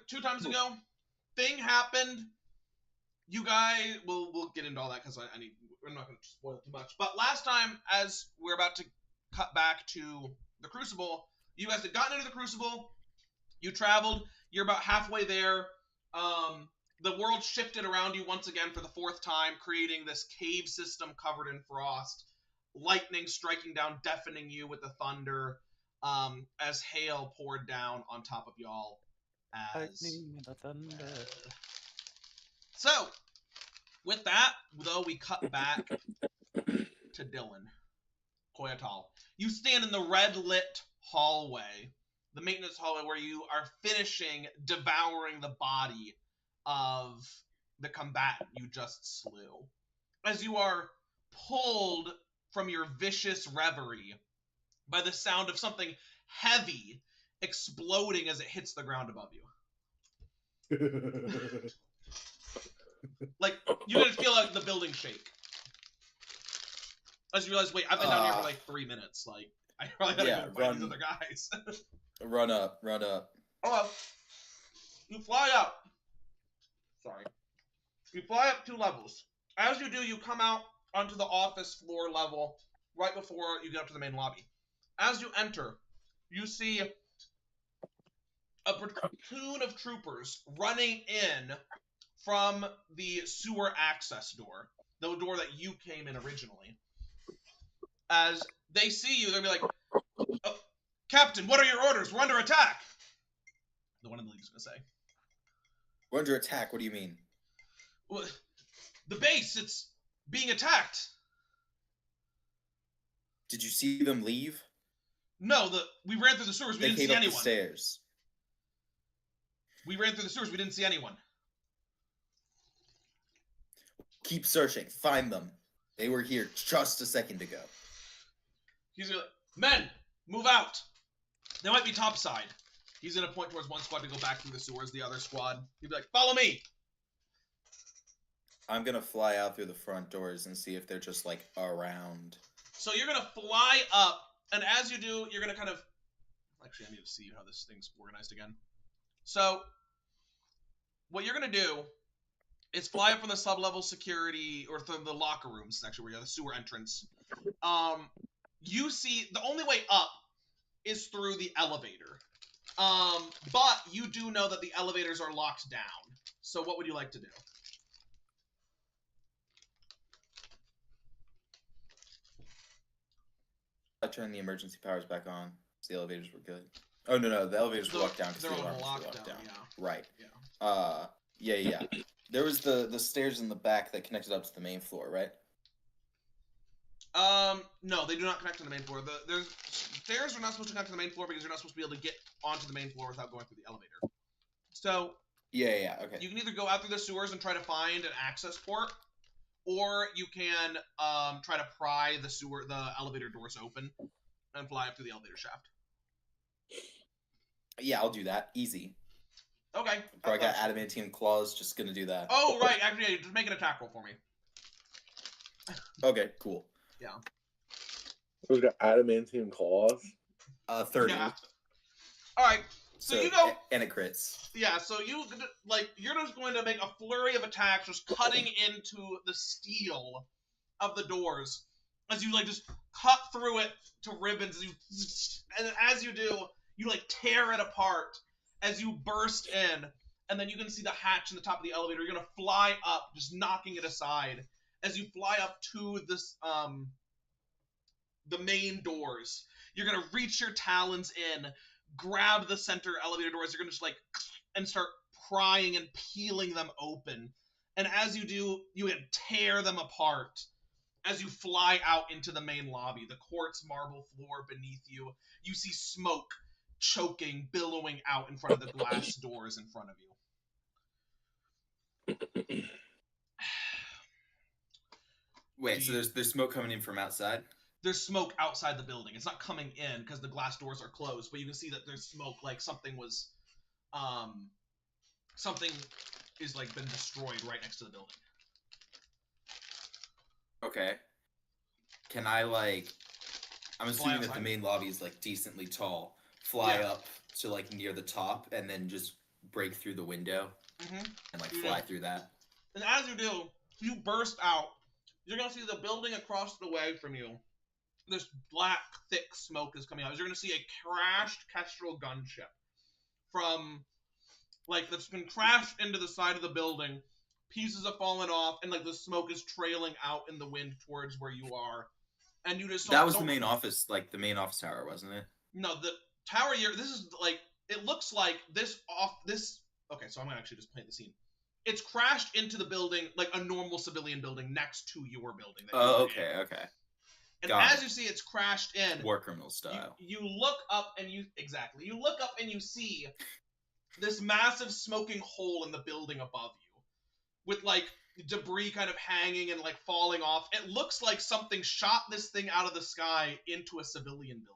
2 times ago, thing happened. You guys, we'll get into all that because I'm not going to spoil too much. But last time, as we're about to cut back to the Crucible, you guys had gotten into the Crucible. You traveled. You're about halfway there. The world shifted around you once again for the 4th time, creating this cave system covered in frost. Lightning striking down, deafening you with the thunder, as hail poured down on top of y'all. Lightning and the thunder. So, with that, though, we cut back to Dylan Koyatal. You stand in the red-lit hallway, the maintenance hallway, where you are finishing devouring the body of the combatant you just slew. As you are pulled from your vicious reverie by the sound of something heavy exploding as it hits the ground above you. Like, you guys feel like the building shake. As you realize, wait, I've been down here for like 3 minutes. Like, I probably gotta go find these other guys. Run up. Oh, you fly up. Sorry. You fly up 2 levels. As you do, you come out onto the office floor level right before you get up to the main lobby. As you enter, you see a platoon of troopers running in from the sewer access door, the door that you came in originally. As they see you, they'll be like, oh, Captain, what are your orders? We're under attack. The one in the league's going to say. We're under attack? What do you mean? Well, the base, it's being attacked. Did you see them leave? No, we ran through the sewers. We didn't see anyone. They came up the stairs. We ran through the sewers. We didn't see anyone. Keep searching. Find them. They were here just a second ago. He's gonna, men, move out. They might be topside. He's gonna point towards one squad to go back through the sewers. The other squad, he'd be like, follow me. I'm gonna fly out through the front doors and see if they're just like around. So you're gonna fly up, and as you do, you're gonna kind of. Actually, I need to see how this thing's organized again. So, what you're gonna do is fly up from the sub-level security, or from the locker rooms, actually, where you have the sewer entrance. You see, the only way up is through the elevator. But you do know that the elevators are locked down. So what would you like to do? I turned the emergency powers back on. So the elevators were good. Oh no, the elevators were locked down because the alarms were locked down. Yeah. Right. Yeah. Yeah. There was the stairs in the back that connected up to the main floor, right? No, they do not connect to the main floor. The stairs are not supposed to connect to the main floor because you're not supposed to be able to get onto the main floor without going through the elevator. So, yeah, okay. You can either go out through the sewers and try to find an access port, or you can try to pry the elevator doors open and fly up through the elevator shaft. Yeah, I'll do that. Easy. Okay. I got adamantium claws, just gonna do that. Oh, right. Actually, yeah, just make an attack roll for me. Okay, cool. Yeah. Who's got adamantium claws? 30. Yeah. Alright, so you go... And it crits. Yeah, so you're just going to make a flurry of attacks, just cutting into the steel of the doors. As you, just cut through it to ribbons, and as you do, you, tear it apart as you burst in, and then you can see the hatch in the top of the elevator. You're going to fly up, just knocking it aside. As you fly up to this, the main doors, you're going to reach your talons in, grab the center elevator doors. You're going to just, and start prying and peeling them open. And as you do, you can tear them apart as you fly out into the main lobby. The quartz marble floor beneath you. You see smoke choking, billowing out in front of the glass doors in front of you. Wait, so there's smoke coming in from outside? There's smoke outside the building. It's not coming in because the glass doors are closed, but you can see that there's smoke, something was, something is, been destroyed right next to the building. Okay. Can I, I'm assuming that the main lobby is, decently tall. Fly up to, near the top, and then just break through the window and like You fly do. through that. And as you do, you burst out. You're gonna see the building across the way from you. This black, thick smoke is coming out. You're gonna see a crashed Kestrel gunship from, like, that's been crashed into the side of the building. Pieces have fallen off, and like the smoke is trailing out in the wind towards where you are. And you just saw, that was the main office, like the main office tower, wasn't it? No, the tower. This is like, it looks like this off this. Okay, so I'm gonna actually just paint the scene. It's crashed into the building like a normal civilian building next to your building. Oh, okay. And Got as you see, it's crashed in. War criminal style. You look up and you look up and you see this massive smoking hole in the building above you, with like debris kind of hanging and like falling off. It looks like something shot this thing out of the sky into a civilian building,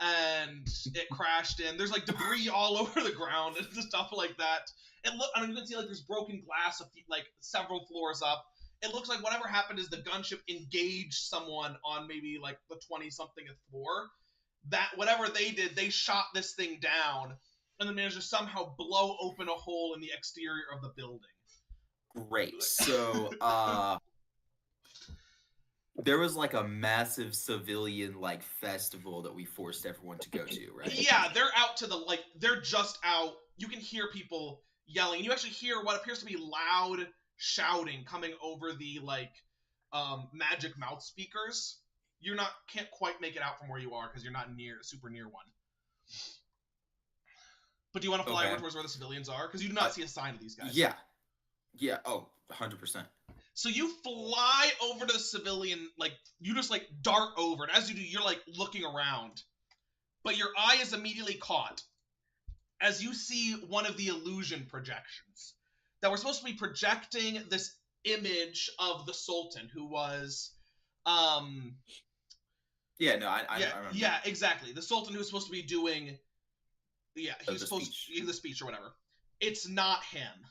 and it crashed in. There's like debris all over the ground and stuff like that. I mean, you can see like there's broken glass like several floors up. It looks like whatever happened is the gunship engaged someone on maybe like the 20-somethingth floor. That whatever they did, they shot this thing down and then managed to somehow blow open a hole in the exterior of the building. Great. So, there was like a massive civilian like festival that we forced everyone to go to, right? Yeah, they're out to the they're just out. You can hear people yelling. You actually hear what appears to be loud shouting coming over the magic mouth speakers. Can't quite make it out from where you are because you're not super near one. But do you want to fly over towards where the civilians are? Because you do not see a sign of these guys. Yeah. Oh, 100%. So you fly over to the civilian, you just dart over, and as you do, you're looking around. But your eye is immediately caught as you see one of the illusion projections that were supposed to be projecting this image of the Sultan, who was I remember. Yeah, exactly. The Sultan who was supposed to be doing he was supposed to give the speech or whatever. It's not him.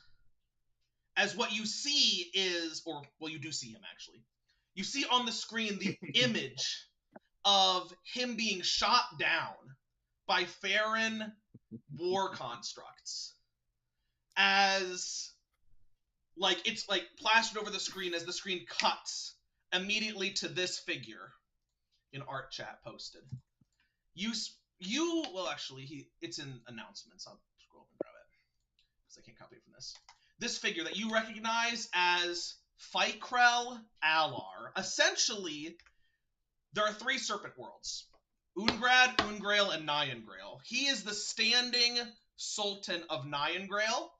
As what you see is, you do see him actually. You see on the screen the image of him being shot down by Farron war constructs. As it's plastered over the screen as the screen cuts immediately to this figure in art chat posted. It's in announcements. I'll scroll up and grab it because I can't copy it from this. This figure that you recognize as Fikrel Alar. Essentially, there are 3 serpent worlds: Ungrad, Ungrail, and Nyangrail. He is the standing Sultan of Nyangrail,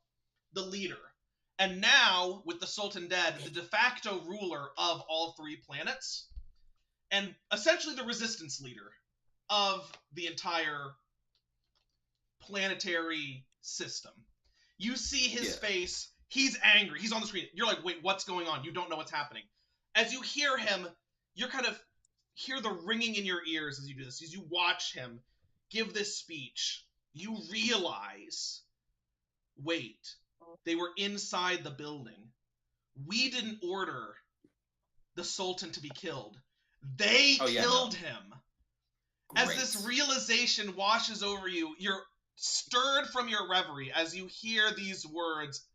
the leader. And now, with the Sultan dead, the de facto ruler of all 3 planets, and essentially the resistance leader of the entire planetary system. You see his face. He's angry. He's on the screen. You're like, wait, what's going on? You don't know what's happening. As you hear him, you're kind of hear the ringing in your ears as you do this. As you watch him give this speech, you realize, wait, they were inside the building. We didn't order the Sultan to be killed. They killed him. Great. As this realization washes over you, you're stirred from your reverie as you hear these words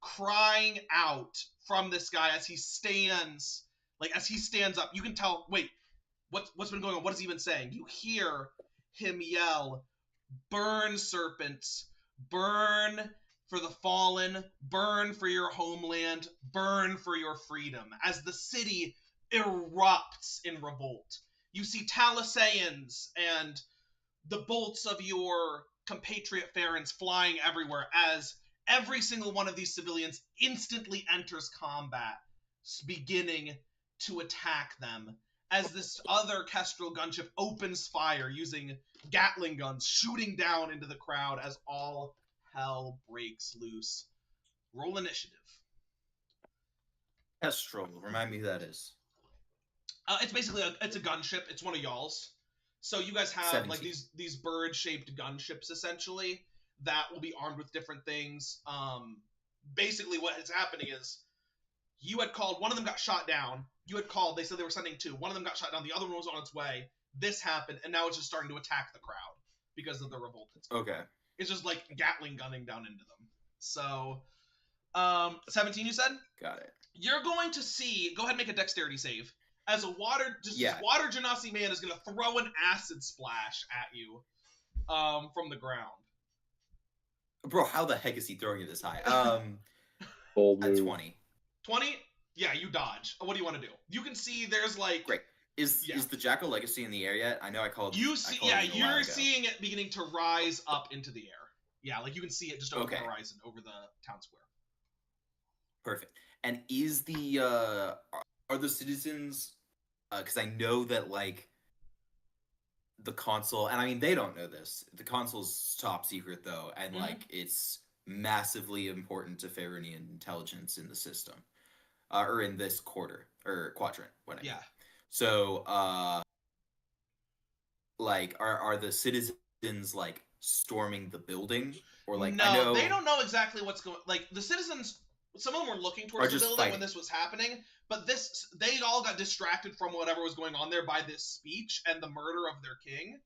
crying out from this guy as he stands up. You can tell, wait, what's been going on? What has he been saying? You hear him yell, "Burn, serpents, burn for the fallen, burn for your homeland, burn for your freedom," as the city erupts in revolt. You see Thalassaians and the bolts of your compatriot Farrons flying everywhere as every single one of these civilians instantly enters combat, beginning to attack them. As this other Kestrel gunship opens fire using Gatling guns, shooting down into the crowd as all hell breaks loose. Roll initiative. Kestrel, remind me who that is. It's basically a gunship. It's one of y'all's. So you guys have 17. these bird-shaped gunships essentially that will be armed with different things. Basically, what is happening is you had called. One of them got shot down. You had called. They said they were sending 2. One of them got shot down. The other one was on its way. This happened, and now it's just starting to attack the crowd because of the revolt. Okay. It's just like Gatling gunning down into them. So, 17 you said? Got it. You're going to see, go ahead and make a dexterity save. As a water genasi man is going to throw an acid splash at you from the ground. Bro, how the heck is he throwing it this high? Bold At move. 20. 20? Yeah, you dodge. What do you want to do? You can see there's like... Great. Is the Jackal Legacy in the air yet? I know I called. You see, you're seeing it beginning to rise up into the air. Yeah, like you can see it just over the horizon, over the town square. Perfect. And is the are the citizens? Because I know that like the console, and I mean they don't know this. The console's top secret though, and like it's massively important to Faerunian intelligence in the system, or in this quarter or quadrant. What I mean. So, like, are the citizens like storming the building, or like? No, I know... they don't know exactly what's going. Like the citizens, some of them were looking towards the building when this was happening, but they all got distracted from whatever was going on there by this speech and the murder of their king.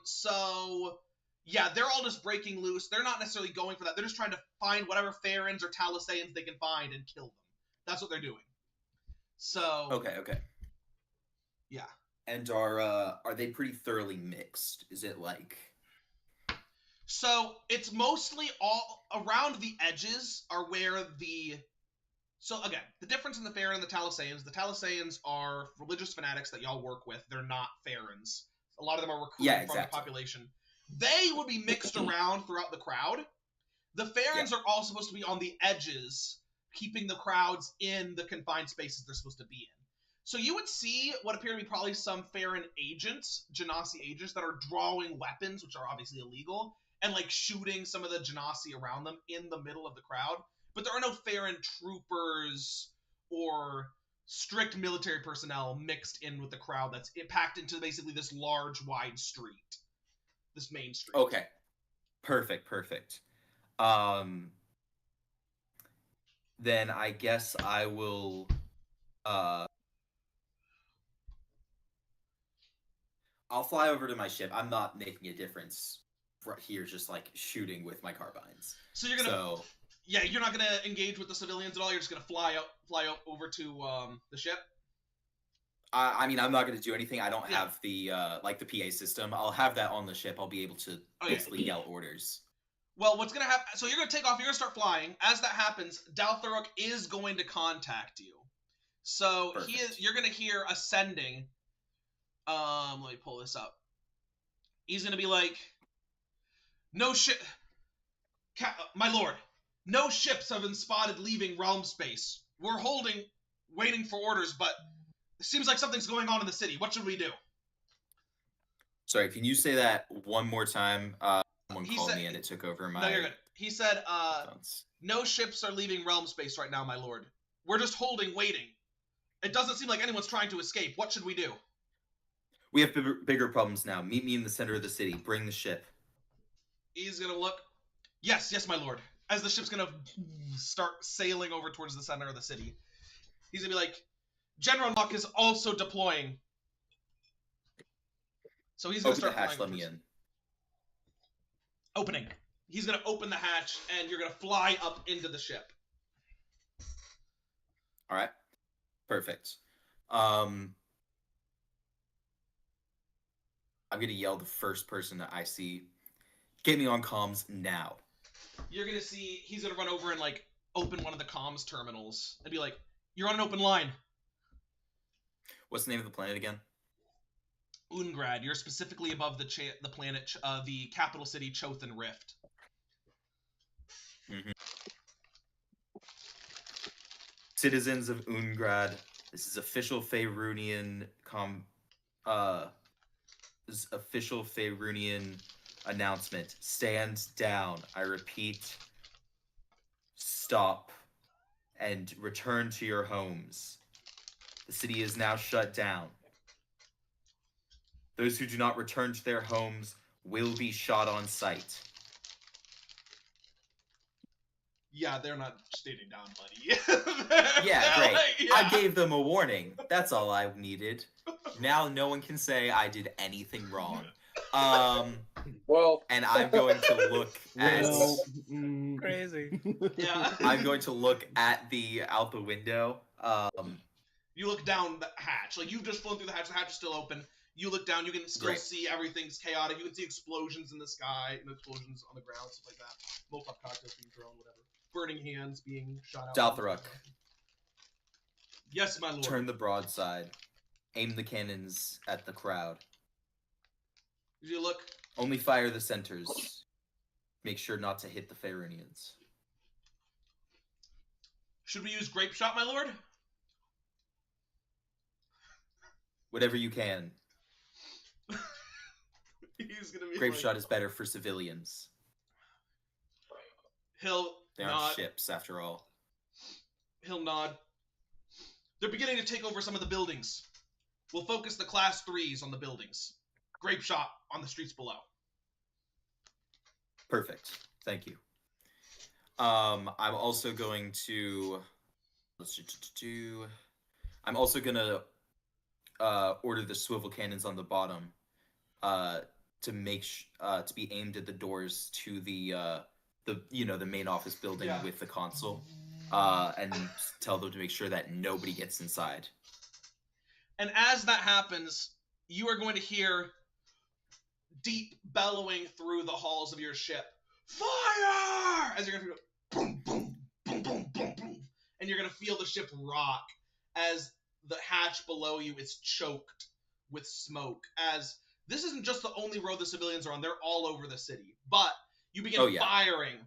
So yeah, they're all just breaking loose. They're not necessarily going for that. They're just trying to find whatever Farrens or Talassans they can find and kill them. That's what they're doing. So okay. Yeah. And are they pretty thoroughly mixed? Is it like... So it's mostly all around the edges are where the... So again, the difference in the Farron and the Talassans are religious fanatics that y'all work with. They're not Farrons. A lot of them are recruited from the population. They would be mixed around throughout the crowd. The Farrons are all supposed to be on the edges, keeping the crowds in the confined spaces they're supposed to be in. So you would see what appear to be probably some Farron agents, Genasi agents, that are drawing weapons, which are obviously illegal, and like shooting some of the Genasi around them in the middle of the crowd. But there are no Farron troopers or strict military personnel mixed in with the crowd that's packed into basically this large, wide street. This main street. Okay. Perfect. Then I guess I will... I'll fly over to my ship. I'm not making a difference right here, just like shooting with my carbines. So you're gonna, yeah, you're not gonna engage with the civilians at all. You're just gonna fly out over to the ship. I mean, I'm not gonna do anything. I don't have the like the PA system. I'll have that on the ship. I'll be able to basically yell orders. Well, what's gonna happen? So you're gonna take off. You're gonna start flying. As that happens, Dalthorok is going to contact you. So you're gonna hear ascending. Let me pull this up. He's gonna be like, "No ship, my lord. No ships have been spotted leaving realm space. We're waiting for orders, but it seems like something's going on in the city. What should we do?" Sorry, can you say that one more time? Someone called me and it took over my... No, you're good. He said, "No ships are leaving realm space right now, my lord. We're just waiting. It doesn't seem like anyone's trying to escape. What should we do?" We have bigger problems now. Meet me in the center of the city. Bring the ship. He's gonna look. Yes, my lord. As the ship's gonna start sailing over towards the center of the city, he's gonna be like, "General Nock is also deploying." So he's gonna open start the hatch. Let me in. Opening. He's gonna open the hatch, and you're gonna fly up into the ship. All right. Perfect. I'm gonna yell the first person that I see. Get me on comms now. You're gonna see he's gonna run over and like open one of the comms terminals and be like, "You're on an open line." What's the name of the planet again? Ungrad. You're specifically above the planet, the capital city, Chothan Rift. Citizens of Ungrad, this is official Faerunian official Faerunian announcement. Stand down. I repeat, stop and return to your homes. The city is now shut down. Those who do not return to their homes will be shot on sight. Yeah, they're not standing down, buddy. Yeah, great. Yeah. I gave them a warning. That's all I needed. Now no one can say I did anything wrong. Well, and I'm going to look at. well, Crazy. Yeah. I'm going to look at out the window. You look down the hatch. Like, you've just flown through the hatch. The hatch is still open. You look down. You can still Great. see everything's chaotic. You can see explosions in the sky, and explosions on the ground, stuff like that. Molotov cocktails being thrown, whatever. Burning hands being shot out. Daltharuk, Yes, my lord. turn the broadside. Aim the cannons at the crowd. You look. Only fire the centers. Make sure not to hit the Farunians. Should we use grape shot, my lord? Whatever you can. He's gonna be Grape like, shot is better for civilians. He'll They aren't nod. ships, after all. He'll nod. They're beginning to take over some of the buildings. We'll focus the class 3s on the buildings. Grape shot on the streets below. Perfect. Thank you. I'm also going to. I'm also gonna order the swivel cannons on the bottom, to be aimed at the doors to the main office building Yeah. with the console, and tell them to make sure that nobody gets inside. And as that happens, you are going to hear deep bellowing through the halls of your ship. Fire! As you're going to feel boom, boom, boom, boom, boom, boom. And you're going to feel the ship rock as the hatch below you is choked with smoke. As this isn't just the only road the civilians are on, they're all over the city. But you begin firing.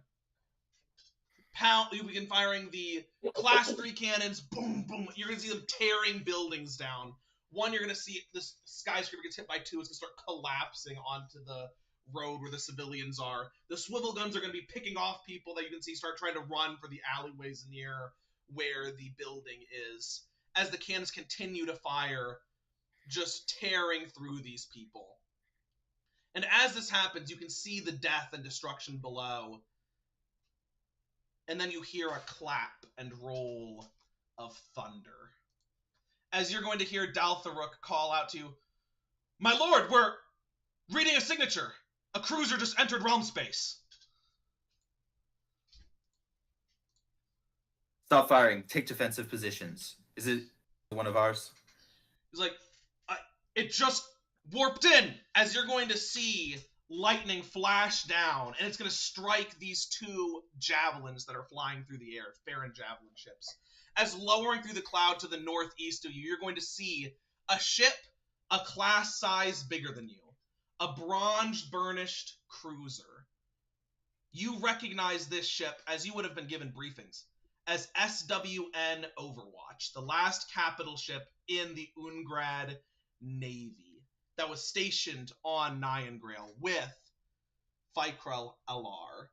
You begin firing the class 3 cannons. Boom, boom. You're going to see them tearing buildings down. One, you're going to see this skyscraper gets hit by 2. It's going to start collapsing onto the road where the civilians are. The swivel guns are going to be picking off people that you can see start trying to run for the alleyways near where the building is. As the cannons continue to fire, just tearing through these people. And as this happens, you can see the death and destruction below. And then you hear a clap and roll of thunder. As you're going to hear Daltharuk call out to you, "My lord, we're reading a signature. A cruiser just entered realm space." Stop firing. Take defensive positions. Is it one of ours? He's like, it just warped in. As you're going to see lightning flash down, and it's going to strike these 2 javelins that are flying through the air, Farron javelin ships. As lowering through the cloud to the northeast of you, you're going to see a ship a class size bigger than you, a bronze-burnished cruiser. You recognize this ship, as you would have been given briefings, as SWN Overwatch, the last capital ship in the Ungrad Navy that was stationed on Niangrail with Fikrel Alar.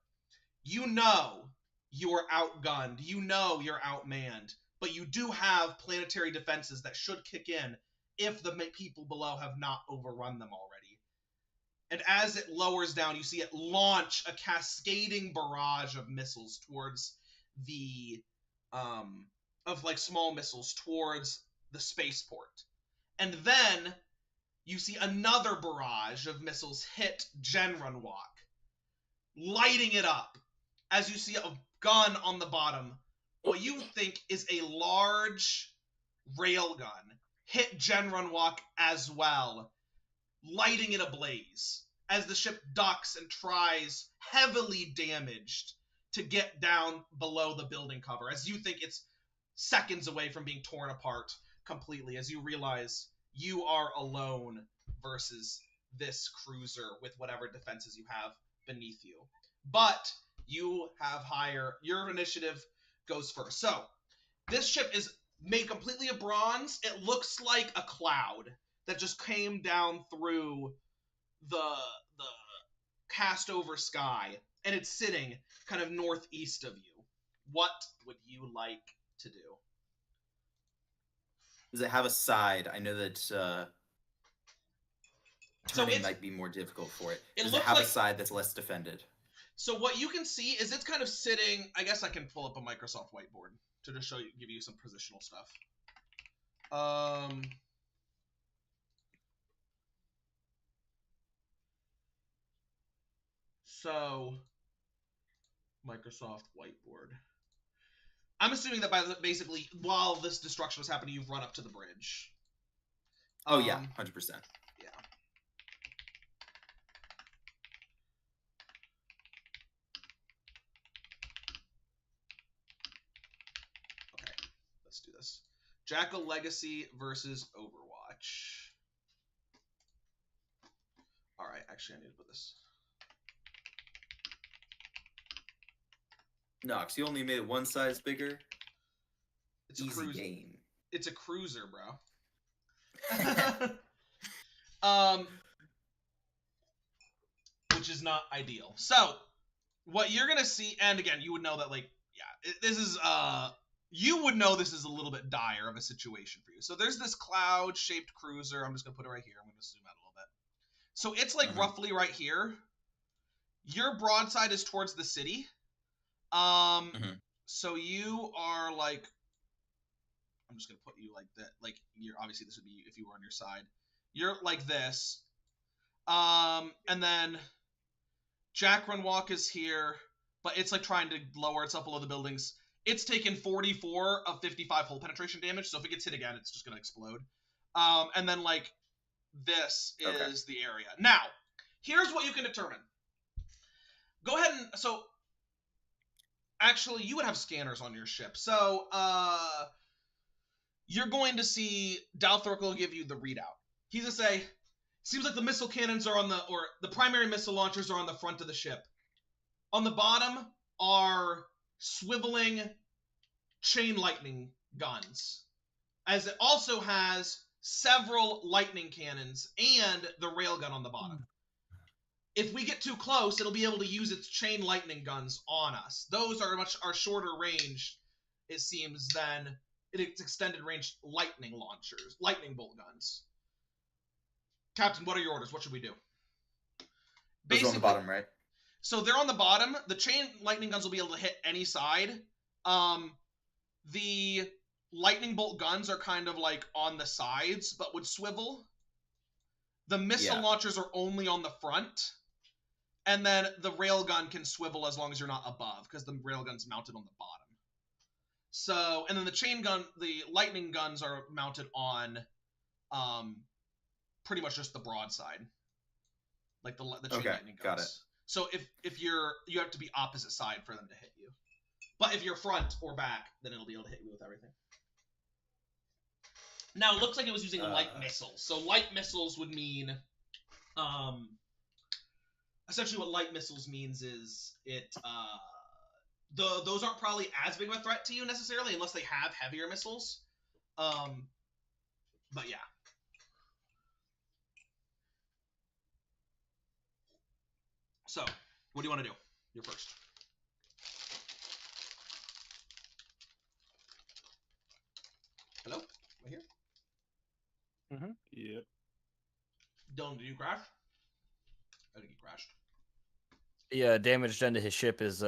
You know you're outgunned, you know you're outmanned, but you do have planetary defenses that should kick in if the people below have not overrun them already. And as it lowers down, you see it launch a cascading barrage of missiles towards the small missiles towards the spaceport. And then you see another barrage of missiles hit Genrunwalk, lighting it up. As you see a gun on the bottom, what you think is a large railgun hit Genrunwalk as well, lighting it ablaze as the ship ducks and tries, heavily damaged, to get down below the building cover, as you think it's seconds away from being torn apart completely, as you realize you are alone versus this cruiser with whatever defenses you have beneath you. But you have your initiative goes first. So, this ship is made completely of bronze. It looks like a cloud that just came down through the cast over sky, and it's sitting kind of northeast of you. What would you like to do? Does it have a side? I know that turning might be more difficult for it. Does it have a side that's less defended? So what you can see is it's kind of sitting. I guess I can pull up a Microsoft whiteboard to just give you some positional stuff. So, Microsoft Whiteboard. I'm assuming that basically, while this destruction was happening, you've run up to the bridge. Oh yeah, 100%. Yeah. Okay, let's do this. Jackal Legacy versus Overwatch. Alright, actually I need to put this. Nox, you only made it one size bigger. It's Easy a cruiser. game. It's a cruiser, bro. Which is not ideal. So, what you're gonna see, and again, you would know that, like, yeah, this is, you would know this is a little bit dire of a situation for you. So there's this cloud-shaped cruiser. I'm just gonna put it right here. I'm gonna zoom out a little bit. So it's, like, roughly right here. Your broadside is towards the city. So you are, like, I'm just gonna put you like that. Like, you're obviously this would be if you were on your side. You're like this. And then Jack Run Walk is here, but it's like trying to lower itself below the buildings. It's taken 44 of 55 hull penetration damage, so if it gets hit again, it's just gonna explode. And then like this is the area. Now, here's what you can determine. Go ahead and actually you would have scanners on your ship. So you're going to see Dalthork will give you the readout. He's gonna say, seems like the missile cannons are on the primary missile launchers are on the front of the ship. On the bottom are swiveling chain lightning guns, as it also has several lightning cannons and the railgun on the bottom. If we get too close, it'll be able to use its chain lightning guns on us. Those are shorter range, it seems, than its extended range lightning launchers, lightning bolt guns. Captain, what are your orders? What should we do? Those are on the bottom, right? So they're on the bottom. The chain lightning guns will be able to hit any side. The lightning bolt guns are kind of like on the sides, but would swivel. The missile launchers are only on the front. And then the railgun can swivel as long as you're not above, because the railgun's mounted on the bottom. So, and then the lightning guns are mounted on pretty much just the broadside. Like the chain lightning guns. Got it. So if you have to be opposite side for them to hit you. But if you're front or back, then it'll be able to hit you with everything. Now, it looks like it was using light missiles. So light missiles would mean... essentially what light missiles means is those aren't probably as big of a threat to you necessarily unless they have heavier missiles. But yeah. So, what do you want to do? You're first. Hello? Right here? Mm-hmm. Yep. Dylan, did you crash? I think he crashed. Yeah, damage done to his ship is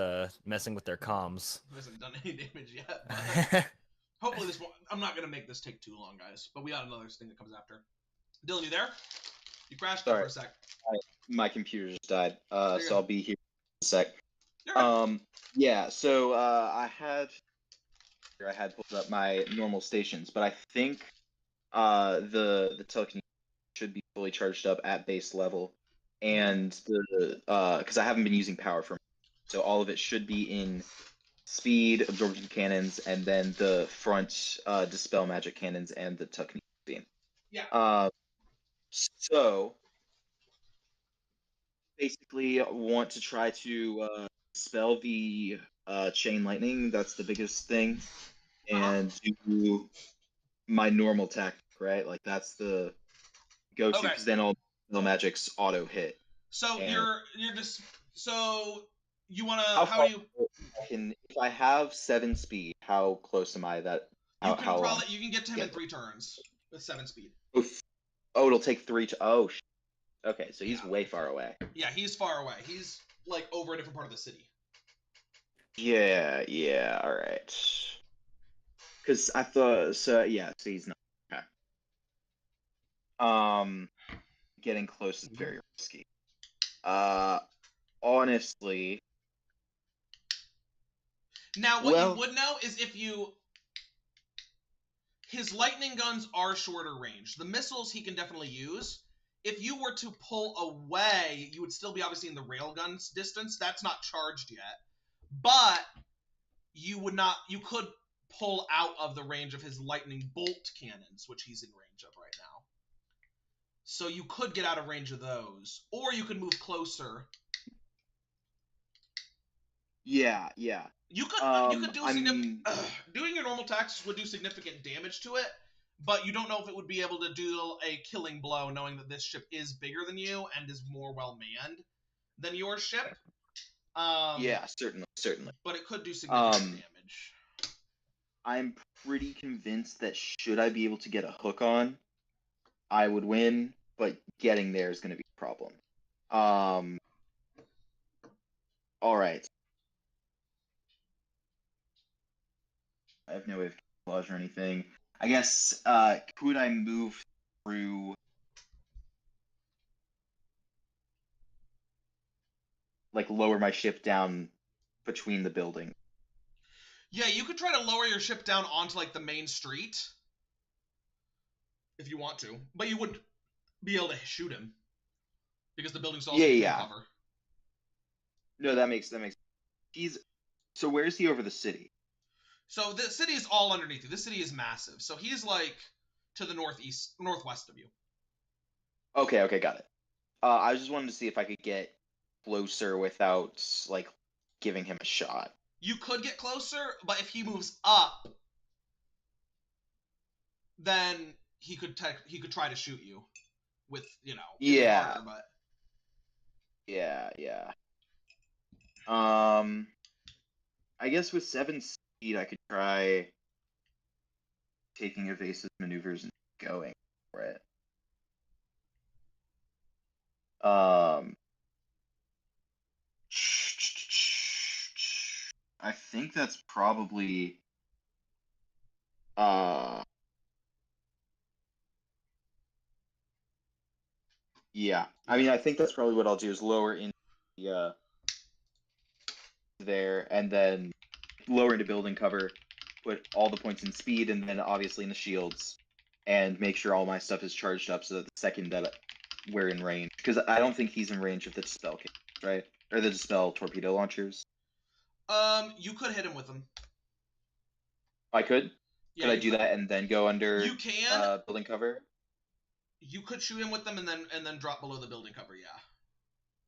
messing with their comms. He hasn't done any damage yet. Hopefully this won't... I'm not going to make this take too long, guys. But we got another thing that comes after. Dylan, you there? You crashed for a sec. My computer just died, so I'll be here in a sec. Right. Yeah, so I had pulled up my normal stations, but I think the telekinesis should be fully charged up at base level, and because I haven't been using power for, so all of it should be in speed, absorption cannons, and then the front dispel magic cannons and the telekinesis beam. Yeah. So basically, want to try to spell the chain lightning. That's the biggest thing, and do my normal tactic, right? Like that's the go-to, because then all the magics auto hit. So and you're just you want to how do you? If I have 7 speed, how close am I? That you can get to him in 3 turns with 7 speed. Oh, it'll take 3 to. Oh, okay, so he's way far away. Yeah, he's far away. He's like over a different part of the city. Yeah, all right. Because I thought so. Yeah, so he's not. Okay. Getting close is very risky. honestly, Now, what well, you would know is if you... His lightning guns are shorter range. The missiles he can definitely use. If you were to pull away, you would still be obviously in the railgun's distance. That's not charged yet. But you would not... You could pull out of the range of his lightning bolt cannons, which he's in range of right now. So you could get out of range of those. Or you could move closer. yeah. You could do I significant... mean, doing your normal attacks would do significant damage to it, but you don't know if it would be able to do a killing blow knowing that this ship is bigger than you and is more well-manned than your ship. yeah, certainly. But it could do significant damage. I'm pretty convinced that should I be able to get a hook on, I would win, but getting there is going to be a problem. All right. I have no way of camouflage or anything. I guess, could I move through, like, lower my ship down between the buildings? Yeah, you could try to lower your ship down onto, like, the main street. If you want to. But you wouldn't be able to shoot him. Because the building's also Yeah. cover. No, that makes so where is he over the city? So the city is all underneath you. This city is massive. So he's, like, to the northwest of you. Okay, got it. I just wanted to see if I could get closer without, like, giving him a shot. You could get closer, but if he moves up, then he could try to shoot you with, it'd be Yeah. harder, but... Yeah. I guess with 7 speed, I could try taking evasive maneuvers and going for it. I think that's probably yeah. I mean, I think that's probably what I'll do is lower in the there and then lower into building cover, put all the points in speed and then obviously in the shields and make sure all my stuff is charged up so that the second that we're in range, because I don't think he's in range of the dispel case, right? Or the dispel torpedo launchers. You could hit him with them. I could? Yeah, Could I do that and then go under You can. building cover? You could shoot him with them and then drop below the building cover, yeah.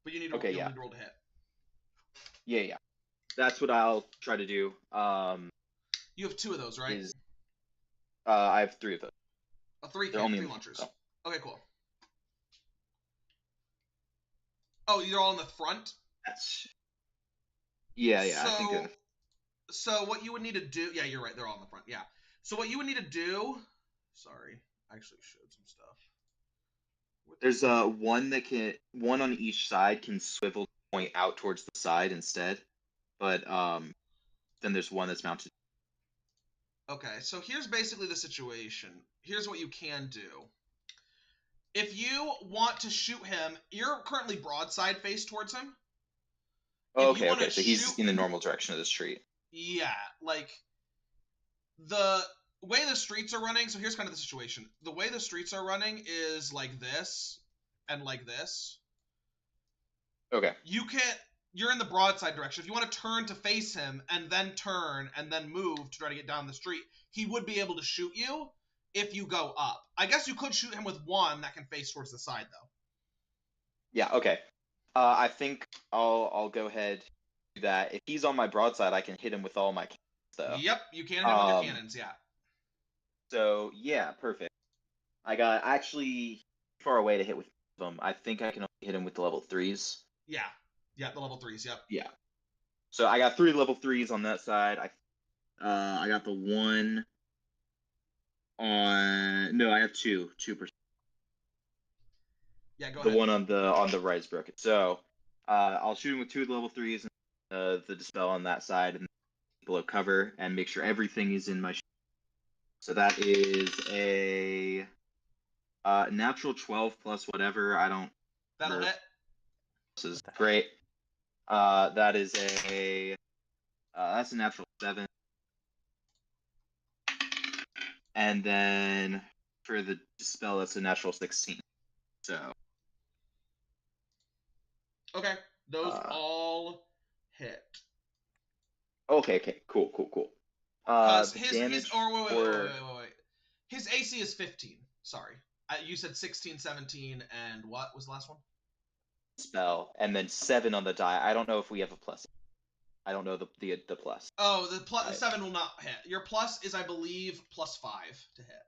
But you need to, Okay, you'll yeah. need to roll to hit. Yeah. That's what I'll try to do. You have 2 of those, right? I have 3 of those. 3 They're only launchers. oh. Okay, cool. Oh, you're all in the front? Yeah, I think they're in the So what you would need to do... Yeah, you're right. They're all in the front. Yeah. So what you would need to do... Sorry. I actually showed some stuff. There's one on each side can swivel point out towards the side instead, but then there's one that's mounted. Okay, so here's basically the situation. Here's what you can do. If you want to shoot him, you're currently broadside face towards him. Okay. So he's in the normal direction of the street. Yeah, like the way the streets are running. So here's kind of the situation. The way the streets are running is like this and like this. Okay. You're in the broadside direction. If you want to turn to face him and then turn and then move to try to get down the street, he would be able to shoot you if you go up. I guess you could shoot him with one that can face towards the side, though. Yeah, okay. I think I'll go ahead and do that. If he's on my broadside, I can hit him with all my cannons, though. Yep, you can hit him with your cannons, yeah. So, yeah, perfect. I got actually far away to hit with them. I think I can only hit him with the level 3s. Yeah, the level 3s, yep. Yeah. So I got 3 level 3s on that side. I got the one on... No, I have 2%. Yeah, go The ahead. one on the right is broken. So I'll shoot him with 2 of the level 3s and the dispel on that side and below cover and make sure everything is in my... So that is a natural 12 plus whatever. I don't... That'll hit. This is great. That is that's a natural 7. And then for the dispel, that's a natural 16. So Okay, those Uh, all hit. okay, cool. Cause The his damage wait. His AC is 15. Sorry, you said 16, 17, and what was the last one? spell, and then 7 on the die. I don't know if we have a plus. I don't know the plus. Oh, the plus Right. 7 will not hit. Your plus is, I believe, +5 to hit.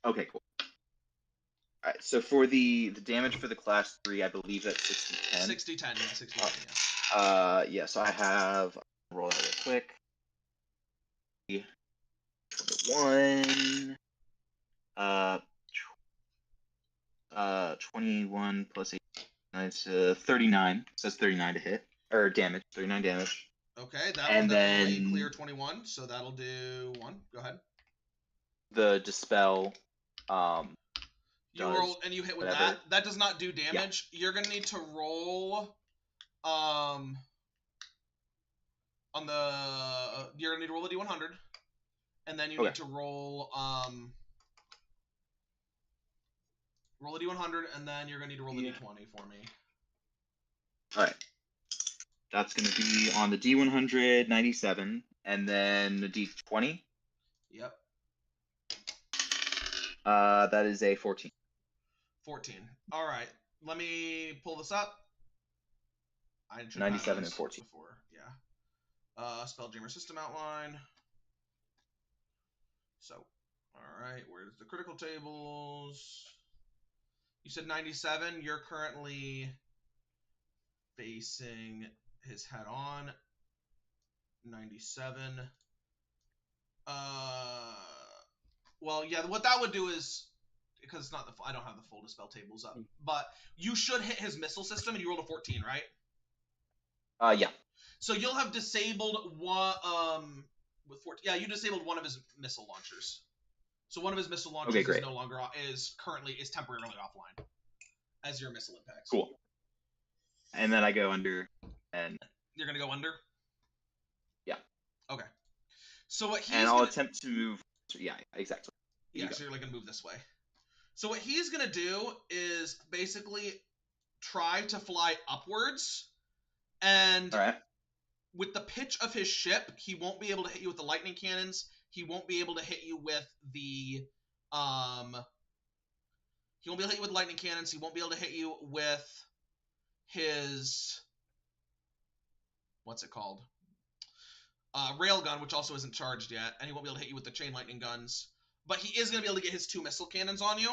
Okay, cool. All right, so for the damage for the class 3, I believe that's 60-10. 60-10, yeah, 60-10, yeah. Yeah, so I have, I'll roll that real quick. 21. 21 plus 8, that's 39. So that's 39 to hit. Or damage, 39 damage. Okay, that And will definitely then- clear 21, so that'll do 1. Go ahead. The dispel, You does roll and you hit with whatever. that. That does not do damage. You're gonna need to roll on the you're gonna need to roll a D100. And then you Okay. need to roll roll a D100, and then you're gonna need to roll a Yeah. D20 for me. Alright. That's going to be on the D100, 97, and then the D20. Yep. That is a 14. 14. All right. Let me pull this up. I should have 97 this and 14. before. Yeah. Spelljammer system outline. So, all right. Where's the critical tables? You said 97. You're currently facing his head on. 97. Well, yeah. What that would do is, because it's not I don't have the full dispel tables up, but you should hit his missile system, and you rolled a 14, right? Yeah. So you'll have disabled one. With 14, yeah, you disabled one of his missile launchers. So one of his missile launchers Okay, is great. no longer is temporarily offline as your missile impacts. Cool. And then I go under, and You're gonna go under. Yeah. Okay. So what he's and I'll gonna, attempt to move. Yeah, exactly. yeah, so you're like gonna move this way. So what he's gonna do is basically try to fly upwards, and All right. with the pitch of his ship, he won't be able to hit you with the lightning cannons. He won't be able to hit you with the He won't be able to hit you with lightning cannons. He won't be able to hit you with his what's it called? Railgun, which also isn't charged yet, and he won't be able to hit you with the chain lightning guns. But he is going to be able to get his 2 missile cannons on you.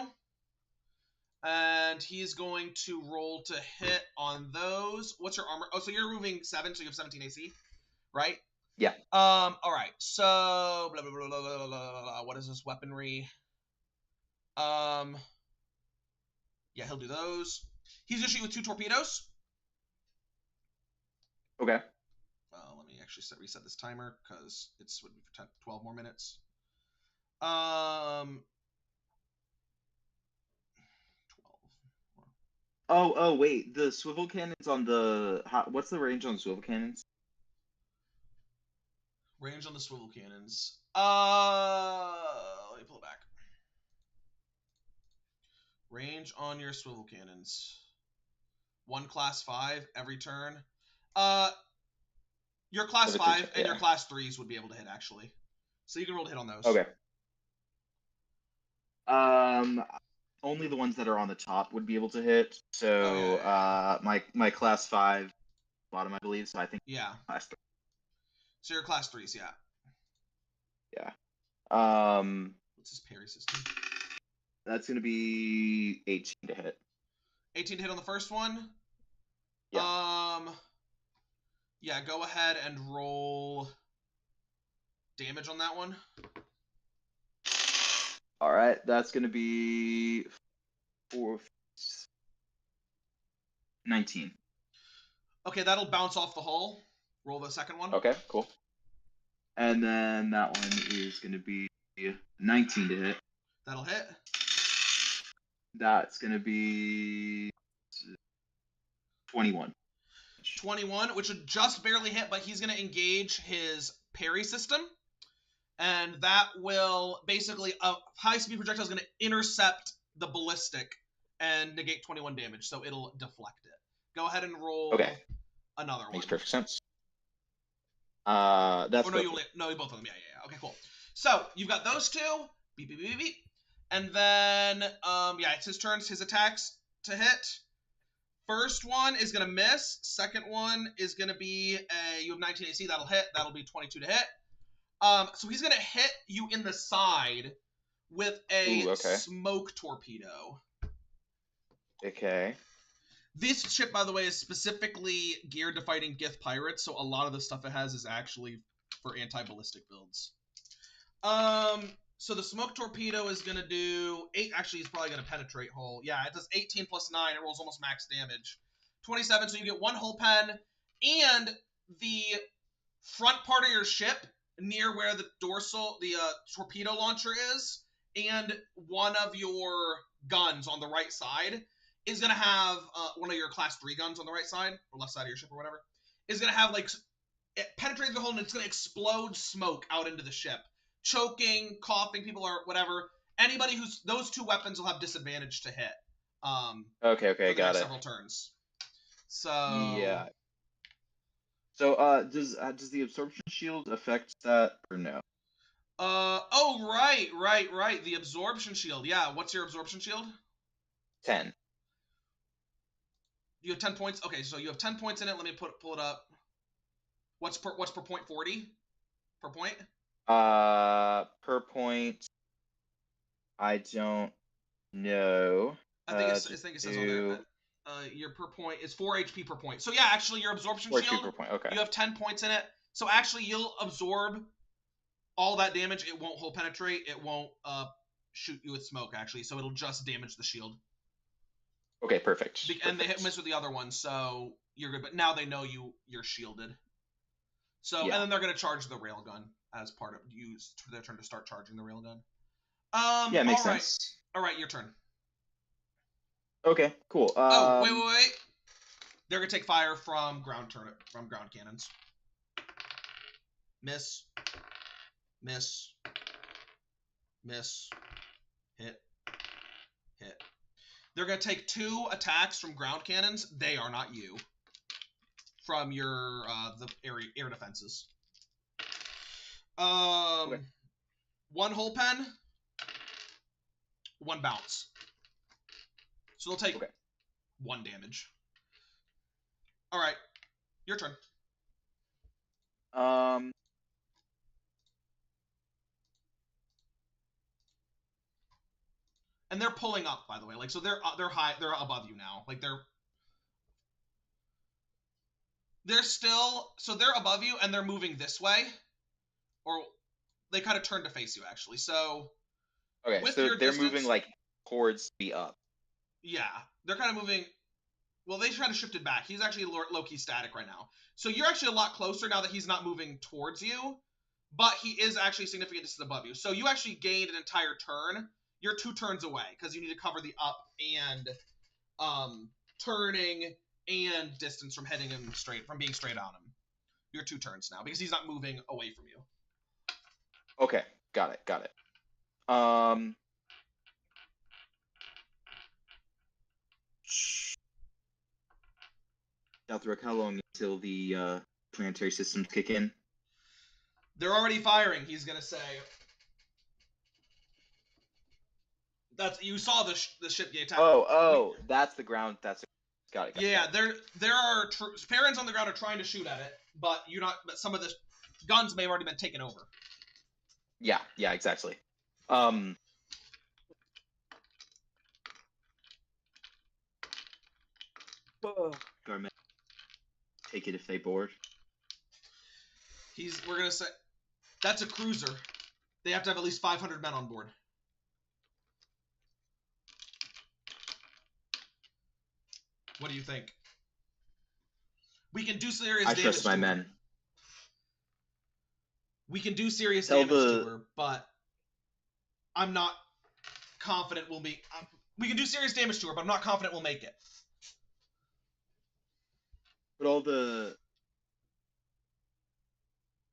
And he's going to roll to hit on those. What's your armor? Oh, so you're moving 7, so you have 17 AC, right? Yeah. All right. So blah blah blah blah blah blah blah. What is this weaponry? Yeah, he'll do those. He's gonna shoot you with 2 torpedoes. Okay. Let me actually reset this timer because it's would be for 12 more minutes. 12. Oh, wait. The swivel cannons on the. What's the range on swivel cannons? Range on the swivel cannons. Let me pull it back. Range on your swivel cannons. 1 class 5 every turn. Your class Every 5 turn, and your yeah. class 3s would be able to hit, actually. So you can roll to hit on those. Okay. Only the ones that are on the top would be able to hit. So, my class 5 bottom, I believe. So I think Yeah. class 3. So your class 3s, yeah. Yeah. What's his parry system? That's gonna be 18 to hit. 18 to hit on the first one? Yeah. Yeah, go ahead and roll damage on that one. All right, that's gonna be 19. Okay, that'll bounce off the hull. Roll the second one. Okay, cool. And then that one is gonna be 19 to hit. That'll hit. That's gonna be 21. 21, which would just barely hit, but he's going to engage his parry system. And that will basically, a high-speed projectile is going to intercept the ballistic and negate 21 damage, so it'll deflect it. Go ahead and roll another one. Makes perfect sense. That's no, both of them. Yeah. Okay, cool. So you've got those two. Beep, beep, beep, beep. And then, it's his turn. His attacks to hit. First one is going to miss. Second one is going to be you have 19 AC. That'll hit. That'll be 22 to hit. So he's going to hit you in the side with a smoke torpedo. Okay. This ship, by the way, is specifically geared to fighting Gith pirates, so a lot of the stuff it has is actually for anti-ballistic builds. So the smoke torpedo is going to do 8. Actually, he's probably going to penetrate hull. Yeah, it does 18 plus 9. It rolls almost max damage. 27, so you get 1 hull pen, and the front part of your ship, near where the torpedo launcher is, and one of your guns on the right side is going to have one of your class 3 guns on the right side, or left side of your ship or whatever, is going to have, like, it penetrates the hull and it's going to explode smoke out into the ship. Choking, coughing people or whatever. Anybody those 2 weapons will have disadvantage to hit. Okay, got it. Several turns. So... Yeah. So, does the absorption shield affect that, or no? Right. The absorption shield. Yeah, what's your absorption shield? 10. You have 10 points? Okay, so you have 10 points in it. Let me pull it up. What's per point? 40? Per point? Per point, I don't know. I think it says on there, but your per point is 4 HP per point. So yeah, actually your absorption 4 shield, HP per point. Okay. You have 10 points in it. So actually you'll absorb all that damage. It won't hull penetrate. It won't shoot you with smoke, actually. So it'll just damage the shield. Okay, perfect. And they hit miss with the other one, so you're good. But now they know you're shielded. So Yeah. And then they're gonna charge the railgun as part of their turn to start charging the railgun. Yeah, makes sense. All right, your turn. Okay, cool. Wait. They're gonna take fire from ground cannons. Miss. Hit. They're gonna take 2 attacks from ground cannons. They are not you. From your the air defenses. 1 hull pen, 1 bounce. So they'll take 1 damage. All right, your turn. And they're pulling up, by the way. Like, so they're high. They're above you now. Like they're still, so they're above you and they're moving this way, or they kind of turn to face you actually. So so they're moving like towards the up. Yeah, they're kind of moving. Well, they try to shift it back. He's actually low-key static right now. So you're actually a lot closer now that he's not moving towards you, but he is actually significant distance above you. So you actually gained an entire turn. You're 2 turns away because you need to cover the up and turning and distance from hitting him from being straight on him. You're 2 turns now because he's not moving away from you. Okay, got it. Southrook, how long until the planetary systems kick in? They're already firing, he's gonna say. You saw the ship get attacked. Oh, that's the ground. Got it. Yeah, there are Parents on the ground are trying to shoot at it, but But some of the guns may have already been taken over. Yeah, exactly. Garment, take it if they board. We're gonna say that's a cruiser. They have to have at least 500 men on board. What do you think? We can do serious damage. I trust my men. We can do serious damage to her, but I'm not confident we'll be. We can do serious damage to her, but I'm not confident we'll make it. put all the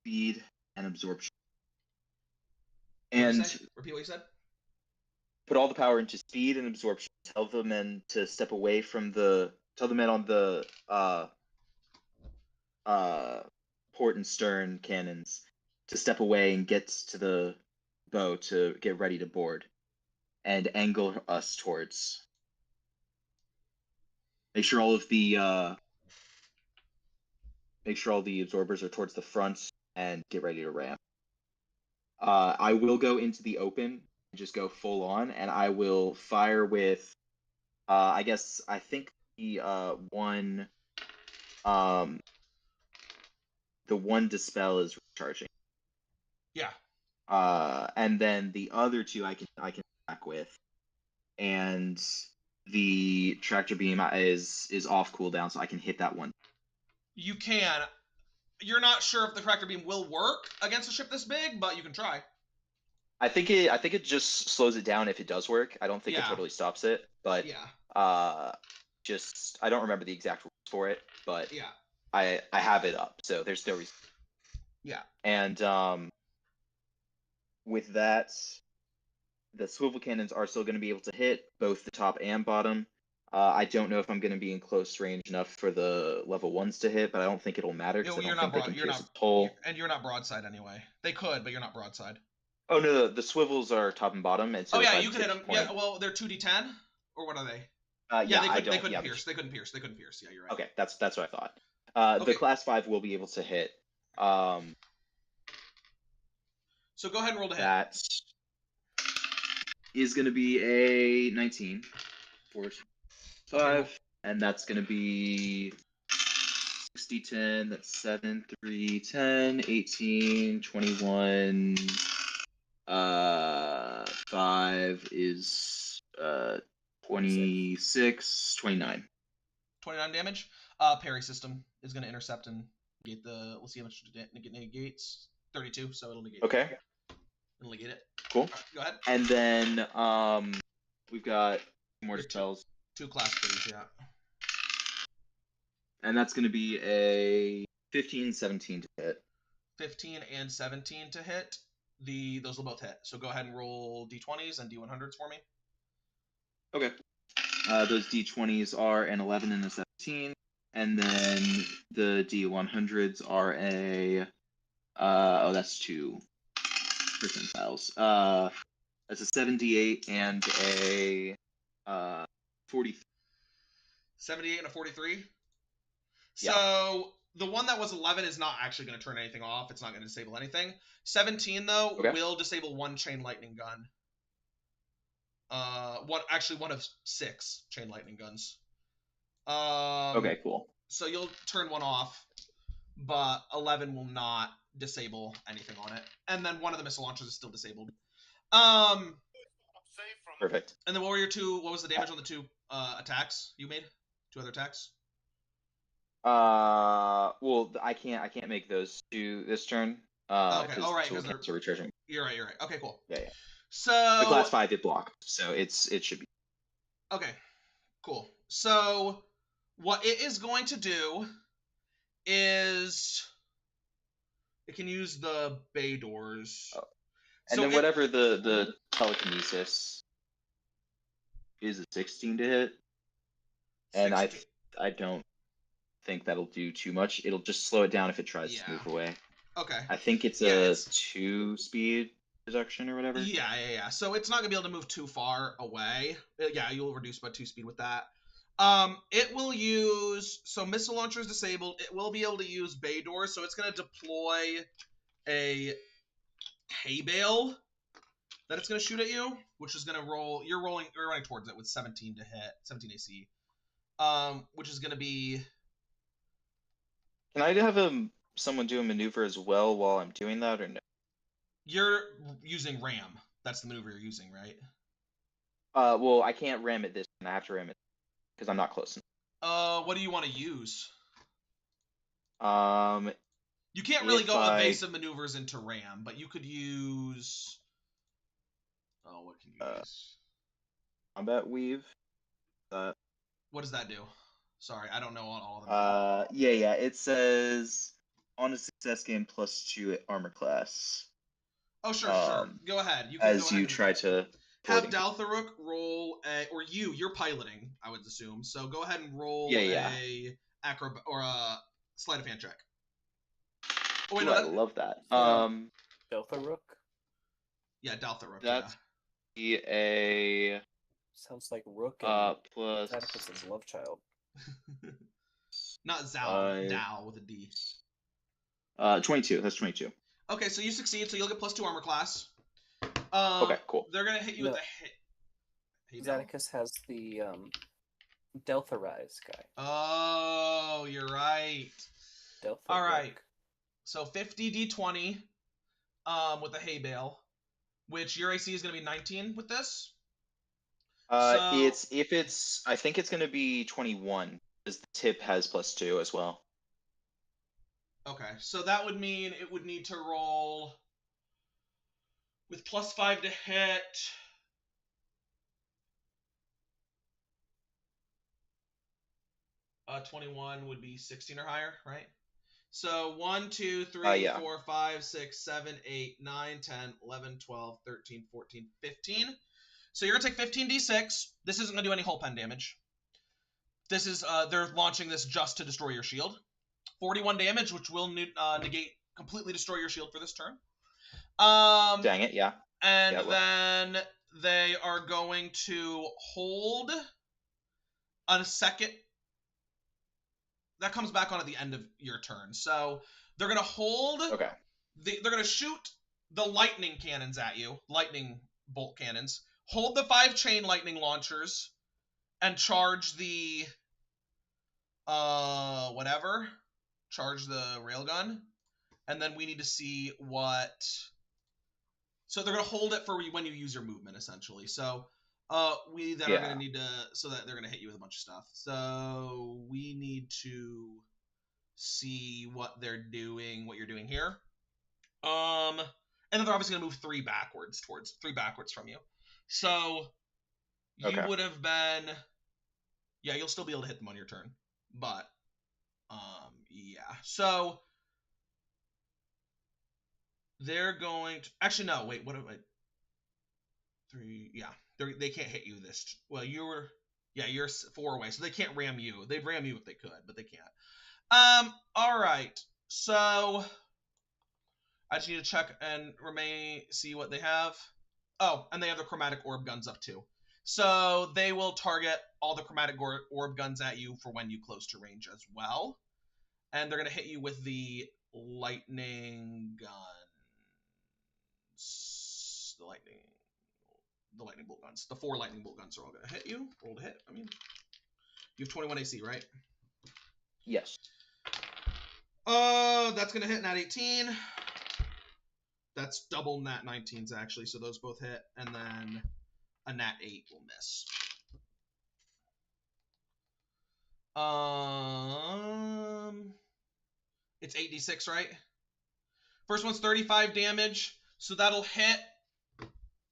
speed and absorption, What'd you and say? Repeat what you said. put all the power into speed and absorption. Tell the men to step away from the. Tell the men on the port and stern cannons to step away and get to the bow to get ready to board, and angle us towards. Make sure all the absorbers are towards the front and get ready to ram. I will go into the open and just go full on, and I will fire with. I think the one dispel is recharging. Yeah. And then the other two I can attack with, and the tractor beam is off cooldown, so I can hit that one. You can. You're not sure if the tractor beam will work against a ship this big, but you can try. I think it just slows it down if it does work. I don't think it Yeah. totally stops it, but Yeah. just I don't remember the exact rules for it, but Yeah. I have it up, so there's no reason. Yeah. And with that, the swivel cannons are still going to be able to hit both the top and bottom. I don't know if I'm going to be in close range enough for the level 1s to hit, but I don't think it'll matter because I don't think they can pierce a hole. And you're not broadside anyway. They could, but you're not broadside. Oh no, the swivels are top and bottom, and so oh yeah, you can hit them. Yeah, well, they're 2d10, or what are they? Yeah, they couldn't pierce. They couldn't pierce. Yeah, you're right. Okay, that's what I thought. Okay. The class 5 will be able to hit. So go ahead and roll to hit. That is going to be a 19. 4, 5, and that's going to be 60, 10. That's 7, 3, 10, 18, 21. 5 is 26, 29. 29 damage. Parry system is going to intercept and negate the. Let's see how much it negates. 32, so it'll negate. Okay. It'll negate it. Cool. Right, go ahead. And then we've got 2 more spells. 2 class 3s, yeah. And that's going to be a 15, 17 to hit. 15 and 17 to hit. Those will both hit. So go ahead and roll d20s and d100s for me. Okay. Those d20s are an 11 and a 17, and then the d100s are a that's 2 percentiles. That's a 78 and a 43. 78 and a 43. Yeah. So the one that was 11 is not actually going to turn anything off. It's not going to disable anything. 17 though will disable 1 chain lightning gun. One of 6 chain lightning guns. Okay, cool. So you'll turn 1 off, but 11 will not disable anything on it. And then one of the missile launchers is still disabled. Perfect. And then what was the damage on the 2 attacks you made? 2 other attacks? Well, I can't make those 2 this turn. Okay. All right. Because they're recharging. You're right. Okay. Cool. Yeah. So the class 5 it blocked, so it should be. Okay. Cool. So what it is going to do is it can use the bay doors. Oh. And then whatever the telekinesis is a 16 to hit. And 16. I don't think that'll do too much. It'll just slow it down if it tries to move away. Okay. I think it's a 2 speed reduction or whatever. Yeah. So it's not gonna be able to move too far away. Yeah, you'll reduce by 2 speed with that. It will use missile launcher is disabled. It will be able to use bay doors, so it's gonna deploy a hay bale that it's gonna shoot at you, which is gonna roll. You're running towards it with 17 to hit, 17 AC. Which is gonna be. Can I have someone do a maneuver as well while I'm doing that, or no? You're using ram. That's the maneuver you're using, right? Well, I can't ram it this time. I have to ram it because I'm not close enough. What do you want to use? You can't really go evasive maneuvers into ram, but you could use. Oh, what can you use? Combat weave. What does that do? Sorry, I don't know on all of them. Yeah. It says on a success game +2 armor class. Oh, sure. Go ahead. You can As go ahead you and try to have Daltharuk roll or you're piloting, I would assume. So go ahead and roll a sleight of hand check. Oh wait, Ooh, no, I love that. Deltharuk? Yeah, Daltharuk. That's a Sounds like Rook and plus Atticus's love child. Not Zal, Dal with a D. 22. That's 22. Okay, so you succeed, so you'll get +2 armor class. Okay, cool. They're gonna hit you with a hit. Hey, Atticus has the Deltharize guy. Oh, you're right. Deltharuk. All right. So 50 d20 with the hay bale, which your AC is going to be 19 with this. I think it's going to be 21 because the tip has +2 as well. Okay, so that would mean it would need to roll with +5 to hit. Uh, 21 would be 16 or higher, right? So 1, 2, 3, 4, 5, 6, 7, 8, 9, 10, 11, 12, 13, 14, 15. So you're going to take 15d6. This isn't going to do any hull pen damage. This is, they're launching this just to destroy your shield. 41 damage, which will negate, completely destroy your shield for this turn. Dang it, yeah. And then they are going to hold a second. That comes back on at the end of your turn. So they're going to hold. Okay. They're going to shoot the lightning cannons at you. Lightning bolt cannons. Hold the 5 chain lightning launchers. And charge the... whatever. Charge the railgun. And then we need to see what... So they're going to hold it for when you use your movement, essentially. So... we then are going to need to, so that they're going to hit you with a bunch of stuff. So we need to see what they're doing, what you're doing here. And then they're obviously going to move 3 backwards from you. So you would have been, yeah, you'll still be able to hit them on your turn, but, yeah. So they're going to, actually, no, wait, what have I, 3, yeah. They can't hit you this. Well, you're 4 away, so they can't ram you. They'd ram you if they could, but they can't. All right. So I just need to check and see what they have. Oh, and they have the chromatic orb guns up too. So they will target all the chromatic orb guns at you for when you close to range as well. And they're gonna hit you with the lightning guns. The lightning bolt guns. The 4 lightning bolt guns are all going to hit you. Roll to hit. I mean, you have 21 AC, right? Yes. That's going to hit nat 18. That's double nat 19s, actually, so those both hit. And then a nat 8 will miss. It's 8d6, right? First one's 35 damage, so that'll hit.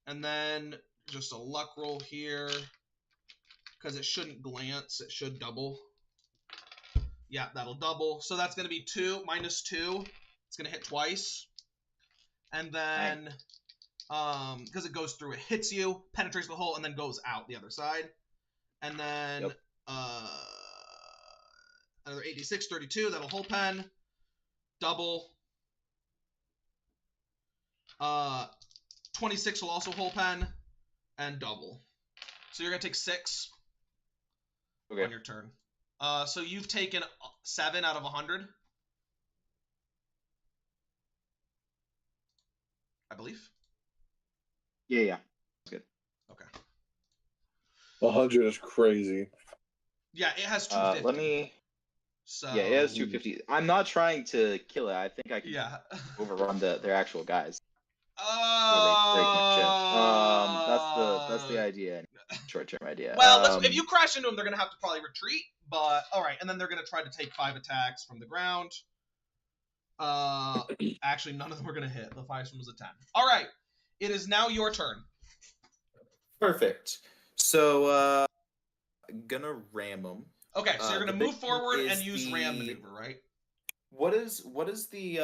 And then just a luck roll here, because it shouldn't glance, it should double. Yeah, that'll double. So that's going to be 2 minus 2. It's going to hit twice. And then, because it goes through, it hits you, penetrates the hole, and then goes out the other side. And then, another 8d6, 32, that'll hull pen. Double. 26 will also hull pen. And double. So you're going to take 6 on your turn. So you've taken 7 out of 100. I believe. Yeah. That's good. Okay. 100 is crazy. Yeah, it has 250. So... Yeah, it has 250. I'm not trying to kill it. I think I can overrun their actual guys. That's the idea. Short-term idea. Well, if you crash into them, they're gonna have to probably retreat. But all right, and then they're gonna try to take 5 attacks from the ground. Actually, none of them are gonna hit. The highest one was a 10. All right, it is now your turn. Perfect. So, gonna ram them. Okay, so you're The gonna big move forward one and is use ram the- maneuver, right? What is the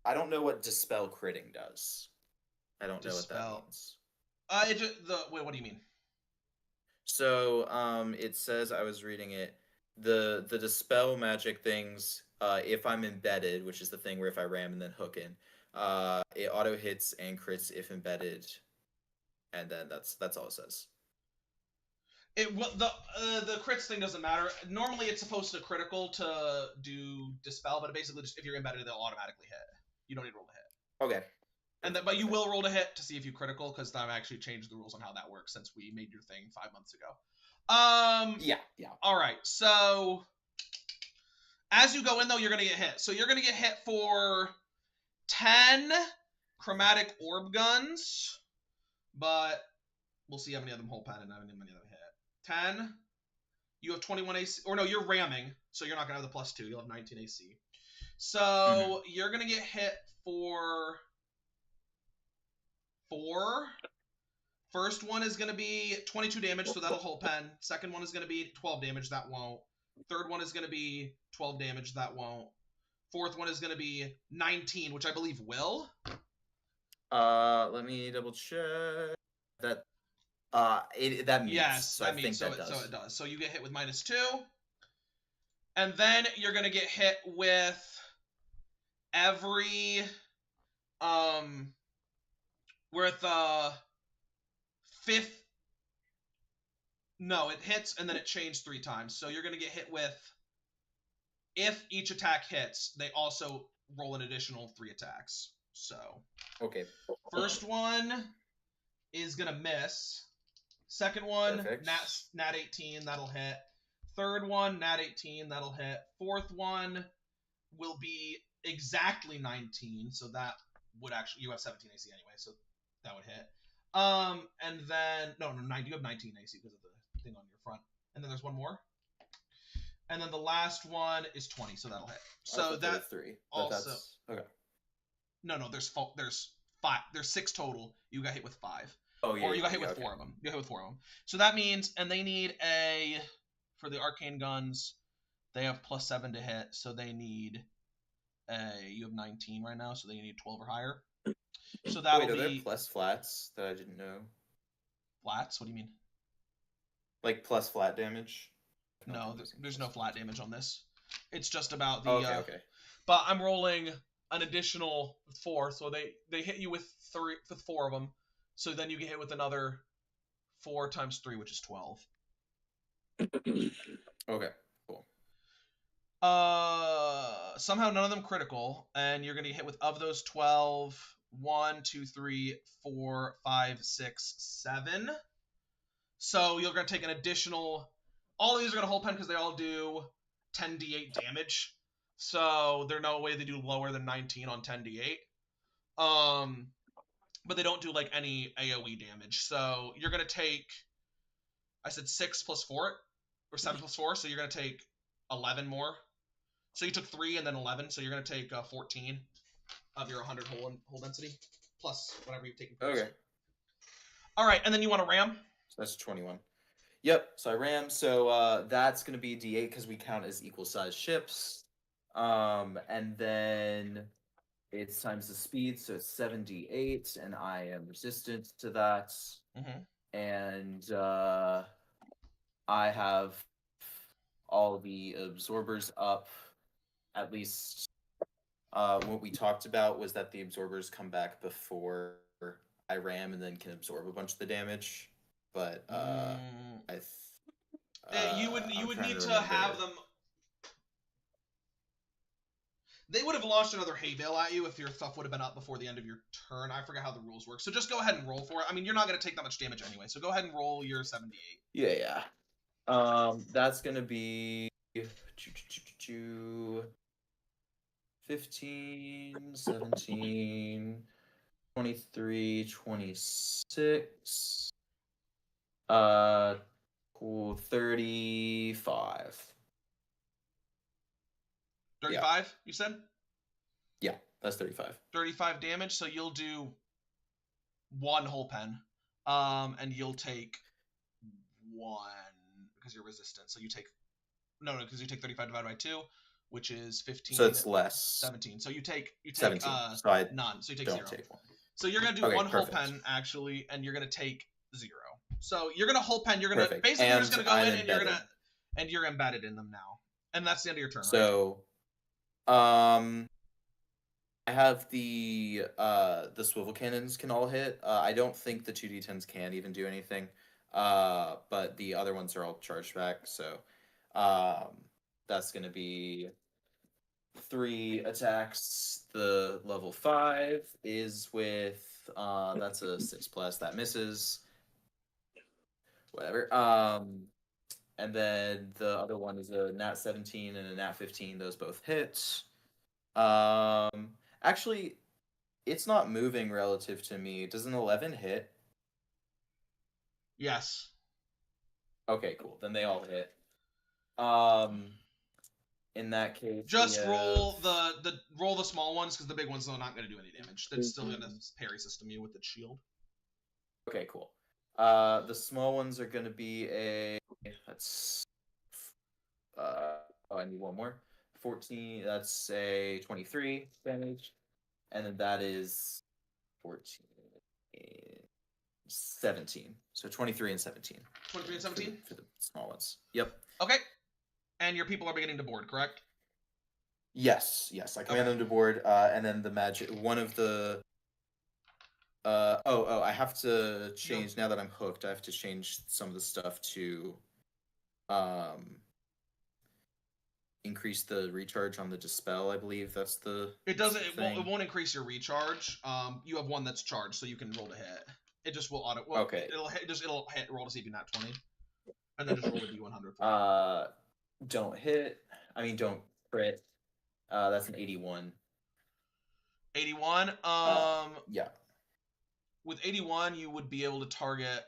I don't know what dispel critting does. I don't know what that Dispel. means. Wait, what do you mean? So it says, I was reading it, the dispel magic things, if I'm embedded, which is the thing where if I ram and then hook in, it auto hits and crits if embedded, and then that's all it says. The crits thing doesn't matter. Normally, it's supposed to critical to do dispel, but basically, just if you're embedded, they'll automatically hit. You don't need to roll to hit. Okay. But you will roll to hit to see if you critical, because I've actually changed the rules on how that works since we made your thing 5 months ago. Yeah. All right. So as you go in, though, you're gonna get hit. So you're gonna get hit for 10 chromatic orb guns, but we'll see how many of them hold pen and how many of them hit. 10. You have 21 AC. Or no, you're ramming, so you're not going to have the +2. You'll have 19 AC. So you're going to get hit for 4. First one is going to be 22 damage, so that'll hold pen. Second one is going to be 12 damage. That won't. Third one is going to be 12 damage. That won't. Fourth one is going to be 19, which I believe will. Let me double check. That that means. Yes, So I think so that does. So it does. So you get hit with -2. And then you're going to get hit with every with fifth. No, it hits and then it changed 3 times. So you're going to get hit with, if each attack hits, they also roll an additional 3 attacks. So Okay. first one is going to miss. Second one, Perfect. nat 18, that'll hit. Third one, nat 18, that'll hit. Fourth one will be exactly 19, so that would actually, you have 17 AC anyway, so that would hit. And then, no, you have 19 AC because of the thing on your front. And then there's one more. And then the last one is 20, so that'll hit. So that 3. also. Okay. No, there's 5. There's 6 total. You got hit with 5. Oh yeah. Or you got hit with okay. 4 of them. You got hit with 4 of them. So that means, and they need for the arcane guns, they have +7 to hit, so they need you have 19 right now, so they need 12 or higher. So that'll Wait, are be there plus flats that I didn't know? flats. What do you mean? Like plus flat damage? No, there's no flat damage on this. It's just about the. Okay. But I'm rolling an additional 4, so they hit you with 4 of them. So then you get hit with another 4 times 3, which is 12. Okay, cool. Somehow none of them critical, and you're gonna get hit with, of those 12, 1, 2, 3, 4, 5, 6, 7. So you're gonna take an additional. All of these are gonna hold pen because they all do 10d8 damage. So there's no way they do lower than 19 on 10d8. But they don't do like any AoE damage. So you're gonna take, I said 6 plus 4, or 7 plus 4. So you're gonna take 11 more. So you took 3 and then 11. So you're gonna take 14 of your 100 hull density plus whatever you've taken. Okay. All right, and then you want to ram. So that's 21. Yep. So I ram. So that's gonna be D8 because we count as equal sized ships. And then it's times the speed, so it's 7d8, and I am resistant to that. Mm-hmm. And I have all the absorbers up. At least what we talked about was that the absorbers come back before I ram and then can absorb a bunch of the damage. But you would need to have them. They would have launched another hay bale at you if your stuff would have been up before the end of your turn. I forget how the rules work. So just go ahead and roll for it. I mean, you're not going to take that much damage anyway. So go ahead and roll your 78. Yeah. That's going to be 15, 17, 23, 26, cool, 35. 35, you said? Yeah, that's 35. 35 damage, so you'll do 1 whole pen. And you'll take 1, because you're resistant. So you take because you take 35 divided by 2, which is 15. So it's less. 17. So you take 17. So I none. So you take don't 0. take one. So you're gonna do Okay, one whole perfect. pen actually, and you're gonna take 0. So you're gonna whole pen. You're gonna Perfect. basically you're just And gonna go I'm in and embedded. you're embedded in them now, and that's the end of your turn. Right? So, I have the swivel cannons can all hit. I don't think the 2d10s can even do anything. But the other ones are all charged back. So, that's gonna be 3 attacks. The level 5 is with that's a 6+, that misses. Whatever. And then the other one is a nat 17 and a nat 15. Those both hit. Actually, it's not moving relative to me. Does an 11 hit? Yes. Okay, cool. Then they all hit. In that case, Just we roll have- the small ones because the big ones are not going to do any damage. That's still going to parry system you with the shield. Okay, cool. The small ones are going to be that's I need one more. 14. That's a 23 damage, and then that is 14, 17. So 23 and 17. 23 and 17? For the small ones. Yep. Okay. And your people are beginning to board, correct? Yes. I command them to board, and then the magic. One of the. I have to change now that I'm hooked. I have to change some of the stuff to, increase the recharge on the dispel. I believe that's the. It doesn't. thing. It won't increase your recharge. You have one that's charged, so you can roll to hit. It just will auto. Okay. It'll hit. Roll to see if you nat 20, and then just roll a d100. Don't hit. I mean, don't crit. That's an 81. 81. Yeah. With 81, you would be able to target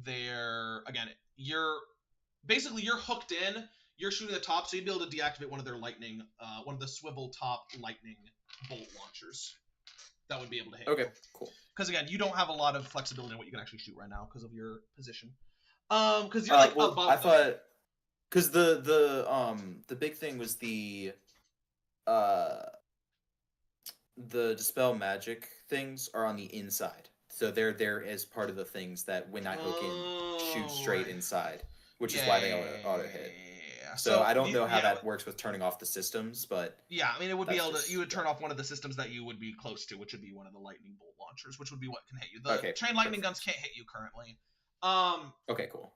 their. Again, you're hooked in. You're shooting the top, so you'd be able to deactivate one of their lightning, one of the swivel top lightning bolt launchers. That would be able to hit. Okay. Cool. Because again, you don't have a lot of flexibility in what you can actually shoot right now because of your position. Because you're above. I thought, because the big thing was the dispel magic things are on the inside, so they're there as part of the things that when I hook in, shoot straight inside, which is why they auto hit. Yeah. So I don't know how that works with turning off the systems, but yeah, I mean it would be that's able to. just- You would turn off one of the systems that you would be close to, which would be one of the lightning bolt launchers, which would be what can hit you. The Okay, trained lightning perfect. guns can't hit you currently. Okay, cool.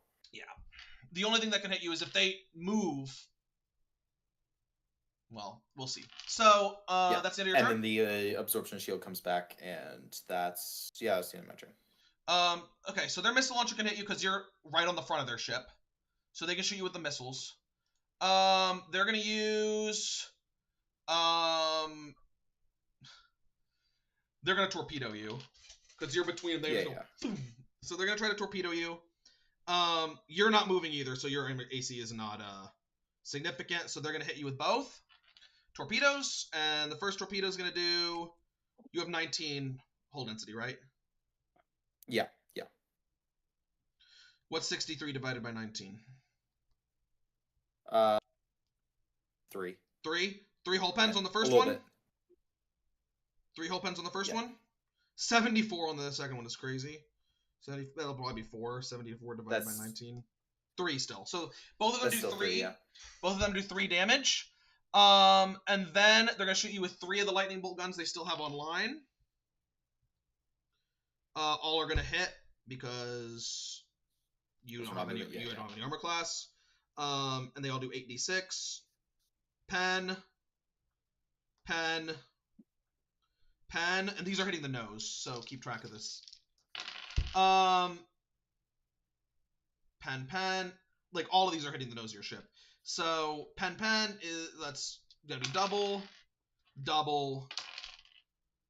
The only thing that can hit you is if they move. Well, we'll see. So, Yeah, that's the end of your And turn. then the absorption shield comes back, and that's the end of my turn. Okay, so their missile launcher can hit you because you're right on the front of their ship. So they can shoot you with the missiles. They're gonna use. They're gonna torpedo you because you're between them. Yeah. So they're gonna try to torpedo you. You're not moving either, so your AC is not significant. So they're gonna hit you with both torpedoes, and the first torpedo is gonna do. You have 19 hull density, right? Yeah. What's 63 divided by 19? 3. 3 hull pens on the first A little one. bit. 3 hull pens on the first Yeah. one. 74 on the second one is crazy. 70, that'll probably be 4. 74 divided by That's- 19. 3 still. So both of them That's do still 3. 3, yeah. Both of them do 3 damage. And then they're gonna shoot you with 3 of the lightning bolt guns they still have online. All are gonna hit because you don't have any. Yeah, You don't have any armor class. And they all do 8d6. Pen, and these are hitting the nose, so keep track of this. Pen, like all of these are hitting the nose of your ship. So pen is that's gonna be double,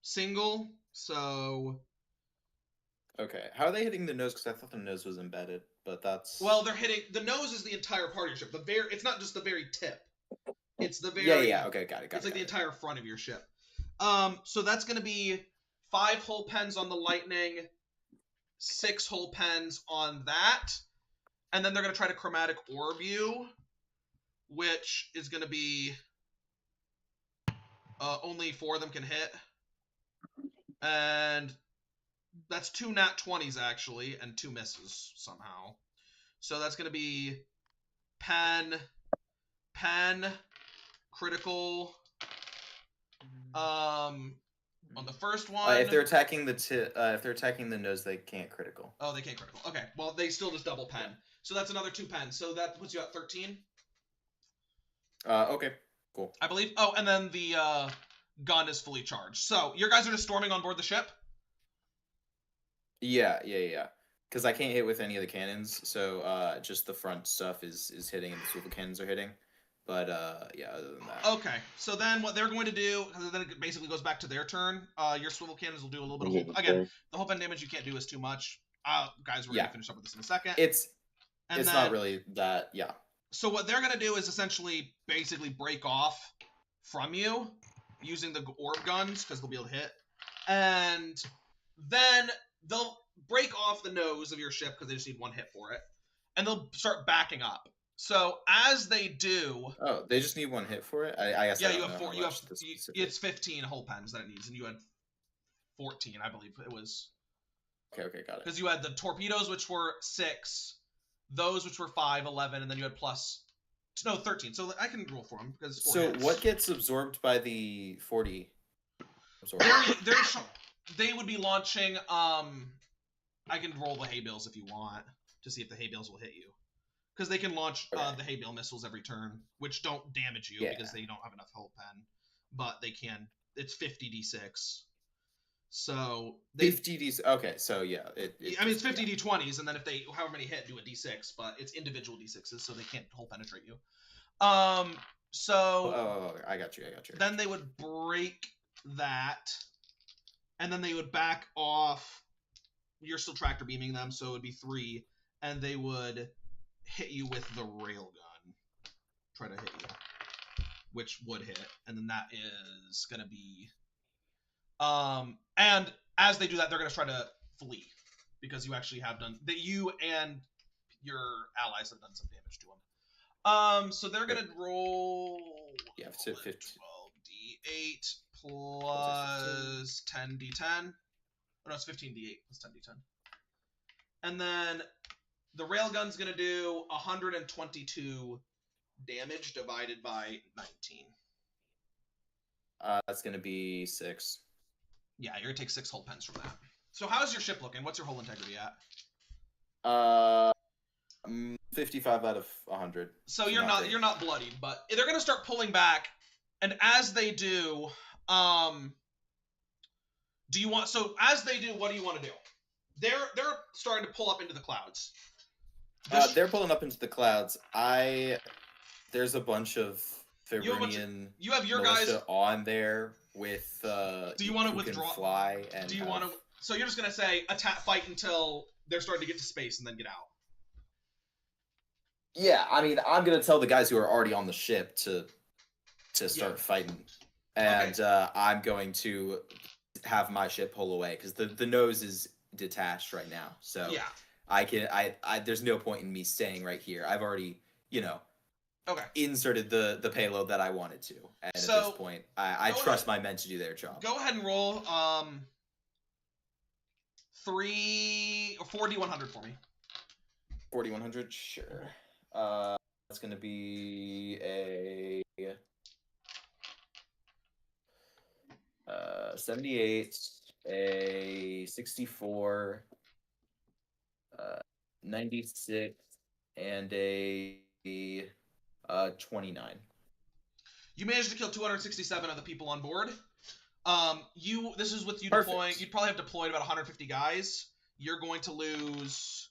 single. So Okay. How are they hitting the nose? Because I thought the nose was embedded, but that's. well, they're hitting the nose is the entire part of your ship. It's not just the very tip. It's the very Yeah. Okay, got it. It's like the entire front of your ship. So that's going to be 5 hull pens on the lightning, 6 hull pens on that, And then they're going to try to chromatic orb you, which is going to be only 4 of them can hit. And that's 2 nat 20s, actually, and 2 misses somehow. So that's going to be pen, critical. On the first one. If they're attacking the nose, they can't critical. Oh, they can't critical. Okay, well, they still just double pen. So that's another 2 pens. So that puts you at 13. Okay, cool. I believe. Oh, and then the gun is fully charged. So your guys are just storming on board the ship? Yeah. Because I can't hit with any of the cannons, so just the front stuff is hitting, and the swivel cannons are hitting. But yeah, other than that. Okay, so then what they're going to do, because then it basically goes back to their turn. Your swivel cannons will do a little bit of hope. Again, the hope and damage you can't do is too much. Guys, we're gonna finish up with this in a second. It's not really that. Yeah. So what they're gonna do is essentially basically break off from you using the orb guns because they'll be able to hit, and then they'll break off the nose of your ship because they just need 1 hit for it, and they'll start backing up. So as they do, they just need 1 hit for it. I guess. Yeah, you have 4. You have it's 15 whole pens that it needs, and you had 14, I believe it was. Okay, got it. Because you had the torpedoes, which were 6, those which were 5, 11, and then you had 13. So I can roll for them because. What gets absorbed by the 40? They would be launching. I can roll the hay bales if you want to see if the hay bales will hit you. Because they can launch the hay bale missiles every turn, which don't damage you because they don't have enough hull pen, but they can. It's 50d6. So 50d. Okay, so yeah, it's 50 d20s, and then if they however many hit, do a d6, but it's individual d6s, so they can't hull penetrate you. So. I got you. Then they would break that, and then they would back off. You're still tractor beaming them, so it would be 3, and they would hit you with the railgun. Try to hit you, which would hit, and then that is gonna be. And as they do that, they're gonna try to flee because you actually have done that. You and your allies have done some damage to them. So they're gonna roll. Yeah, it's 15. 12d8 plus 10d10. Oh no, it's 15d8 plus 10d10. And then the railgun's gonna do 122 damage divided by 19. That's gonna be 6. Yeah, you're gonna take 6 hull pens from that. So how's your ship looking? What's your hull integrity at? 55 out of 100. So you're not bloodied, but they're gonna start pulling back, and as they do, do you want? So as they do, what do you want to do? They're starting to pull up into the clouds. They're pulling up into the clouds. There's a bunch of Faerunian you have your militia guys on there with. Do you want to withdraw? Fly and. Do you want to? So you're just gonna say attack, fight until they're starting to get to space, and then get out. Yeah, I mean, I'm gonna tell the guys who are already on the ship to start fighting, and I'm going to have my ship pull away because the nose is detached right now. So yeah. I there's no point in me staying right here. I've already, inserted the payload that I wanted to. And at this point, I trust my men to do their job. Go ahead and roll 4d100 for me. 4d100, sure. That's gonna be a 78, a 64, 96, and a 29. You managed to kill 267 of the people on board. This is with you Perfect. deploying. You'd probably have deployed about 150 guys. You're going to lose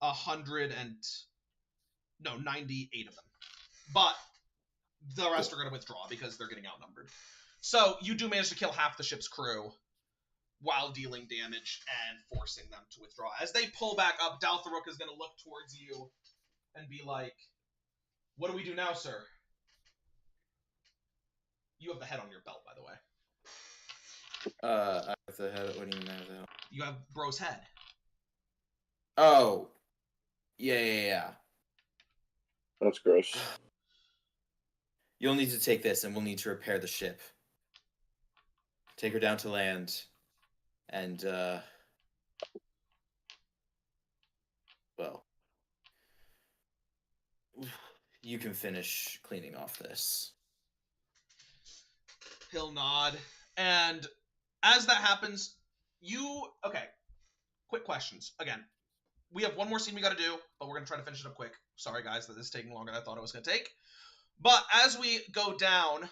98 of them. But the rest are going to withdraw because they're getting outnumbered. So you do manage to kill half the ship's crew while dealing damage and forcing them to withdraw. As they pull back up, Daltharuk is going to look towards you and be like, "What do we do now, sir?" You have the head on your belt, by the way. I have the head. What do you mean I have the head? You have Bro's head. Oh. Yeah. That's gross. You'll need to take this, and we'll need to repair the ship. Take her down to land, and, well, you can finish cleaning off this. He'll nod. And as that happens, okay, quick questions. Again, we have one more scene we got to do, but we're going to try to finish it up quick. Sorry, guys, that this is taking longer than I thought it was going to take. But as we go down,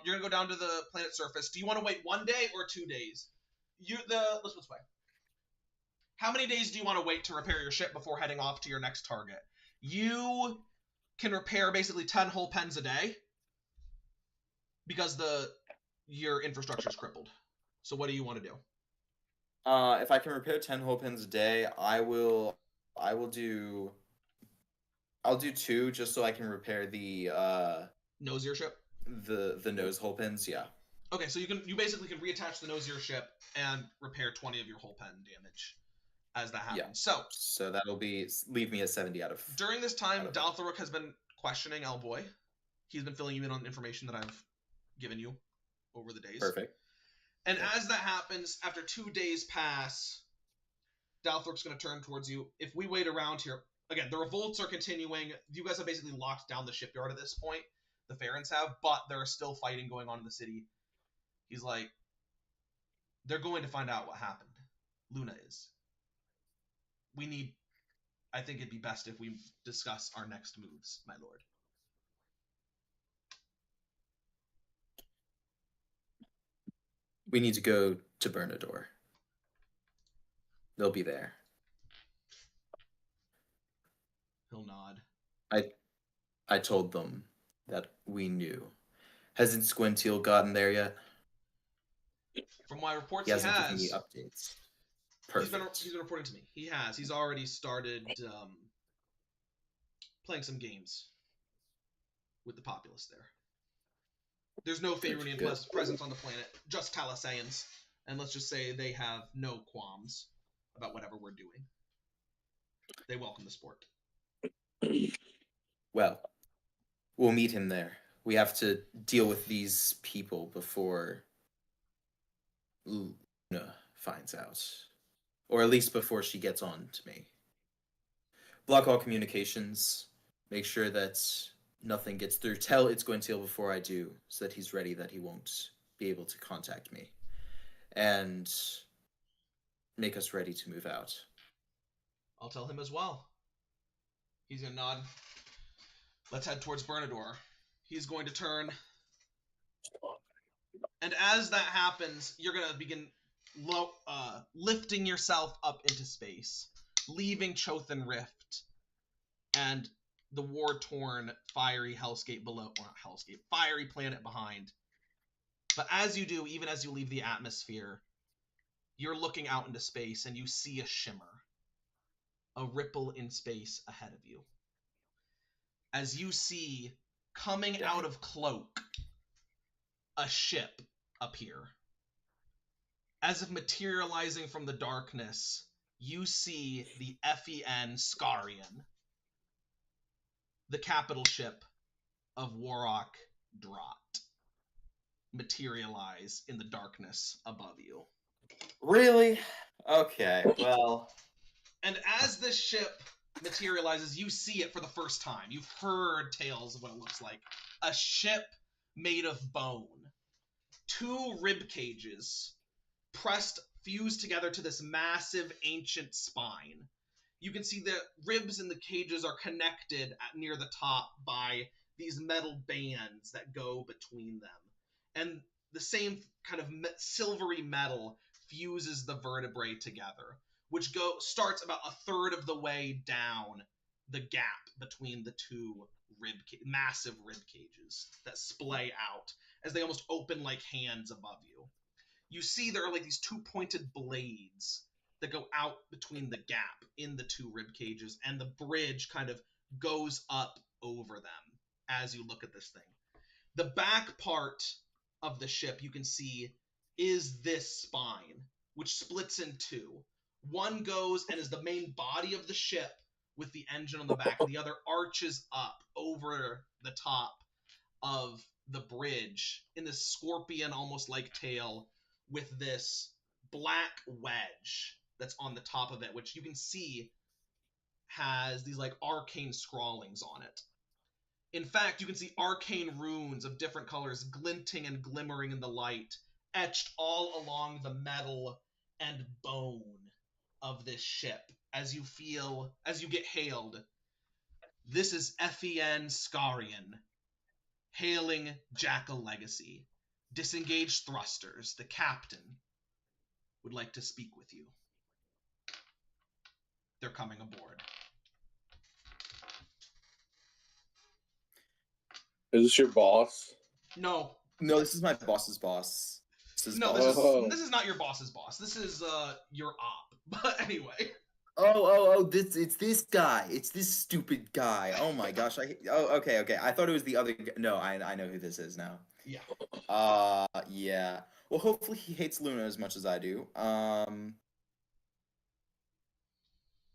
you're going to go down to the planet surface. Do you want to wait 1 day or 2 days? Let's put this way. How many days do you want to wait to repair your ship before heading off to your next target? You can repair basically 10 hull pens a day because your infrastructure is crippled. So what do you want to do? If I can repair 10 hull pens a day, I'll do 2 just so I can repair the Nose of your ship? The nose hull pens, yeah. Okay, so you basically can reattach the nose of your ship and repair 20 of your hull pen damage as that happens. Yeah. So that'll leave me at 70 out of. During this time, Daltharuk has been questioning Elboy. He's been filling you in on information that I've given you over the days. Perfect. And as that happens, after 2 days pass, Daltharuk's going to turn towards you. If we wait around here, again, the revolts are continuing. You guys have basically locked down the shipyard at this point. The Farrens have, but there are still fighting going on in the city. He's like, they're going to find out what happened. Luna is. I think it'd be best if we discuss our next moves, my lord. We need to go to Bernador. They'll be there. He'll nod. I told them that we knew. Hasn't Squintiel gotten there yet? From my reports, he hasn't given me updates. Perfect. He's been reporting to me. He has. He's already started playing some games with the populace there. There's no Faerunian presence on the planet, just Talassans. And let's just say they have no qualms about whatever we're doing. They welcome the sport. Well, we'll meet him there. We have to deal with these people before Luna finds out. Or at least before she gets on to me. Block all communications. Make sure that nothing gets through. Tell It's Squintiel before I do, so that he's ready that he won't be able to contact me. And make us ready to move out. I'll tell him as well. He's going to nod. Let's head towards Bernador. He's going to turn. And as that happens, you're going to begin lifting yourself up into space, leaving Chothan Rift and the war-torn, fiery hellscape below, or not hellscape, fiery planet behind. But as you do, even as you leave the atmosphere, you're looking out into space and you see a shimmer, a ripple in space ahead of you. As you see, coming out of cloak, a ship appear. As if materializing from the darkness, you see the FEN Skarian, the capital ship of Warrock Drot, materialize in the darkness above you. Really? Okay, well... And as this ship materializes, you see it for the first time. You've heard tales of what it looks like. A ship made of bone. 2 rib cages fused together to this massive ancient spine. You can see the ribs in the cages are connected near the top by these metal bands that go between them. And the same kind of silvery metal fuses the vertebrae together, which starts about a third of the way down the gap between the 2 massive rib cages that splay out as they almost open like hands above you. You see there are like these 2 pointed blades that go out between the gap in the 2 rib cages, and the bridge kind of goes up over them as you look at this thing. The back part of the ship you can see is this spine, which splits in 2. One goes and is the main body of the ship, with the engine on the back, and the other arches up over the top of the bridge in this scorpion almost like tail with this black wedge that's on the top of it, which you can see has these like arcane scrawlings on it. In fact, you can see arcane runes of different colors glinting and glimmering in the light, etched all along the metal and bone of this ship as you get hailed. This is F.E.N. Scarian, hailing Jackal Legacy. Disengaged thrusters. The captain would like to speak with you. They're coming aboard. Is this your boss? No. No, this is my boss's boss. This is No, boss. this is not your boss's boss. This is your op. But anyway. It's this guy. It's this stupid guy. Oh my gosh. Okay. I thought it was the other guy. No, I know who this is now. Yeah. Yeah. Well, hopefully he hates Luna as much as I do.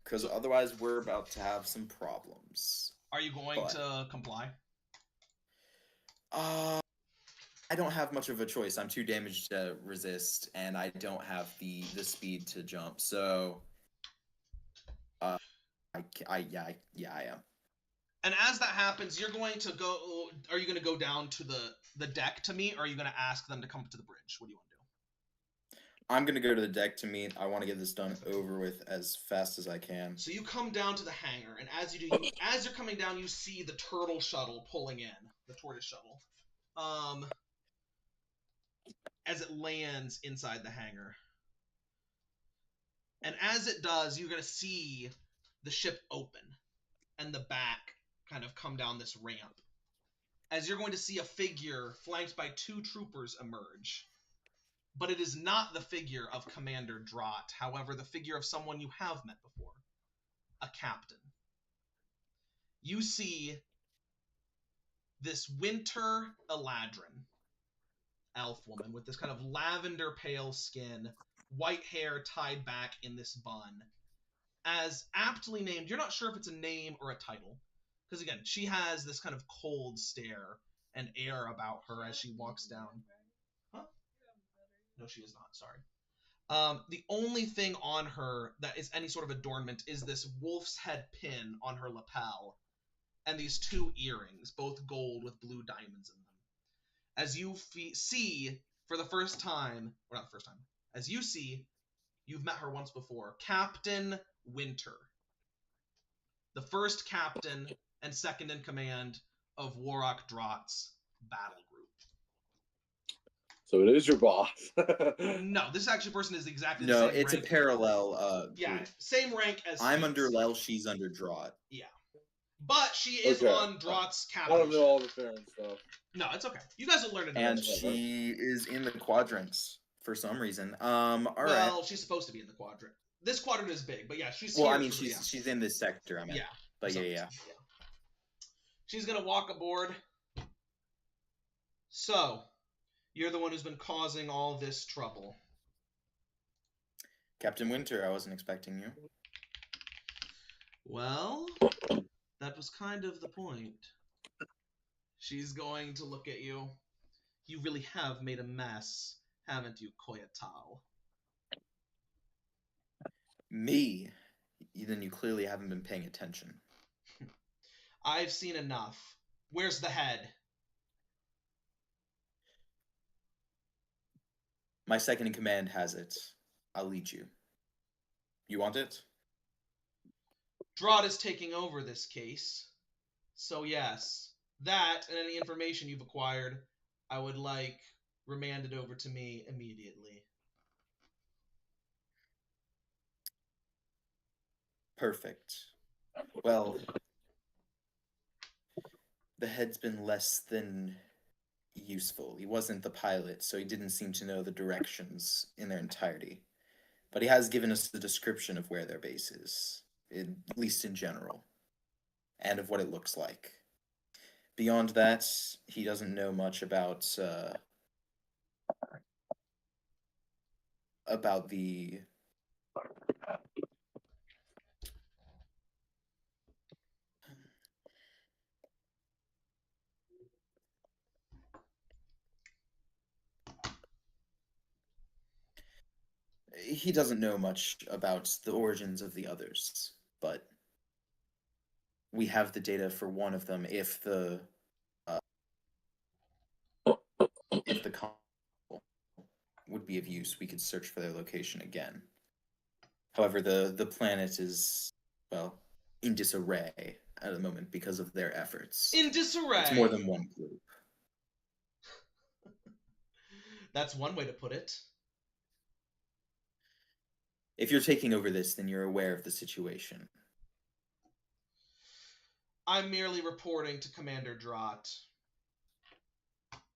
Because otherwise we're about to have some problems. Are you going to comply? I don't have much of a choice. I'm too damaged to resist, and I don't have the speed to jump. So, I am. And as that happens, you're going to go. Are you going to go down to the deck to meet, or are you going to ask them to come up to the bridge? What do you want to do? I'm going to go to the deck to meet. I want to get this done over with as fast as I can. So you come down to the hangar, and as you do, as you're coming down, you see the turtle shuttle pulling in, the tortoise shuttle. As it lands inside the hangar. And as it does, you're going to see the ship open and the back kind of come down this ramp. As you're going to see a figure flanked by 2 troopers emerge. But it is not the figure of Commander Drott, however, the figure of someone you have met before. A captain. You see this Winter Eladrin, elf woman with this kind of lavender pale skin, white hair tied back in this bun, as aptly named. You're not sure if it's a name or a title, because again, she has this kind of cold stare and air about her as she walks down. Huh? No, she is not. Sorry. The only thing on her that is any sort of adornment is this wolf's head pin on her lapel, and these 2 earrings, both gold with blue diamonds in them. As you see for the first time, or not the first time, as you see, you've met her once before, Captain Winter. The first captain and second in command of Warrock Drott's battle group. So it is your boss. No, this actually person is exactly the No, same it's rank. a parallel. Yeah, group. same rank as I'm Sphinx. under Lel, she's under Drott. Yeah. But she is Okay. on Drott's I captain. don't know all the Farron stuff. No, it's okay. You guys will learn it. And eventually. she is in the quadrants for some reason. All right. Well, she's supposed to be in the quadrant. This quadrant is big, but yeah, she's Well, here I mean, for- she's in this sector. I mean, yeah. but So- yeah. She's gonna walk aboard. So, you're the one who's been causing all this trouble. Captain Winter, I wasn't expecting you. Well, that was kind of the point. She's going to look at you. You really have made a mess, haven't you, Koyatal? Me? Then you clearly haven't been paying attention. I've seen enough. Where's the head? My second in command has it. I'll lead you. You want it? Drott is taking over this case. So yes, that and any information you've acquired, I would like remanded over to me immediately. Perfect. Well, the head's been less than useful. He wasn't the pilot, so he didn't seem to know the directions in their entirety. But he has given us the description of where their base is, at least in general, and of what it looks like. Beyond that, he doesn't know much about the he doesn't know much about the origins of the others, but we have the data for one of them. If the console would be of use, we could search for their location again. However, the planet is, well, in disarray at the moment because of their efforts. In disarray. It's more than one group. That's one way to put it. If you're taking over this, then you're aware of the situation. I'm merely reporting to Commander Drott.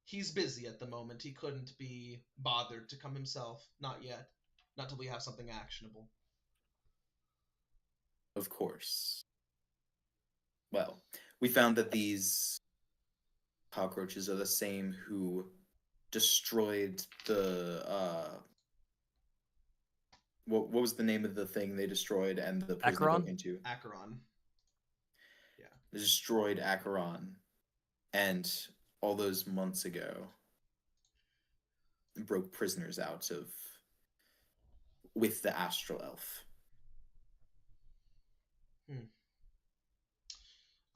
He's busy at the moment. He couldn't be bothered to come himself. Not yet. Not till we have something actionable. Of course. Well, we found that these cockroaches are the same who destroyed the what was the name of the thing they destroyed and the prison Acheron? they went into? Acheron. They destroyed Acheron, and all those months ago broke prisoners out of with the Astral Elf.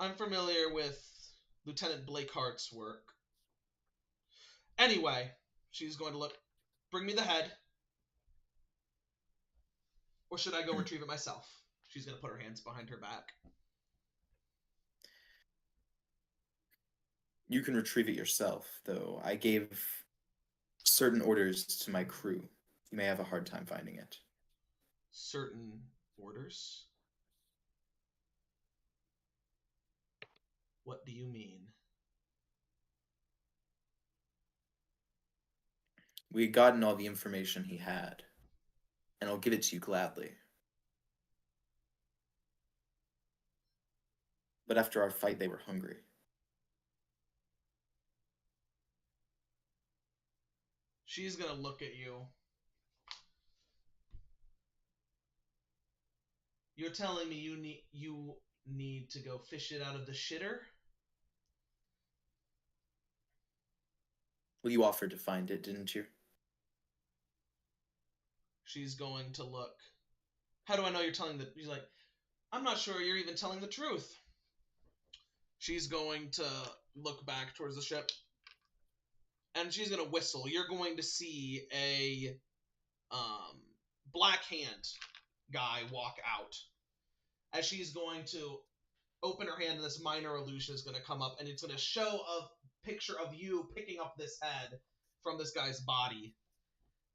I'm familiar with Lieutenant Blakehart's work. Anyway, she's going to look. Bring me the head. Or should I go retrieve it myself? She's going to put her hands behind her back. You can retrieve it yourself, though. I gave certain orders to my crew. You may have a hard time finding it. Certain orders? What do you mean? We had gotten all the information he had, and I'll give it to you gladly. But after our fight, they were hungry. She's gonna look at you. You're telling me you need to go fish it out of the shitter? Well, you offered to find it, didn't you? She's going to look. How do I know you're telling the... He's like, I'm not sure you're even telling the truth. She's going to look back towards the ship. And she's going to whistle. You're going to see a black hand guy walk out. As she's going to open her hand, and this minor illusion is going to come up, and it's going to show a picture of you picking up this head from this guy's body.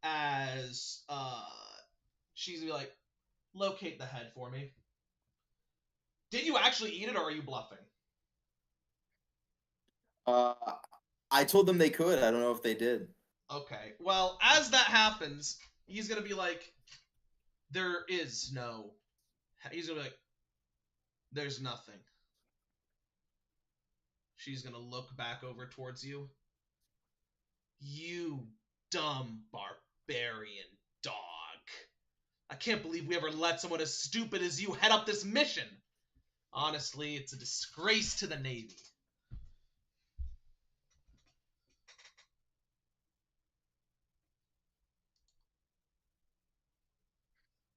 As she's going to be like, locate the head for me. Did you actually eat it, or are you bluffing? I told them they could. I don't know if they did. Okay. Well, as that happens, he's going to be like, there is no... He's going to be like, there's nothing. She's going to look back over towards you. You dumb barbarian dog. I can't believe we ever let someone as stupid as you head up this mission. Honestly, it's a disgrace to the Navy.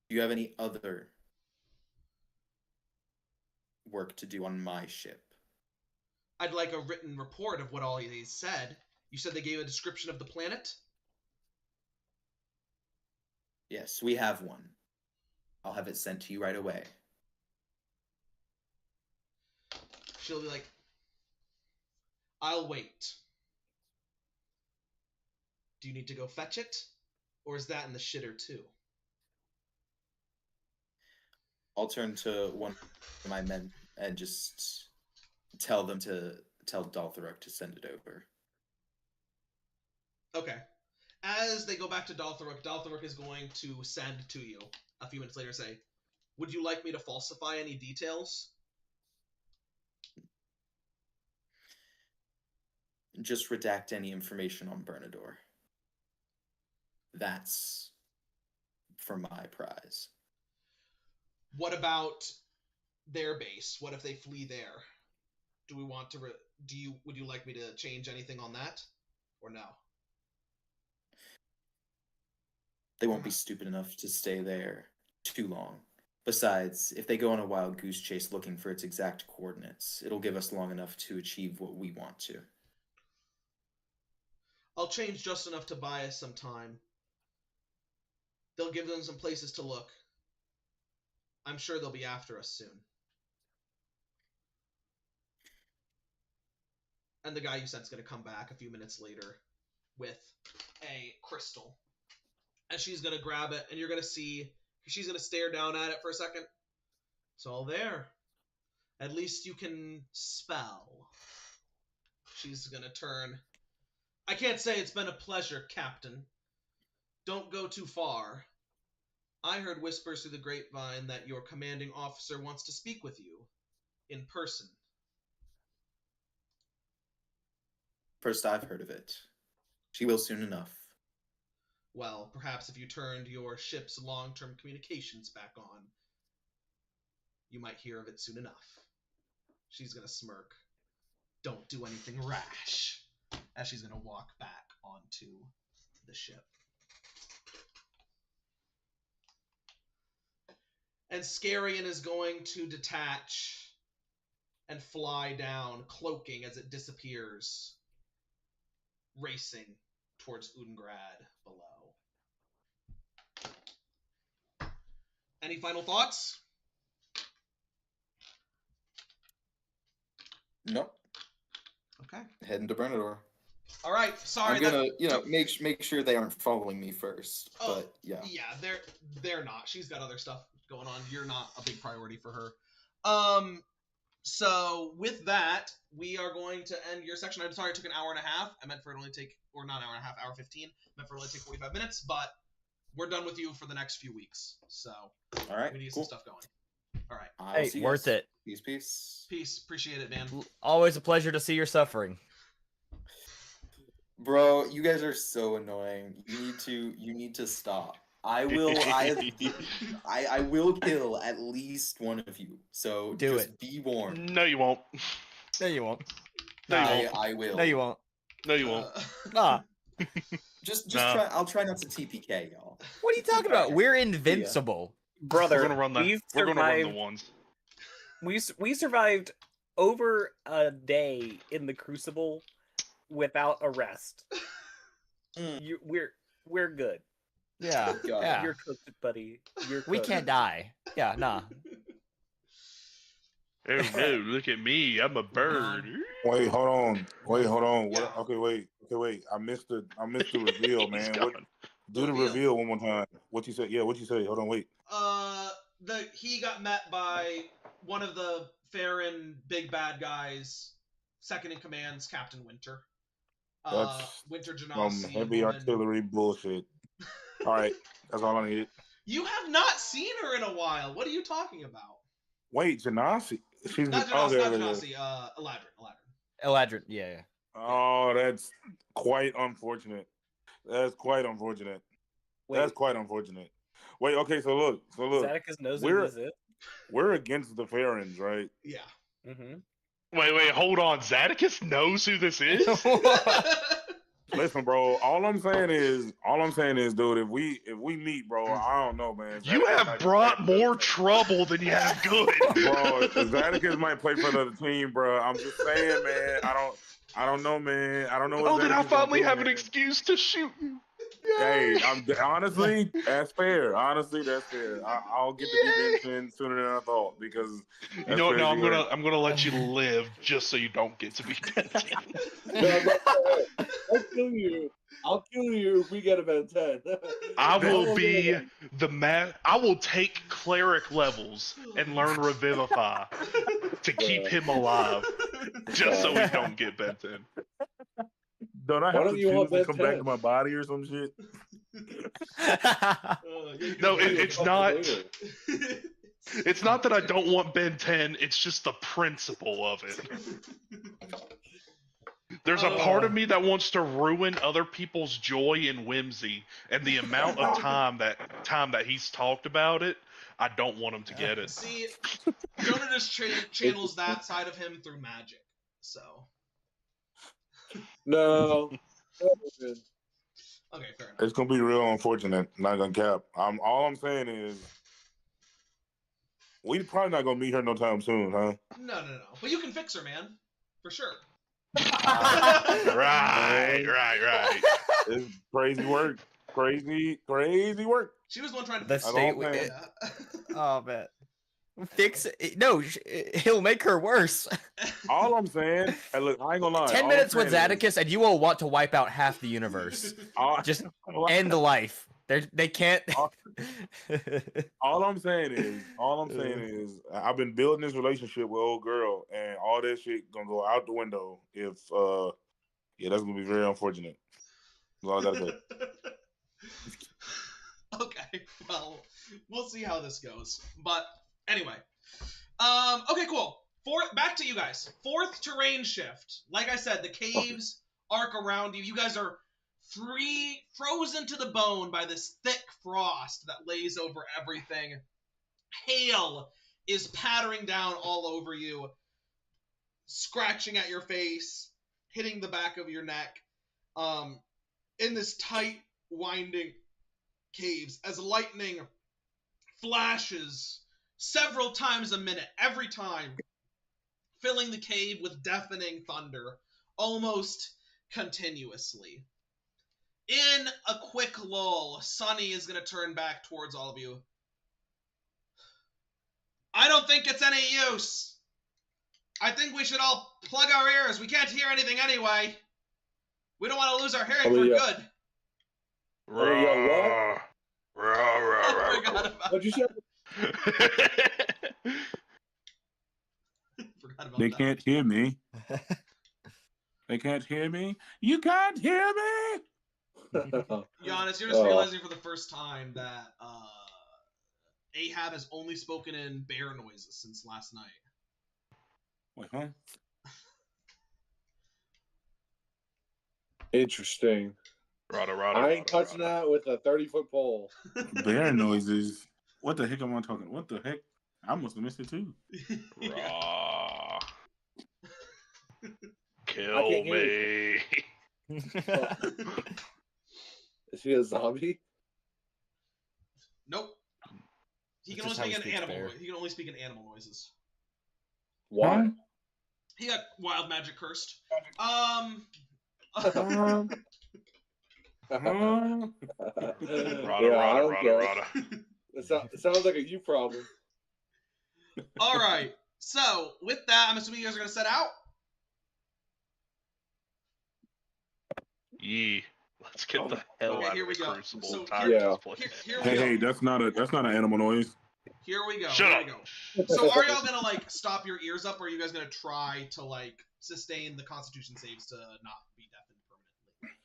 Do you have any other work to do on my ship? I'd like a written report of what all they said. You said they gave a description of the planet? Yes, we have one. I'll have it sent to you right away. She'll be like, I'll wait. Do you need to go fetch it? Or is that in the shitter too? I'll turn to one of my men and just tell Daltharuk to send it over. Okay. As they go back to Daltharuk, Daltharuk is going to send to you a few minutes later, say, would you like me to falsify any details? Just redact any information on Bernador. That's for my prize. What about their base? What if they flee there? Do we want to? Would you like me to change anything on that, or no? They won't be stupid enough to stay there too long. Besides, if they go on a wild goose chase looking for its exact coordinates, it'll give us long enough to achieve what we want to. I'll change just enough to buy us some time. They'll give them some places to look. I'm sure they'll be after us soon. And the guy you said's going to come back a few minutes later with a crystal. And she's going to grab it, and you're going to see, she's going to stare down at it for a second. It's all there. At least you can spell. She's going to turn. I can't say it's been a pleasure, Captain. Don't go too far. I heard whispers through the grapevine that your commanding officer wants to speak with you in person. First I've heard of it. She will soon enough. Well, perhaps if you turned your ship's long-term communications back on, you might hear of it soon enough. She's gonna smirk. Don't do anything rash. As she's gonna walk back onto the ship. And Scarian is going to detach and fly down, cloaking as it disappears, racing towards Udengrad below. Any final thoughts? Nope. Okay. Heading to Bernador. All right. Sorry. I'm gonna, make sure they aren't following me first. Oh, but yeah. Yeah, they're not. She's got other stuff going on. You're not a big priority for her. So with that, we are going to end your section. I'm sorry it took an hour and a half. I meant for it to only take, or not an hour and a half, hour 15. I meant for it to only take 45 minutes, but we're done with you for the next few weeks. So All right. we need Cool. some stuff going. All right. I'll Hey, see you worth guys. it. Peace, peace. Peace. Appreciate it, man. Always a pleasure to see your suffering. Bro, you guys are so annoying. You need to stop. I will I will kill at least one of you. So Do just be warned. No, you won't. No, you won't. No, you Nah. won't. I will. No, you won't. No, you won't. Nah. Just Nah. try. I'll try not to TPK y'all. What are you talking about? We're invincible. We're gonna run the. we've We're gonna run the survived- ones. We survived over a day in the Crucible without a rest. Mm. We're good. Yeah. God. Yeah. You're cooked, buddy. You're We cooked. can't die. Yeah, nah. Oh no! Look at me. I'm a bird. Wait, hold on. What? Yeah. Okay, wait. I missed the reveal, He's man. gone. Do the reveal one more time. What you say? Yeah, what you say? Hold on, wait. He got met by one of the Farron big bad guys, second in command's Captain Winter. That's Winter Genasi. heavy artillery bullshit. All right, that's all I needed. You have not seen her in a while. What are you talking about? Wait, Genasi. She's Not the Genasi, okay, not okay. Genasi. Eladrin. Eladrin, yeah. Oh, that's quite unfortunate. That's quite unfortunate. That's quite unfortunate. Wait, okay, so look. Zadicus knows we're- it is it. We're against the Farrens, right? Yeah. Mm-hmm. Wait, hold on. Zadicus knows who this is? Listen, bro. All I'm saying is, dude. If we meet, bro, I don't know, man. You Zadicus have might brought play for more the- trouble than you have good. bro. Zadicus might play for the team, bro. I'm just saying, man. I don't know, man. I don't know. What Oh, then I Zadicus gonna finally do, have an man. excuse to shoot you. Hey, honestly, that's fair. Honestly, that's fair. I'll get the defense in sooner than I thought because You that's know what? No, crazy work. I'm gonna let you live just so you don't get to be tempted. I'll kill you. I'll kill you if we get a Ben 10. I will be I will take cleric levels and learn Revivify to keep him alive, just so we don't get bent in. Don't I Why have don't to you choose want to Ben come back 10? to my body or some shit? No, it's Fuck not. later. It's not that I don't want Ben 10. It's just the principle of it. There's a part of me that wants to ruin other people's joy and whimsy, and the amount of time that he's talked about it, I don't want him to get it. See, Jonah just channels that side of him through magic. So. No. Okay, fair enough. It's gonna be real unfortunate. Not gonna cap. All I'm saying is, we probably not gonna meet her no time soon, huh? No. But you can fix her, man. For sure. Right. It's crazy work. Crazy work. She was the one trying to The fix That's state. all I'm saying. Oh man. Fix it. No, he'll make her worse. All I'm saying, and look, I ain't gonna lie. 10 all minutes I'm with saying Zaticus, and you will want to wipe out half the universe. Just end life. They can't. All I'm saying is, I've been building this relationship with old girl, and all that shit gonna go out the window if, that's gonna be very unfortunate. That's all I gotta say. Okay, well, we'll see how this goes. But anyway, okay, cool. Back to you guys. 4th terrain shift. Like I said, the caves arc around you. You guys are frozen to the bone by this thick frost that lays over everything. Hail is pattering down all over you, scratching at your face, hitting the back of your neck. In this tight, winding caves, as lightning flashes several times a minute, every time, filling the cave with deafening thunder, almost continuously. In a quick lull, Sunny is going to turn back towards all of you. I don't think it's any use. I think we should all plug our ears. We can't hear anything anyway. We don't want to lose our hearing for good. Rah, rah, I forgot about What'd you say? Forgot about They that. can't hear me. They can't hear me. You can't hear me. Giannis, you're just realizing for the first time that Ahab has only spoken in bear noises since last night. Wait, huh? Interesting. I ain't touching that with a 30-foot pole. Bear noises. What the heck am I talking? What the heck? I must have missed it too. Rah. I Kill can't hear me. Is he a zombie? Nope. He can That's only just speak how in he speaks animal. bear. He can only speak in animal noises. Why? He got wild magic cursed. Rada, I don't care. rada. It sounds like a you problem. All right. So with that, I'm assuming you guys are gonna set out. Yee. Let's get the hell Okay, out here of we the go. crucible. So I'm tired here- of this place. Here we Hey, go. hey, that's not an animal noise. Here we go. Shut Here up. we go. So are y'all gonna like stop your ears up, or are you guys gonna try to like sustain the Constitution saves to not be deafened permanently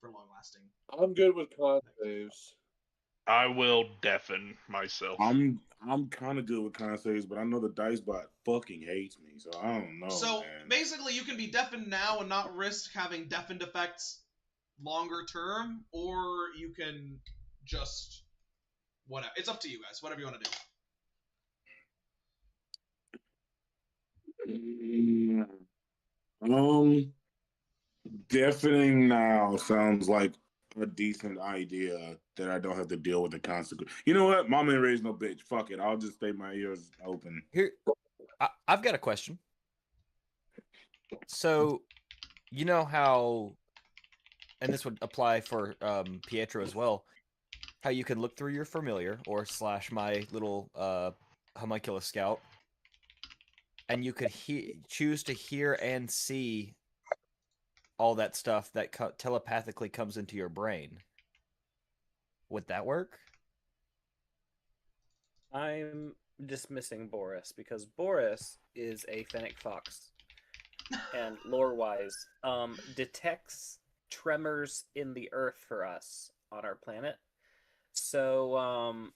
for long lasting? I'm good with con saves. I will deafen myself. I'm kind of good with con saves, but I know the dice bot fucking hates me, so I don't know. So man. basically, you can be deafened now and not risk having deafened effects longer term, or you can just whatever. It's up to you guys. Whatever you want to do. Deafening now sounds like a decent idea that I don't have to deal with the consequence. You know what? Mama ain't raised no bitch. Fuck it. I'll just stay my ears open. Here, I've got a question. So, you know how, and this would apply for Pietro as well, how you can look through your familiar or / my little homunculus scout, and you could choose to hear and see all that stuff that telepathically comes into your brain. Would that work? I'm dismissing Boris because Boris is a fennec fox, and lore-wise, detects tremors in the earth for us on our planet. So,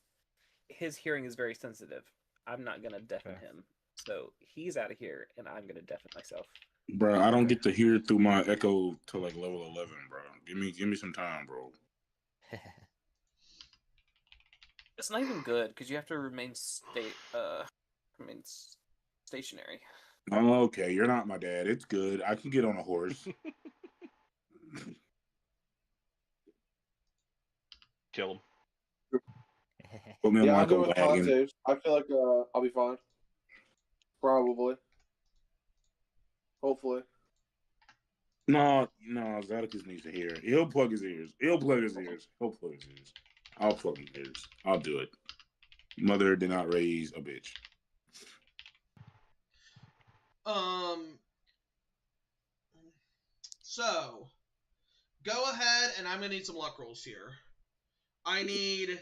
his hearing is very sensitive. I'm not gonna deafen him, so he's out of here, and I'm gonna deafen myself. Bro, I don't get to hear through my echo till like level 11, bro. Give me some time, bro. It's not even good because you have to remain stationary. Oh, okay, you're not my dad. It's good. I can get on a horse. Kill him. Put me on Yeah, my I'm good with con wagon. saves. I feel like I'll be fine. Probably. Hopefully. No, Zadicus needs to hear. He'll plug his ears. He'll plug his ears. I'll plug his ears. I'll do it. Mother did not raise a bitch. So, go ahead, and I'm gonna need some luck rolls here. I need,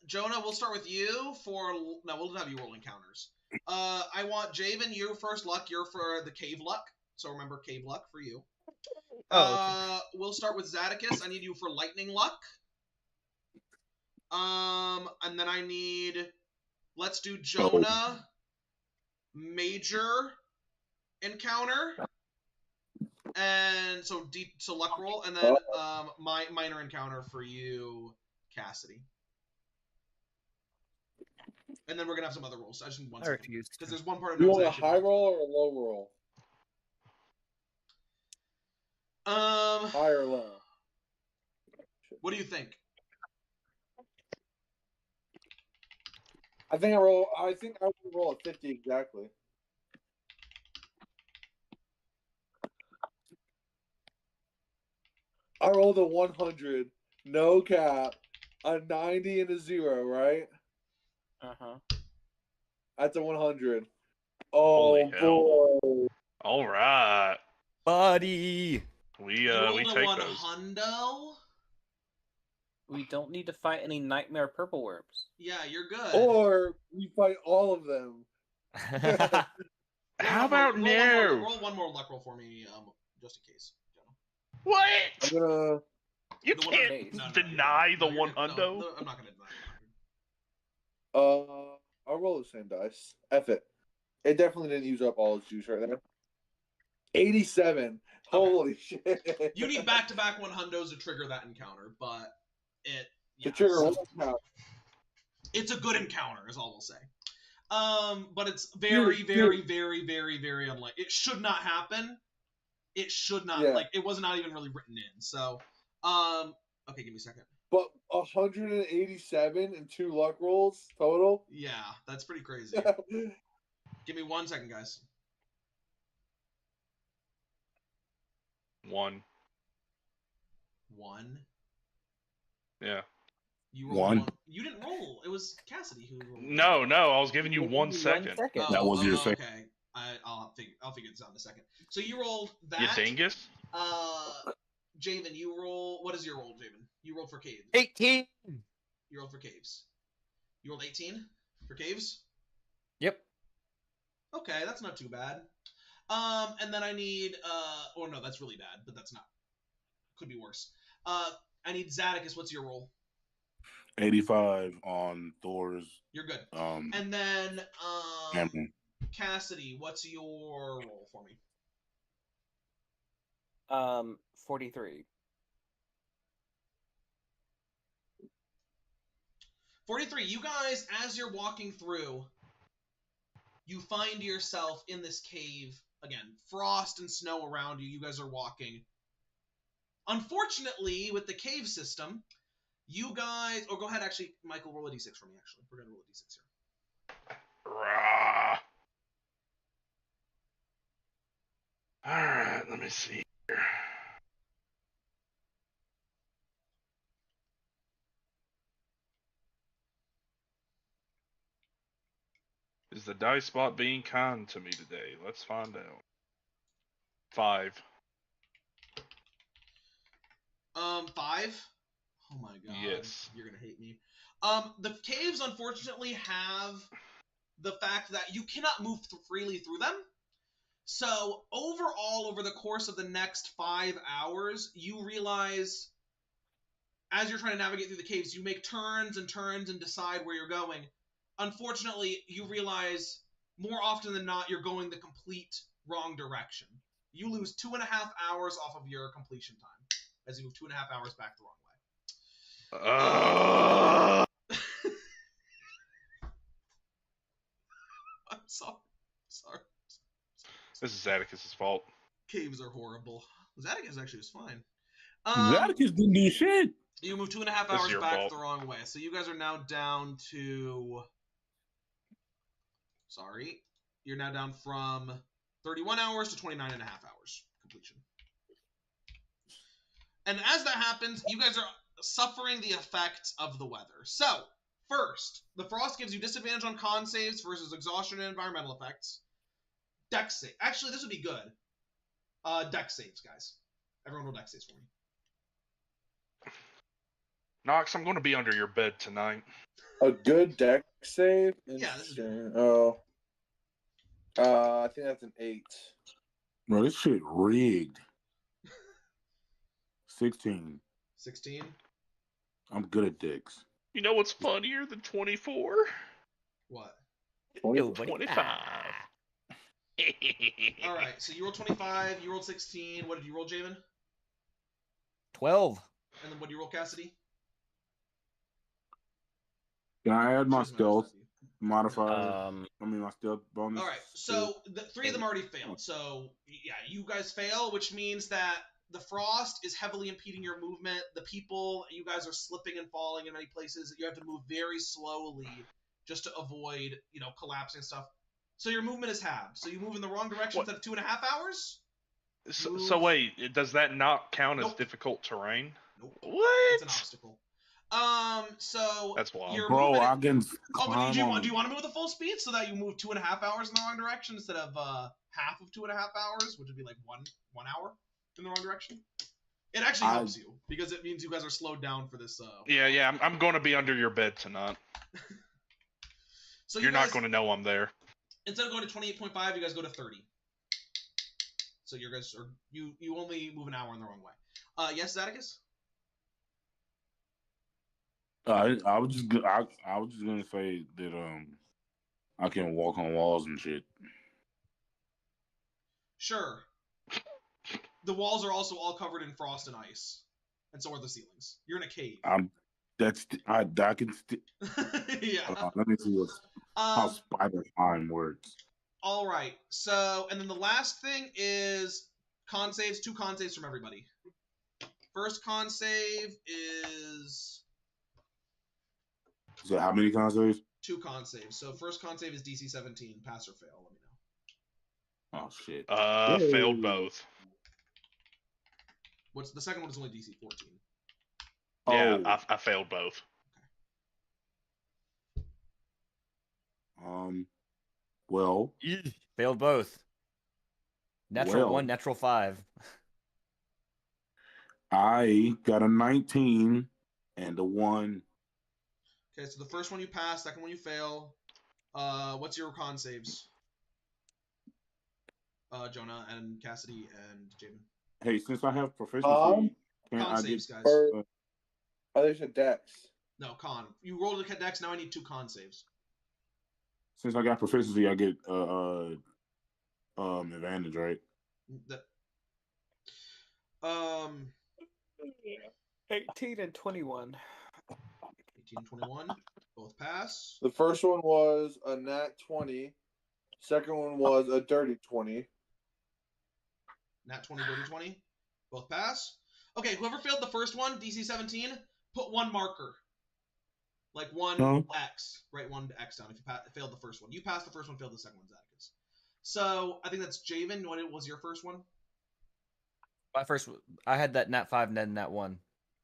Jonah, we'll start with you for, no, we'll have you roll encounters. I want Javen, you first luck, you're for the cave luck, so remember cave luck for you. We'll start with Zadicus, I need you for lightning luck. And then I need, let's do Jonah, major encounter, and so deep, so luck roll, and then my minor encounter for you, Cassidy. And then we're gonna have some other rolls. I just need one I second refuse. because there's one part of You notes want I a actually high roll or a low roll? High or low? What do you think? I think I would roll a 50 exactly. I rolled a 100, no cap, a 90 and a 0, right? Uh-huh. That's a 100. Holy Oh hell. boy. All right. Buddy. We You rolled a take those. hundo. We don't need to fight any nightmare purple worms. Yeah, you're good. Or we fight all of them. How about no? Roll one more luck roll for me, just in case. What? I'm gonna. You The can't 100. deny the No, 100. no, I'm not gonna deny the 100. I'll roll the same dice. F it. It definitely didn't use up all its juice right there. 87. Holy shit. You need back-to-back 100s to trigger that encounter, but it. Yeah, To trigger so- one count. It's a good encounter, is all we'll say. But it's very, Dude, very, very, very, very unlikely. It should not happen. It should not. Yeah. Like, it was not even really written in. So, okay, give me a second. But 187 and 2 luck rolls total. Yeah, that's pretty crazy. Give me 1 second, guys. 1. 1. Yeah. You rolled One. You didn't roll. It was Cassidy who rolled. No, I was giving you Give me 1 second. That was your second. Okay, I'll figure this out in a second. So you rolled that. You dingus. Javen, you roll. What is your roll, Javen? You rolled for caves. 18. You rolled for caves. You rolled 18 for caves. Yep. Okay, that's not too bad. And then I need. Or no, that's really bad, but that's not. Could be worse. I need Zadicus. What's your roll? 85 on Thor's. You're good. And then hammer. Cassidy, what's your roll for me? 43. 43. You guys, as you're walking through, you find yourself in this cave. Again, frost and snow around you. You guys are walking. Unfortunately, with the cave system, you guys... Or go ahead, actually, Michael, roll a d6 for me, actually. We're going to roll a d6 here. Rah. Alright, let me see here. Is the dice spot being kind to me today? Let's find out. 5. 5? Oh my god. Yes. You're gonna hate me. The caves, unfortunately, have the fact that you cannot move freely through them. So, overall, over the course of the next 5 hours, you realize, as you're trying to navigate through the caves, you make turns and turns and decide where you're going. Unfortunately, you realize, more often than not, you're going the complete wrong direction. You lose 2.5 hours off of your completion time, as you move 2.5 hours back the wrong way. I'm sorry. This is Atticus's fault. Caves are horrible. Zadicus actually was fine. Zaticus didn't do shit. You move 2.5 This is hours your back fault. the wrong way. So you guys are now down to. Sorry. You're now down from 31 hours to 29.5 hours completion. And as that happens, you guys are suffering the effects of the weather. So, first, the frost gives you disadvantage on con saves versus exhaustion and environmental effects. Dex save. Actually, this would be good. Dex saves, guys. Everyone roll dex saves for me. Nox, I'm going to be under your bed tonight. A good deck save? Yeah, this is Interesting. Oh. I think that's an 8. Bro, this shit rigged. 16. 16. I'm good at dicks. You know what's funnier than 24? What? 25. All right, so you rolled 25, you rolled 16. What did you roll, Jamin? 12. And then what do you roll, Cassidy? Can I add my Choose stealth minus modifier? I mean, my stealth bonus. All right, so the 3 of them already failed. So, yeah, you guys fail, which means that the frost is heavily impeding your movement. The people, you guys are slipping and falling in many places. You have to move very slowly just to avoid, collapsing and stuff. So your movement is halved. So you move in the wrong direction instead of 2.5 hours? So wait, does that not count as Nope. difficult terrain? Nope. What? It's an obstacle. So That's wild. your Bro, movement... I can Oh, but climb do you on. want to move at full speed so that you move 2.5 hours in the wrong direction instead of half of 2.5 hours, which would be like one hour in the wrong direction? It actually helps you because it means you guys are slowed down for this. Yeah, I'm going to be under your bed tonight. So You're you guys, not going to know I'm there. Instead of going to 28.5, you guys go to 30. So you guys are you only move an hour in the wrong way. Yes, Zaticus? I was just gonna say that I can walk on walls and shit. Sure. The walls are also all covered in frost and ice, and so are the ceilings. You're in a cave. I can. Yeah. Let me see how spider climb works. All right. So, and then the last thing is con saves. 2 con saves from everybody. First con save is So how many con saves? 2 con saves. So first con save is DC 17. Pass or fail. Let me know. Oh shit. Failed both. What's the second one is only DC 14. Yeah, Oh. I failed both. Well, Failed both. Natural Well. 1, natural 5. I got a 19 and a 1. Okay, so the first one you pass, second one you fail. What's your con saves? Jonah and Cassidy and Jamin. Hey, since I have proficiency, can Con I saves, get? guys. There's a dex. No, con. You rolled the dex, now I need 2 con saves. Since I got proficiency, I get advantage, right? That 18 and 21. 18 and 21. Both pass. The first one was a nat 20. Second one was a dirty 20. Nat 20, dirty 20. Both pass. Okay, whoever failed the first one, DC 17, put 1 marker. Like 1 X. Write 1 X down if you failed the first one. You passed the first one, failed the second one, Zaticus. So, I think that's Javen. What was your first one? I had that nat 5 and then nat 1.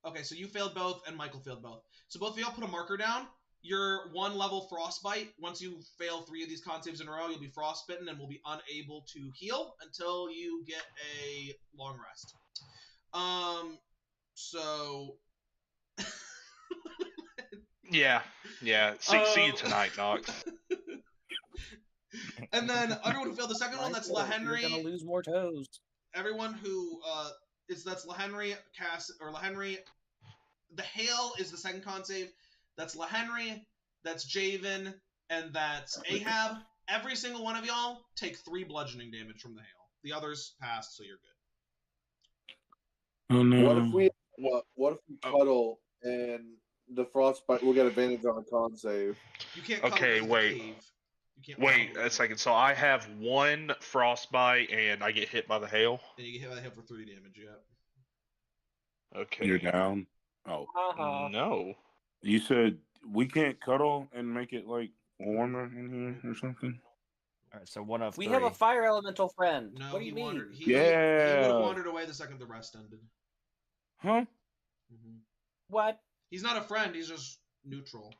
Okay, so you failed both, and Michael failed both. So both of y'all put a marker down. Your 1 level frostbite, once you fail 3 of these con saves in a row, you'll be frostbitten and will be unable to heal until you get a long rest. So... Yeah. See you tonight, Nox. And then everyone who failed the second one, that's LaHenry. You're gonna lose more toes. Everyone who that's LaHenry, LaHenry. The hail is the second con save. That's LaHenry, that's Javen, and that's Ahab. Every single one of y'all take 3 bludgeoning damage from the hail. The others passed, so you're good. Oh no. What if we cuddle and the frostbite? We'll get advantage on a con save. You can't. Okay, wait. You can't Wait a second. So I have 1 frostbite and I get hit by the hail. And you get hit by the hail for 3 damage. Yeah. Okay. You're down. Oh, No. you said we can't cuddle and make it like warmer in here or something. All right, so one of We three. have a fire elemental friend. No, What do he you mean? wandered. He would Yeah. have wandered away the second the rest ended. Huh? What? He's not a friend. He's just neutral.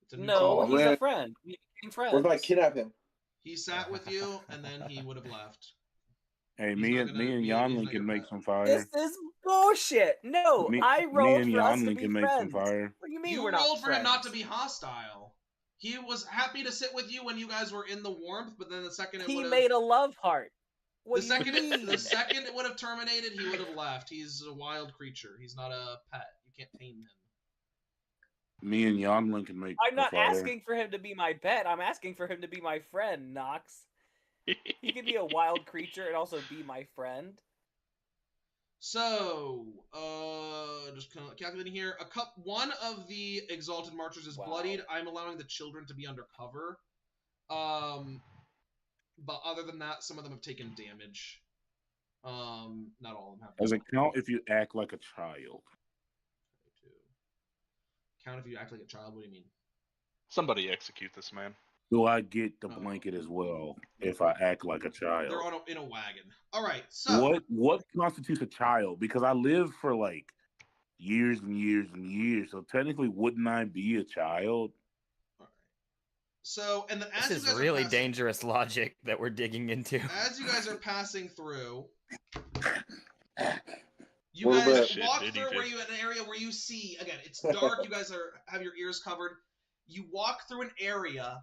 It's a No, neutral. Oh, he's man. a friend. We became friends. What if I kidnap him? He sat with you, and then he would have left. Hey, He's me not and gonna me and be- he's not Yonlin your can make pet. some fire. This is bullshit. No, Me, I me rolled and for us to Yonlin be can make some friends. fire. What do you mean You we're rolled not for him not to friends? be hostile. He was happy to sit with you when you guys were in the warmth, but then the second it He would have made a love heart. What the do you second mean? the second it would have terminated, he would have left. He's a wild creature. He's not a pet. You can't tame him. Me and Yonlin can make I'm not the fire. asking for him to be my pet. I'm asking for him to be my friend, Nox. He can be a wild creature and also be my friend. So, just kind of calculating here. One of the exalted marchers is Wow. bloodied. I'm allowing the children to be undercover. But other than that, some of them have taken damage. Not all of them have. Does it count if you act like a child? Count if you act like a child? What do you mean? Somebody execute this man. Do I get the blanket as well if I act like a child? They're in a wagon. All right. So What constitutes a child? Because I lived for like years and years and years, so technically, wouldn't I be a child? So, and then as This you is guys really are passing, dangerous logic that we're digging into. as you guys are passing through, you Well, guys but- Shit, walk did he through where just- you in an area where you see again. It's dark. You guys have your ears covered. You walk through an area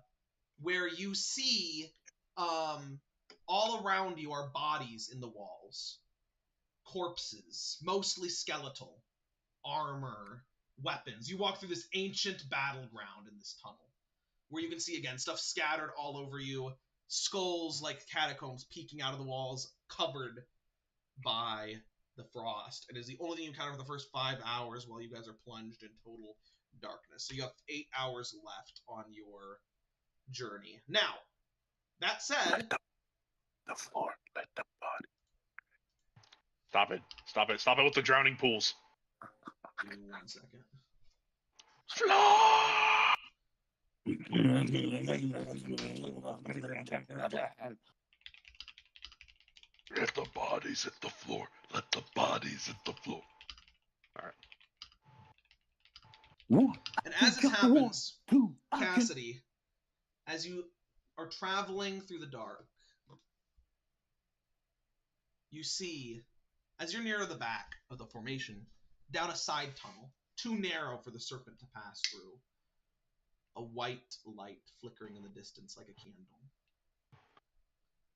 where you see, all around you are bodies in the walls, corpses, mostly skeletal, armor, weapons. You walk through this ancient battleground in this tunnel, where you can see again stuff scattered all over you, skulls like catacombs peeking out of the walls, covered by the frost. It is the only thing you encounter for the first 5 hours while you guys are plunged in total darkness. So you have 8 hours left on your journey. Now, that said, The floor, let the body. Stop it. Stop it. Stop it with the drowning pools. give me 1 second. Let the bodies hit the floor. Let the bodies hit the floor. And as this happens, Cassidy, as you are traveling through the dark, you see, as you're near the back of the formation, down a side tunnel, too narrow for the serpent to pass through, a white light flickering in the distance like a candle.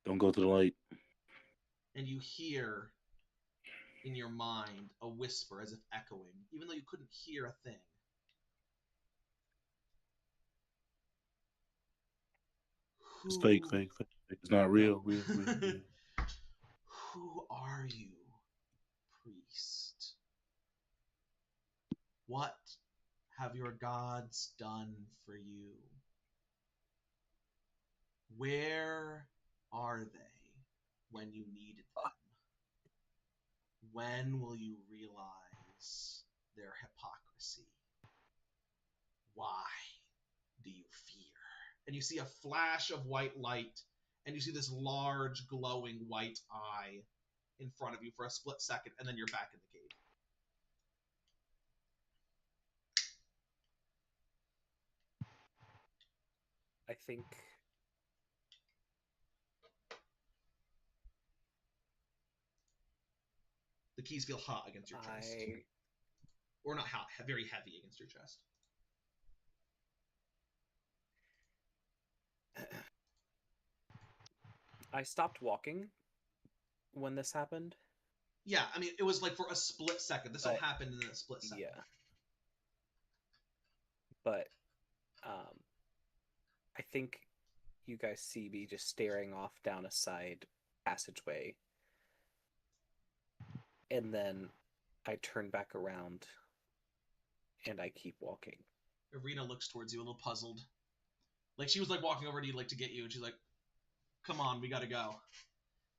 Don't go to the light. And you hear in your mind a whisper as if echoing, even though you couldn't hear a thing. It's fake. It's not real. Real. Who are you, priest? What have your gods done for you? Where are they when you needed them? When will you realize their hypocrisy? Why do you fear? And you see a flash of white light, and you see this large, glowing white eye in front of you for a split second, and then you're back in the cave. I think The keys feel hot against your chest. Or not hot, very heavy against your chest. I stopped walking when this happened. Yeah, I mean, it was like for a split second. This all But- happened in a split second. Yeah. But I think you guys see me just staring off down a side passageway. And then I turn back around and I keep walking. Irina looks towards you a little puzzled. Like, she was like walking over to you like to get you, and she's like, come on, we gotta go.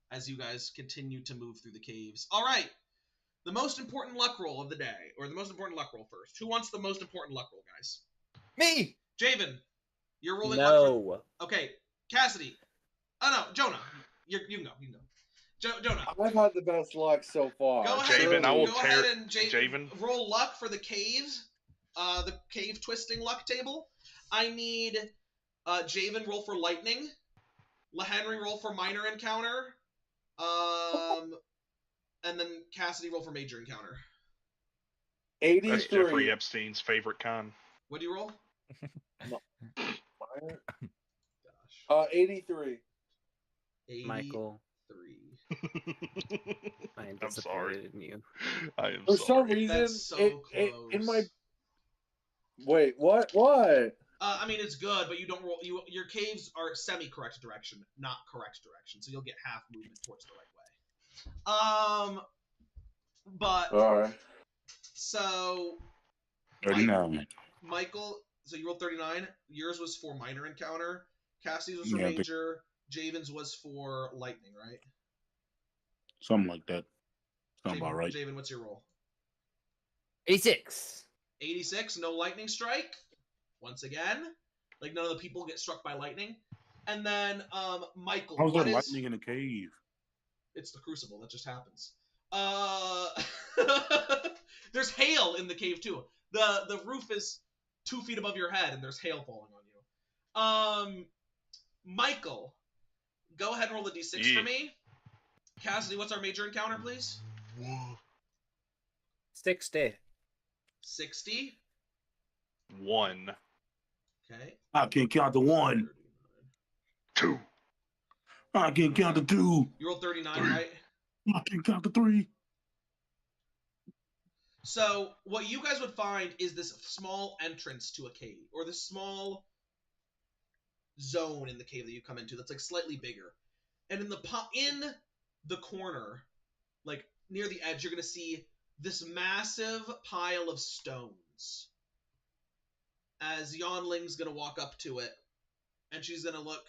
As you guys continue to move through the caves. Alright! the most important luck roll of the day, or the most important luck roll first. Who wants the most important luck roll, guys? Me. Javen, you're rolling luck. No. Okay, Cassidy. Oh no, Jonah. You can go. Jonah. I've had the best luck so far. Go ahead. Javen, I will go tear- ahead and Javen. roll luck for the caves. The cave twisting luck table. I need Javen roll for lightning. LaHenry roll for minor encounter. And then Cassidy roll for major encounter. 83. That's Jeffrey Epstein's favorite kind. What do you roll? 83. 83. Michael, I am I'm sorry. disappointed in you. I am For sorry. some reason, That's so in close. my wait, what? What? I mean, it's good, but you don't roll. Your caves are semi-correct direction, not correct direction, so you'll get half movement towards the right way. But All right. so 39. Michael, so you rolled 39. Yours was for minor encounter. Cassie's was for Yeah, but- major. Javen's was for lightning, right? Something like that. Sounds about right. Javen, what's your roll? 86. 86. No lightning strike. Once again, like none of the people get struck by lightning. And then Michael. How's what there is- lightning in the cave? It's the crucible. That just happens. There's hail in the cave too. The roof is 2 feet above your head, and there's hail falling on you. Michael, go ahead and roll a d6 for Yeah. me. Cassidy, what's our major encounter, please? 60. 60. 1, Okay. I can't count the 1. 2. I can't count the 2. You rolled 39, right? I can't count the 3. So what you guys would find is this small entrance to a cave, or this small zone in the cave that you come into that's like slightly bigger. And in the corner, like near the edge, you're gonna see this massive pile of stones. As Yonling's gonna walk up to it, and she's gonna look.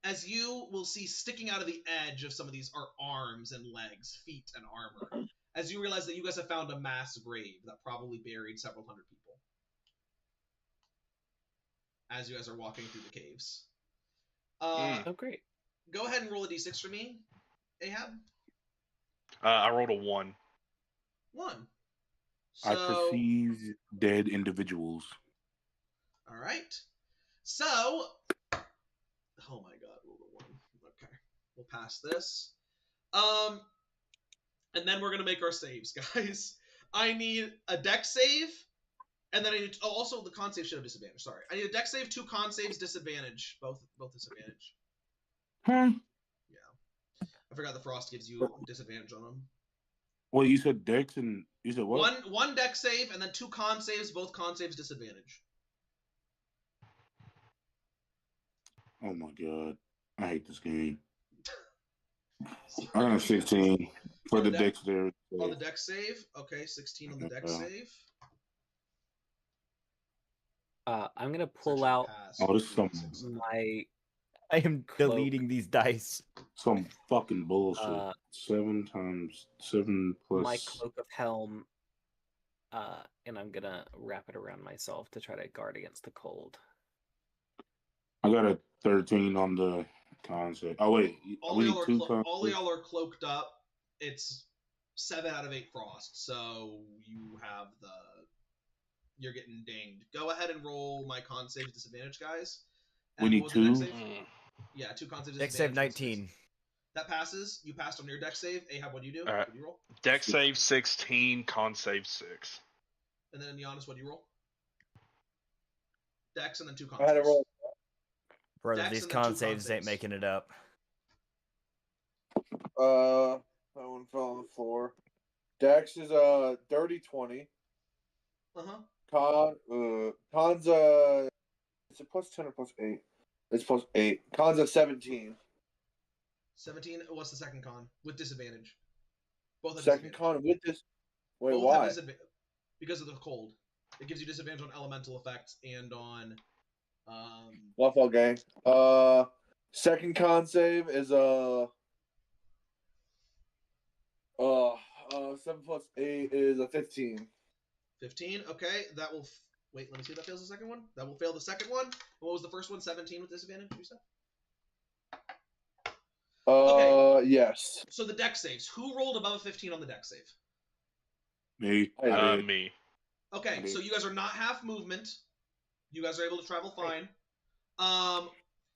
As you will see sticking out of the edge of some of these are arms and legs, feet and armor. As you realize that you guys have found a mass grave that probably buried several hundred people. As you guys are walking through the caves. Oh, great. Go ahead and roll a d6 for me, Ahab. I rolled a 1. 1. I So, perceive dead individuals. all right. So, oh my god, roll a 1. Okay, we'll pass this. And then we're gonna make our saves, guys. I need a deck save, and then I need also the con save should have disadvantage. Sorry, I need a deck save, 2 con saves, disadvantage, both disadvantage. Huh? I forgot the frost gives you disadvantage on them. Well, you said Dex and you said what? One deck save and then 2 con saves, both con saves disadvantage. Oh my god. I hate this game. I got 16 for the Dex there. On the deck save, okay, 16 on the deck save. I'm gonna pull Actually out pass. Oh, this is some my I am Cloak. deleting these dice. fucking bullshit. 7 times 7 plus. my cloak of helm, and I'm gonna wrap it around myself to try to guard against the cold. I got a 13 on the concept. Oh wait, All we need y'all are 2 all y'all are cloaked up. It's 7 out of 8 frost, so you're getting dinged. Go ahead and roll my con save disadvantage, guys. We And need what was the dex 2? save? Yeah, 2 con save Deck disadvantage. save 19. That passes. You passed on your deck save. Ahab, what do you do? Alright. What do you roll? Deck save 16, con save 6. And then Giannis, what do you roll? Dex and then 2 con I had to saves. roll. Brother, Dex these and then 2 con con saves ain't saves. making it up. That one fell on the floor. Dex is dirty 20. Uh-huh. Con's is it plus 10 or plus 8? It's plus 8. Con's a 17. 17. What's the second con? With disadvantage. Both have Second disadvantage. con with this. Wait, Both why? have disadvantage. Because of the cold. It gives you disadvantage on elemental effects and on Waffle gang. Second con save is 7 plus 8 is a 15. 15. Okay, that will. Wait, let me see if that fails the second one. That will fail the second one. What was the first one? 17 with disadvantage, you said? Yes. So the deck saves. Who rolled above a 15 on the deck save? Me. I did. Me. Okay, so you guys are not half movement. You guys are able to travel fine.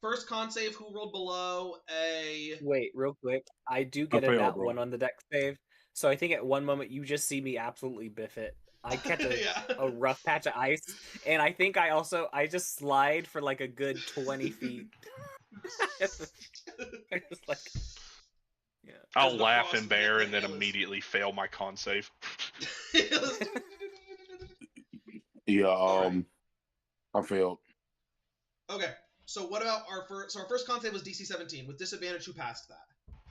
First con save, who rolled below a... Wait, real quick. I do get a failed, nat bro. 1 on the deck save. So I think at one moment you just see me absolutely biff it. I catch a rough patch of ice, and I think I just slide for like a good 20 feet. I just like... Yeah. I'll the laugh frost and bear hit and then the hail is- immediately fail my con save. Yeah. Alright. I failed. Okay, so what about our first... So our first con save was DC 17. With disadvantage, who passed that?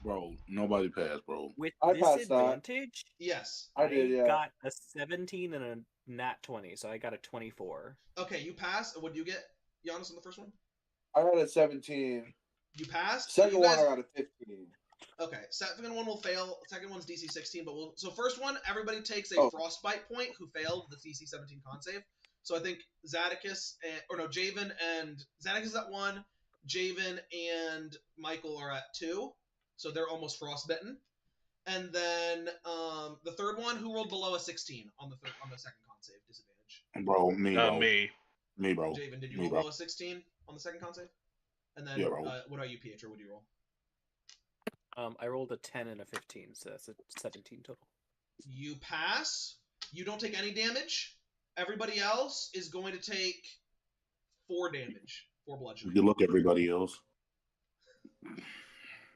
Bro, nobody passed, bro. With I passed that. disadvantage, Yes. I did, yeah. got a 17 and a nat 20, so I got a 24. Okay, you passed. What did you get, Giannis, on the first one? I got a 17. You passed? Second you one, guys... I got a 15. Okay, second one will fail. Second one's DC 16, but we'll... So first one, everybody takes a Oh. frostbite point who failed the DC 17 con save. So I think Zadicus Javen and Zadicus is at 1, Javen and Michael are at 2, so they're almost frostbitten. And then the third one, who rolled below a 16 on the second con save disadvantage? Bro, me, bro. Me. Me, bro. Javen, did you Me, roll bro. below a 16 on the second con save? And then Yeah, bro. what about you, Pietro? What do you roll? I rolled a 10 and a 15, so that's a 17 total. You pass. You don't take any damage. Everybody else is going to take 4 damage, 4 bludgeoning. You look everybody else.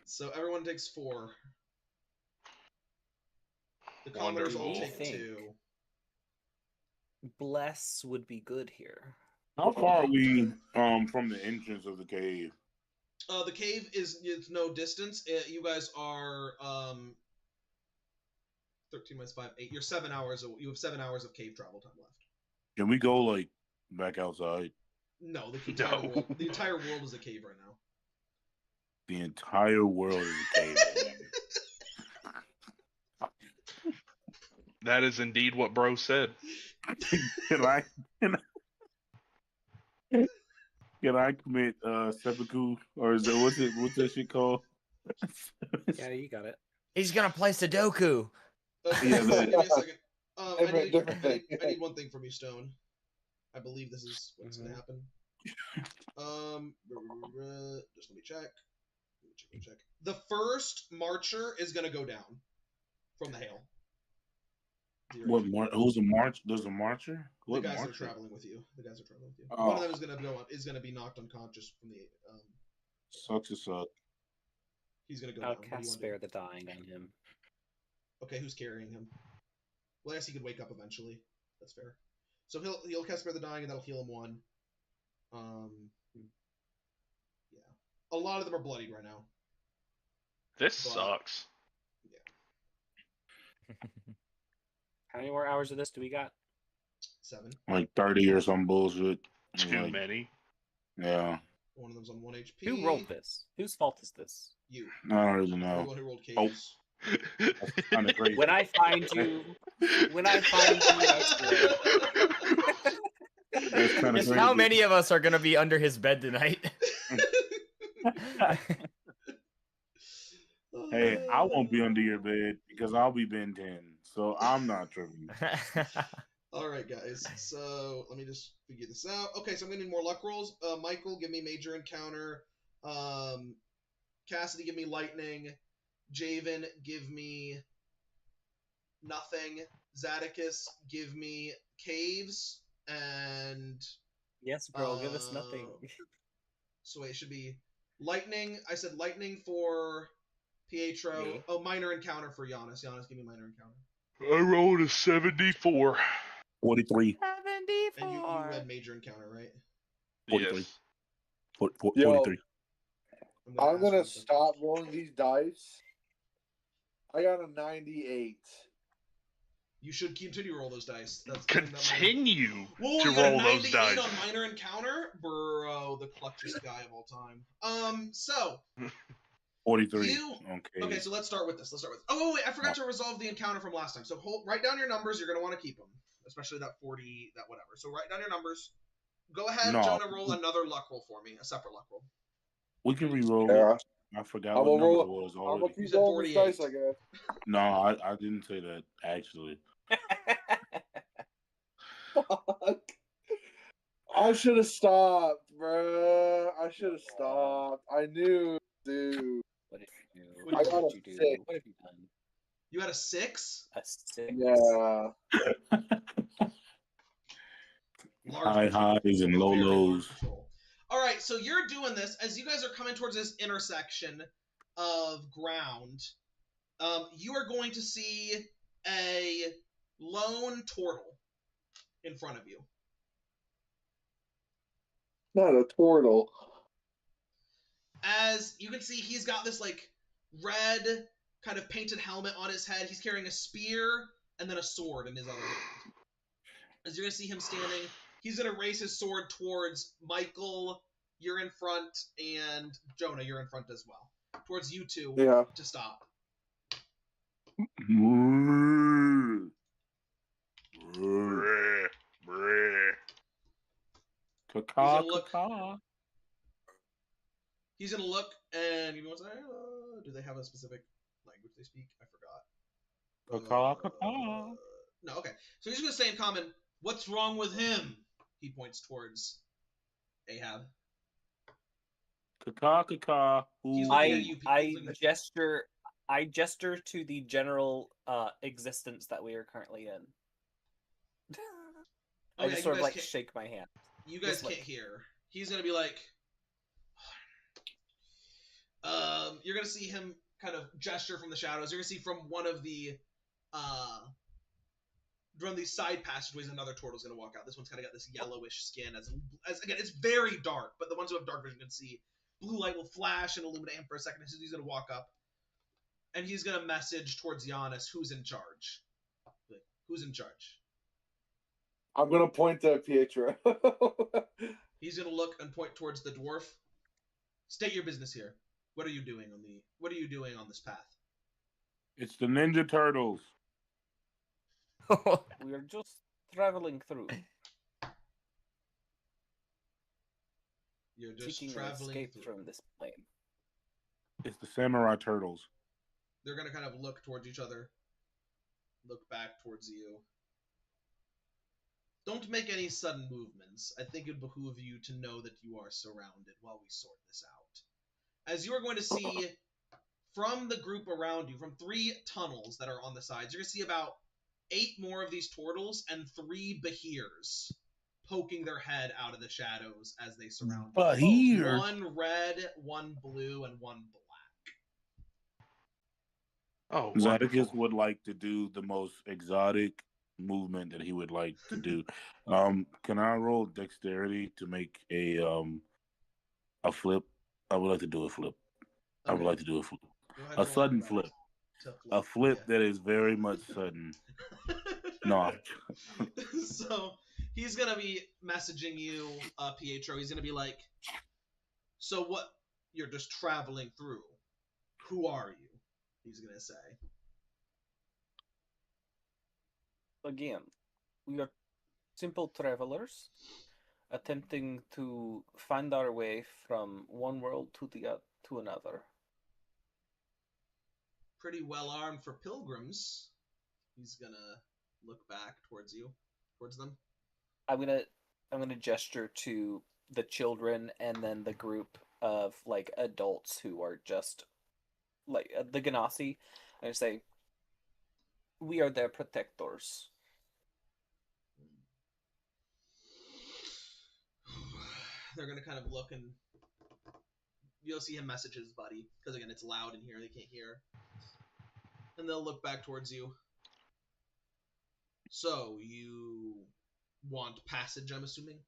So everyone takes 4. The Wonderful. commoners all I take think 2. Bless would be good here. How far are we from the entrance of the cave? The cave it's no distance. You guys are 13 minus 5, 8. You're 7 hours. You have 7 hours of cave travel time left. Can we go like back outside? No, the entire No. world. The entire world is a cave right now. The entire world is a cave. That is indeed what bro said. Can I commit seppuku, or is that what's that shit called? Yeah, you got it. He's gonna play Sudoku. Okay, Yeah, give me a second. Different thing. I need one thing from you, Stone. I believe this is what's gonna happen. Just let me check. Let me check. The first marcher is gonna go down from the hail. Who's a march? There's a marcher. The What guys that are marcher? traveling with you. Oh. One of them is gonna be knocked unconscious from the. Sucks to suck. He's gonna go I'll down. What do you cast wanna Spare do? the Dying on him. Okay, who's carrying him? Well, I guess he could wake up eventually. That's fair. So he'll cast Spare the Dying, and that'll heal him 1. Yeah. A lot of them are bloodied right now. This But- sucks. How many more hours of this do we got? 7. Like 30 or some bullshit. Too Like, many. Yeah, One of them's on 1 HP. Who rolled this? Whose fault is this? You. I don't really You're the know. one who rolled caves. Kind of crazy. When I find you, I swear. That's kind of Just crazy. how many of us are gonna be under his bed tonight? Hey, I won't be under your bed because I'll be Ben 10, so I'm not tripping. All right, guys. So let me just figure this out. Okay, so I'm gonna need more luck rolls. Michael, give me major encounter. Cassidy, give me lightning. Javen, give me nothing. Zadicus, give me caves. And Yes, bro, give us nothing. so wait, it should be lightning. I said lightning for Pietro. Me. Oh, minor encounter for Giannis. Giannis, give me minor encounter. I rolled a 74. 43. And you read major encounter, right? 43. Yes. 43. I'm ask gonna you something. stop rolling these dice. I got a 98. You should continue to roll those dice. That's that Continue Whoa, to you got a roll those 98 dice. on minor encounter, bro, the clutchest guy of all time. So 43. You Okay. okay? So let's start with this. Oh wait, I forgot to resolve the encounter from last time. So write down your numbers. You're gonna want to keep them, especially that 40, that whatever. So write down your numbers. Go ahead, No. Jonah. Roll another luck roll for me, a separate luck roll. We can re-roll Yeah. it. I forgot I'm what gonna number roll. it was I'm already. gonna You keep said rolling this dice, 48. I guess. No, I didn't say that actually. Fuck. I should have stopped, bruh. I should have stopped. I knew, dude. What did you do? What I got What a did you do? 6. What have you done? You had a 6. A 6. Yeah. High highs and low Very large lows. patrol. All right, so you're doing this as you guys are coming towards this intersection of ground. You are going to see a lone turtle in front of you. Not a turtle. As you can see, he's got this like red kind of painted helmet on his head. He's carrying a spear and then a sword in his other hand. As you're going to see him standing, he's going to raise his sword towards Michael, you're in front, and Jonah, you're in front as well. Towards you two to stop. Breh, breh. He's gonna look and give me one second. Do they have a specific language they speak? I forgot. No, okay. So he's gonna say in common, "What's wrong with him?" He points towards Ahab. He's looking at you. I gesture to the general existence that we are currently in. I just sort of like shake my hand. You guys can't hear. He's gonna be like, you're gonna see him kind of gesture from the shadows. You're gonna see from one of these side passageways, another turtle's gonna walk out. This one's kind of got this yellowish skin. As again, it's very dark, but the ones who have dark vision can see. Blue light will flash and illuminate him for a second. So he's gonna walk up, and he's gonna message towards Giannis, who's in charge. Who's in charge? I'm gonna point to Pietro. He's gonna look and point towards the dwarf. State your business here. What are you doing on this path? It's the Ninja Turtles. We are just traveling through. You're just seeking traveling an escape through. from this plane. It's the Samurai Turtles. They're gonna kind of look towards each other. Look back towards you. Don't make any sudden movements. I think it would behoove you to know that you are surrounded while we sort this out. As you are going to see from the group around you, from 3 tunnels that are on the sides, you're going to see about 8 more of these turtles and 3 Bahirs poking their head out of the shadows as they surround you. Bahir. 1 red, 1 blue, and 1 black. Oh, Zadicus would like to do the most exotic movement that he would like to do. Can I roll dexterity to make a flip? I would like to do a flip. I would like to do a flip. A sudden flip. A flip that is very much sudden. No. So he's gonna be messaging you, Pietro. He's gonna be like, "So what? You're just traveling through. Who are you?" He's gonna say. Again, we are simple travelers attempting to find our way from one world to another. Pretty well armed for pilgrims. He's gonna look back towards them. I'm gonna gesture to the children and then the group of like adults who are just like the Ganassi, and say, "We are their protectors." They're gonna kind of look, and you'll see him message his buddy because again, it's loud in here; they can't hear. And they'll look back towards you. So you want passage? I'm assuming.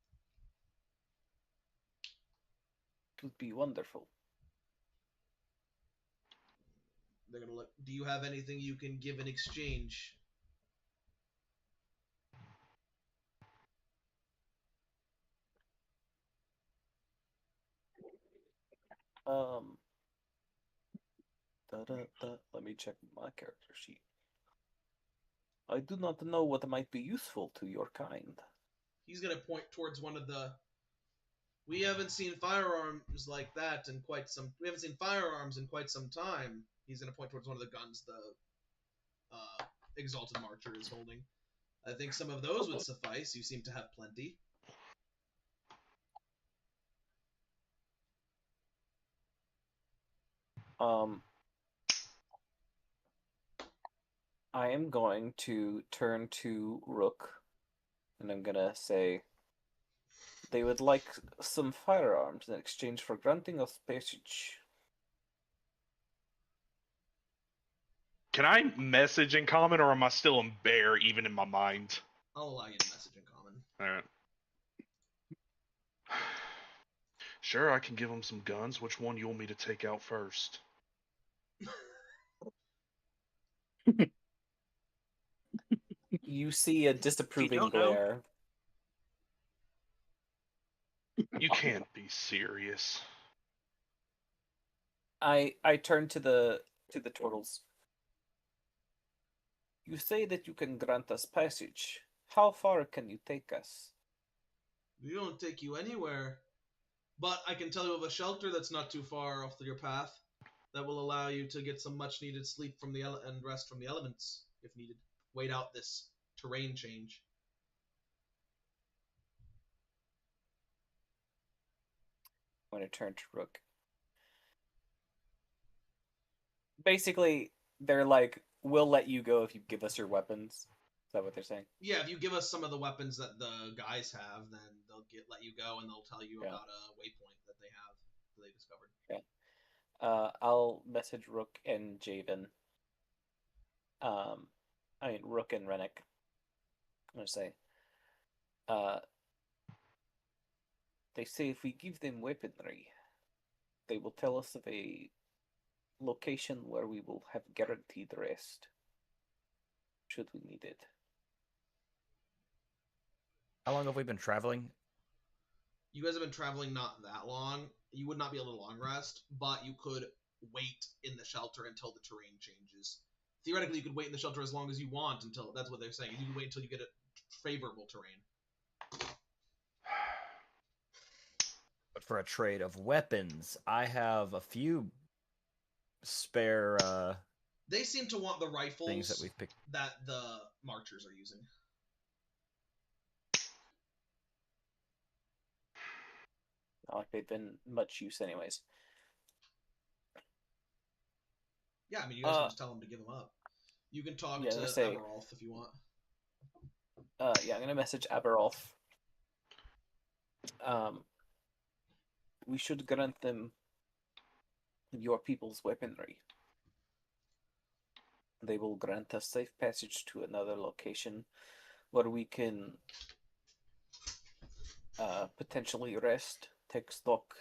It would be wonderful. They're gonna look. Do you have anything you can give in exchange? Let me check my character sheet. I do not know what might be useful to your kind. He's gonna point towards one of the. We haven't seen firearms like that in quite some. We haven't seen firearms in quite some time. He's gonna point towards one of the guns the Exalted Marcher is holding. I think some of those would suffice. You seem to have plenty. I am going to turn to Rook, and I'm gonna say they would like some firearms in exchange for granting us passage. Can I message in common, or am I still in bear even in my mind? I'll allow you to message in common. All right. Sure, I can give them some guns. Which one you want me to take out first? You see a disapproving don't know. glare. You can't be serious. I turn to the turtles. You say that you can grant us passage. How far can you take us? We won't take you anywhere. But I can tell you of a shelter that's not too far off your path that will allow you to get some much needed sleep from the and rest from the elements if needed. Wait out this terrain change. I'm going to turn to Rook. Basically, they're like, we'll let you go if you give us your weapons. Is that what they're saying? Yeah, if you give us some of the weapons that the guys have, then they'll let you go and they'll tell you about a waypoint that they have that they discovered. Okay. I'll message Rook and Javen. Rook and Rennick. I'm gonna say. They say if we give them weaponry, they will tell us of a location where we will have guaranteed rest. Should we need it. How long have we been traveling? You guys have been traveling not that long. You would not be able to long rest, but you could wait in the shelter until the terrain changes. Theoretically, you could wait in the shelter as long as you want until, that's what they're saying. You can wait until you get a favorable terrain. But for a trade of weapons, I have a few spare They seem to want the rifles things that we've picked. that the marchers are using. Not like they've been much use anyways. Yeah, I mean, you guys can just tell them to give them up. You can talk to Aberolf if you want. I'm gonna message Aberolf. We should grant them your people's weaponry. They will grant us safe passage to another location where we can potentially rest, take stock,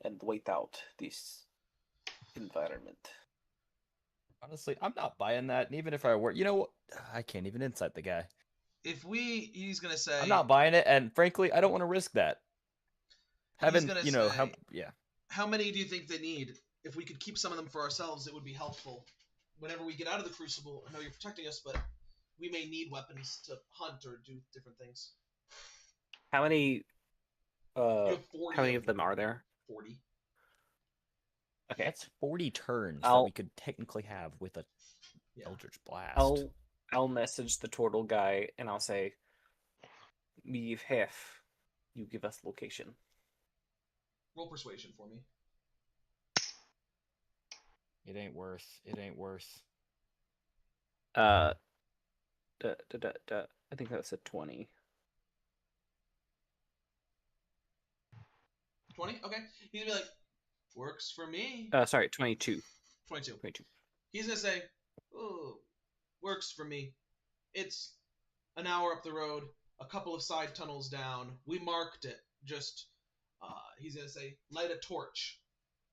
and wait out this environment. Honestly, I'm not buying that. And even if I were, you know what? I can't even insight the guy. He's gonna say, I'm not buying it, and frankly, I don't want to risk that. Having, you know, how many do you think they need? If we could keep some of them for ourselves, it would be helpful. Whenever we get out of the Crucible, I know you're protecting us, but we may need weapons to hunt or do different things. How many? You have 40 How many of them are there? 40. Okay, that's 40 turns that we could technically have with a Eldritch Blast. I'll message the turtle guy and I'll say, "We have half. You give us location." Roll persuasion for me. It ain't worth. It ain't worth. I think that was a 20. 20? Okay. He's gonna be like, works for me. Sorry, 22. 22. 22. He's gonna say, oh, works for me. It's an hour up the road, a couple of side tunnels down. We marked it. Just, he's gonna say, light a torch,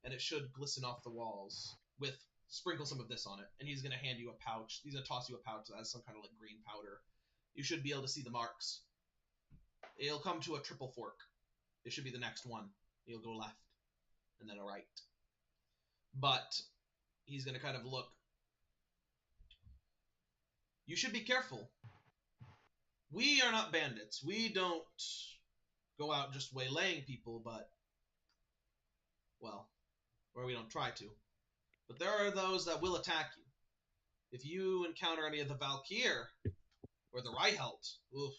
and it should glisten off the walls. With sprinkle some of this on it, and he's gonna hand you a pouch. He's gonna toss you a pouch that has some kind of like green powder. You should be able to see the marks. It'll come to a triple fork. It should be the next one. You'll go left, and then a right. But he's gonna kind of look. You should be careful. We are not bandits. We don't go out just waylaying people, but, well, or we don't try to. But there are those that will attack you. If you encounter any of the Valkyr or the Reihelt, oof,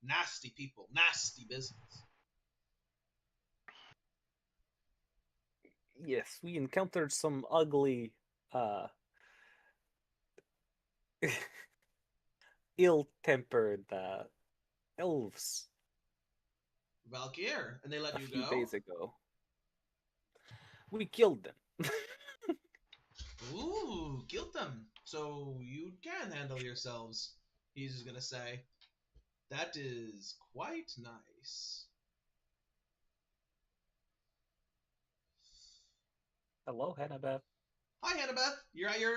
nasty people, nasty business. Yes, we encountered some ugly, ill-tempered elves Valkyr, and they let a you few go? days ago. We killed them. Ooh, killed them. So you can handle yourselves, he's gonna say. That is quite nice. Hello, Hannabeth. Hi, Hannabeth. You're at your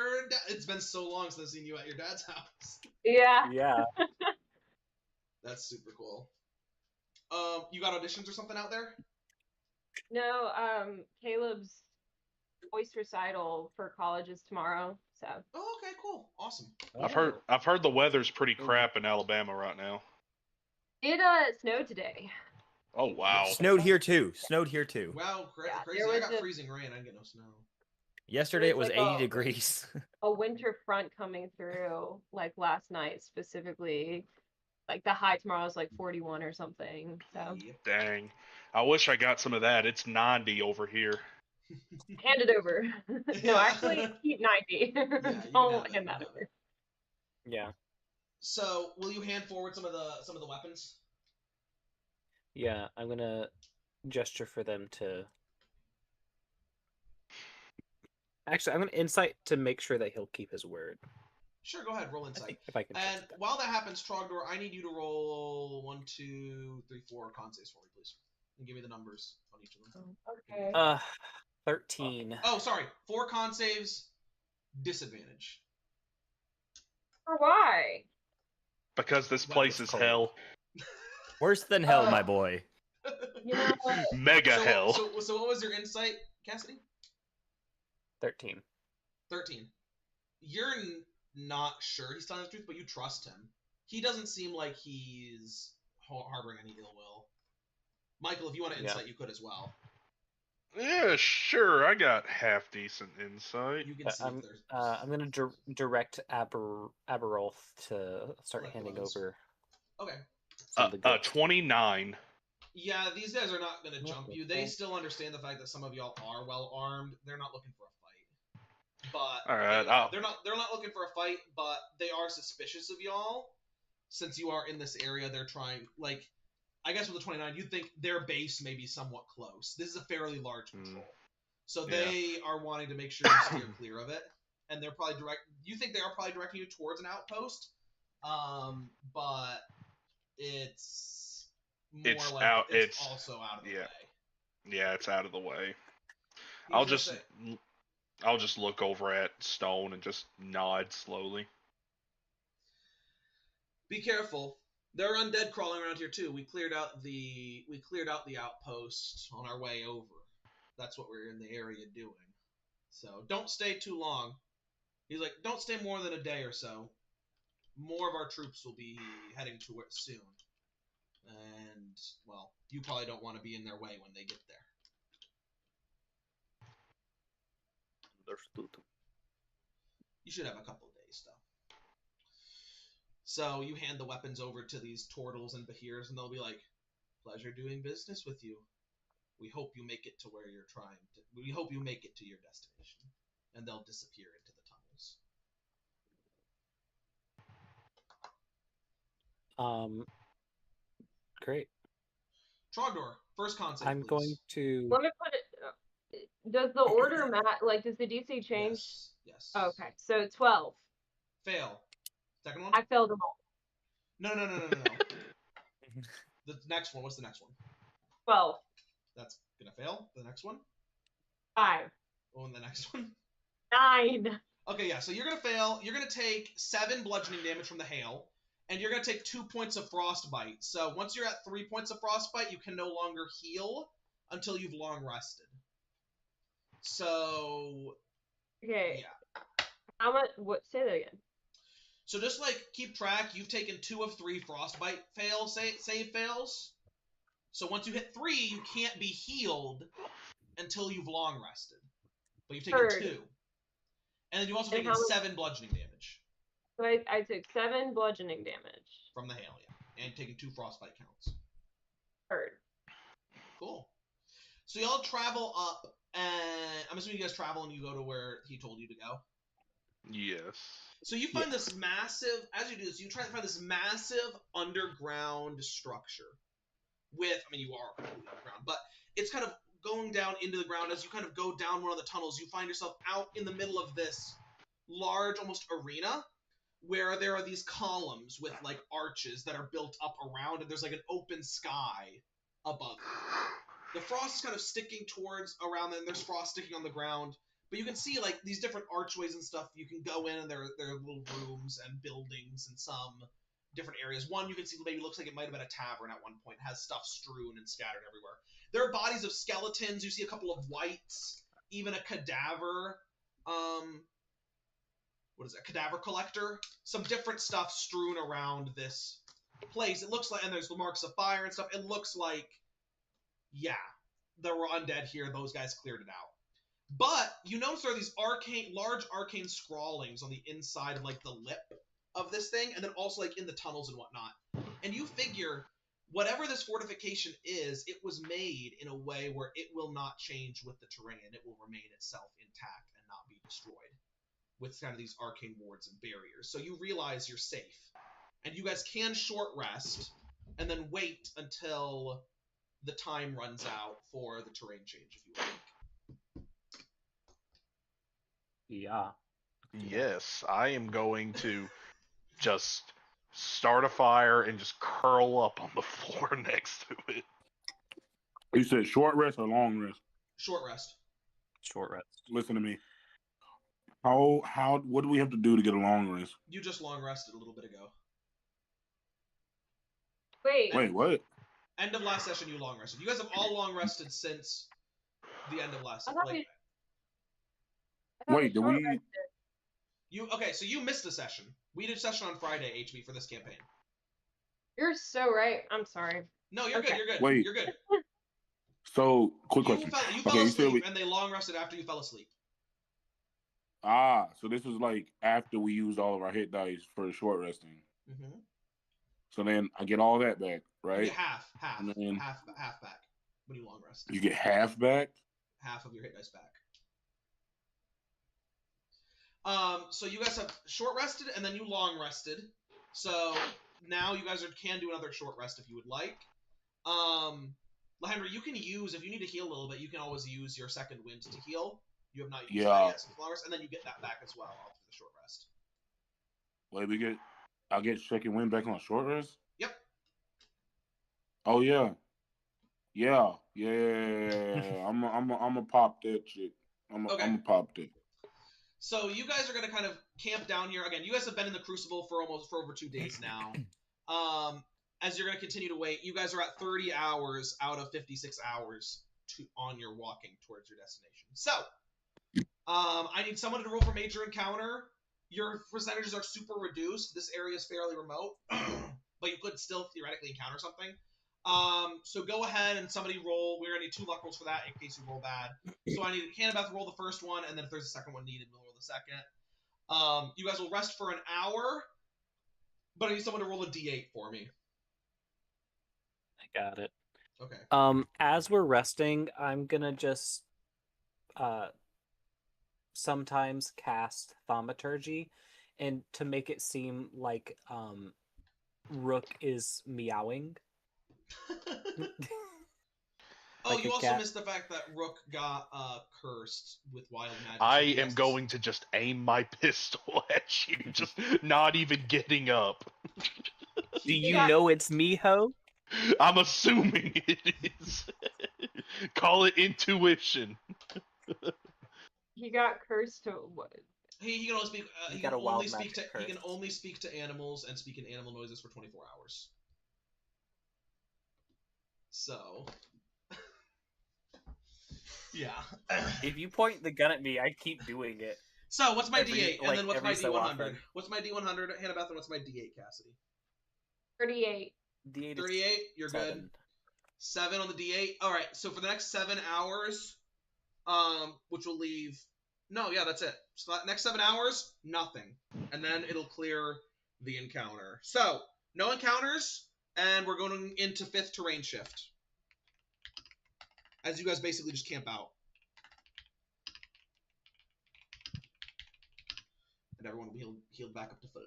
It's been so long since I've seen you at your dad's house. Yeah. Yeah. That's super cool. You got auditions or something out there? No, Caleb's voice recital for college is tomorrow, so. Oh, okay, cool. Awesome. I've heard the weather's pretty crap in Alabama right now. It snowed today. Oh wow. Snowed here too. Wow, Yeah, crazy. there I was got a- freezing rain. I didn't get no snow. Yesterday it was was like 80 a- degrees. A winter front coming through, like last night specifically. Like the high tomorrow is like 41 or something. So Yep. Dang. I wish I got some of that. It's 90 over here. hand it over. No, actually keep 90. you can have Don't it, hand you that can have over. it. Yeah. So, will you hand forward some of the weapons? Yeah, I'm gonna gesture for them to. Actually, I'm gonna insight to make sure that he'll keep his word. Sure, go ahead. Roll I insight. think if I can. And trust that. while that happens, Trogdor, I need you to roll 1, 2, 3, 4 con saves for me, please, and give me the numbers on each of them. Okay. 13. Oh, sorry. 4 con saves, disadvantage. For why? Because this place is hell. Worse than hell, my boy. You know, Mega so, hell. So what was your insight, Cassidy? 13. 13. You're not sure he's telling the truth, but you trust him. He doesn't seem like he's harboring any ill will. Michael, if you want to insight, you could as well. Yeah, sure. I got half decent insight. You can see if there's... I'm gonna direct Aberolf to start Collect handing those. over. Okay. some of the goods. 29. Yeah, these guys are not going to What jump the you. They fuck? still understand the fact that some of y'all are well armed. They're not looking for a fight. But All right, they're not looking for a fight, but they are suspicious of y'all. Since you are in this area, they're trying, like, I guess with the 29, you'd think their base may be somewhat close. This is a fairly large patrol. So they are wanting to make sure you steer clear of it. And they're probably you think they are probably directing you towards an outpost. But it's more It's like out- it's it's- also out of the yeah. way. Yeah, it's out of the way. He's I'll gonna just say- I'll just look over at Stone and just nod slowly. Be careful. There are undead crawling around here too. We cleared out the outpost on our way over. That's what we're in the area doing. So don't stay too long. He's like, don't stay more than a day or so. More of our troops will be heading to it soon. And, well, you probably don't want to be in their way when they get there. Understood. You should have a couple of days, though. So you hand the weapons over to these turtles and Bahirs, and they'll be like, pleasure doing business with you. We hope you make it to where you're trying to... We hope you make it to your destination. And they'll disappear into the tunnels. Great. Trogdor, first concept, I'm please. going to. let me put it. Does the order like does the DC change? Yes. Oh, okay, so 12. Fail. Second one? I failed them all. No. The next one. What's the next one? 12. That's gonna fail. The next one? 5. Oh, and the next one? 9. Okay, yeah, so you're gonna fail. You're gonna take 7 bludgeoning damage from the hail, and you're gonna take 2 points of frostbite. So once you're at 3 points of frostbite, you can no longer heal until you've long rested. So Okay. Yeah. How much? What? Say that again. So just like keep track. You've taken 2 of 3 frostbite save fails. So once you hit 3, you can't be healed until you've long rested. But you've taken Heard. 2, and then you've also And taken how much- 7 bludgeoning damage So I took 7 bludgeoning damage. from the hail, yeah, and taking 2 frostbite counts. Heard. Cool. So y'all travel up, and I'm assuming you guys travel and you go to where he told you to go. Yes. So you find this massive, as you do this, you try to find this massive underground structure with, I mean, you are completely underground, but it's kind of going down into the ground. As you kind of go down one of the tunnels, you find yourself out in the middle of this large, almost arena, where there are these columns with, like, arches that are built up around, and there's, like, an open sky above it. The frost is kind of sticking towards around them. There's frost sticking on the ground. But you can see, like, these different archways and stuff. You can go in, and there are little rooms and buildings and some different areas. One you can see maybe looks like it might have been a tavern at one point. It has stuff strewn and scattered everywhere. There are bodies of skeletons. You see a couple of wights, even a cadaver. What is it? Cadaver collector. Some different stuff strewn around this place. It looks like, and there's the marks of fire and stuff. It looks like, yeah, there were undead here. Those guys cleared it out. But you notice there are these large arcane scrawlings on the inside of, like, the lip of this thing, and then also, like, in the tunnels and whatnot. And you figure, whatever this fortification is, it was made in a way where it will not change with the terrain. It will remain itself intact and not be destroyed with kind of these arcane wards and barriers. So you realize you're safe. And you guys can short rest and then wait until the time runs out for the terrain change, if you like. Yeah. Yes, I am going to just start a fire and just curl up on the floor next to it. You said short rest or long rest? Short rest. Short rest. Listen to me. What do we have to do to get a long rest? You just long rested a little bit ago. Wait, what? End of last session, you long rested. You guys have all long rested since the end of last I session. thought Like, Wait, do we? okay, so you missed a session. We did a session on Friday, HB, for this campaign. You're so right. I'm sorry. No, you're good. You're good. Wait. You're good. So, quick You question. fell Okay, you said asleep, and they long rested after you fell asleep. so this was like after we used all of our hit dice for short resting. Mm-hmm. So then I get all that back, You right? get half And then back when you long rest. you get half back. Half of your hit dice back. So you guys have short rested, and then you long rested. So now you guys can do another short rest if you would like. Lahendra, you can use, if you need to heal a little bit, you can always use your second wind to heal. You have not used that yet, some flowers, and then you get that back as well after the short rest. Wait, I'll get second wind back on a short rest? Yep. Oh yeah. Yeah. I'm a pop that shit. I'm a pop that. So you guys are gonna kind of camp down here again. You guys have been in the Crucible for over 2 days now. As you're gonna continue to wait, you guys are at 30 hours out of 56 hours on your walking towards your destination. So, I need someone to roll for major encounter. Your percentages are super reduced. This area is fairly remote, but you could still theoretically encounter something. So go ahead and somebody roll. We're gonna need 2 luck rolls for that in case you roll bad. So I need Hannibeth to roll the first one, and then if there's a second one needed, we'll roll the second. You guys will rest for an hour, but I need someone to roll a d8 for me. I got it. Okay. As we're resting, I'm gonna just sometimes cast Thaumaturgy, and to make it seem like Rook is meowing. Oh, Like you a also cat. missed the fact that Rook got cursed with wild magic. I so he am has going to just aim my pistol at you, just not even getting up. Do you know it's Miho? I'm assuming it is. Call it intuition. He got cursed to what? He can only speak. He He got can a wild only speak to. magic He can curse. only speak to animals and speak in animal noises for 24 hours. So. Yeah. If you point the gun at me, I keep doing it. So what's my Every- D8, and like, then what's my every so D100? often. What's my D100, Hannabeth, and what's my D8, Cassidy? 38. D8 is 38. You're good. 7. 7 on the D8. All right. So for the next 7 hours, which will leave. No, yeah, that's it. So that next 7 hours, nothing, and then it'll clear the encounter. So no encounters, and we're going into 5th terrain shift. As you guys basically just camp out. And everyone will be healed back up to full.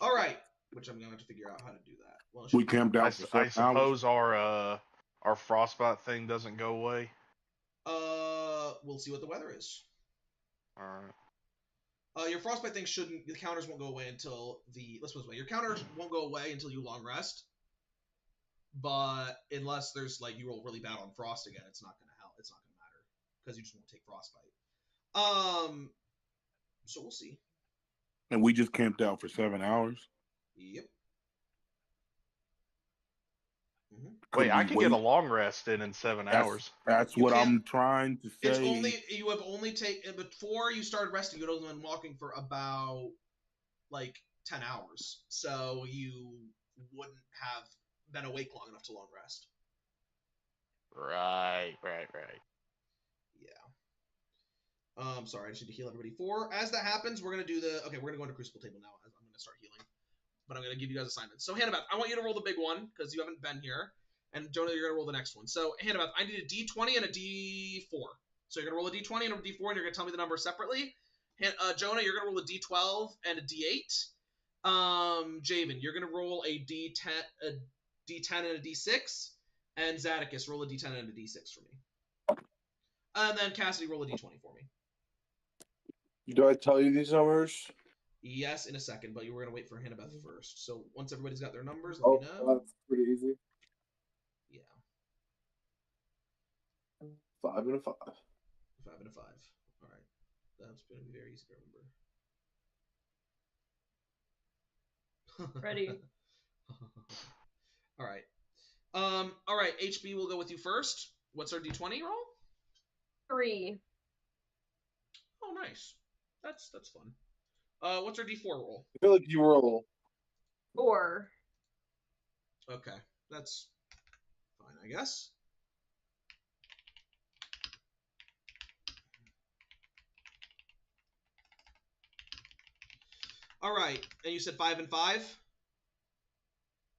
All right, which I'm going to have to figure out how to do that. Well, We camped I, out for I 7 hours. suppose our frostbite thing doesn't go away. We'll see what the weather is. All right. Your frostbite thing shouldn't. The counters won't go away until the. Let's put it this way. Your counters won't go away until you long rest. But unless there's like you roll really bad on frost again, it's not gonna help. It's not gonna matter because you just won't take frostbite. So we'll see. And we just camped out for 7 hours. Yep. Wait, I we can get a wait? long rest in 7 hours. That's You what can't- I'm trying to say. It's only you have only taken before you started resting. You'd only been walking for about like 10 hours, so you wouldn't have been awake long enough to long rest. Right. Yeah. Sorry, I just need to heal everybody. As that happens, we're gonna do we're gonna go into Crucible Table now. I'm gonna start healing, but I'm gonna give you guys assignments. So Hannabeth, I want you to roll the big one because you haven't been here, and Jonah, you're gonna roll the next one. So Hannabeth, I need a D20 and a D4. So you're gonna roll a D20 and a D4, and you're gonna tell me the numbers separately. Jonah, you're gonna roll a D12 and a D8. Javen, you're gonna roll a D10 and a D6, and Zadicus, roll a D10 and a D6 for me. And then Cassidy, roll a D20 for me. Do I tell you these numbers? Yes, in a second, but you were gonna wait for Hannabeth first. So once everybody's got their numbers, Oh, let me know. that's pretty easy. Yeah, 5 and a 5. 5 and a 5. All right, that's gonna be very easy to remember. Ready. All right. All right. HB will go with you first. What's our D20 roll? 3. Oh, nice. That's fun. What's our D4 roll? I feel like you roll. 4. Okay, that's fine, I guess. All right, and you said 5 and 5.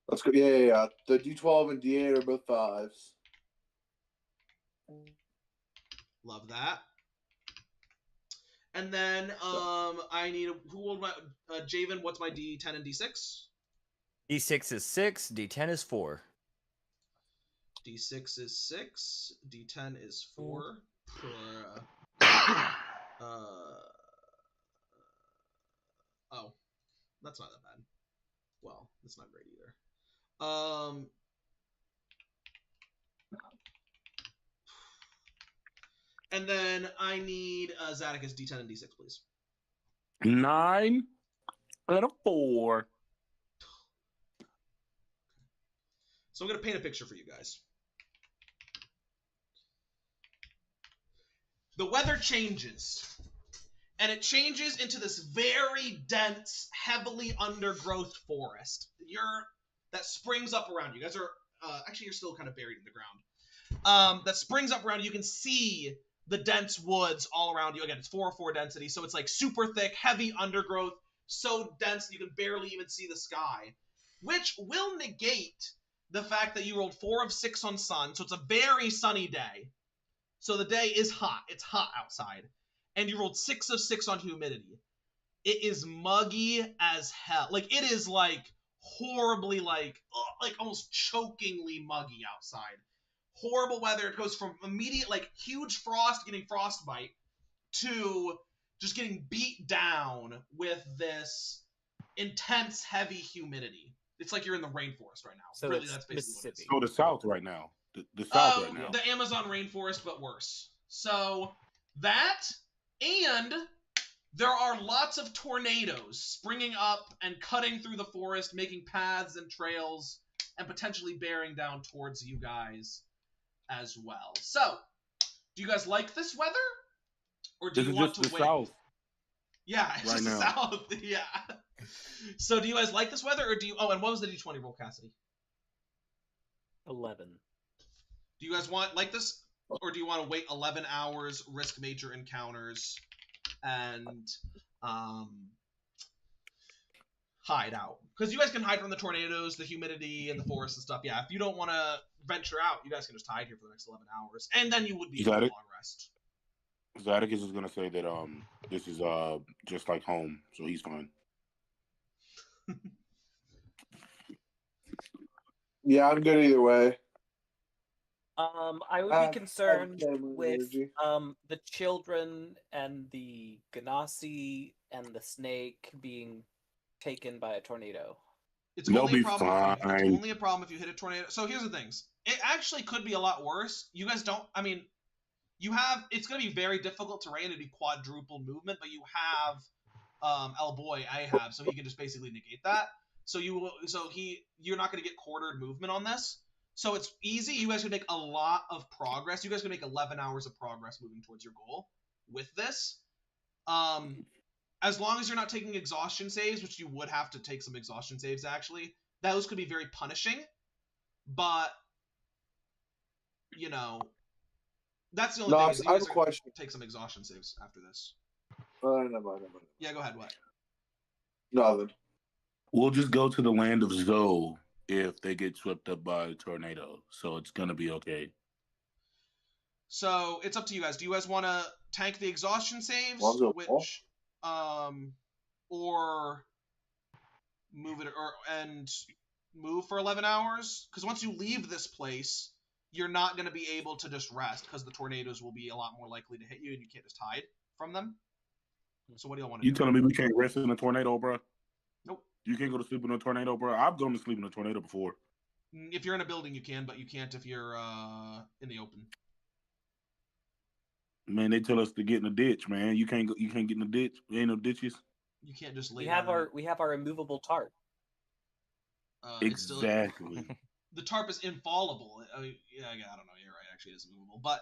Let's go. Yeah. The D12 and D8 are both 5s. Love that. And then I need who will my Javen? What's my D10 and D6? D6 is 6, D10 is 4. D6 is 6. D10 is 4. Oh, that's not that bad. Well, that's not great either. And then I need Zadicus D10 and D6, please. 9 and a 4. So I'm going to paint a picture for you guys. The weather changes. And it changes into this very dense, heavily undergrowth forest. That springs up around you. You guys are actually you're still kind of buried in the ground. That springs up around you. You can see the dense woods all around you. Again, it's 404 density, so it's like super thick, heavy undergrowth, so dense that you can barely even see the sky, which will negate the fact that you rolled 4 of 6 on sun, so it's a very sunny day. So the day is hot. It's hot outside. And you rolled 6 of 6 on humidity. It is muggy as hell. Like, it is, like, horribly, like almost chokingly muggy outside. Horrible weather. It goes from immediate, like, huge frost, getting frostbite, to just getting beat down with this intense, heavy humidity. It's like you're in the rainforest right now. So really, it's that's basically what it is. Mississippi. So the South right now. The South right now. The Amazon rainforest, but worse. So that, and there are lots of tornadoes springing up and cutting through the forest, making paths and trails, and potentially bearing down towards you guys as well. So, do you guys like this weather? Or do This you is want just to the wait? South. Yeah, it's Right just now. south. Yeah. So do you guys like this weather, or do you? Oh, and what was the D20 roll, Cassidy? 11. Do you guys like this, or do you want to wait 11 hours, risk major encounters, and hide out? Because you guys can hide from the tornadoes, the humidity, and the forest and stuff. Yeah, if you don't want to venture out, you guys can just hide here for the next 11 hours, and then you would be able to Got it. long rest. Zadicus is gonna say that this is just like home, so he's fine. Yeah, I'm good either way. I would I be concerned have family with energy. the children and the Ganassi and the snake being taken by a tornado. It's They'll only a be problem. It's fine. only a problem if you hit a tornado. So here's the things. It actually could be a lot worse. You guys don't. I mean, you have. It's going to be very difficult terrain. It'd be quadruple movement, but you have El Boy Ahab, so he can just basically negate that. So you're not going to get quartered movement on this. So it's easy. You guys can make a lot of progress. You guys can make 11 hours of progress moving towards your goal with this. As long as you're not taking exhaustion saves, which you would have to take some exhaustion saves actually, those could be very punishing. But that's the only thing. Is you I have guys a are question. take some exhaustion saves after this. Never mind. Yeah, go ahead. What? Nothing. We'll just go to the land of Zoe if they get swept up by a tornado, so it's gonna be okay. So it's up to you guys. Do you guys want to tank the exhaustion saves, Lonzo Ball? which, or move it and move for 11 hours? Because once you leave this place, you're not going to be able to just rest because the tornadoes will be a lot more likely to hit you, and you can't just hide from them. So what do y'all want to You do? telling me we can't rest in a tornado, bro? Nope. You can't go to sleep in a tornado, bro. I've gone to sleep in a tornado before. If you're in a building, you can, but you can't if you're in the open. Man, they tell us to get in the ditch, man. You can't get in the ditch. There ain't no ditches. You can't just lay We have down. our immovable tarp. It's still, Exactly. the tarp is infallible. I mean, yeah, I don't know. You're right. Actually, it is movable, but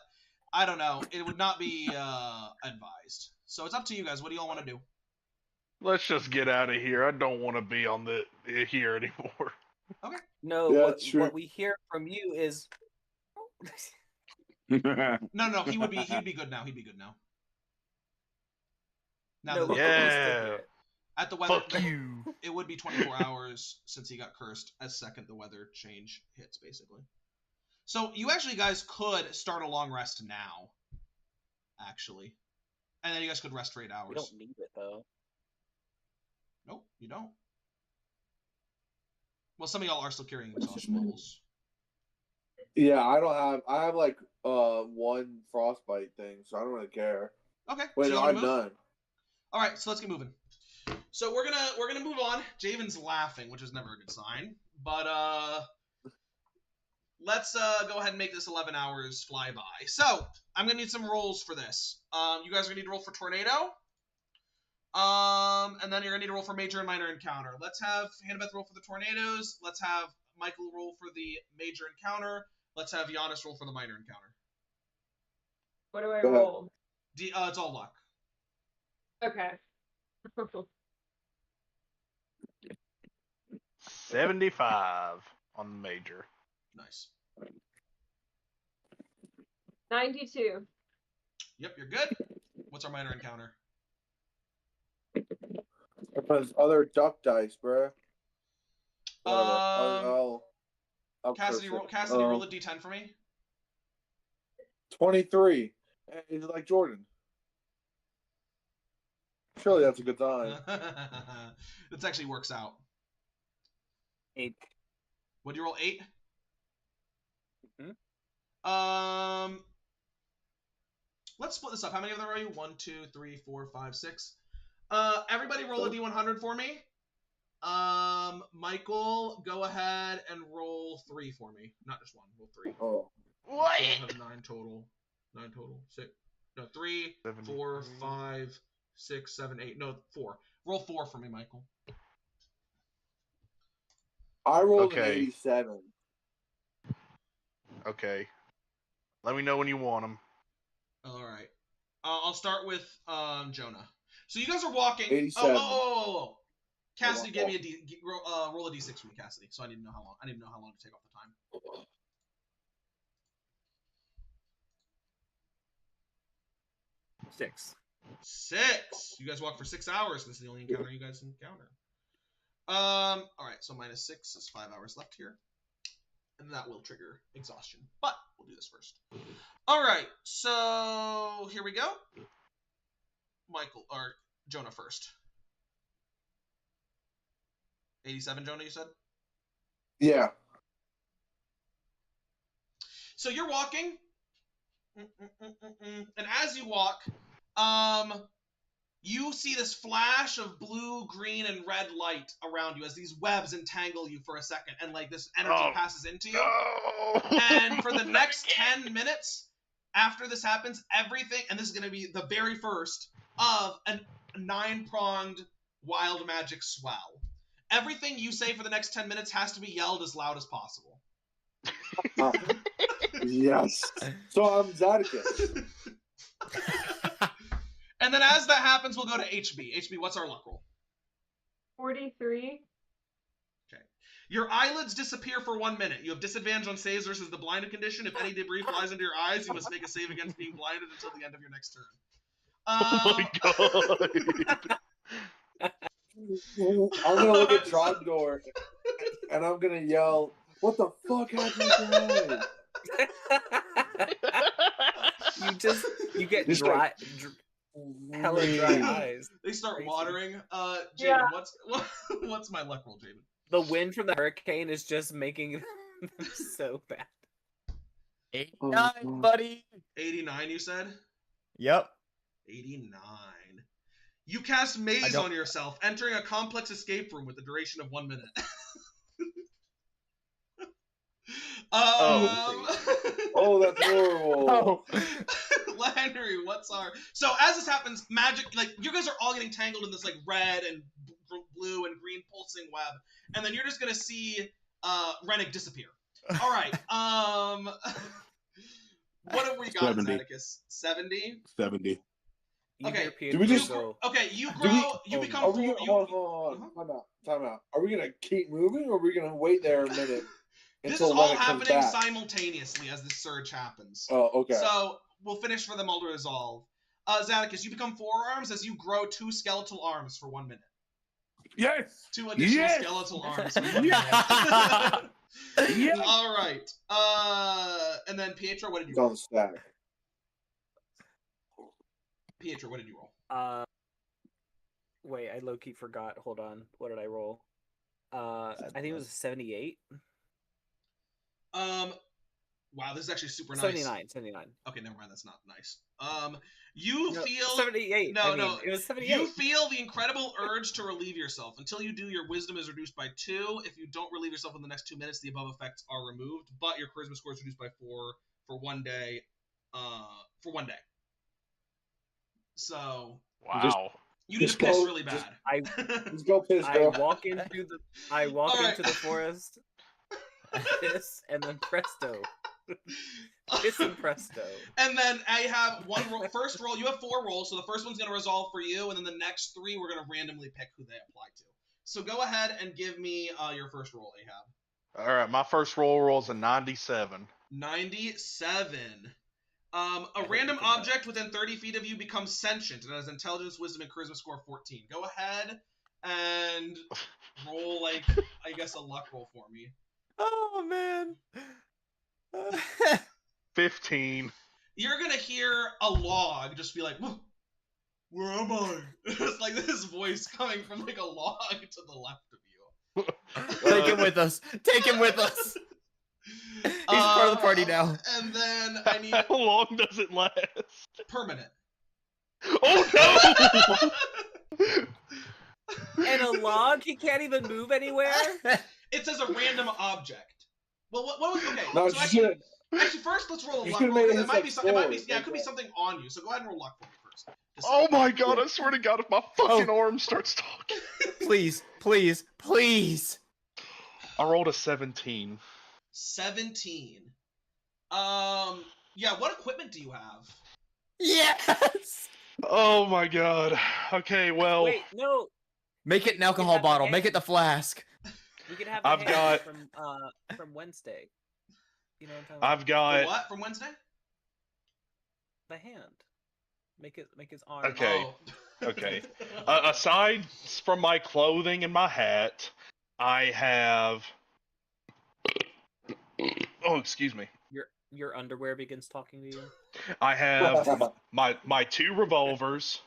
I don't know. It would not be advised. So it's up to you guys. What do y'all want to do? Let's just get out of here. I don't want to be on here anymore. Okay. No, Yeah, what, true. what we hear from you is No, he'd be good now. He'd be good now. Now no, that look the- what we still Yeah. hear. at the weather, Fuck you. it would be 24 hours since he got cursed. As second the weather change hits, basically. So you actually guys could start a long rest now. Actually, and then you guys could rest for 8 hours. We don't need it though. Nope, you don't. Well, some of y'all are still carrying exhaustion levels. Yeah, I have like one frostbite thing, so I don't really care. Okay. Wait, so no, y'all I'm wanna move? done. All right, so let's get moving. So we're gonna move on. Javen's laughing, which is never a good sign. But let's go ahead and make this 11 hours fly by. So I'm gonna need some rolls for this. You guys are gonna need to roll for tornado. And then you're gonna need to roll for major and minor encounter. Let's have Hannibeth roll for the tornadoes. Let's have Michael roll for the major encounter. Let's have Giannis roll for the minor encounter. What do I Go ahead. roll? It's all luck. Okay. 75 on the major. Nice. 92. Yep, you're good. What's our minor encounter? Those other duck dice, bruh. I'll Cassidy, curse it. Cassidy, roll a d10 for me. 23. It's like Jordan. Surely that's a good sign. This actually works out. 8. What do you roll? 8? Mhm. Let's split this up. How many of them are you? 1, 2, 3, 4, 5, 6. Everybody roll a d100 for me. Michael, go ahead and roll 3 for me. Not just 1. Roll 3. Oh. What? So I'll have 9 total. 9 total. 6. No, 3, 4, 5, 6, 7, 8. No, 4. Roll 4 for me, Michael. I rolled an Okay. 87. Okay. Let me know when you want them. All right. I'll start with Jonah. So you guys are walking. 87. Oh. Cassidy Oh, gave me a roll a d6 for me, Cassidy. So I didn't know how long. I didn't know how long to take off the time. 6. 6. You guys walk for 6 hours. This is the only encounter you guys encounter. All right. So -6 is 5 hours left here, and that will trigger exhaustion. But we'll do this first. All right. So here we go. Michael or Jonah first. 87, Jonah, you said? Yeah. So you're walking, and as you walk, you see this flash of blue, green, and red light around you as these webs entangle you for a second, and like this energy passes into you. No. And for the next 10 minutes after this happens, everything, and this is going to be the very first of a 9-pronged wild magic swell. Everything you say for the next 10 minutes has to be yelled as loud as possible. Yes. So I'm Zadicus. And then as that happens, we'll go to HB. HB, what's our luck roll? 43. Okay. Your eyelids disappear for 1 minute. You have disadvantage on saves versus the blinded condition. If any debris flies into your eyes, you must make a save against being blinded until the end of your next turn. Oh my god. I'm gonna look at Trogdor and I'm gonna yell, "What the fuck happened to You get Just dry, hella dry eyes. They start Crazy. watering. Jaden, Yeah. what's my luck roll, Jaden? The wind from the hurricane is just making them so bad. 89, buddy. 89, you said? Yep. 89. You cast Maze on yourself, entering a complex escape room with a duration of 1 minute. Oh, that's horrible. Landry, what's our... So as this happens, magic, like, you guys are all getting tangled in this, like, red and blue and green pulsing web, and then you're just gonna see Rennick disappear. All right, what have we got, 70. Atticus? 70? 70. You Okay, hear do we Pietro just- go, Okay, you Do grow, you oh, become... Are we full- gonna, you- hold on. Time out. Are we gonna keep moving or are we gonna wait there a minute This is until all Rennick comes happening back? simultaneously as this surge happens. Oh, okay. So we'll finish for them all to resolve. Zadicus, you become forearms as you grow 2 skeletal arms for 1 minute. Yes. 2 additional Yes! skeletal arms for 1 minute. Yes. All right. And then Pietro, what did you It's on roll? the stack. Pietro, what did you roll? wait, I low-key forgot. Hold on. What did I roll? I think it was a 78. Wow, this is actually super nice. 79. Okay, never mind. That's not nice. You No, feel 78. No, I mean, no. it was 78. You feel the incredible urge to relieve yourself. Until you do, your wisdom is reduced by 2. If you don't relieve yourself in the next 2 minutes, the above effects are removed. But your charisma score is reduced by 4 for 1 day. So Wow. you need to Just piss go- really bad. Let's go piss, I bro. walk into Alright. the forest, piss, and then presto. Piss and presto. And then I have one roll. First roll, you have 4 rolls, so the first one's going to resolve for you, and then the next 3 we're going to randomly pick who they apply to. So go ahead and give me your first roll, Ahab. All right, my first roll is a 97. 97. A hope random you can do object within 30 feet of you becomes sentient and has intelligence, wisdom, and charisma score 14. Go ahead and roll, like, I guess a luck roll for me. Oh man. 15. You're going to hear a log just be like, where am I? It's like this voice coming from, like, a log to the left of you. Take him with us. Take him with us. He's part of the party now. And then I need How long does it last? permanent. Oh no! And a log? He can't even move anywhere? It says a random object. Well, what was okay? No, so you actually, should. first let's roll a You luck should've roll. made it It his, might like, be something. It might be sword, yeah. It like could be that. something on you. So go ahead and roll luck for me first. Just- Oh my god, I swear to god, if my fucking arm starts talking. Please, please, please. I rolled a 17. 17. Yeah. What equipment do you have? Yes. Oh my god. Okay, well, Wait, no. Make it an You can alcohol have the bottle. Make hand. it the flask. We could have the I've hand got- from Wednesday. You know what I'm talking I've The got. what from Wednesday? The hand. Make his arm. Okay. Oh. Okay. Aside from my clothing and my hat, I have. Oh, excuse me. Your underwear begins talking to you. I have my 2 revolvers,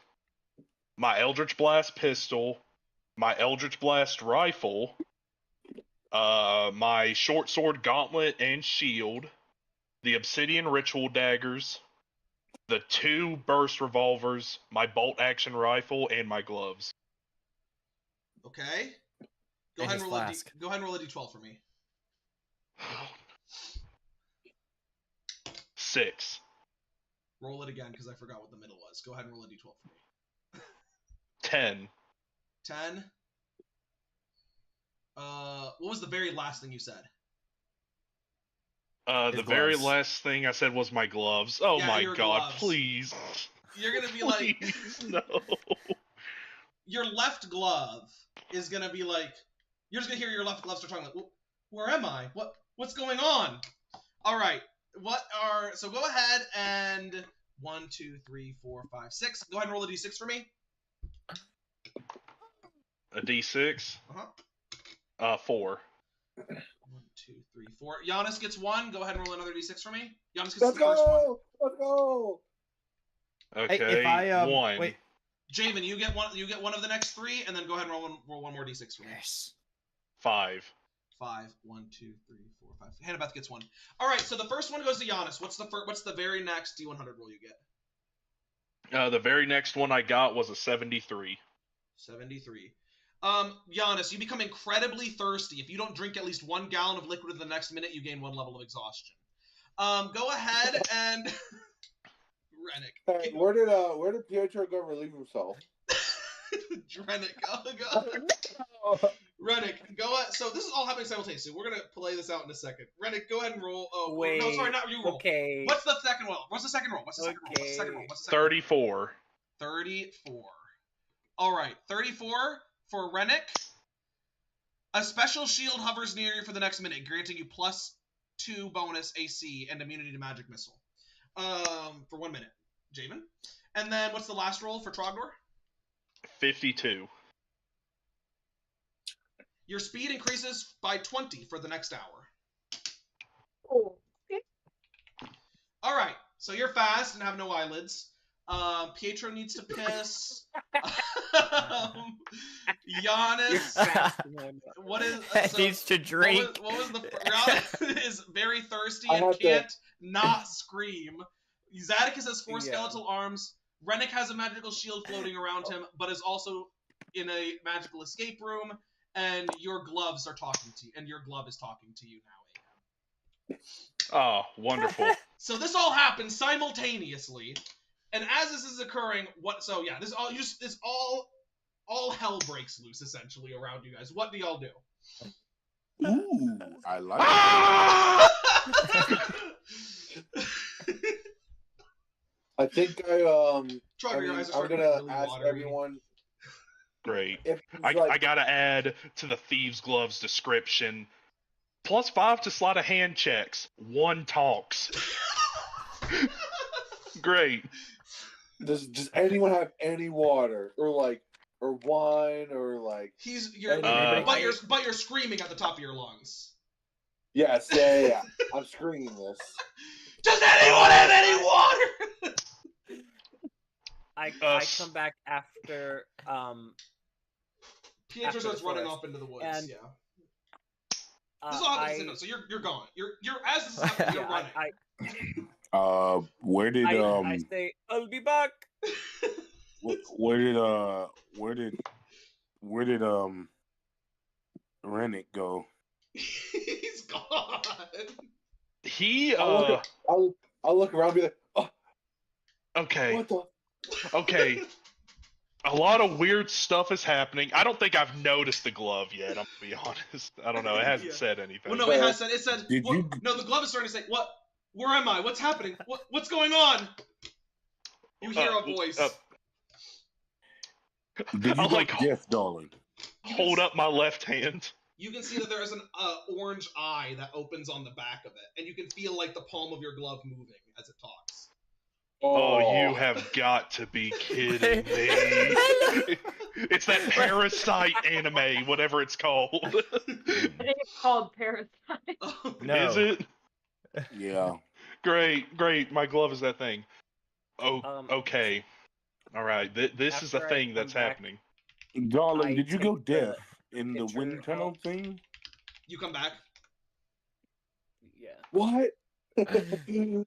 my Eldritch Blast pistol, my Eldritch Blast rifle, my short sword gauntlet and shield, the Obsidian Ritual daggers, the 2 burst revolvers, my bolt action rifle, and my gloves. Okay. Go And ahead his and roll flask. go ahead and roll a d12 for me. 6. Roll it again because I forgot what the middle was. Go ahead and roll a d12 for me. 10. 10. What was the very last thing you said? The His very gloves. last thing I said was my gloves. Oh Yeah, my your god, gloves. please. You're gonna be like, Please, no. your left glove is gonna be like, you're just gonna hear your left glove start talking like, where am I? What's going on? All right. So go ahead and 1, 2, 3, 4, 5, 6. Go ahead and roll a d6 for me. A d6? Uh-huh. 4. 1, 2, 3, 4. Giannis gets 1. Go ahead and roll another d6 for me. Giannis gets Let's the first one. go! Let's go! Okay, Hey, if I 1. wait. Javen, you get one of the next 3, and then go ahead and roll one more d6 for me. Yes. 5. 5. 1, 2, 3, 4, 5. Hannabeth gets 1. All right, so the first one goes to Giannis. What's the very next D100 roll you get? The very next one I got was a 73. 73. Giannis, you become incredibly thirsty. If you don't drink at least 1 gallon of liquid in the next minute, you gain 1 level of exhaustion. Go ahead and Rennick. Hey, where did Pietro go relieve himself? Rennick, go. Rennick, go ahead. So this is all happening simultaneously. We're gonna play this out in a second. Rennick, go ahead and roll. Oh, Wait. no, sorry, not you roll. Okay. What's the second roll? What's the second roll? What's the second roll? What's the second roll? What's the second roll? 34. 34. All right, 34 for Rennick. A special shield hovers near you for the next minute, granting you +2 bonus AC and immunity to magic missile. For 1 minute. Javen. And then what's the last roll for Trogdor? 52. Your speed increases by 20 for the next hour. Oh, okay. All right, so you're fast and have no eyelids. Pietro needs to piss. Giannis, what is Needs to drink. What was the Giannis is very thirsty I and have to- can't not scream. Zadicus has 4 Yeah. skeletal arms. Rennick has a magical shield floating around him, but is also in a magical escape room. And your gloves are talking to you, and your glove is talking to you now, Ahab. Oh, wonderful. So this all happens simultaneously, and as this is occurring, all hell breaks loose essentially around you guys. What do y'all do? Ooh, I like I think Trogger, your I'm eyes are starting to gonna get really ask watery. everyone Great. if I gotta add to the Thieves' Gloves description. +5 to slide of hand checks. 1 talks. Great. does anyone have any water or wine or But you're screaming at the top of your lungs. Yes, yeah. I'm screaming this. Does anyone have any water? I come back after Pietro after starts the running forest. off into the woods. And, Yeah. This all happens in so you're gone. You're as this is happening, you're running. where did I say I'll be back. where did Rennick go? He's gone. He I'll look around and be like, oh, okay. what the? Okay. A lot of weird stuff is happening. I don't think I've noticed the glove yet, I'm gonna be honest. I don't know. It hasn't Yeah. said anything. Well, no, it has said. It said. Did you- No, the glove is starting to say, "What? Where am I? What's happening? What's going on?" You hear a voice. Did you I'll go like deaf, darling? hold up my left hand. You can see that there is an orange eye that opens on the back of it, and you can feel like the palm of your glove moving as it talks. Oh, you have got to be kidding me. It's that Parasite anime, whatever it's called. I think it's called Parasite. No. Is it? Yeah. Great. My glove is that thing. Oh, okay. All right. This is a After I thing come that's back- happening. Darling, I did you go take the deaf in the picture wind tunnel of- thing? You come back. Yeah. What? Yeah.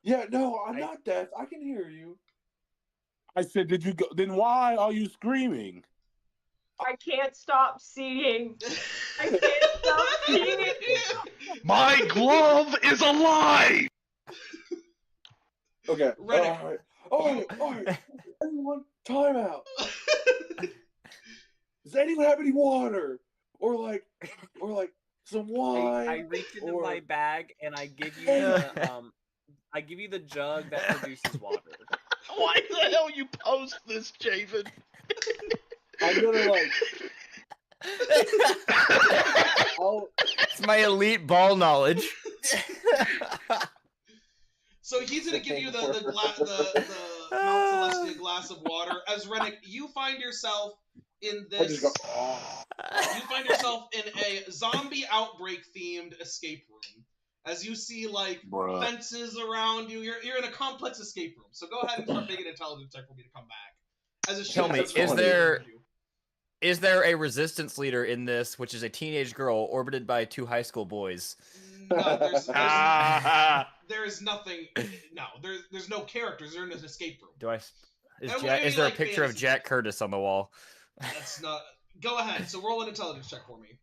Yeah, no, I'm I- not deaf. I can hear you. I said, did you go? Then why are you screaming? I can't stop seeing. I can't stop seeing. My glove is alive. Okay. Rennick. All right. Everyone, time out. Does anyone have any water? Or like some wine? I reach into or- my bag and I give you the jug that produces water. Why the hell you post this, Javen? I'm gonna like I'll It's my elite ball knowledge. So he's gonna give you the Mount Celestia glass of water. As Rennick, you find yourself in I just this. go, oh. You find yourself in a zombie outbreak themed escape room. As you see like Bruh. fences around you, you're in a complex escape room. So go ahead and start making an intelligence check for me to come back. As a Tell me, shield is there a resistance leader in this, which is a teenage girl orbited by 2 high school boys? No, Ah, there's nothing. No, there's no characters. They're in an escape room. Do I? Is, That would Jack, be is there like a picture of fantasy. Jack Curtis on the wall? That's not. Go ahead. So roll an intelligence check for me.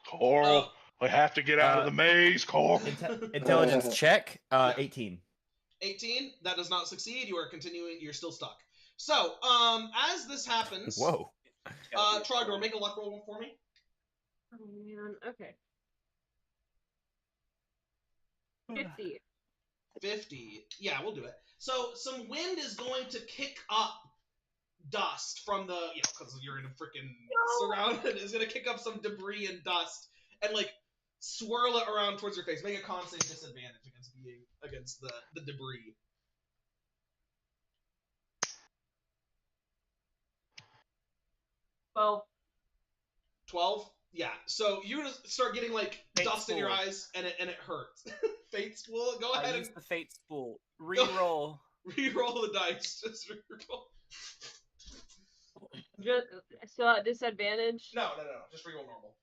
Coral, I have to get out of the maze, Coral. Intelligence check. Yeah. 18. 18. That does not succeed. You are continuing. You're still stuck. So, as this happens, Whoa. Trogdor, make a luck roll for me. Oh man. Okay. 50. 50. Yeah, we'll do it. So some wind is going to kick up dust from the, because you're in a freaking surrounded, is going to kick up some debris and dust and like swirl it around towards your face. Make a con save disadvantage against the debris. 12. 12? Yeah. So you just start getting like Fate dust in your spool. eyes and it hurts. Fate spool. Go I ahead use and the fate spool. Reroll. re-roll the dice. Just re-roll. Just still at disadvantage. No. Just re-roll normal.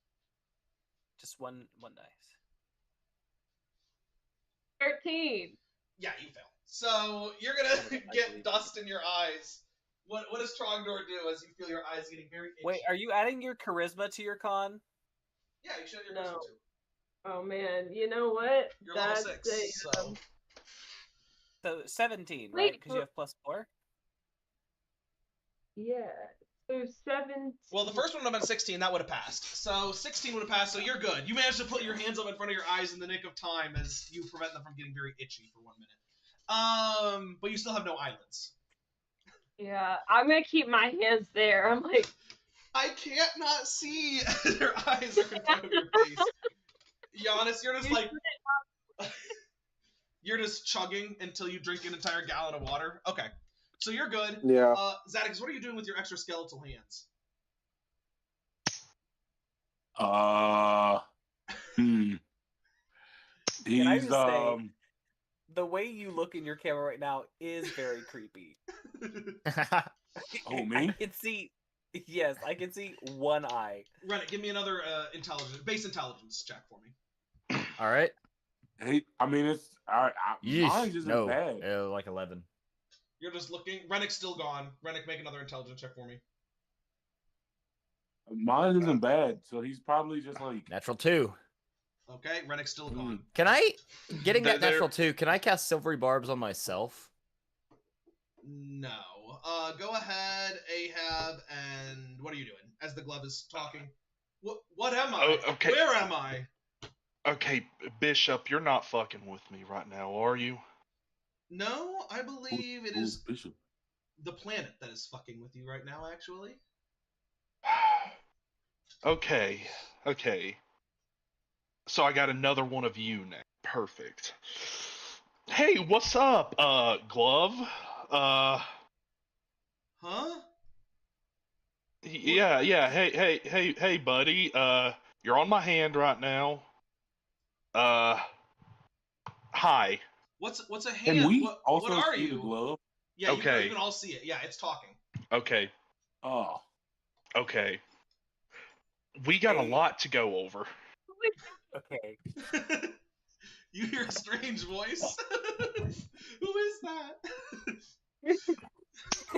Just one dice. 13. Yeah, you fail. So you're gonna get dust in your eyes. What does Trogdor do as you feel your eyes getting very itchy? Wait, are you adding your charisma to your con? Yeah, you should have your No. charisma too. Oh man, you know what? You're level That's 6, a, so So 17, Wait, right? Because you for- have plus 4. yeah. So 7. well, the first one would have been 16. That would have passed. So 16 would have passed. So you're good. You managed to put your hands up in front of your eyes in the nick of time as you prevent them from getting very itchy for 1 minute. But you still have no eyelids. Yeah, I'm gonna keep my hands there. I'm like, I can't not see. Your eyes are in front of your face. Giannis, you're just like you're just chugging until you drink an entire gallon of water. Okay, so you're good. Yeah. Zadix, what are you doing with your extra skeletal hands? Can I He's just say, the way you look in your camera right now is very creepy. Oh, me? I can see. Yes, I can see one eye. Rennick, give me another base intelligence check for me. All right. Hey, I mean, it's mine Yeesh. isn't No. bad. Like 11. You're just looking. Rennick's still gone. Rennick, make another intelligence check for me. Mine isn't bad, so he's probably just like Natural 2. Okay, Rennick's still gone. Can I, getting that There- natural 2, can I cast Silvery Barbs on myself? No. Go ahead, Ahab, and what are you doing? As the glove is talking. What am I? Oh, okay. Where am I? Okay, Bishop, you're not fucking with me right now, are you? No, I believe it is Bishop. the planet that is fucking with you right now, actually. Okay. So I got another one of you now. Perfect. Hey, what's up, Glove? Huh? Yeah. Hey, buddy. You're on my hand right now. Hi. What's a Can hand? we What also are see the you? glove? Yeah, you Okay. can all see it. Yeah, it's talking. Okay. Oh. Okay. We got a Hey. lot to go over. Okay. You hear a strange voice. Who is that?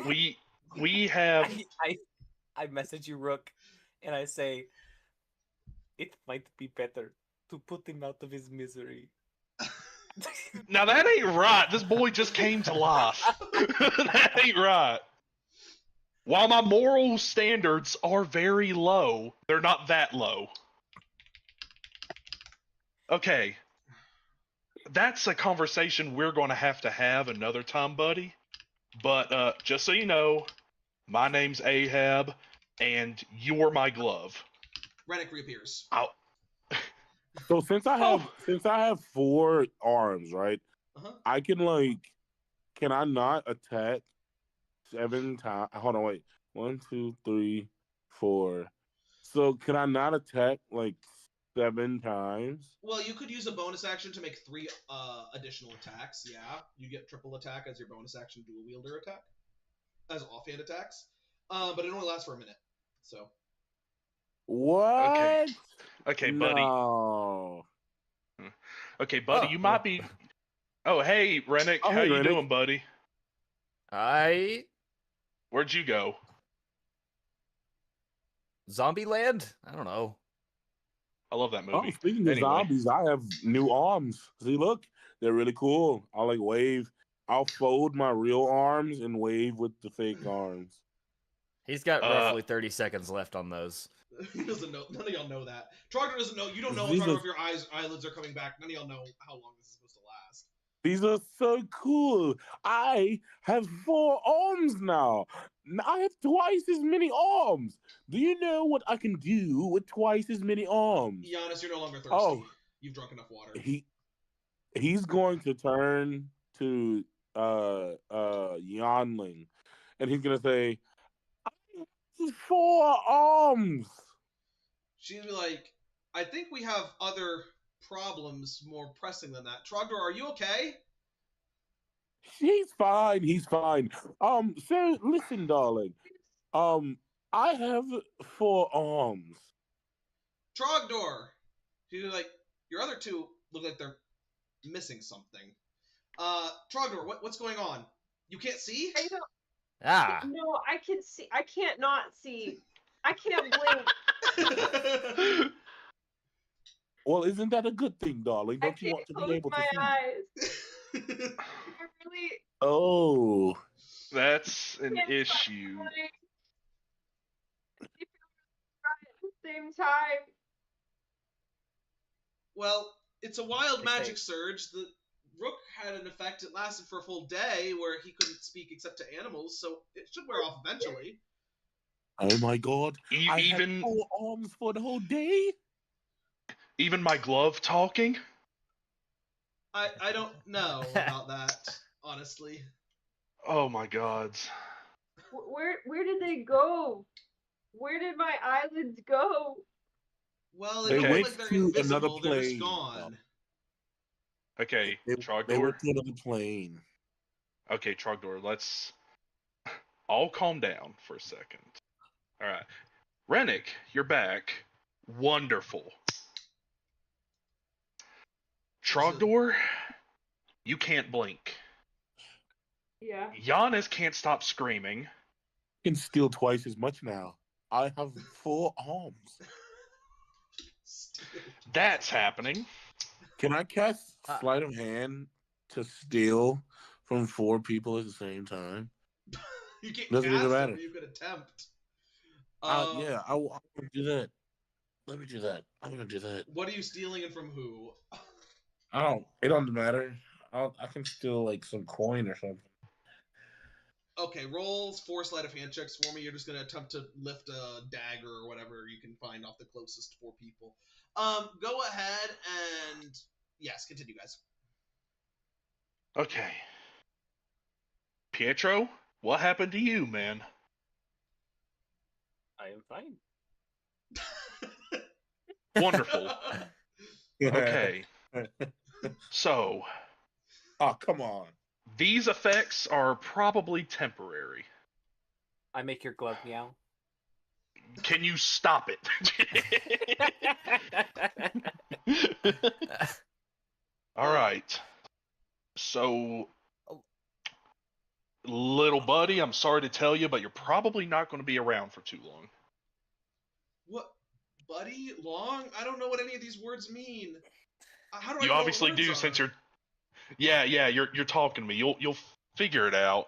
We have I message you, Rook, and I say, it might be better to put him out of his misery. Now that ain't right. This boy just came to life. That ain't right. While my moral standards are very low, they're not that low. Okay. That's a conversation we're going to have another time, buddy. But just so you know, my name's Ahab, and you're my glove. Rennick reappears. So since I have 4 arms, right? Uh-huh. I can can I not attack 7 times? Hold on, wait. 1, 2, 3, 4. So can I not attack 7 times? Well, you could use a bonus action to make 3 additional attacks. Yeah, you get triple attack as your bonus action dual wielder attack, as offhand attacks. But it only lasts for a minute. So. What? Okay, buddy. No. Okay, buddy, you might be. Oh, hey, Rennick. Oh, How hey, you Rennick. doing, buddy? Where'd you go? Zombie Land? I don't know. I love that Oh, movie. speaking of Anyway. zombies, I have new arms. See, look, they're really cool. I wave. I'll fold my real arms and wave with the fake arms. He's got roughly 30 seconds left on those. He doesn't know. None of y'all know that. Trogdor doesn't know. You don't know These if are- your eyelids are coming back. None of y'all know how long this is supposed to last. These are so cool. I have 4 arms now. I have twice as many arms. Do you know what I can do with twice as many arms? Giannis, you're no longer thirsty. Oh. You've drunk enough water. He's going to turn to Yonling, and he's gonna say, "I have 4 arms." She's gonna be like, I think we have other problems more pressing than that. Trogdor, are you okay? He's fine. He's fine. So listen, darling. I have 4 arms. Trogdor! She's gonna be like, your other 2 look like they're missing something. Trogdor, what's going on? You can't see? I don't, Ah. no, I can see. I can't not see. I can't blink. Well, isn't that a good thing, darling? I Don't you can't want to be close able to my see? eyes. I really Oh. That's an can't issue. stop blink. I feel really dry at the same time. Well, it's a wild Okay. magic surge. The Rook had an effect. It lasted for a full day where he couldn't speak except to animals, so it should wear off eventually. Oh my God! I Even had 4 arms for the whole day. even my glove talking? I don't know about that, honestly. Oh my god. Where did they go? Where did my eyelids go? Well, They they don't went look like to they're another invisible. They're just plane. gone. Okay, They Trogdor. went to another plane. Okay, Trogdor, let's all calm down for a second. Alright. Rennick, you're back. Wonderful. Trogdor, you can't blink. Yeah. Giannis can't stop screaming. I can steal twice as much now. I have 4 arms. That's happening. Can I cast sleight of hand to steal from 4 people at the same time? You can't Doesn't cast even them, matter. but you could attempt. Yeah, I'm gonna do that. Let me do that. I'm gonna do that. What are you stealing and from who? It doesn't matter. I can steal some coin or something. Okay, rolls 4 sleight of hand checks for me. You're just gonna attempt to lift a dagger or whatever you can find off the closest 4 people. Go ahead and yes, continue, guys. Okay. Pietro, what happened to you, man? I am fine. Wonderful. Okay. So, Oh, come on. these effects are probably temporary. I make your glove meow. Can you stop it? All right. So, little buddy, I'm sorry to tell you, but you're probably not going to be around for too long. What, buddy? Long? I don't know what any of these words mean. How do I You know what obviously words do are? since you're. Yeah, you're talking to me. You'll figure it out.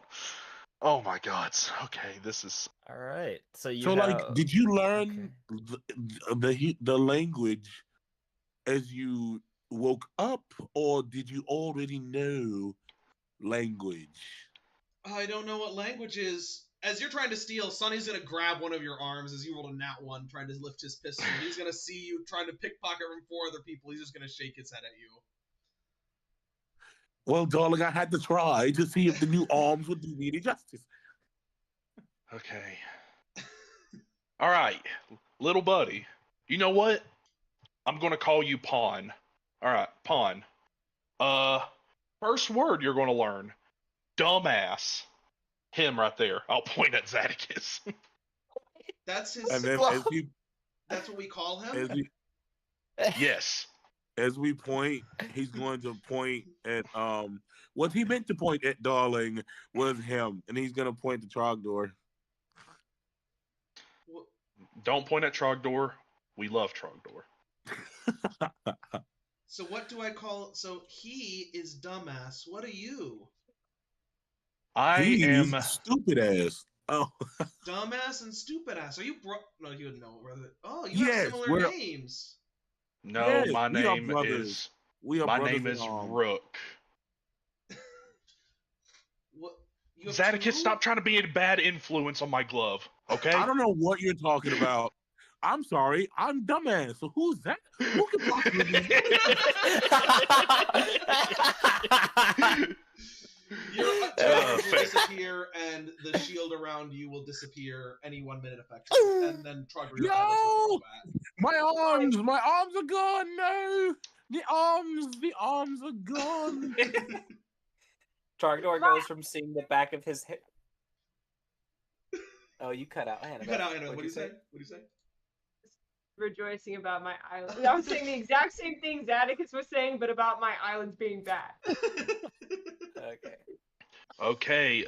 Oh my God. Okay, this is. All right. So you So, like, have- did you learn the language as you woke up, or did you already know language? I don't know what language is. As you're trying to steal, Sonny's gonna grab one of your arms as you rolled a nat 1 trying to lift his pistol. He's gonna see you trying to pickpocket from 4 other people. He's just gonna shake his head at you. Well, darling, I had to try to see if the new arms would do me any justice. Okay. All right, little buddy. You know what? I'm gonna call you Pawn. All right, Pawn. First word you're gonna learn. Dumbass. Him right there. I'll point at Zadicus. That's his. And then That's what we call him. Yes. As we point, he's going to point at what he meant to point at, darling, was him, and he's going to point to Trogdor. Don't point at Trogdor. We love Trogdor. So what do I call? So he is dumbass. What are you? I He's am stupid ass. Oh, Dumbass and stupid ass. Are you No, you would know. Rather. Oh, you Yes, have similar we're- names. no. Yes, my we are name brothers. is. we are My brothers name in is arms. Rook. What? You have Zadicus, two? stop trying to be a bad influence on my glove. Okay. I don't know what you're talking about. I'm sorry, I'm dumbass. So who's that? Who can possibly be? Your Fair. will disappear, and the shield around you will disappear any 1 minute effective, and then Trogdor. No! My arms are gone. No, the arms are gone. Trogdor goes from seeing the back of his head. Oh, you cut out. You cut out. What do you say? What do you say? Rejoicing about my island. I was saying the exact same thing Zadicus was saying, but about my islands being bad. Okay. Okay.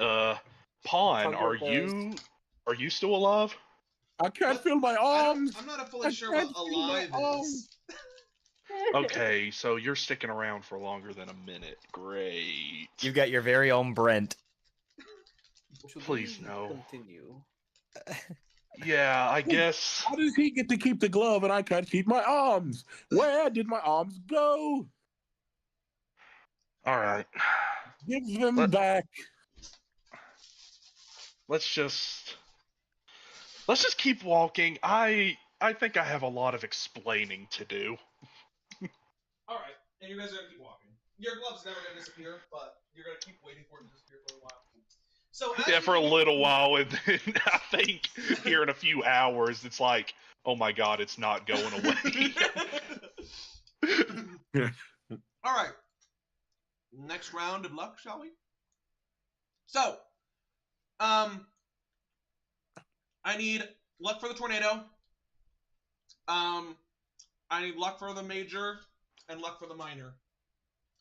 Pawn, Trogdor are you still alive? I can't feel my arms. I'm not fully I sure what can't feel my alive arms. is. Okay, so you're sticking around for longer than a minute. Great. You've got your very own Brent. Should Please, we no. Continue. Yeah, I guess. How does he get to keep the glove and I can't keep my arms? Where did my arms go? All right. Give them Let- back. Let's just keep walking. I think I have a lot of explaining to do. All right, and you guys are gonna keep walking. Your glove's never gonna disappear, but you're gonna keep waiting for it to disappear for a while. So as Yeah, you for a keep- little while, and then I think here in a few hours, it's like, oh my god, it's not going away. All right. Next round of luck, shall we? So, I need luck for the tornado. I need luck for the major and luck for the minor.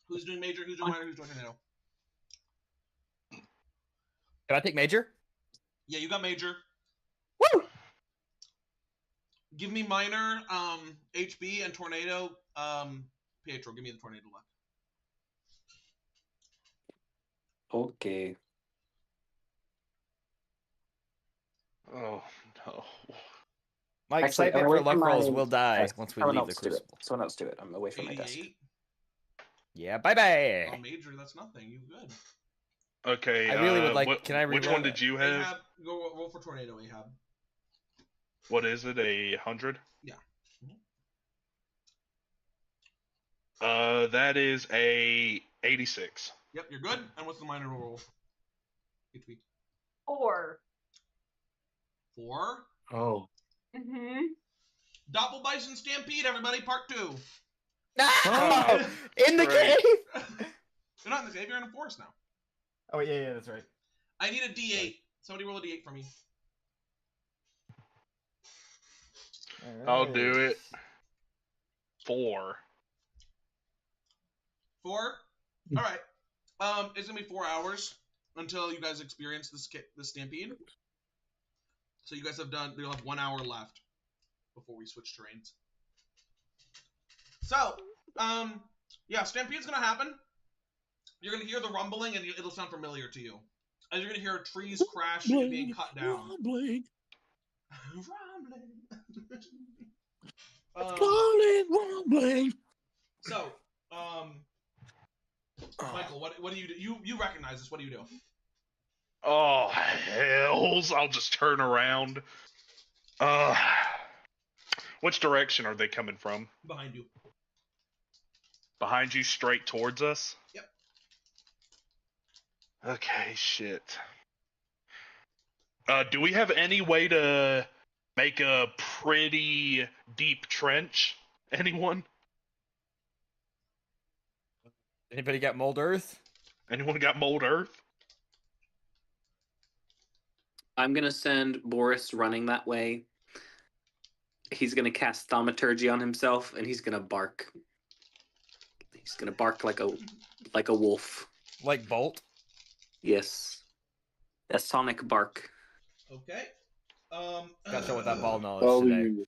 Who's doing major? Who's doing minor? Who's doing tornado? Can I take Major? Yeah, you got major. Woo! Give me minor, HB, and tornado. Pietro, give me the tornado luck. Okay. Oh no. My Actually, excitement I'm for away luck from rolls my will die desk. once we Someone leave the else do it. crucible. Someone else do it. I'm away from my desk. 88. Yeah, bye bye. Oh, major, that's nothing. You good. Okay. I really would like. What, Can I which reroll one did you have? Ahab, go roll for tornado, Ahab. What is it? 100? Yeah. That is a 86. Yep, you're good. And what's the minor roll? HP. 4. 4. Oh. Mm-hmm. Doppel Bison Stampede, everybody, part 2. No! In the Right. cave. You're not in the cave, you're in a forest now. Oh yeah, that's right. I need a D8. Somebody roll a D8 for me. I'll do it. 4. 4? Alright. It's gonna be 4 hours until you guys experience this stampede. So you guys you'll have 1 hour left before we switch terrains. So, yeah, stampede's gonna happen. You're gonna hear the rumbling and it'll sound familiar to you. As you're gonna hear trees crashing and being cut down. Rumbling. Rumbling. So, Michael, what do you do? You recognize this. What do you do? Oh, hells. I'll just turn around. Which direction are they coming from? Behind you. Behind you, straight towards us? Yep. Okay, shit. Do we have any way to make a pretty deep trench? Anyone? Anybody got mold earth? Anyone got mold earth? I'm gonna send Boris running that way. He's gonna cast Thaumaturgy on himself, and he's gonna bark. He's gonna bark like a wolf. Like Bolt? Yes. That's Sonic bark. Okay. Got to with that ball knowledge today.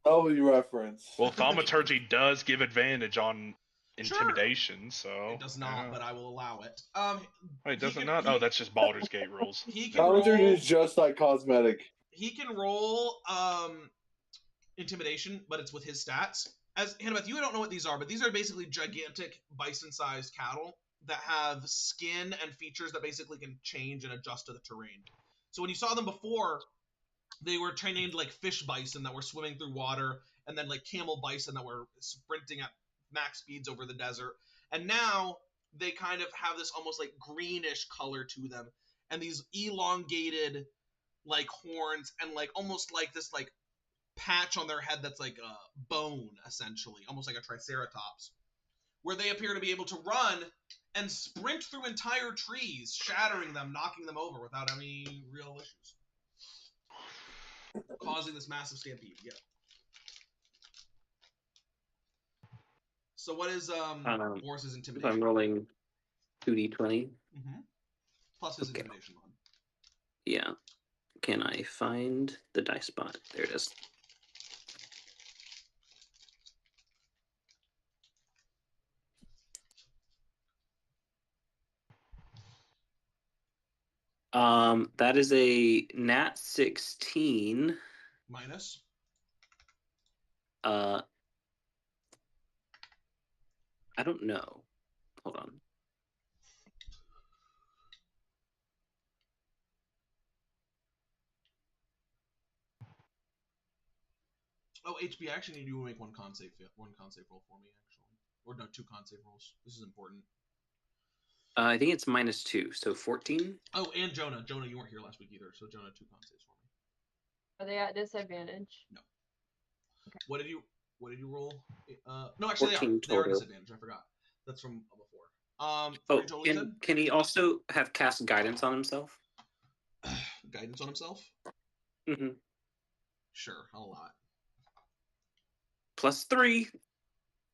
W reference. Well, Thaumaturgy does give advantage on intimidation, so It does not, but I will allow it. Wait, does it not? Oh, that's just Baldur's Gate rules. He can roll. Thaumaturgy is just like cosmetic. He can roll intimidation, but it's with his stats. As Hannibeth, you don't know what these are, but these are basically gigantic bison-sized cattle that have skin and features that basically can change and adjust to the terrain. So when you saw them before, they were named like fish bison that were swimming through water, and then like camel bison that were sprinting at max speeds over the desert. And now they kind of have this almost like greenish color to them, and these elongated like horns and like almost like this like patch on their head that's like a bone, essentially, almost like a triceratops, where they appear to be able to run and sprint through entire trees, shattering them, knocking them over without any real issues, causing this massive stampede. Yeah. So what is Boris's intimidation? I'm rolling 2d20. Plus his intimidation mod. Yeah. Can I find the dice spot? There it is. That is a nat 16. Minus? I don't know. Hold on. Oh, HB, I actually need you to make one con save roll for me, actually. Or no, 2 con save rolls. This is important. I think it's -2, so 14. Oh, and Jonah. Jonah, you weren't here last week either, so Jonah, 2 con saves for me. Are they at disadvantage? No. Okay. What did you roll? No, actually, they are at total. disadvantage. I forgot. That's from before. Can he also have cast guidance on himself? Guidance on himself? Mm-hmm. Sure, I'll allow it. +3,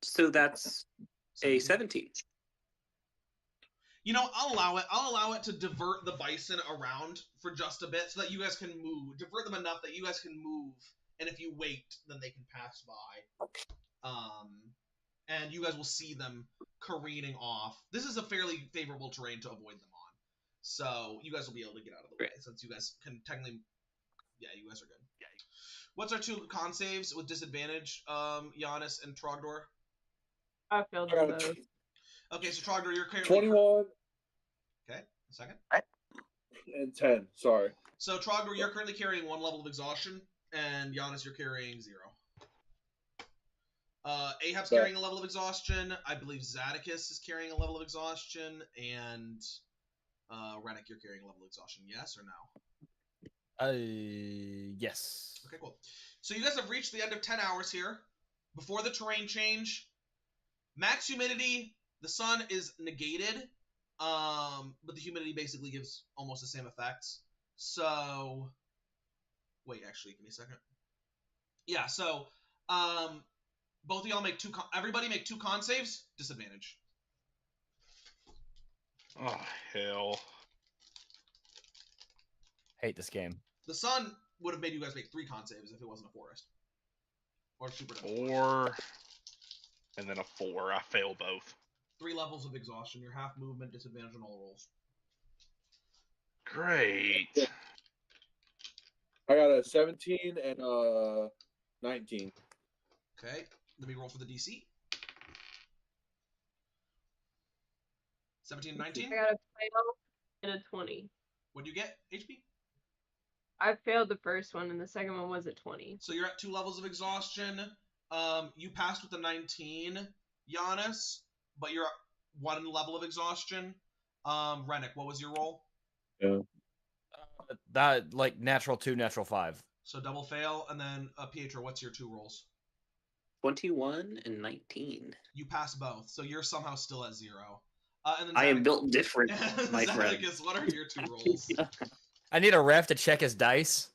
so that's a 17. You know, I'll allow it. I'll allow it to divert the bison around for just a bit so that you guys can move. Divert them enough that you guys can move, and if you wait, then they can pass by. And you guys will see them careening off. This is a fairly favorable terrain to avoid them on. So you guys will be able to get out of the way, since you guys can technically... Yeah, you guys are good. What's our 2 con saves with disadvantage, Giannis and Trogdor? I failed them both. Okay, so Trogdor, you're currently... 21. Okay, Second. And 10. Sorry. So Trogdor, you're currently carrying 1 level of exhaustion, and Giannis, you're carrying 0. Ahab's Bet. carrying a level of exhaustion. I believe Zadicus is carrying a level of exhaustion, and Rennick, you're carrying a level of exhaustion. Yes or no? Yes. Okay, cool. So you guys have reached the end of 10 hours here. Before the terrain change, max humidity, the sun is negated, but the humidity basically gives almost the same effects. So, wait, actually, give me a second. Yeah, so, both of y'all make everybody make 2 con saves, disadvantage. Oh, hell. Hate this game. The sun would have made you guys make 3 con saves if it wasn't a forest. Or super dumb. 4, and then a 4. I fail both. 3 levels of exhaustion. Your half movement, disadvantage on all rolls. Great. I got a 17 and a 19. Okay, let me roll for the DC. 17 and 19? I got a fail and a 20. What do you get, HP? I failed the first one, and the second one was at 20. So you're at 2 levels of exhaustion. You passed with the 19, Giannis, but you're at 1 level of exhaustion. Rennick, what was your roll? Yeah. That like natural 2, natural 5. So double fail, and then Pietro, what's your 2 rolls? 21 and 19. You pass both, so you're somehow still at 0. And then I am built different, my friend. Zadicus, what are your 2 rolls? I need a ref to check his dice.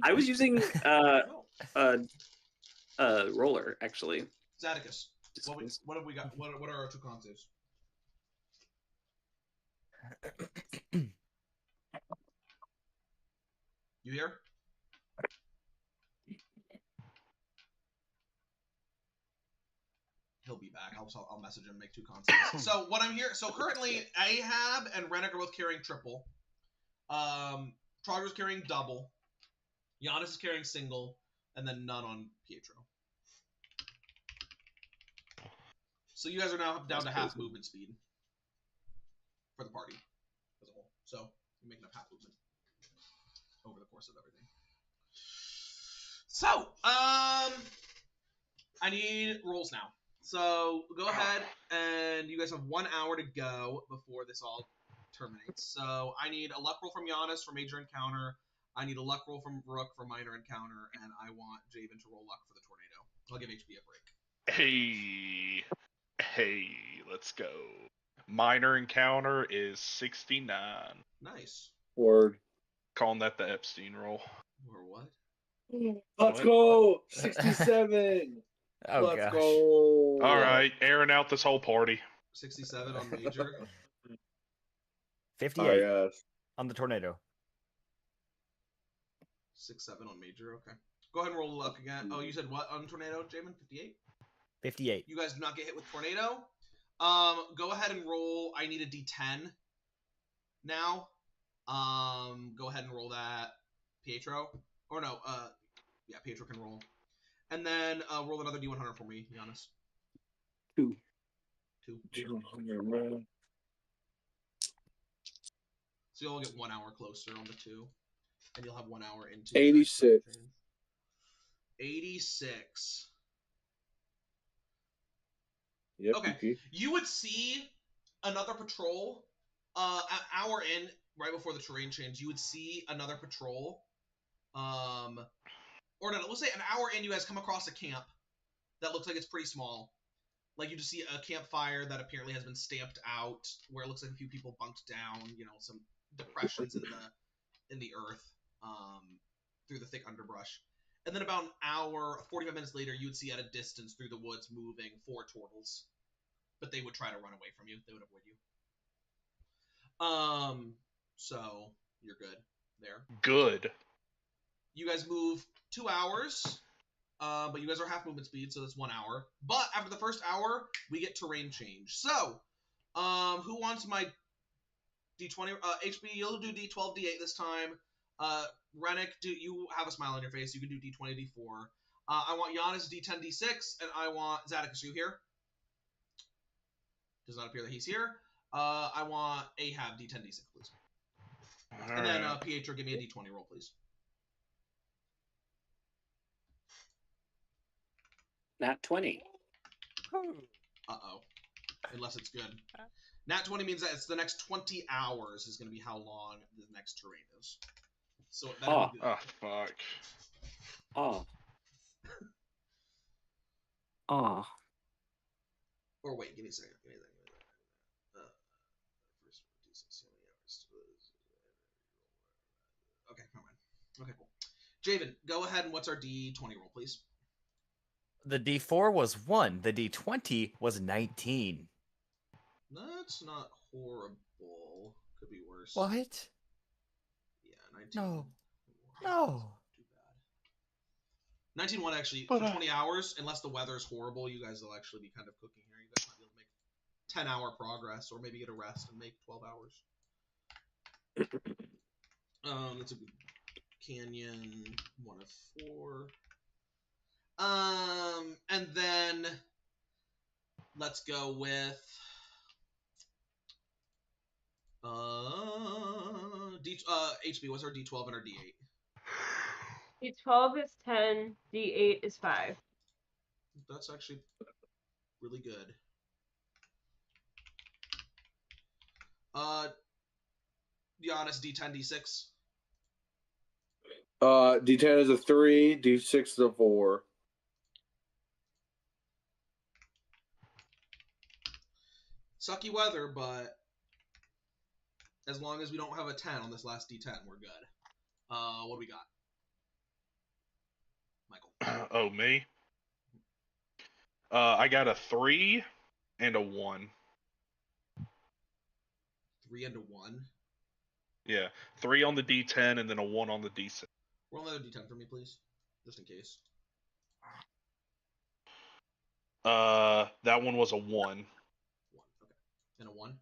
I was using roller actually. Zadicus, what have we got? What are our 2 con saves? You here? He'll be back. I'll message him and make 2 con saves. So what I'm here. So currently, Ahab and Rennick are both carrying triple. Trogdor's carrying double. Giannis is carrying single, and then none on Pietro. So you guys are now down to half movement speed for the party as a whole. So you're making up half movement over the course of everything. So, I need rolls now. So go ahead, and you guys have 1 hour to go before this all terminates. So I need a luck roll from Giannis for major encounter. I need a luck roll from Rook for minor encounter, and I want Javen to roll luck for the tornado. I'll give HB a break. Hey, let's go. Minor encounter is 69. Nice. Word. Calling that the Epstein roll. Or what? Let's go. 67. Oh, Let's gosh. go. All right, airing out this whole party. 67 on major. 58 yes. on the tornado. 6-7 on major. Okay. Go ahead and roll luck again. Oh, you said what on tornado, Jamin? 58. 58. You guys do not get hit with tornado. Go ahead and roll. I need a D10 now. Go ahead and roll that, Pietro. Or no, yeah, Pietro can roll. And then roll another D100 for me, Giannis. 2. 2. Man. So you'll all get 1 hour closer on the 2. And you'll have 1 hour into 86. 86. Yep. Okay. You would see another patrol an hour in, right before the terrain change. You would see another patrol. Or no, let's say an hour in, you guys come across a camp that looks like it's pretty small. Like you just see a campfire that apparently has been stamped out, where it looks like a few people bunked down. You know, some depressions in the earth, through the thick underbrush. And then about an hour, 45 minutes later, you would see at a distance through the woods moving 4 turtles. But they would try to run away from you. They would avoid you. So you're good there. Good. You guys move 2 hours, but you guys are half movement speed, so that's 1 hour. But after the first hour, we get terrain change. So, who wants my D20? HB, you'll do D12, D8 this time. Rennick, you have a smile on your face. You can do D20, D4. I want Giannis D10, D6, and I want Zadicus. You here? Does not appear that he's here. I want Ahab D10 D6, please. And then Pietro, give me a D20 roll, please. Nat 20. Uh-oh. Unless it's good. Nat 20 means that it's the next 20 hours is going to be how long the next terrain is. So it better be good. Oh, fuck. Oh. Oh. Or wait, give me a second. First D6, how many hours? Okay, never mind. Okay, cool. Javen, go ahead and what's our D20 roll, please? The D4 was 1. The D20 was 19. That's not horrible. Could be worse. What? Yeah, 19. No. No. Too bad. 19 actually, But, for 20 hours, unless the weather is horrible, you guys will actually be kind of cooking here. You guys might be able to make 10-hour progress, or maybe get a rest and make 12 hours. That's a good canyon. 1 of 4. And then let's go with HB. What's our D12 and our D8? D12 is 10, D8 is 5. That's actually really good. Giannis, D10, D6. D10 is a 3, D6 is a 4. Sucky weather, but as long as we don't have a 10 on this last D10, we're good. What do we got? Michael. Oh, me? I got a 3 and a 1. 3 and a 1. Yeah, 3 on the D10 and then a 1 on the D6. Roll another D10 for me, please, just in case. That one was a 1. 1. Okay. And a 1.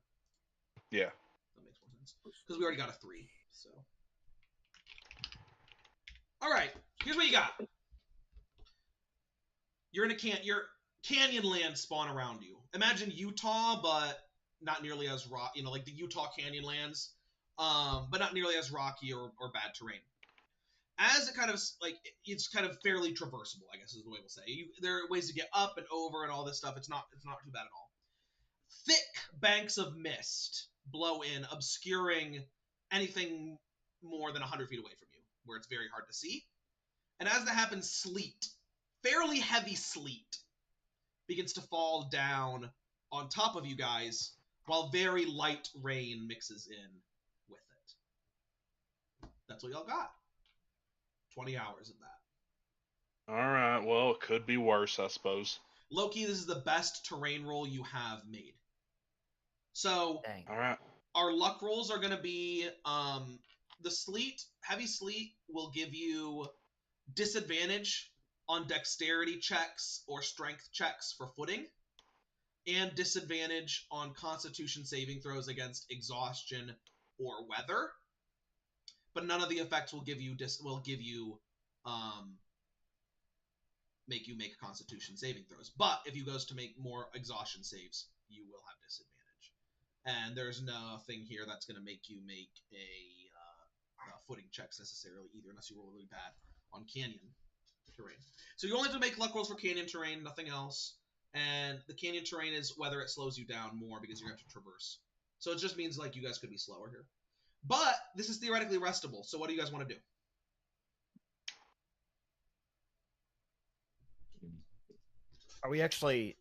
Yeah. That makes more sense because we already got a 3. So. All right. Here's what you got. You're in a canyon land spawn around you. Imagine Utah, but not nearly as rock. Like the Utah canyon lands. But not nearly as rocky or bad terrain. As it kind of it's kind of fairly traversable, I guess is the way we'll say. There are ways to get up and over and all this stuff. It's not too bad at all. Thick banks of mist blow in, obscuring anything more than 100 feet away from you, where it's very hard to see. And as that happens, sleet, fairly heavy sleet, begins to fall down on top of you guys, while very light rain mixes in with it. That's what y'all got. 20 hours of that. Alright, well, it could be worse, I suppose. Loki, this is the best terrain roll you have made. So, Alright. our luck rolls are going to be, the sleet, heavy sleet will give you disadvantage on dexterity checks or strength checks for footing, and disadvantage on constitution saving throws against exhaustion or weather. But none of the effects will give you make you make constitution saving throws. But if you goes to make more exhaustion saves, you will have disadvantage. And there's nothing here that's going to make you make a footing checks necessarily either, unless you roll really bad on canyon terrain. So you only have to make luck rolls for canyon terrain, nothing else. And the canyon terrain is whether it slows you down more because you're going to have to traverse. So it just means like you guys could be slower here. But this is theoretically restable, so what do you guys want to do? Are we actually,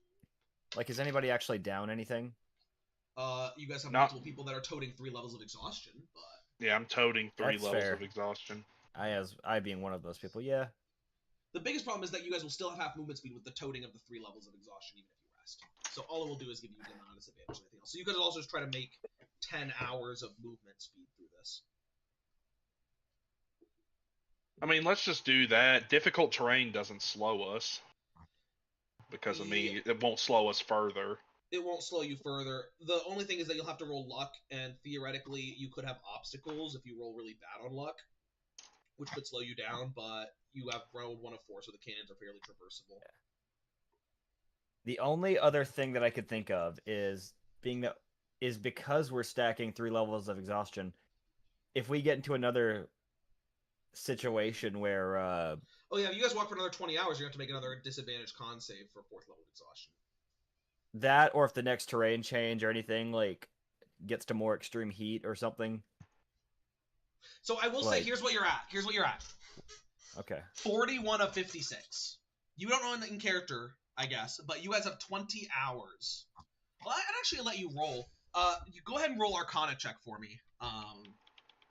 is anybody actually down anything? You guys have multiple people that are toting 3 levels of exhaustion, but... Yeah, I'm toting 3 That's levels fair. of exhaustion. I being one of those people, yeah. The biggest problem is that you guys will still have half movement speed with the toting of the 3 levels of exhaustion, even if you rest. So all it will do is give you a disadvantage and anything else. So you guys also just try to make 10 hours of movement speed through this. I mean, let's just do that. Difficult terrain doesn't slow us. Because, I mean, it won't slow us further. It won't slow you further. The only thing is that you'll have to roll luck, and theoretically you could have obstacles if you roll really bad on luck, which could slow you down, but you have rolled 1 of 4, so the canyons are fairly traversable. The only other thing that I could think of is being that is because we're stacking 3 levels of exhaustion. If we get into another situation where Oh yeah, if you guys walk for another 20 hours, you're going to have to make another disadvantage con save for 4th level exhaustion. that, or if the next terrain change or anything like gets to more extreme heat or something. So I will say, Like- here's what you're at. Here's what you're at. Okay. 41 of 56. You don't know in character, I guess, but you guys have 20 hours. Well, I'd actually let you roll. You go ahead and roll Arcana check for me,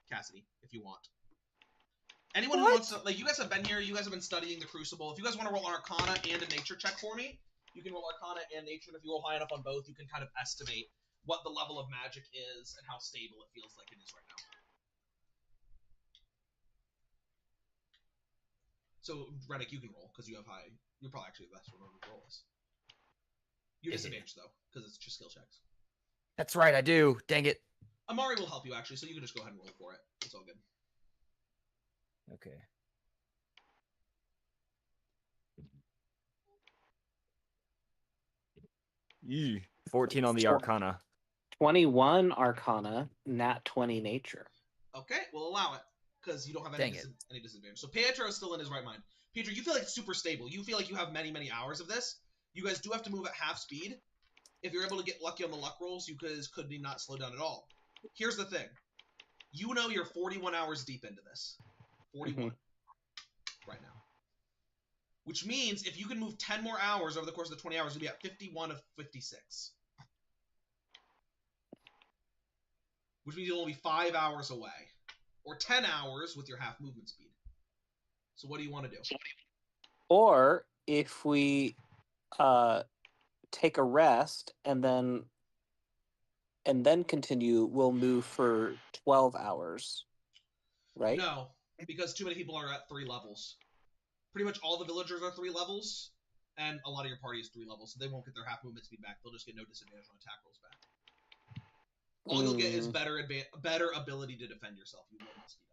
Cassidy, if you want. Anyone who wants to, like, you guys have been here, you guys have been studying the Crucible. If you guys want to roll Arcana and a Nature check for me, you can roll Arcana and Nature, and if you roll high enough on both, you can kind of estimate what the level of magic is and how stable it feels like it is right now. So, Reddick, you can roll, because you have high. You're probably actually the best one to roll this. You're disadvantaged, though, because it's just skill checks. That's right, I do. Dang it. Amari will help you, actually, so you can just go ahead and roll for it. It's all good. Okay. Yee. 14 on the Arcana. 21 Arcana, nat 20 Nature. Okay, we'll allow it, because you don't have any, Dang it. any disadvantage. So Pietro is still in his right mind. Pietro, you feel like it's super stable. You feel like you have many, many hours of this. You guys do have to move at half speed. If you're able to get lucky on the luck rolls, you guys could not slow down at all. Here's the thing. You know you're 41 hours deep into this. 41. Right now. Which means if you can move 10 more hours over the course of the 20 hours, you'll be at 51 of 56. Which means you'll only be 5 hours away. Or 10 hours with your half movement speed. So what do you want to do? Or if we take a rest and then continue, we'll move for 12 hours. Right? No, because too many people are at 3 levels. Pretty much all the villagers are 3 levels, and a lot of your party is 3 levels, so they won't get their half movement speed back. They'll just get no disadvantage on attack rolls back. All you'll get is better ability to defend yourself. You will not speed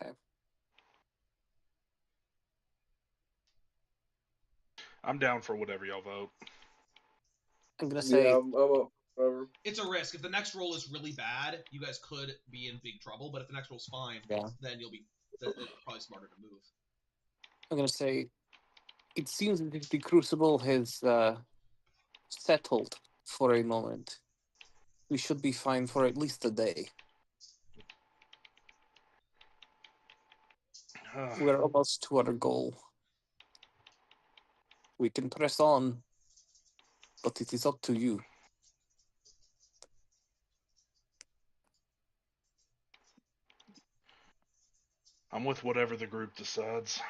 up. Okay. I'm down for whatever y'all vote. I'm gonna say I'm up. Whatever. It's a risk. If the next roll is really bad, you guys could be in big trouble. But if the next roll's fine, then you'll be it's probably smarter to move. I'm gonna say it seems that the Crucible has settled for a moment. We should be fine for at least a day. We're almost to our goal. We can press on, but it is up to you. I'm with whatever the group decides.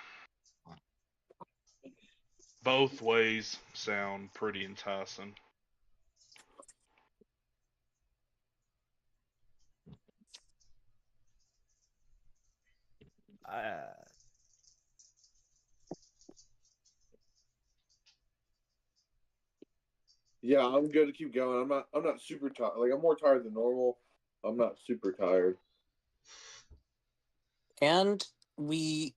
Both ways sound pretty enticing. Yeah, I'm good to keep going. I'm not super tired. Like, I'm more tired than normal. I'm not super tired. And we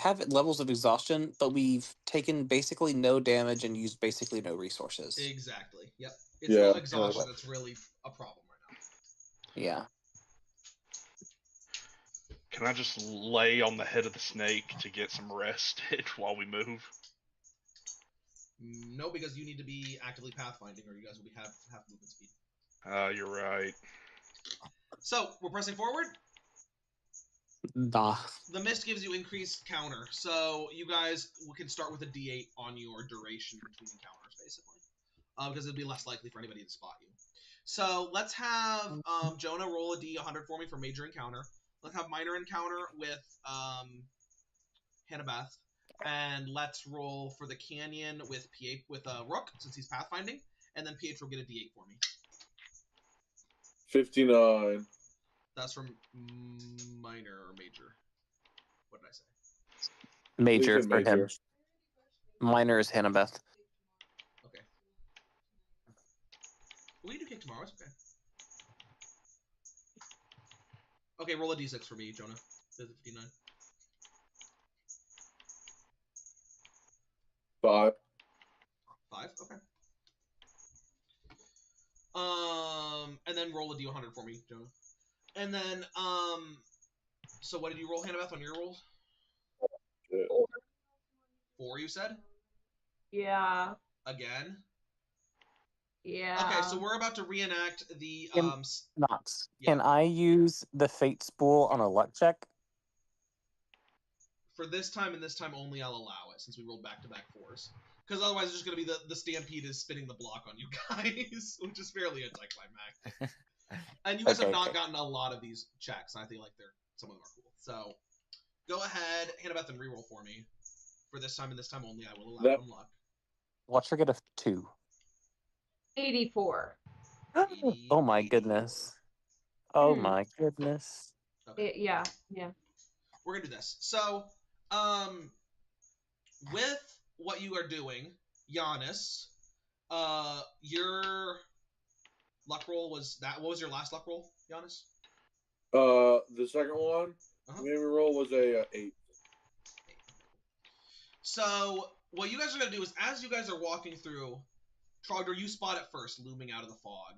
have levels of exhaustion, but we've taken basically no damage and used basically no resources. Exactly. Yep. It's Yeah. the exhaustion that's really a problem right now. Yeah. Can I just lay on the head of the snake to get some rested while we move? No, because you need to be actively pathfinding, or you guys will be half movement speed. You're right. So we're pressing forward. Nah. The mist gives you increased counter, so you guys can start with a D8 on your duration between encounters, basically, because it'll be less likely for anybody to spot you. So let's have Jonah roll a D100 for me for major encounter. Let's have minor encounter with Hannah-Beth, and let's roll for the canyon with Rook, since he's pathfinding, and then Pietro get a D8 for me. 59. That's from minor or major. What did I say? Major Please for hit major. him. Minor is Hannah-Beth. Okay. We do kick tomorrow. It's okay. Okay, roll a d6 for me, Jonah. 59. 5. 5. Okay. And then roll a d100 for me, Jonah. And then so what did you roll, Hannabeth, on your rolls? 4, you said? Yeah. Again? Yeah. Okay, so we're about to reenact the Knots. yeah. Can I use the fate spool on a luck check? For this time and this time only, I'll allow it since we rolled back-to-back 4s. Because otherwise, it's just going to be the Stampede is spinning the block on you guys, which is fairly anticlimactic. And you guys have not gotten a lot of these checks, and I think like some of them are cool. So go ahead, Hannabeth, and reroll for me. For this time and this time only, I will allow one luck. Watch her get a 2. 84. Oh my goodness. Oh my goodness. Okay. Yeah. We're gonna do this. So, with what you are doing, Giannis, your luck roll was that. What was your last luck roll, Giannis? The second one, we roll was a 8. So, what you guys are gonna do is, as you guys are walking through, Trogdor, you spot it first, looming out of the fog,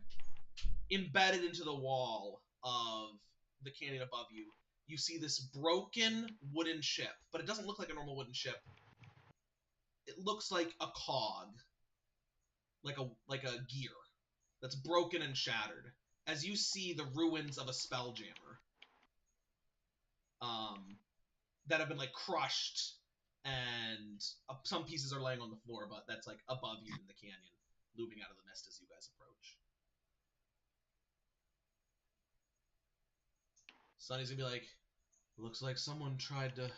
embedded into the wall of the canyon above you. You see this broken wooden ship, but it doesn't look like a normal wooden ship. It looks like a cog, like a gear that's broken and shattered. As you see the ruins of a spelljammer, that have been like crushed, and some pieces are laying on the floor, but that's like above you in the canyon, looming out of the mist as you guys approach. Sonny's gonna be like, looks like someone tried to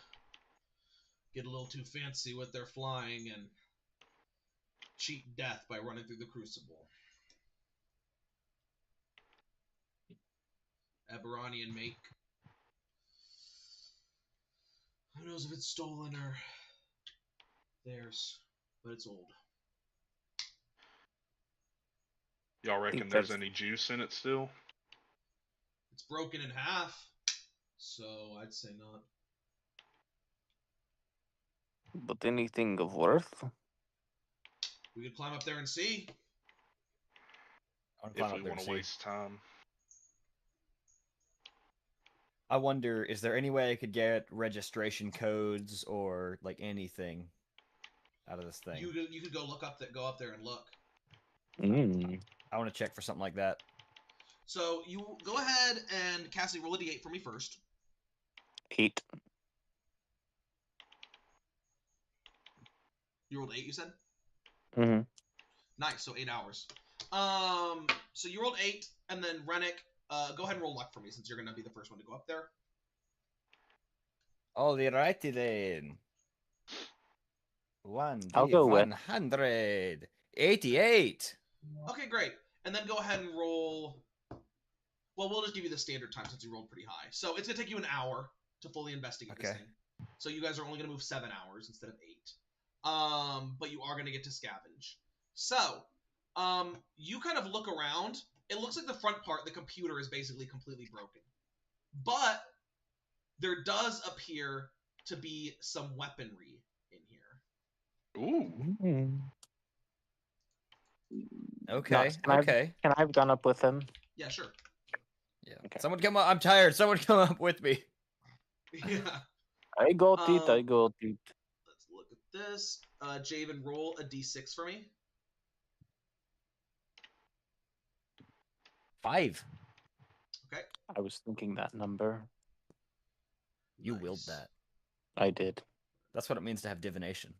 get a little too fancy with their flying and cheat death by running through the crucible. Eberonian make. Who knows if it's stolen or theirs, but it's old. Y'all reckon there's any juice in it still? It's broken in half, so I'd say not. But anything of worth? We could climb up there and see. If we want to waste time. I wonder, is there any way I could get registration codes or like anything out of this thing? You could go up there and look. I want to check for something like that. So you go ahead and Cassie, roll a d8 for me first. 8. You rolled 8, you said? Mm-hmm. Nice, so 8 hours. So you rolled 8, and then Rennick, go ahead and roll luck for me since you're gonna be the first one to go up there. Alrighty then. I'll go with 188. Okay, great. And then go ahead and roll. Well, we'll just give you the standard time since you rolled pretty high. So it's gonna take you an hour to fully investigate this thing. So you guys are only gonna move 7 hours instead of 8. But you are gonna get to scavenge. So, you kind of look around. It looks like the front part, the computer, is basically completely broken. But there does appear to be some weaponry in here. Ooh. Okay. Can I have gone up with him? Yeah, sure. Yeah. Okay. Someone come up. I'm tired. Someone come up with me. Yeah. I got it. I got it. Let's look at this. Javen, roll a d6 for me. 5. Okay. I was thinking that number. You willed that. I did. That's what it means to have divination.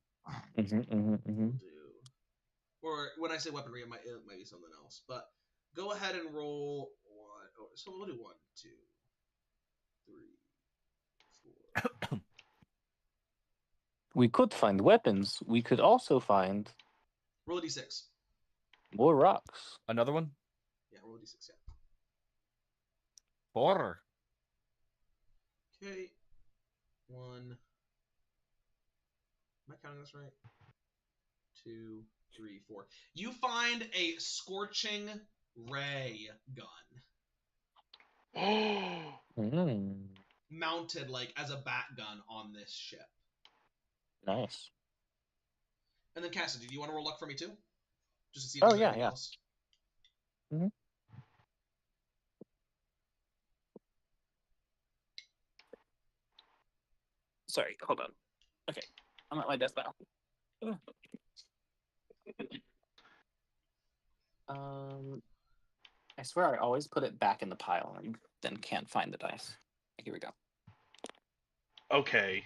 Or when I say weaponry, it might be something else. But go ahead and roll 1. Oh, so we'll do 1, 2, 3, 4. We could find weapons. We could also find Roll a d6. more rocks. Another one? Yeah, roll a d6, yeah. 4. Okay. 1. Am I counting this right? 2, 3, 4. You find a scorching ray gun. Mounted like as a bat gun on this ship. Nice. And then Cassidy, do you want to roll luck for me too? Just to see if Oh, there's yeah, anything yeah. else. Sorry, hold on. Okay, I'm at my desk now. I swear I always put it back in the pile and then can't find the dice. Here we go. Okay.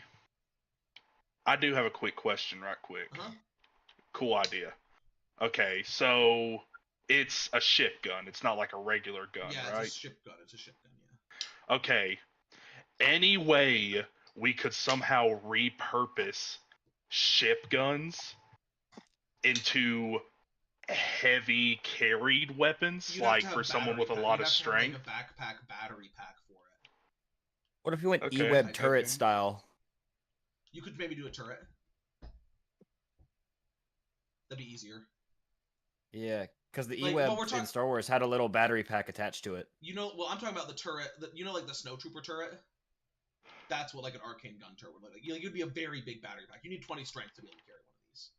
I do have a quick question, right quick. Uh-huh. Cool idea. Okay, so it's a ship gun. It's not like a regular gun, Yeah, right? it's a ship gun. It's a ship gun, yeah. Okay. Any way we could somehow repurpose ship guns into heavy carried weapons, You'd have like to for have someone battery with a pack- lot you'd of have to have, like, strength? a backpack battery pack for it. What if we went Okay, E-web okay. turret style? You could maybe do a turret. That'd be easier. Yeah, because the Like, E-web well, we're talking- in Star Wars had a little battery pack attached to it. You know, well, I'm talking about the turret. Like the snowtrooper turret. That's what like an arcane gun turret would look like. You'd be a very big battery pack. You need 20 strength to be able to carry one of these.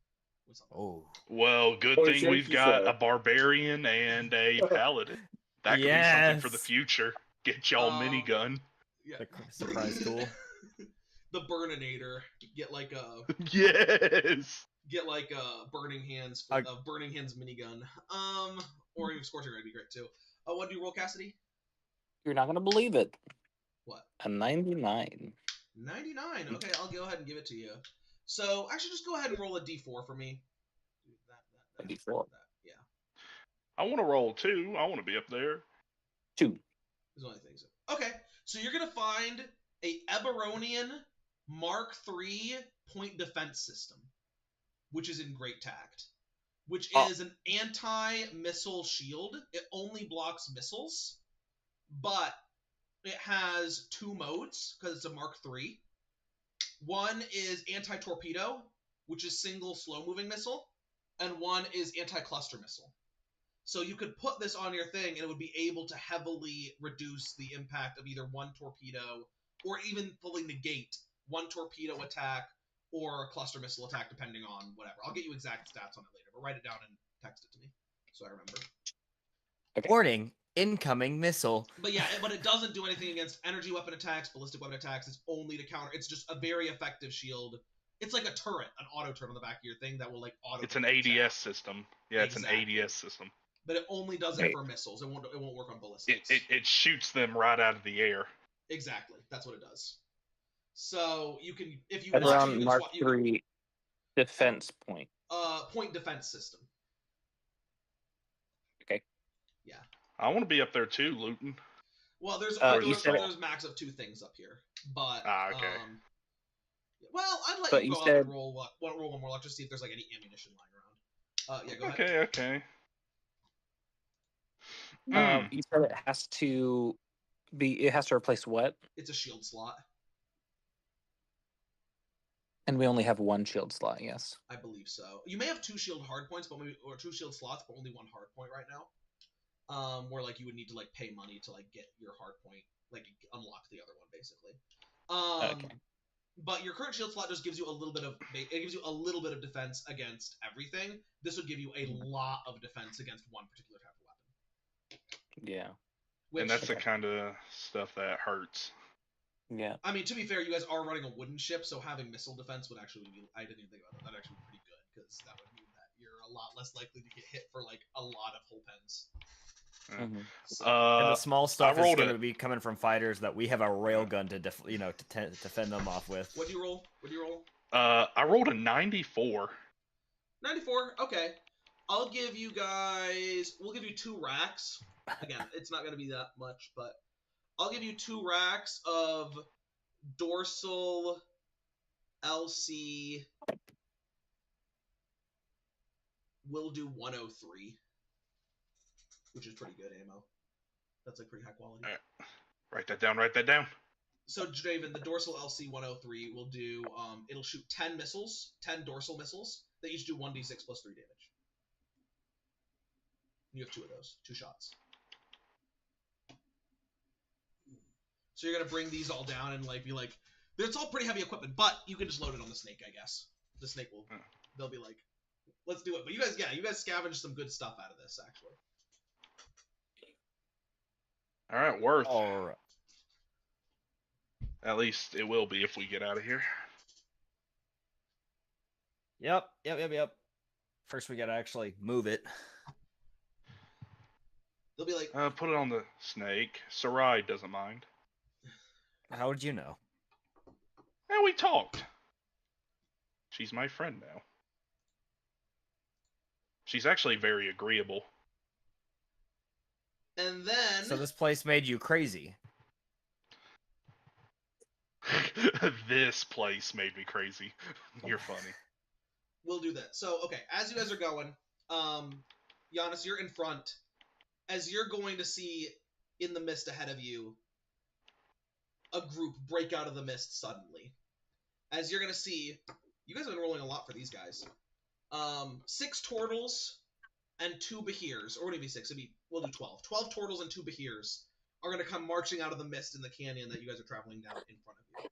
With something. Oh. Well, good Or thing safety we've got sir. a barbarian and a paladin. That could be something for the Yes. future. Get y'all minigun. Yeah. The surprise tool. The Burninator. Get like a Yes. Burning Hands I- Burning Hands minigun. Or even Scorching Ray would be great too. What do you roll, Cassidy? You're not gonna believe it. What? A 99. 99. Okay, I'll go ahead and give it to you. So actually, just go ahead and roll a d4 for me. A D4. Yeah. I want to roll too. I want to be up there. 2. There's only things. Okay, so you're gonna find a Eberonian Mark III point defense system, which is in great tact, which is an anti-missile shield. It only blocks missiles, but it has 2 modes because it's a Mark III. One is anti-torpedo, which is single slow-moving missile, and one is anti-cluster missile. So you could put this on your thing, and it would be able to heavily reduce the impact of either one torpedo, or even fully negate one torpedo attack or a cluster missile attack, depending on whatever. I'll get you exact stats on it later, but write it down and text it to me so I remember. Warning, incoming missile. But yeah, but it doesn't do anything against energy weapon attacks, ballistic weapon attacks. It's only to counter. It's just a very effective shield. It's like a turret, an auto turret on the back of your thing that will like auto. It's an attack. ADS system. Yeah, it's Exactly. an ADS system. But it only does it for missiles. It won't work on ballistics. It shoots them right out of the air. Exactly. That's what it does. So you can, if you That's want, around you can Mark swap. You can, 3 defense point. point defense system. Okay. Yeah. I want to be up there too, looting. Well, there's you said it- there's max of 2 things up here, but okay. well, I'd let But you you go said- up and roll one more luck to see if there's like any ammunition lying around. Yeah, go ahead. Okay. You said it has to be. It has to replace what? It's a shield slot, And we only have 1 shield slot. Yes. I believe so. You may have 2 shield hard points, but or 2 shield slots, but only 1 hard point right now. Where like you would need to like pay money to like get your hard point, like unlock the other one basically. Okay. But your current shield slot just gives you a little bit of defense against everything. This would give you a lot of defense against one particular type of weapon. Yeah. And that's the kind of stuff that hurts. Yeah. I mean, to be fair, you guys are running a wooden ship, so having missile defense would actually be. I didn't even think about that. That'd actually be pretty good because that would mean that you're a lot less likely to get hit for like a lot of hull pens. Mhm. And the small stuff is rolled going it. to be coming from fighters that we have a railgun to defend them off with. What do you roll? I rolled a 94. 94. Okay. I'll give you guys. We'll give you 2 racks. Again, it's not going to be that much, but I'll give you 2 racks of dorsal LC. We'll do 103, which is pretty good ammo. That's like pretty high quality. All right. Write that down. So, Draven, the dorsal LC 103 will do. It'll shoot 10 missiles, 10 dorsal missiles. They each do 1d6 plus 3 damage. You have 2 of those, 2 shots. So you're gonna bring these all down and like be like, it's all pretty heavy equipment, but you can just load it on the snake, I guess. The snake will, they'll be like, let's do it. But you guys scavenged some good stuff out of this, actually. All right, worth. All right. At least it will be if we get out of here. Yep. First, we gotta actually move it. They'll be like, Put it on the snake. Sarai doesn't mind. How would you know? And we talked. She's my friend now. She's actually very agreeable. and then So this place made you crazy. This place made me crazy. You're funny. we'll do that. So, okay, as you guys are going, Giannis, you're in front. As you're going to see in the mist ahead of you, a group break out of the mist suddenly. As you're going to see, you guys have been rolling a lot for these guys. 6 turtles and 2 Behirs, or would it be 6? We'll do 12. 12 turtles and 2 Behirs are going to come marching out of the mist in the canyon that you guys are traveling down in front of you.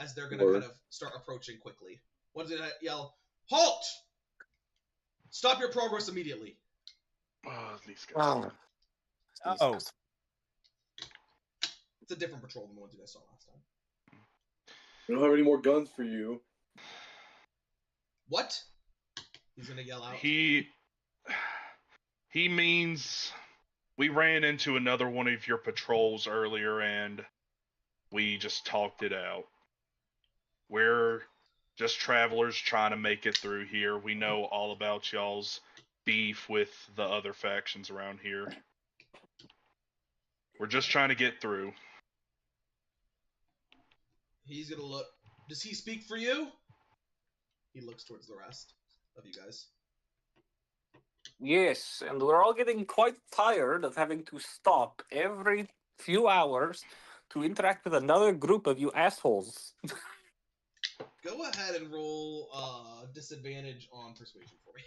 As they're going to kind of start approaching quickly. One's going to yell, "Halt! Stop your progress immediately." Oh, these guys. Oh, It's a different patrol than the ones you guys saw last time. We don't have any more guns for you. What? He's going to yell out. He means we ran into another one of your patrols earlier and we just talked it out. We're just travelers trying to make it through here. We know all about y'all's beef with the other factions around here. We're just trying to get through. He's going to look. Does he speak for you? He looks towards the rest of you guys. Yes, and we're all getting quite tired of having to stop every few hours to interact with another group of you assholes. Go ahead and roll disadvantage on persuasion for me.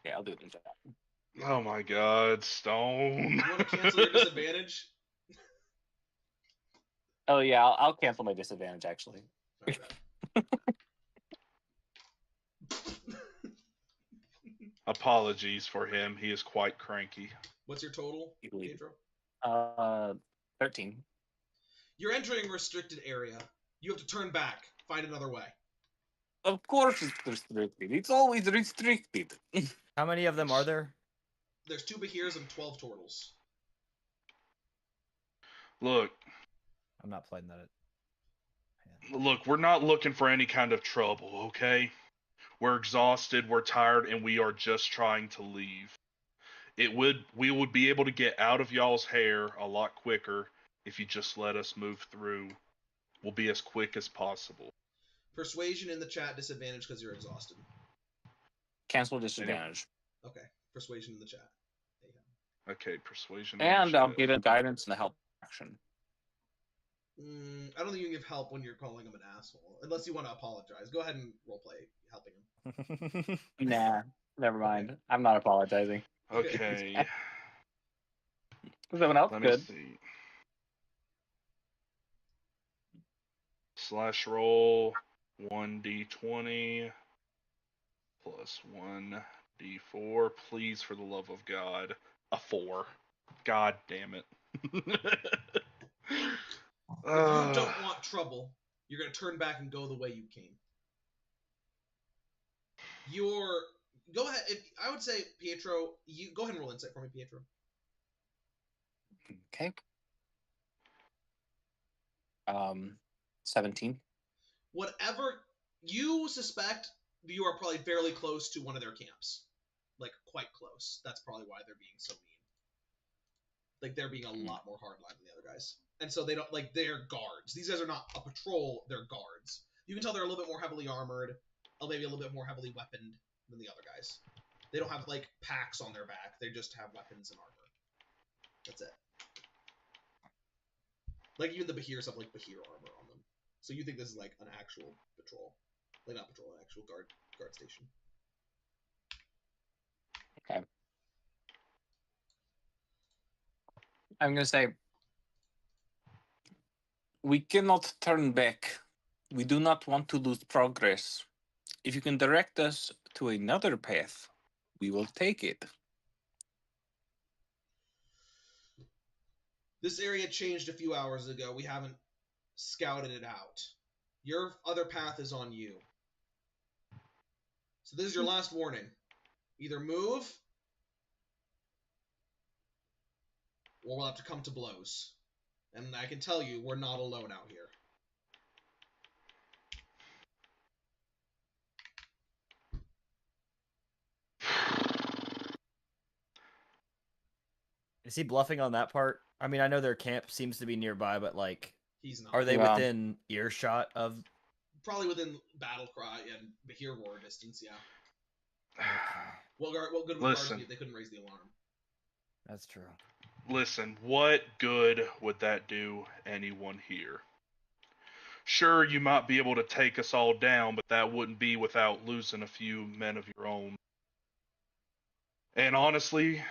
Yeah, I'll do it in chat. Oh my god, Stone. You want to cancel your disadvantage? Oh yeah, I'll cancel my disadvantage actually. Okay. Apologies for him. He is quite cranky. What's your total, Pedro? 13. You're entering a restricted area. You have to turn back. Find another way. Of course it's restricted. It's always restricted. how many of them are there? There's 2 Behirs and 12 turtles. Look, I'm not playing that. look, we're not looking for any kind of trouble, okay? We're exhausted, we're tired, and we are just trying to leave. We would be able to get out of y'all's hair a lot quicker if you just let us move through. We'll be as quick as possible. Persuasion in the chat, disadvantage because you're exhausted. Cancel disadvantage. Okay, persuasion in the chat. Okay, persuasion. And I'll give it guidance and a help action. I don't think you can give help when you're calling him an asshole, unless you want to apologize. Go ahead and roleplay helping him. Nah, never mind. I'm not apologizing. Okay. Is everyone else Let good? me see. Slash roll 1d20 plus 1d4. Please, for the love of God, a 4. God damn it. If you don't want trouble, you're going to turn back and go the way you came. Go ahead. I would say, Pietro, you go ahead and roll insight for me, Pietro. Okay. 17. Whatever you suspect, you are probably fairly close to one of their camps. Like, quite close. That's probably why they're being so mean. Like, they're being a lot more hardline than the other guys. And so they don't, like, they're guards. These guys are not a patrol, they're guards. You can tell they're a little bit more heavily armored, maybe a little bit more heavily weaponed than the other guys. They don't have, like, packs on their back. They just have weapons and armor. That's it. Like, even the Behirs have, like, Behir armor on them. So you think this is, like, an actual patrol. Like, not patrol, an actual guard station. Okay. I'm going to say, we cannot turn back. We do not want to lose progress. If you can direct us to another path, we will take it. This area changed a few hours ago. We haven't scouted it out. Your other path is on you. So this is your last warning. Either move, or we'll have to come to blows. And I can tell you, we're not alone out here. Is he bluffing on that part? I mean, I know their camp seems to be nearby, but like, He's not. are they Yeah. within earshot of? Probably within battle cry and hear roar distance, yeah. Okay, Well, good with guards, Listen. they couldn't raise the alarm. that's true. Listen, what good would that do anyone here? Sure, you might be able to take us all down, but that wouldn't be without losing a few men of your own. And honestly,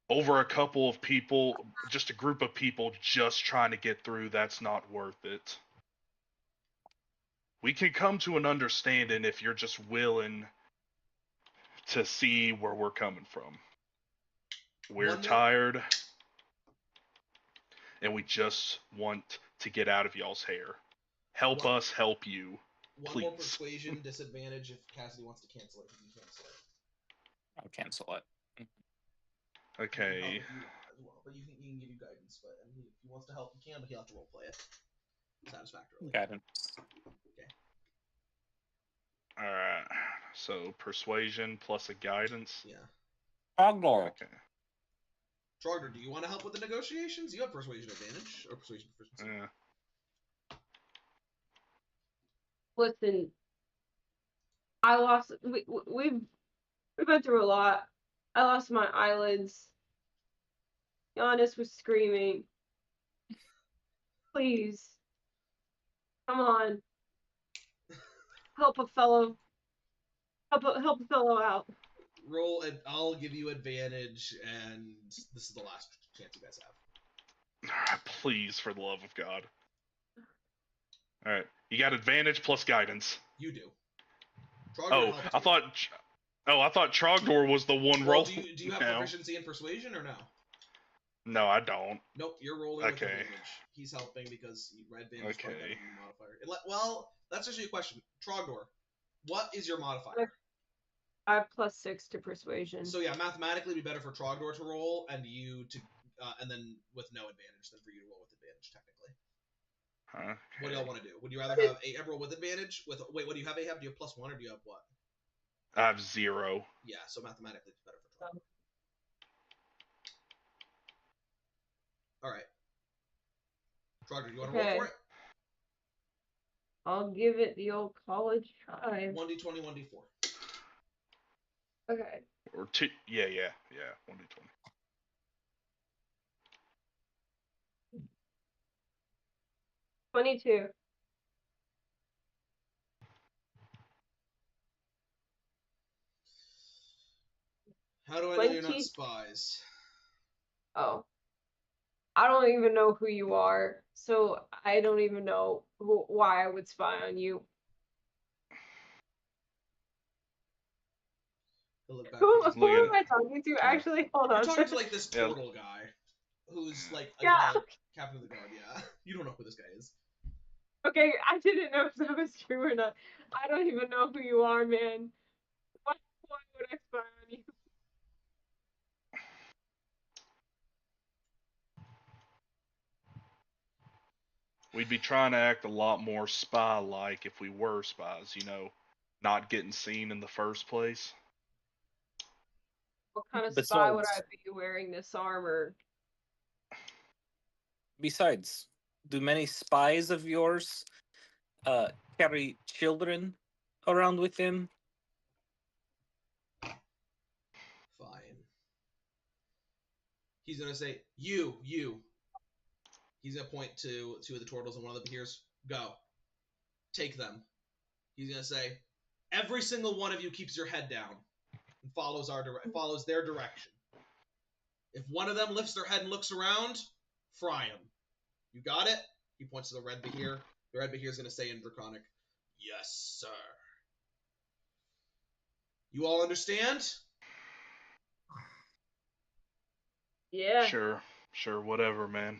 over a couple of people, just a group of people just trying to get through, that's not worth it. We can come to an understanding if you're just willing to see where we're coming from. We're One- tired, and we just want to get out of y'all's hair. Help One- us help you. One more Please. persuasion disadvantage if Cassidy wants to cancel it. He can cancel it. I'll cancel it. Okay. Help if you want as well, but he can give you guidance. But if he wants to help, he can. But he'll have to roleplay it satisfactorily. Guidance. Alright. So persuasion plus a guidance. Yeah. Trogdor. Okay. Trogdor, do you want to help with the negotiations? You have persuasion advantage or persuasion proficiency. Yeah. Listen, I lost. We've been through a lot. I lost my eyelids. Giannis was screaming. Please, come on, help a fellow. Help a fellow out. Roll, and I'll give you advantage. And this is the last chance you guys have. Alright, please, for the love of God. Alright. You got advantage plus guidance. You do. Trogdor Oh, helped I you. thought Trogdor was the one Well, roll. do you have now. proficiency in persuasion or no? No, I don't. Nope, you're rolling with Okay. advantage. He's helping because red advantage is probably better Okay. than your modifier. Well, that's actually a question. Trogdor, what is your modifier? I have +6 to persuasion. So yeah, mathematically, it'd be better for Trogdor to roll and you to, and then with no advantage than for you to roll with advantage technically. Huh? What do y'all want to do? Would you rather have Ahab roll with advantage? Wait, what do you have, Ahab? Do you have +1 or do you have what? I have 0. Yeah, so mathematically, it's better for Trogdor. All right. Trogdor, you want to roll Okay. for it? I'll give it the old college try. 1d20, 1d4. Okay. Or 2. Yeah. 1d20. $22. How do I know you're not 20. spies? Oh. I don't even know who you are, so I don't even know why I would spy on you. He'll look back Who at am you. I talking to? Actually, hold You're on. talking to like this Yeah. portal guy, who's like a Yeah. captain of the guard. Yeah, you don't know who this guy is. Okay, I didn't know if that was true or not. I don't even know who you are, man. Why would I spy on you? We'd be trying to act a lot more spy-like if we were spies, not getting seen in the first place. What kind of spy would I Besides- be wearing this armor? Besides, do many spies of yours carry children around with them? Fine. He's gonna say, you. He's gonna point to two of the turtles and one of the Behirs. Go. Take them. He's gonna say, every single one of you keeps your head down and follows their direction. If one of them lifts their head and looks around, fry him. You got it? He points to the red Behir. The red Behir is gonna say in Draconic, yes, sir. You all understand? Yeah. Sure, whatever, man.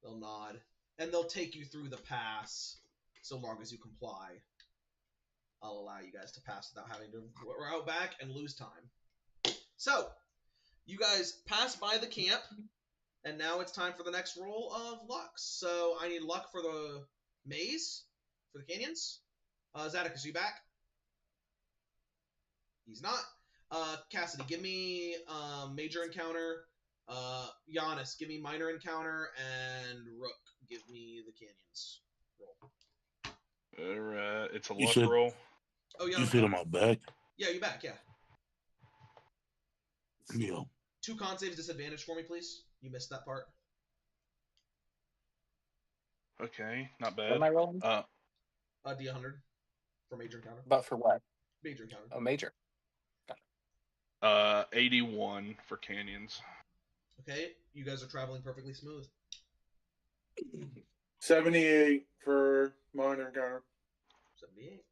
They'll nod. And they'll take you through the pass, so long as you comply. I'll allow you guys to pass without having to route back and lose time. So, you guys pass by the camp, and now it's time for the next roll of luck. So, I need luck for the maze, for the canyons. Zadok, are you back? He's not. Cassidy, give me major encounter. Giannis, give me minor encounter, and Rook, give me the canyons roll. Alright, it's a You luck said- roll. Oh, yeah. You sit on my back? Yeah, you back, yeah. Yeah. 2 con saves disadvantage for me, please. You missed that part. Okay, not What bad. am I rolling? D100 for major encounter. But for what? Major encounter. Oh, major. 81 for canyons. Okay, you guys are traveling perfectly smooth. 78 for minor encounter. 78.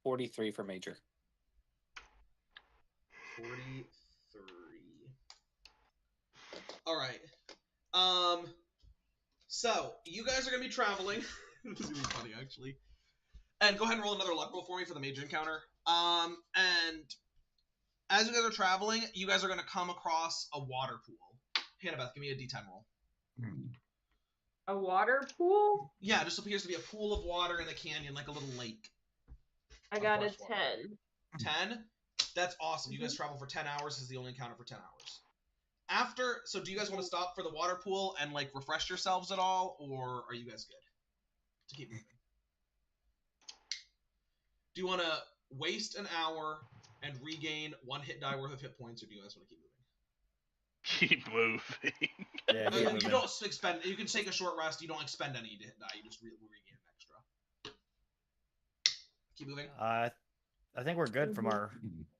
43 for major. 43. Alright. So, you guys are going to be traveling. This is going to be funny, actually. And go ahead and roll another luck roll for me for the major encounter. And as you guys are traveling, you guys are going to come across a water pool. Hannabeth, give me a D10 roll. A water pool? Yeah, it just appears to be a pool of water in the canyon, like a little lake. I got a fresh water. 10. 10? That's awesome. You guys travel for 10 hours. This is the only encounter for 10 hours. So do you guys want to stop for the water pool and, like, refresh yourselves at all, or are you guys good to keep moving? Do you want to waste an hour and regain 1 hit die worth of hit points, or do you guys want to keep moving? Keep moving. Yeah, keep You moving. don't expend. You can take a short rest. You don't expend any hit die. You just regain an extra. Keep moving. I think we're good from our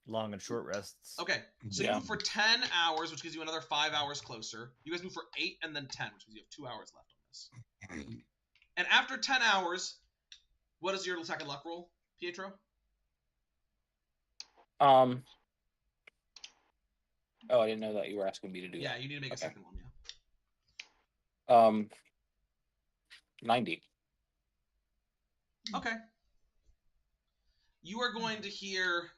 long and short rests. Okay, so you move for 10 hours, which gives you another 5 hours closer. You guys move for 8 and then 10, which means you have 2 hours left on this. And after 10 hours, what is your second luck roll, Pietro? Oh, I didn't know that you were asking me to do Yeah, that. you need to make a Okay. second one, yeah. 90. Okay. You are going to hear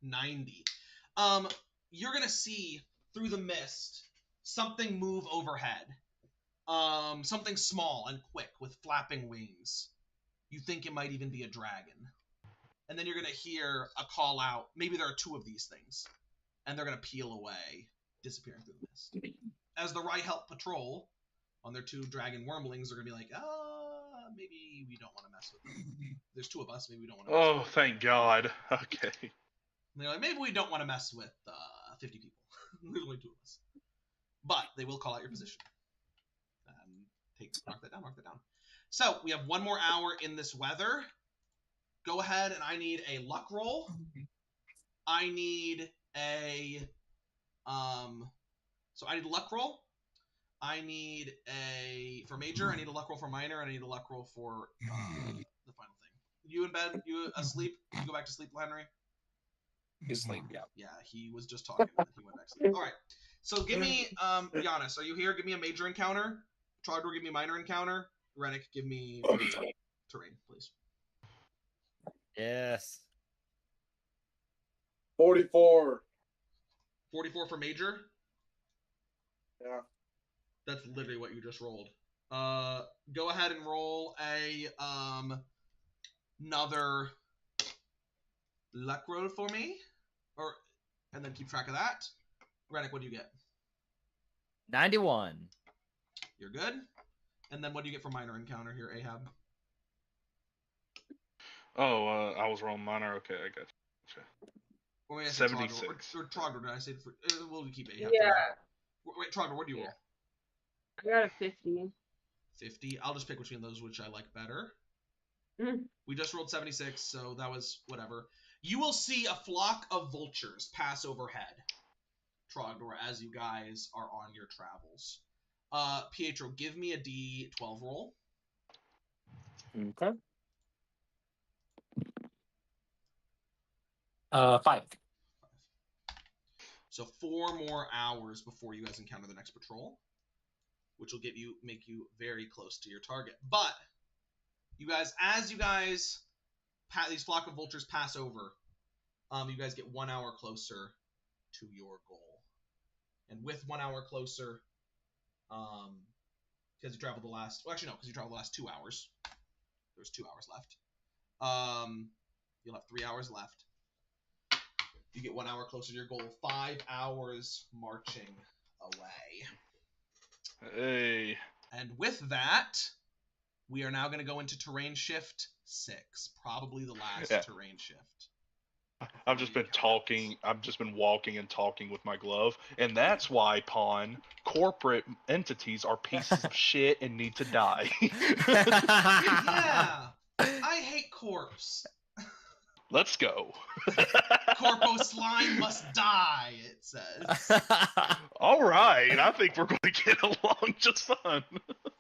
90. You're going to see through the mist something move overhead. Something small and quick with flapping wings. You think it might even be a dragon. And then you're going to hear a call out. Maybe there are 2 of these things. And they're going to peel away, disappearing through the mist. As the Rye-Help patrol, on their 2 dragon wormlings, are going to be like, maybe we don't want to mess with them. There's 2 of us, maybe we don't want to mess with them. Oh, thank God. Okay. And they're like, maybe we don't want to mess with 50 people. There's only 2 of us. But they will call out your position. Mark that down. So, we have 1 more hour in this weather. Go ahead, and I need a luck roll. I need a... So I need a luck roll. I need for major, I need a luck roll for minor, and I need a luck roll for the final thing. You in bed? You asleep? You go back to sleep, Henry? He's asleep, yeah. Yeah, he was just talking. And he went back to sleep. All right. So give me, Giannis, are you here? Give me a major encounter. Trogdor, give me a minor encounter. Rennick, give me terrain, please. Yes. 44. 44 for major? Yeah. That's literally what you just rolled. Go ahead and roll a another luck roll for me, and then keep track of that. Rennick, what do you get? 91. You're good. And then what do you get for minor encounter here, Ahab? Oh, I was wrong. Minor. Okay, I got you. Or maybe I said 76. Or Trogdor, did I say? We'll keep Ahab. Yeah. Wait, Trogdor, what do you roll? I got a 50. 50. I'll just pick between those which I like better. Mhm. We just rolled 76, so that was whatever. You will see a flock of vultures pass overhead, Trogdor, as you guys are on your travels. Pietro, give me a D12 roll. Okay. 5. So 4 more hours before you guys encounter the next patrol, which will make you very close to your target. But you guys, as you guys these flock of vultures pass over, you guys get 1 hour closer to your goal. And with 1 hour closer, because you traveled the last, well, actually no, because you traveled the last 2 hours. There's 2 hours left. You'll have 3 hours left. You get 1 hour closer to your goal. 5 hours marching away. Hey. And with that, we are now going to go into terrain shift 6, probably the last terrain shift. I've just been talking. I've just been walking and talking with my glove, and that's why, Pawn, corporate entities are pieces of shit and need to die. Yeah, I hate corpse. Let's go. Corpo slime must die, it says. All right, I think we're going to get along just fine.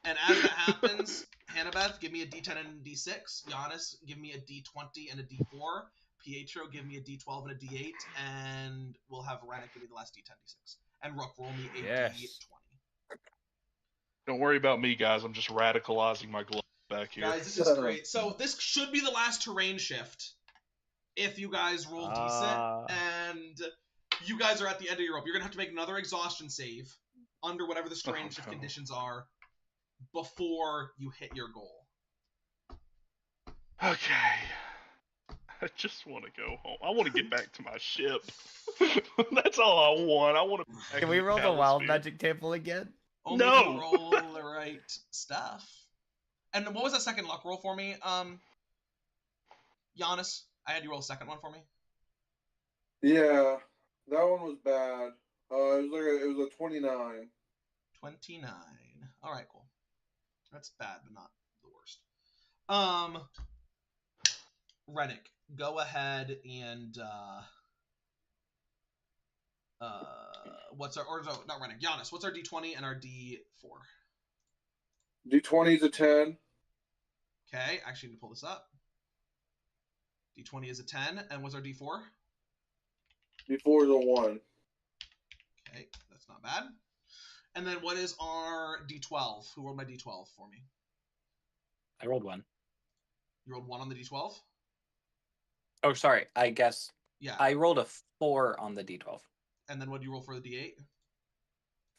And as that happens, Hannabeth, give me a D10 and a D6. Giannis, give me a D20 and a D4. Pietro, give me a D12 and a D8. And we'll have Rennick give me the last D10, D6. And Rook, roll me a D20. Don't worry about me, guys. I'm just radicalizing my glove back here. Guys, this is great. So this should be the last terrain shift. If you guys roll decent, and you guys are at the end of your rope, you're going to have to make another exhaustion save under whatever the terrain shift conditions are before you hit your goal. Okay. I just want to go home. I want to get back to my ship. That's all I want. I want to. Can we roll the wild magic table again? Only if you roll the right stuff. And what was that second luck roll for me? Giannis, I had you roll a second one for me. Yeah, that one was bad. It was a 29. 29. All right, cool. That's bad, but not the worst. Rennick, go ahead and what's our not Rennick, Giannis, what's our D20 and our D4? D20 is a 10. Okay, actually need to pull this up. D20 is a 10, and what's our D4? D4 is a 1. Okay, that's not bad. And then what is our D12? Who rolled my D12 for me? I rolled 1. You rolled 1 on the D12? Oh, sorry. I guess. Yeah. I rolled a 4 on the D12. And then what did you roll for the D8?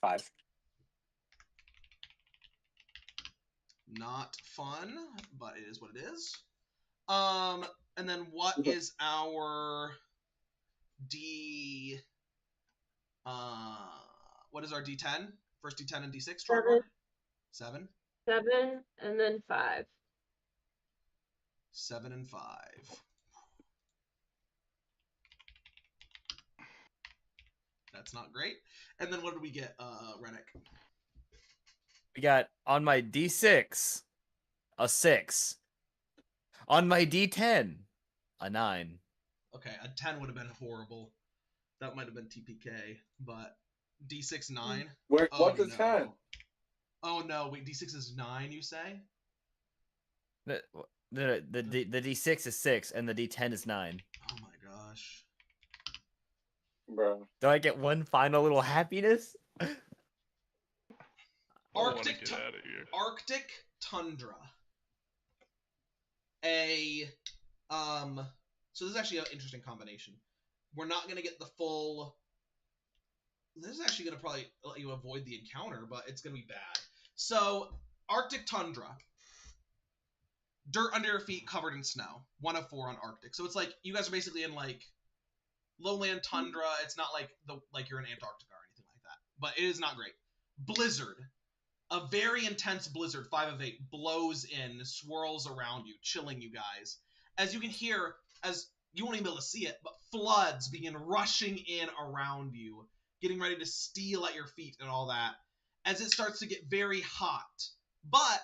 5. Not fun, but it is what it is. And then what is our D? What is our D10? First D10 and D6. 7. 7, and then 5. 7 and 5. That's not great. And then what did we get, Rennick? We got on my D6 a 6. On my D10 a 9. Okay, a 10 would have been horrible. That might have been TPK, but D6 9. What's a 10? Oh no, wait, D6 is 9, you say? The D6 is 6 and the D10 is 9. Oh my gosh. Bro. Do I get one final little happiness? Arctic tundra. So this is actually an interesting combination. We're not gonna get the full. This is actually gonna probably let you avoid the encounter, but it's gonna be bad. So Arctic tundra. Dirt under your feet, covered in snow. 1 of 4 on Arctic. So it's like you guys are basically in like lowland tundra. It's not like you're in Antarctica or anything like that, but it is not great. Blizzard. A very intense blizzard, 5 of 8, blows in, swirls around you, chilling you guys. As you can hear, as you won't even be able to see it, but floods begin rushing in around you, getting ready to steal at your feet and all that, as it starts to get very hot. But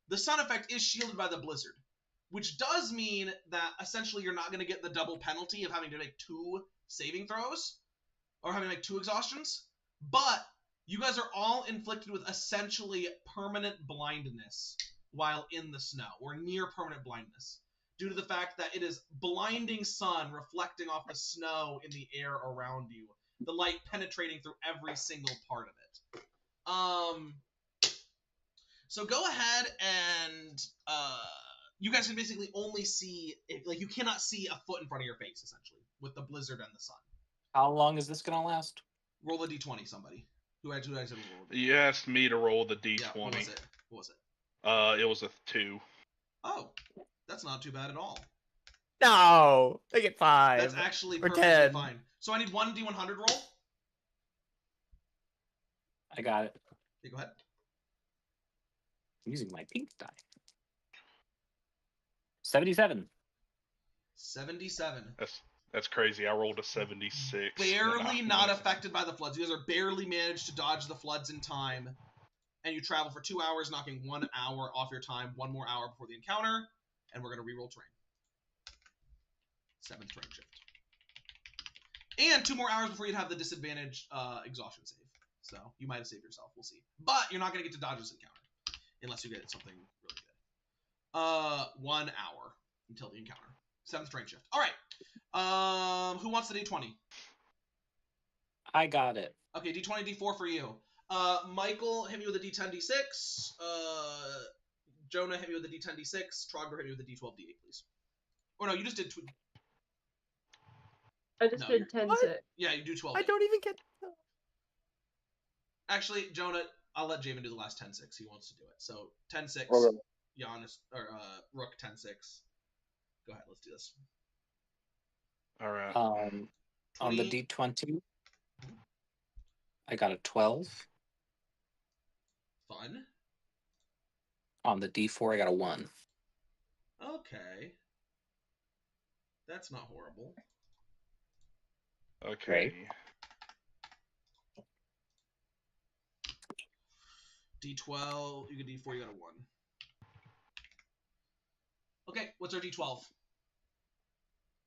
the sun effect is shielded by the blizzard, which does mean that essentially you're not going to get the double penalty of having to make 2 saving throws, or having to make 2 exhaustions, but you guys are all inflicted with essentially permanent blindness while in the snow, or near permanent blindness, due to the fact that it is blinding sun reflecting off the snow in the air around you, the light penetrating through every single part of it. So go ahead and you guys can basically only see, you cannot see a foot in front of your face, essentially, with the blizzard and the sun. How long is this gonna last? Roll a d20, somebody. Who actually rolled a d20? You asked me to roll the d20. Yeah, what was it? What was it? It was a 2. Oh, that's not too bad at all. No, they get 5. That's actually or perfectly 10. fine. So I need one d100 roll. I got it. Okay, go ahead. I'm using my pink die. 77. 77. That's crazy. I rolled a 76. Barely not affected by the floods. You guys are barely managed to dodge the floods in time. And you travel for 2 hours, knocking 1 hour off your time, 1 more hour before the encounter. And we're going to reroll terrain. 7th terrain shift. And 2 more hours before you'd have the disadvantage exhaustion save. So you might have saved yourself. We'll see. But you're not going to get to dodge this encounter. Unless you get something really good. 1 hour until the encounter. 7th terrain shift. All right. Who wants the d20? I got it. Okay, d20, d4 for you. Michael, hit me with a d10, d6. Jonah, hit me with a d10, d6. Trogdor, hit me with a d12, d8, please. Or no, you just did... I just did 10 6. Yeah, you do 12. I don't even get. Actually, Jonah, I'll let Javen do the last 10 6. He wants to do it. So 10 6. Okay. Giannis, or Rook 10 6. Go ahead, let's do this. All right. On the D20, I got a 12. Fun. On the D4, I got a 1. Okay. That's not horrible. Okay. D12, you get D4, you got a 1. Okay, what's our D12?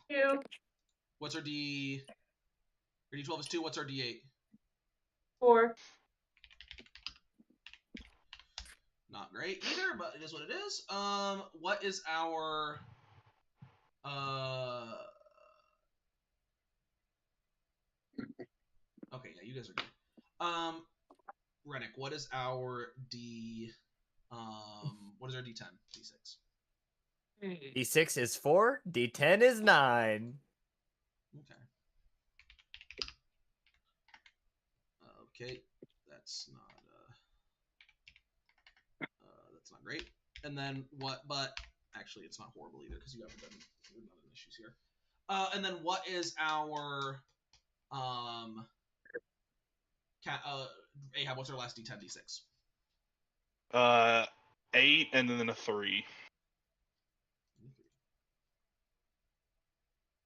2. What's our D... Our D12 is 2, what's our D8? 4. Not great either, but it is what it is. What is our... Okay, yeah, you guys are good. Rennick, what is our D... what is our D10? D6. D6 is 4. D10 is 9. Okay. Okay, that's not great. And then what? But actually, it's not horrible either because you haven't done issues here. And then what is our Ahab? What's our last D10, D6? 8 and then a 3.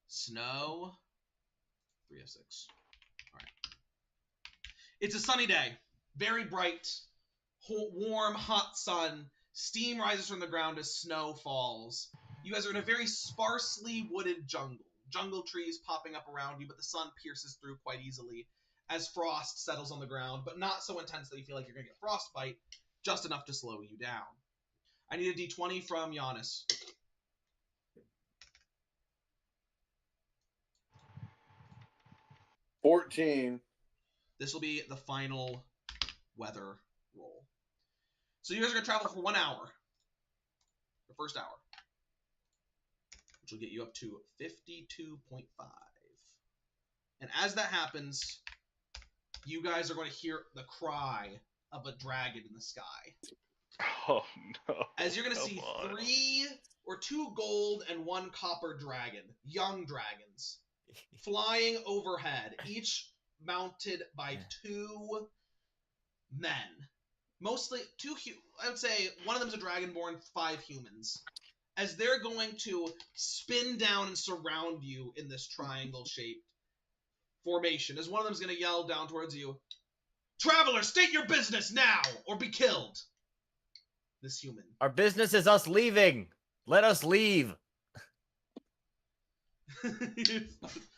Snow. 3 of 6. All right. It's a sunny day. Very bright, warm, hot sun. Steam rises from the ground as snow falls. You guys are in a very sparsely wooded jungle. Jungle trees popping up around you, but the sun pierces through quite easily as frost settles on the ground, but not so intense that you feel like you're going to get frostbite, just enough to slow you down. I need a d20 from Giannis. $14. This will be the final weather roll. So you guys are going to travel for 1 hour. The first hour. Which will get you up to 52.5. And as that happens, you guys are going to hear the cry of a dragon in the sky. Oh, no. As you're going to Come see on. 3 or 2 gold and 1 copper dragon, young dragons, flying overhead, each mounted by 2 men. Mostly 2, I would say one of them is a dragonborn, 5 humans. As they're going to spin down and surround you in this triangle-shaped formation. As one of them is going to yell down towards you, "Traveler, state your business now, or be killed!" This human. Our business is us leaving. Let us leave.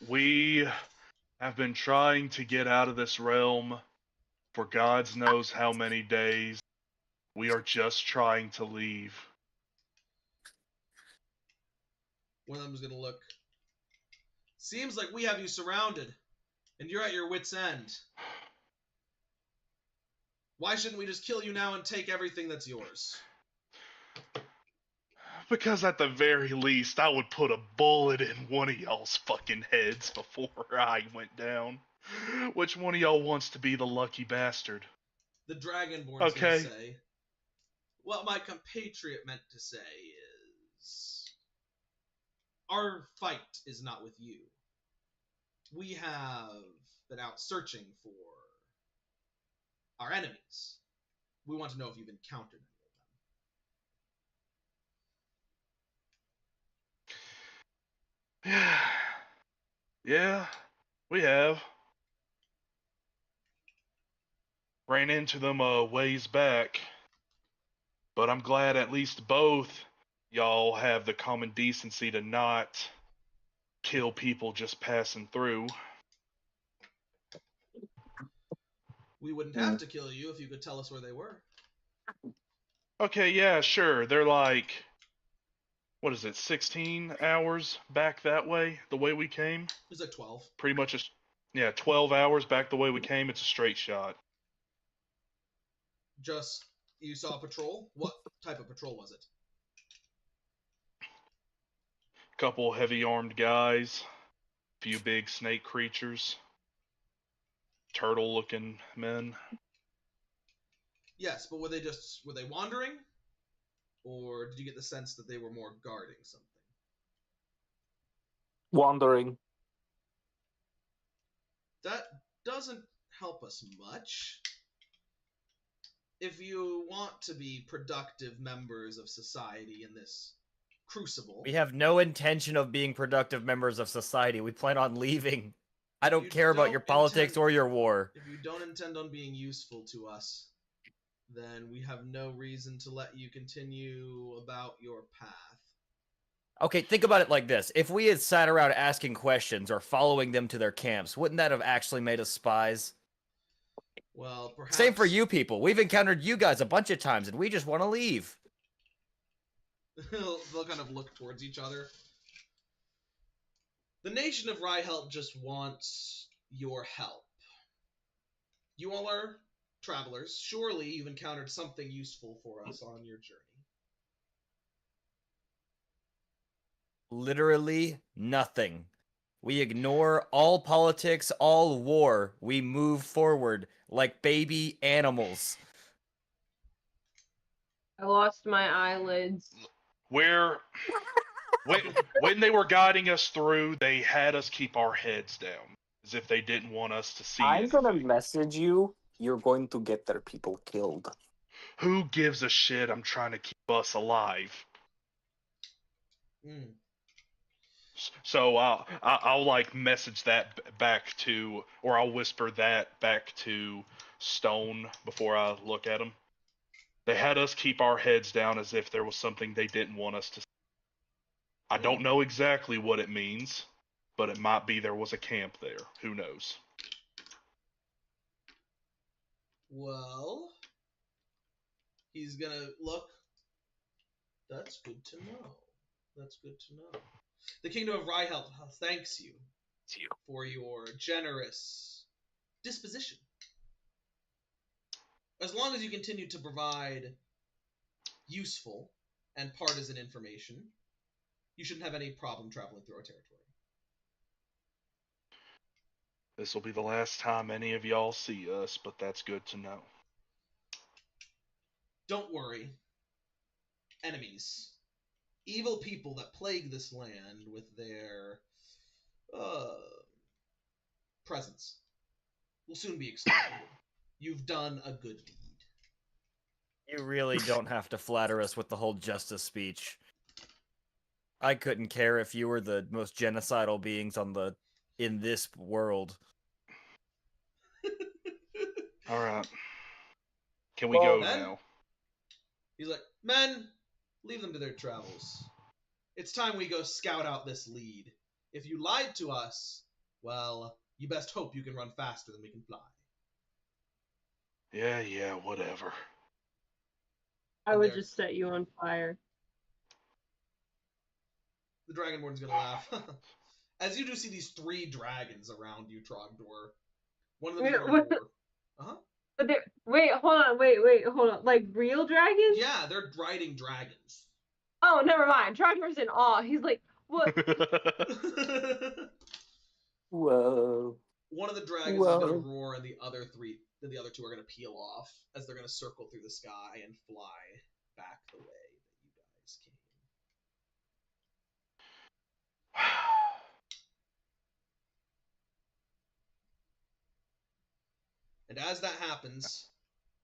We have been trying to get out of this realm for God knows how many days. We are just trying to leave. One of them's gonna look. Seems like we have you surrounded, and you're at your wit's end. Why shouldn't we just kill you now and take everything that's yours? Because at the very least, I would put a bullet in one of y'all's fucking heads before I went down. Which one of y'all wants to be the lucky bastard? The Dragonborn's Okay. gonna say. What my compatriot meant to say is, our fight is not with you. We have been out searching for our enemies. We want to know if you've encountered any of them. Yeah, we have. Ran into them a ways back. But I'm glad at least both y'all have the common decency to not kill people just passing through. We wouldn't have to kill you if you could tell us where they were. Okay, yeah, sure. They're like, what is it, 16 hours back that way, the way we came? It was like 12. Pretty much, 12 hours back the way we came. It's a straight shot. Just, you saw a patrol? What type of patrol was it? Couple heavy armed guys, few big snake creatures, turtle looking men. Yes, but were they wandering? Or did you get the sense that they were more guarding something? Wandering. That doesn't help us much. If you want to be productive members of society in this crucible... We have no intention of being productive members of society. We plan on leaving. I don't care about your politics or your war. If you don't intend on being useful to us, then we have no reason to let you continue about your path. Okay, think about it like this. If we had sat around asking questions or following them to their camps, wouldn't that have actually made us spies? Well, perhaps... Same for you people. We've encountered you guys a bunch of times, and we just want to leave. They'll kind of look towards each other. The nation of Rhyhelp just wants your help. You all are travelers. Surely you've encountered something useful for us on your journey. Literally nothing. We ignore all politics, all war. We move forward like baby animals. I lost my eyelids. When they were guiding us through, they had us keep our heads down, as if they didn't want us to see I'm it. gonna message you. You're going to get their people killed. Who gives a shit? I'm trying to keep us alive. Mm. So I'll like message that back to, or I'll whisper that back to Stone before I look at him. They had us keep our heads down as if there was something they didn't want us to see. I don't know exactly what it means, but it might be there was a camp there. Who knows? Well, he's gonna look. That's good to know. That's good to know. The Kingdom of Rhyhelp thanks you for your generous disposition. As long as you continue to provide useful and partisan information, you shouldn't have any problem traveling through our territory. This will be the last time any of y'all see us, but that's good to know. Don't worry. Enemies. Evil people that plague this land with their presence will soon be exterminated. You've done a good deed. You really don't have to flatter us with the whole justice speech. I couldn't care if you were the most genocidal beings in this world. All right. Can we go men? now? He's like, men, leave them to their travels. It's time we go scout out this lead. If you lied to us, well, you best hope you can run faster than we can fly. Yeah, whatever. I And would there- just set you on fire. The Dragonborn's gonna laugh. As you do see these 3 dragons around you, Trogdor. One of them is Wait, gonna what? roar. Uh-huh. But wait, hold on. Like real dragons? Yeah, they're riding dragons. Oh, never mind. Trogdor's in awe. He's like, what? Whoa. One of the dragons is gonna roar, and the other 2 are gonna peel off as they're gonna circle through the sky and fly back the way that you guys came. And as that happens,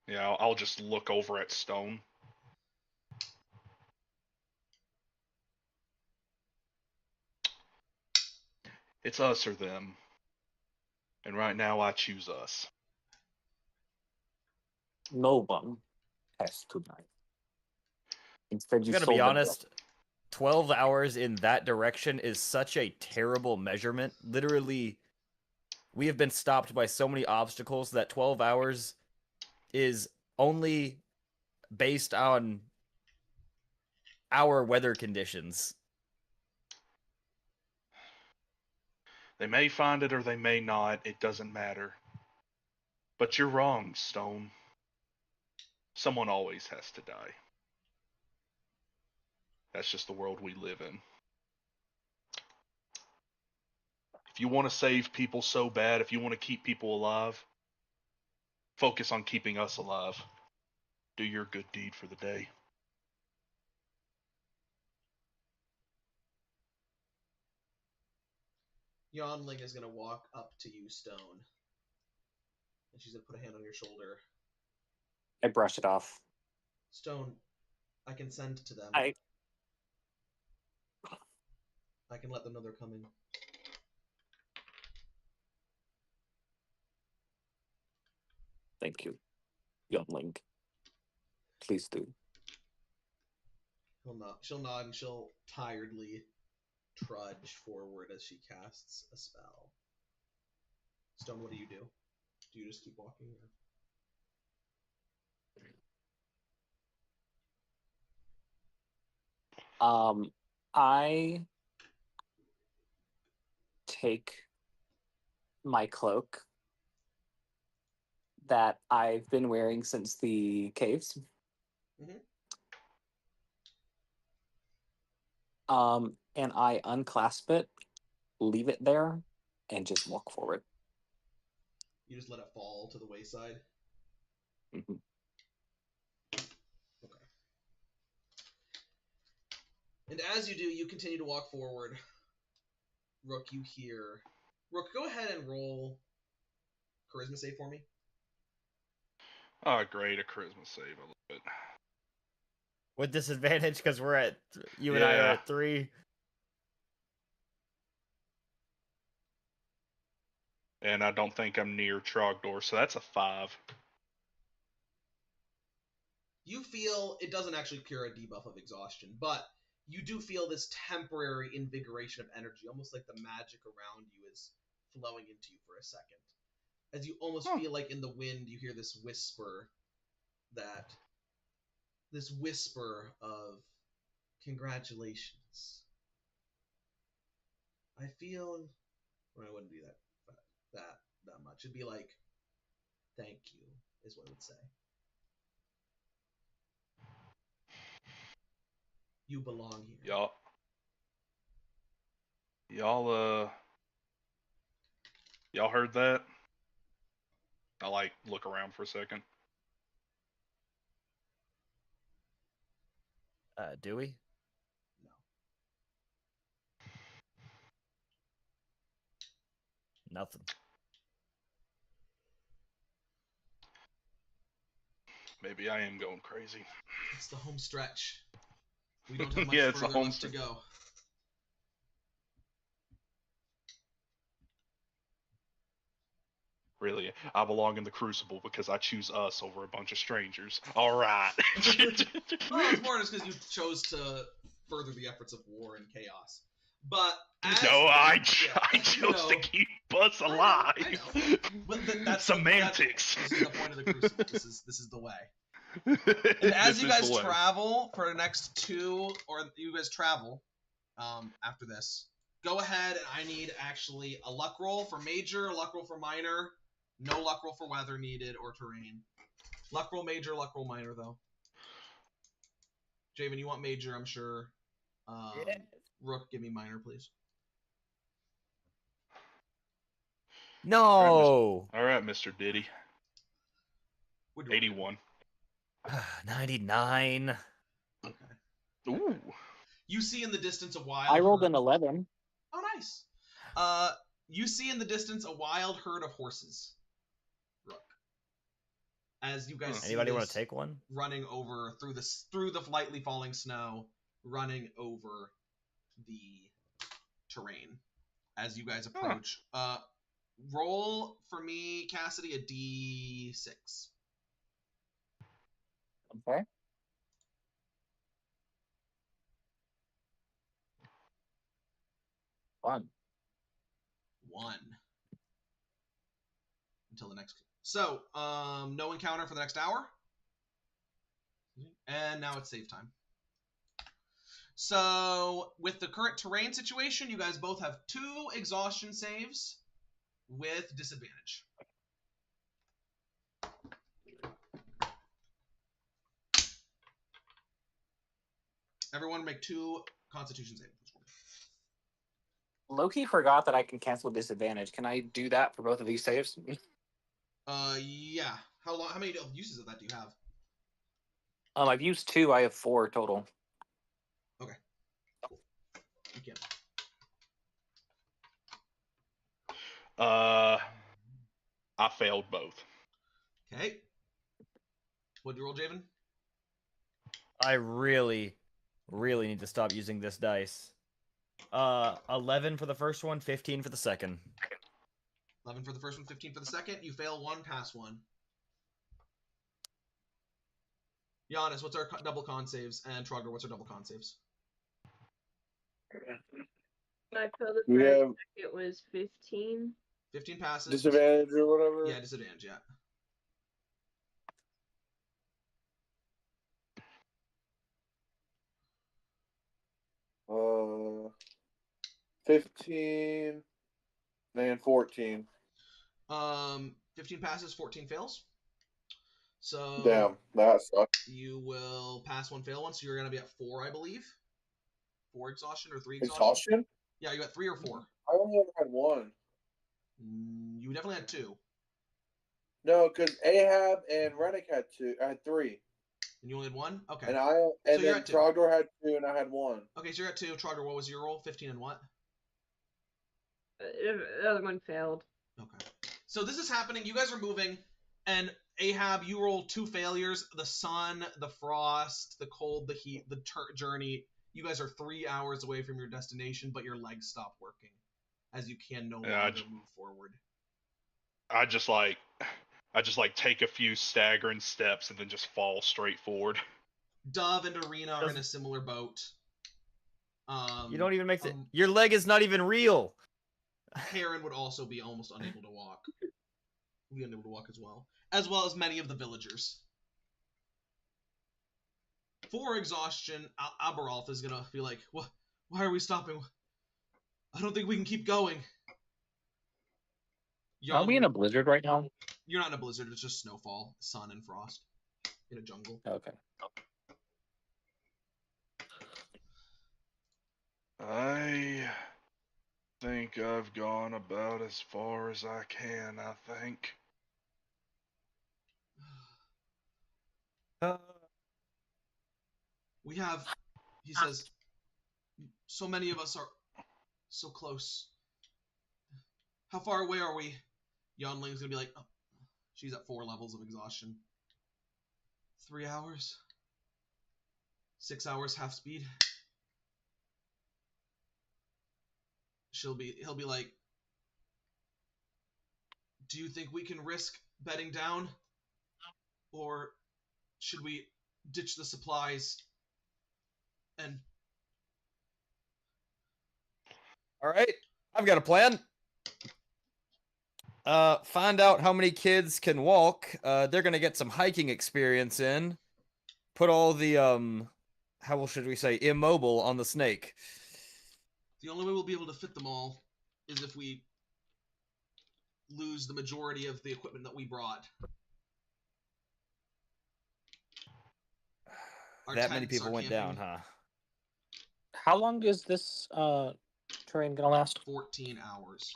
Yeah, I'll just look over at Stone. It's us or them. And right now I choose us. No one has to die. Instead, I'm you gonna sold be them honest. 12 hours in that direction is such a terrible measurement. Literally, we have been stopped by so many obstacles that 12 hours is only based on our weather conditions. They may find it or they may not. It doesn't matter. But you're wrong, Stone. Someone always has to die. That's just the world we live in. If you want to save people so bad, if you want to keep people alive, focus on keeping us alive. Do your good deed for the day. Yonling is gonna walk up to you, Stone. And she's gonna put a hand on your shoulder. I brush it off. Stone, I can send to them. I can let them know they're coming. Thank you, Youngling. Please do. She'll nod and she'll tiredly trudge forward as she casts a spell. Stone, what do? Do you just keep walking? Or? I take my cloak that I've been wearing since the caves. And I unclasp it, leave it there, and just walk forward. You just let it fall to the wayside? Mm-hmm. Okay. And as you do, you continue to walk forward. Rook, you hear... Rook, go ahead and roll charisma save for me. Oh, great, a charisma save. I love it. With disadvantage because we're at you and I are at 3. And I don't think I'm near Trogdor, so that's a 5. You feel it doesn't actually cure a debuff of exhaustion, but you do feel this temporary invigoration of energy, almost like the magic around you is flowing into you for a second. As you almost feel like in the wind, you hear this whisper of congratulations. I feel, well, I wouldn't do that much. It'd be like, thank you, is what it would say. You belong here. Y'all heard that? I look around for a second. Do we? No. Nothing. Maybe I am going crazy. It's the home stretch. We don't have much Yeah, it's the further home left to go. Really, I belong in the Crucible because I choose us over a bunch of strangers. All right. Well, it's more just because you chose to further the efforts of war and chaos. But I chose to keep us alive. I know. But that's Semantics. This is the point of the Crucible. This is the way. And as This you is guys the way. travel for the next 2, or you guys travel after this, go ahead and I need actually a luck roll for major, a luck roll for minor, no luck roll for weather needed or terrain. Luck roll major, luck roll minor though. Javen, you want major, I'm sure. Yeah. Rook, give me minor, please. No. All right, Mr. Diddy. What'd you roll? 81. 99. Okay. Ooh. You see in the distance a wild I rolled herd. an 11. Oh, nice. You see in the distance a wild herd of horses. Rook. As you guys see Anybody want this to take one? running over through the lightly falling snow, running over the terrain as you guys approach. Roll for me, Cassidy, a D6. Okay. Fun. 1. Until the next. So, no encounter for the next hour. And now it's save time. So, with the current terrain situation, you guys both have 2 exhaustion saves with disadvantage. Everyone make 2 constitution saves. Loki forgot that I can cancel disadvantage. Can I do that for both of these saves? Yeah. How many uses of that do you have? I've used 2. I have 4 total. Okay. Cool. You can. I failed both. Okay. What'd you roll, Javen? I really need to stop using this dice. 11 for the first one, 15 for the second. 11 for the first one, 15 for the second. You fail 1, pass 1. Giannis, what's our double con saves? And Trogger, what's our double con saves? I failed the We first. have It was 15. 15 passes. disadvantage or whatever. Yeah, disadvantage, yeah. Uh, 15 and 14. 15 passes, 14 fails. So Damn, that sucks. you will pass 1, fail 1, so you're gonna be at 4, I believe. 4 exhaustion or 3 exhaustion? Exhaustion? Yeah, you got 3 or 4. I only ever had 1. You definitely had 2. No, because Ahab and Rennick had 2. I had 3. And you only had 1? Okay. And you're then at 2. Trogdor had 2, and I had 1. Okay, so you're at 2. Trogger, what was your roll? 15 and what? The other one failed. Okay. So this is happening. You guys are moving, and Ahab, you roll 2 failures. The sun, the frost, the cold, the heat, the journey. You guys are 3 hours away from your destination, but your legs stop working as you can no longer move forward. I just like take a few staggering steps and then just fall straight forward. Dove and Arena are in a similar boat. You don't even make it. Your leg is not even real. Heron would also be almost unable to walk. Be unable to walk as well as many of the villagers. For exhaustion, Aberalth is gonna be like, "What? Why are we stopping? I don't think we can keep going." Are we in a blizzard right now? You're not in a blizzard. It's just snowfall, sun, and frost in a jungle. Okay. I think I've gone about as far as I can, I think. We have, he says, so many of us are so close. How far away are we? Yonling's gonna be like, oh, she's at 4 levels of exhaustion. 3 hours? 6 hours, half speed? He'll be like, do you think we can risk bedding down? Or should we ditch the supplies and... All right, I've got a plan. Find out how many kids can walk. They're gonna get some hiking experience in. put all the how should we say immobile on the snake. The only way we'll be able to fit them all is if we lose the majority of the equipment that we brought. Our That many tents, people our went camping, down, huh? How long is this terrain gonna last? 14 hours.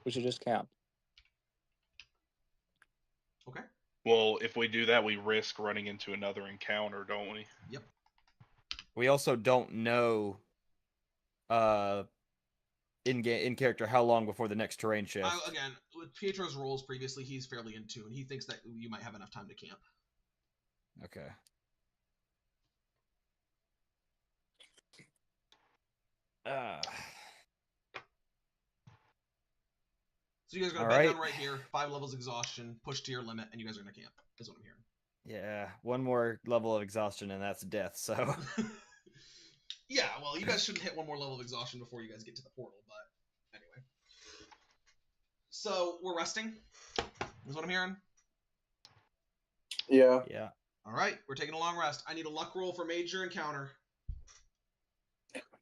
We should just camp. Okay. Well, if we do that, we risk running into another encounter, don't we? Yep. We also don't know in character how long before the next terrain shift. Again, with Pietro's roles previously, he's fairly in tune. He thinks that you might have enough time to camp. Okay. So you guys are gonna All bed right. down right here, 5 levels exhaustion, push to your limit, and you guys are gonna camp. Is what I'm hearing. Yeah, one more level of exhaustion and that's death. So Yeah, well, you guys shouldn't hit one more level of exhaustion before you guys get to the portal, but anyway. So we're resting. Is what I'm hearing. Yeah. yeah. All right, we're taking a long rest. I need a luck roll for major encounter.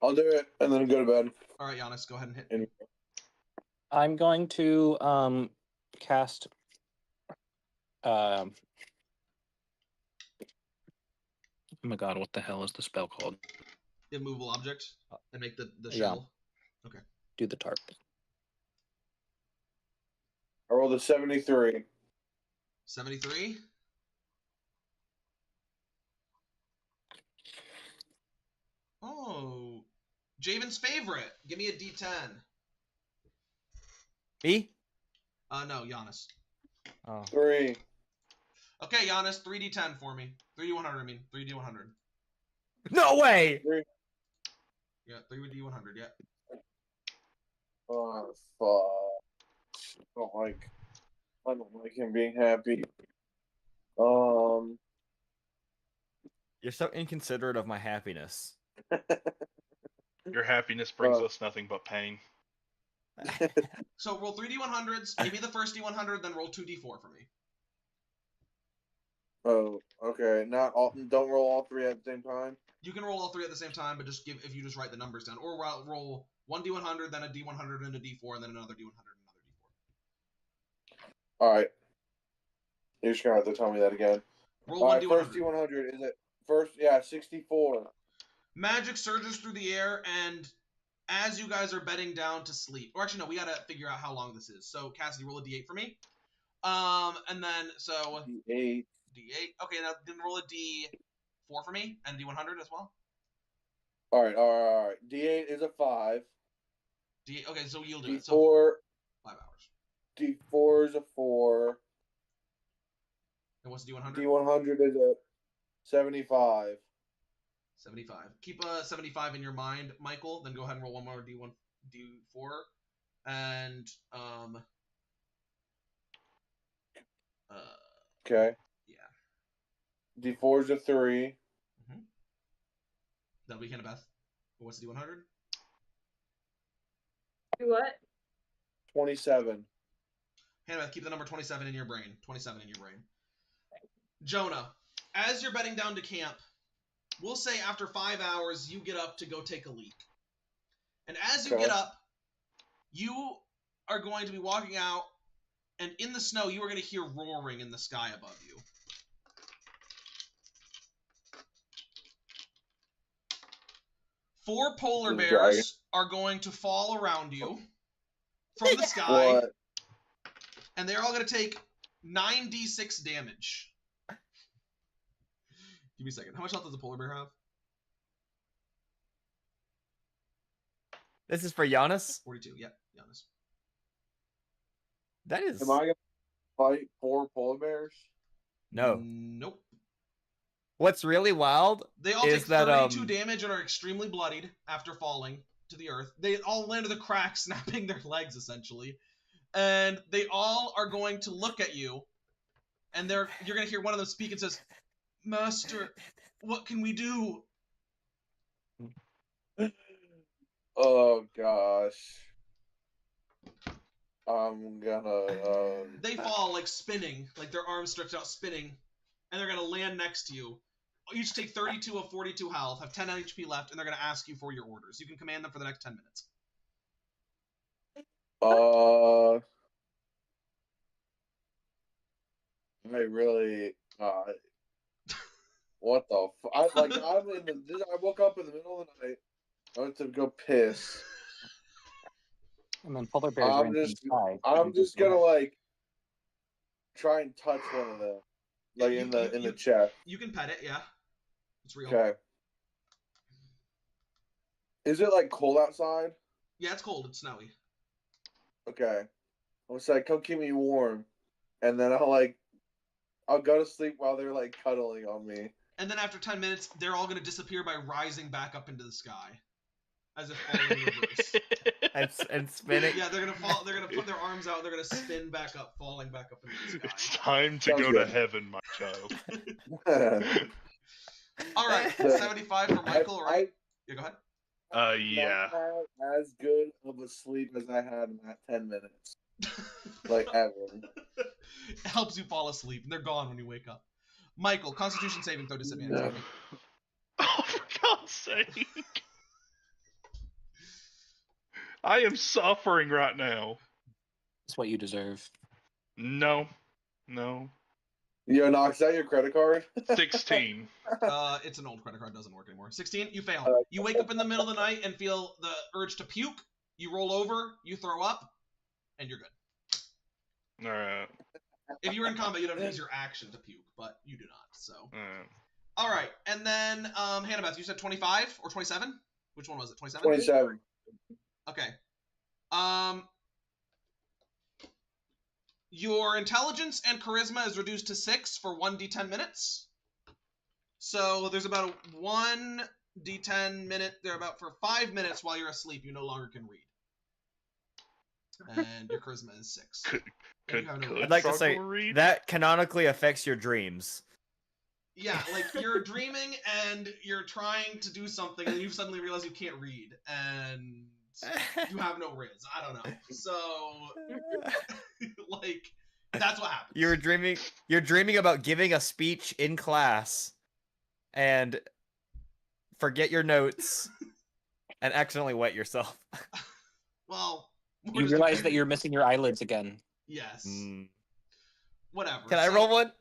I'll do it and then go to bed. All right, Giannis, go ahead and hit. And I'm going to cast oh my god, what the hell is the spell called? Immovable object and make the Yeah. shell. Okay. Do the tarp. I rolled a 73. 73. Oh, Javen's favorite. Give me a D10. Me? No, Giannis. Oh. 3. Okay, Giannis, 3D10 for me. 3D100, I mean. 3D100. No way! Yeah, 3D100, yeah. Oh, fuck. I don't like him being happy. You're so inconsiderate of my happiness. Your happiness brings us nothing but pain. So roll 3D100s, give me the first D100, then roll 2D4 for me. Oh, okay. Not all. Don't roll all 3 at the same time. You can roll all 3 at the same time, but just if you just write the numbers down. Or roll one D100, then a D100, and a D4, and then another D100, and another D4. All right. You're just gonna have to tell me that again. Roll All one right, D100. first D100 is it? First, yeah, 64. Magic surges through the air, and as you guys are bedding down to sleep, or actually no, we gotta figure out how long this is. So Cassidy, roll a D8 for me. And then so D8. D8. Okay, now then roll a D4 for me, and D100 as well. All right. D8 is a 5. Okay, so you'll do it. D4. So 5 hours. D4 is a 4. And what's D100? D100 is a 75. 75. Keep a 75 in your mind, Michael. Then go ahead and roll one more D4, and Okay. yeah. D4 is a 3. That'll be Hannah Beth. What's the D100? Do what? 27. Hannah Beth, keep the number 27 in your brain. 27 in your brain. Jonah, as you're bedding down to camp, we'll say after 5 hours, you get up to go take a leak. And as you Okay. get up, you are going to be walking out, and in the snow, you are going to hear roaring in the sky above you. Four polar The bears dragon. are going to fall around you from the sky, What? and they're all going to take 9d6 damage. Give me a second. How much health does a polar bear have? This is for Giannis? 42. Yep, Giannis. That is Am I gonna fight 4 polar bears? no. Nope. What's really wild They all is take that 32 damage and are extremely bloodied after falling to the earth. They all land to the crack, snapping their legs, essentially. And they all are going to look at you, and you're going to hear one of them speak and says, "Master, what can we do?" Oh gosh. I'm gonna. They fall like spinning, like their arms stretched out spinning, and they're gonna land next to you. Each take 32 of 42 health, have 10 HP left, and they're gonna ask you for your orders. You can command them for the next 10 minutes. I really. What the? I woke up in the middle of the night. I went to go piss. And then polar bears ran inside. I'm just gonna like try and touch one of them, like in the chest. You can pet it, yeah. It's real. Okay. Is it like cold outside? Yeah, it's cold. It's snowy. Okay. I'll say, come keep me warm, and then I'll go to sleep while they're like cuddling on me. And then after 10 minutes, they're all gonna disappear by rising back up into the sky, as if falling in reverse. and spinning. Yeah, they're gonna fall. They're gonna put their arms out. They're gonna spin back up, falling back up into the sky. It's time to go to heaven, my child. All right, 75 for Michael, right? Yeah, go ahead. Yeah. Not had as good of a sleep as I had in that 10 minutes. Like ever. It helps you fall asleep, and they're gone when you wake up. Michael, Constitution saving throw disadvantage. Oh, for God's sake! I am suffering right now. It's what you deserve. No. Yo, Knox, is that your credit card? 16. It's an old credit card, doesn't work anymore. 16, you fail. You wake up in the middle of the night and feel the urge to puke. You roll over, you throw up, and you're good. Alright. If you were in combat, you'd have to use your action to puke, but you do not, so. Alright, and then, Hannabeth, you said 25 or 27? Which one was it, 27? 27. Okay. Your intelligence and charisma is reduced to 6 for 1d10 minutes. So there's about a 1d10 minute. They're about for 5 minutes while you're asleep. You no longer can read. And your charisma is 6. I'd like to say that canonically affects your dreams. Yeah, like you're dreaming and you're trying to do something and you suddenly realize you can't read and you have no riz. I don't know. So, like, that's what happens. You're dreaming about giving a speech in class and forget your notes and accidentally wet yourself. Well, you realize that you're missing your eyelids again. Yes. Whatever. Can I roll one?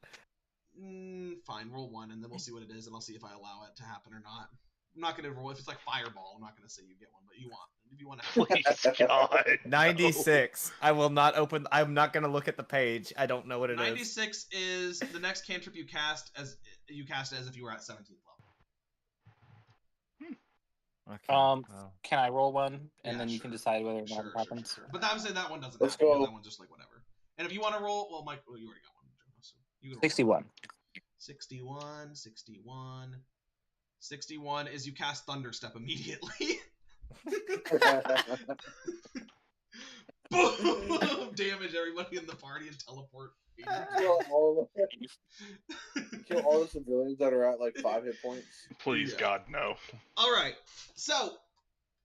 Fine, roll 1, and then we'll see what it is, and I'll see if I allow it to happen or not. I'm not gonna roll if it's like fireball. I'm not gonna say you get one, but you want if you want to. Please, God. 96. I will not open. I'm not gonna look at the page. I don't know what it 96 is the next cantrip you cast as if you were at 17th level. Okay. Can I roll one, and Yeah, then you can decide whether or not it happens? Sure. But I'm saying that one doesn't. Let's happen, go. That one's just like whatever. And if you want to roll, well, Mike, you already got one. So you can roll 61. 61 is you cast Thunderstep immediately. Boom! Damage everybody in the party and teleport. Kill all the civilians that are at like 5 hit points. Please, God, no. Alright, so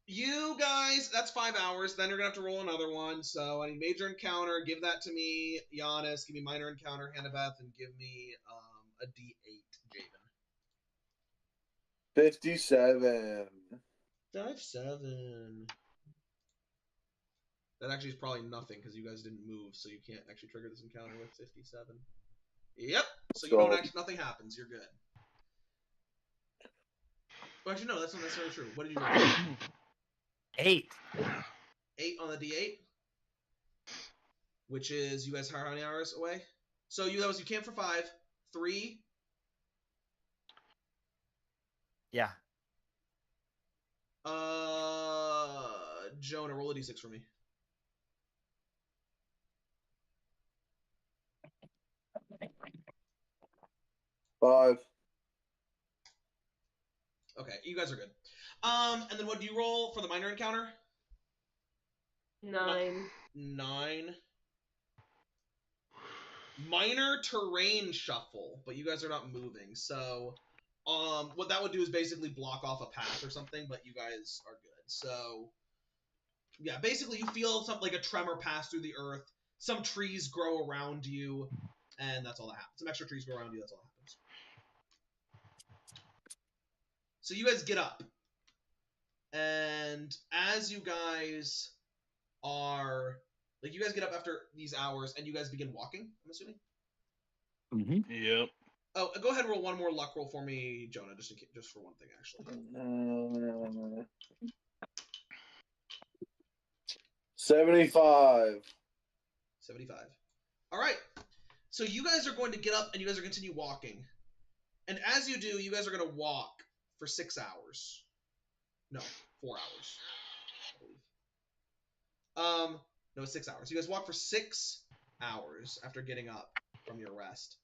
you guys, that's 5 hours. Then you're gonna have to roll another one. So any major encounter, give that to me, Giannis. Give me minor encounter, Hannabeth, and give me a D8, Javen. 57. 57. That actually is probably nothing because you guys didn't move, so you can't actually trigger this encounter with 57. Yep. So you don't actually, nothing happens. You're good. Well, actually, no, that's not necessarily true. What did you roll? 8. 8 on the D8, which is you guys are how many hours away? So you camp for 5, 3. Yeah. Jonah, roll a D6 for me. Five. Okay, you guys are good. And then what do you roll for the minor encounter? 9. 9. Minor terrain shuffle, but you guys are not moving. So, what that would do is basically block off a path or something, but you guys are good. So, Yeah, basically you feel something like a tremor pass through the earth. Some trees grow around you, and that's all that happens. Some extra trees grow around you. That's all that happens. So you guys get up, and as you guys are like, you guys get up after these hours, and you guys begin walking. I'm assuming. Mm-hmm. Yep. Oh, go ahead and roll one more luck roll for me, Jonah, just for one thing, actually. 75. 75. All right. So you guys are going to get up, and you guys are going to continue walking. And as you do, you guys are going to walk for 6 hours. No, 4 hours, I believe. No, it's 6 hours. You guys walk for 6 hours after getting up from your rest.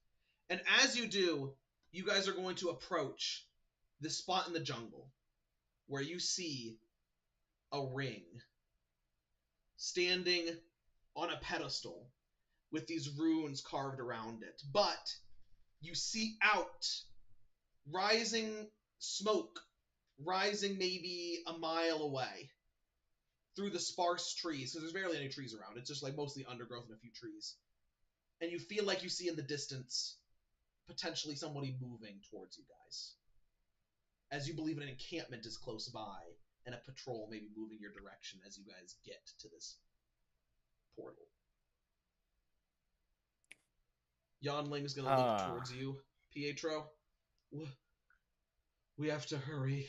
And as you do, you guys are going to approach this spot in the jungle where you see a ring standing on a pedestal with these runes carved around it. But you see out, rising smoke, rising maybe a mile away through the sparse trees, because there's barely any trees around. It's just like mostly undergrowth and a few trees. And you feel like you see in the distance potentially somebody moving towards you guys, as you believe an encampment is close by and a patrol may be moving your direction as you guys get to this portal. Yonling's gonna look towards you, Pietro. We have to hurry.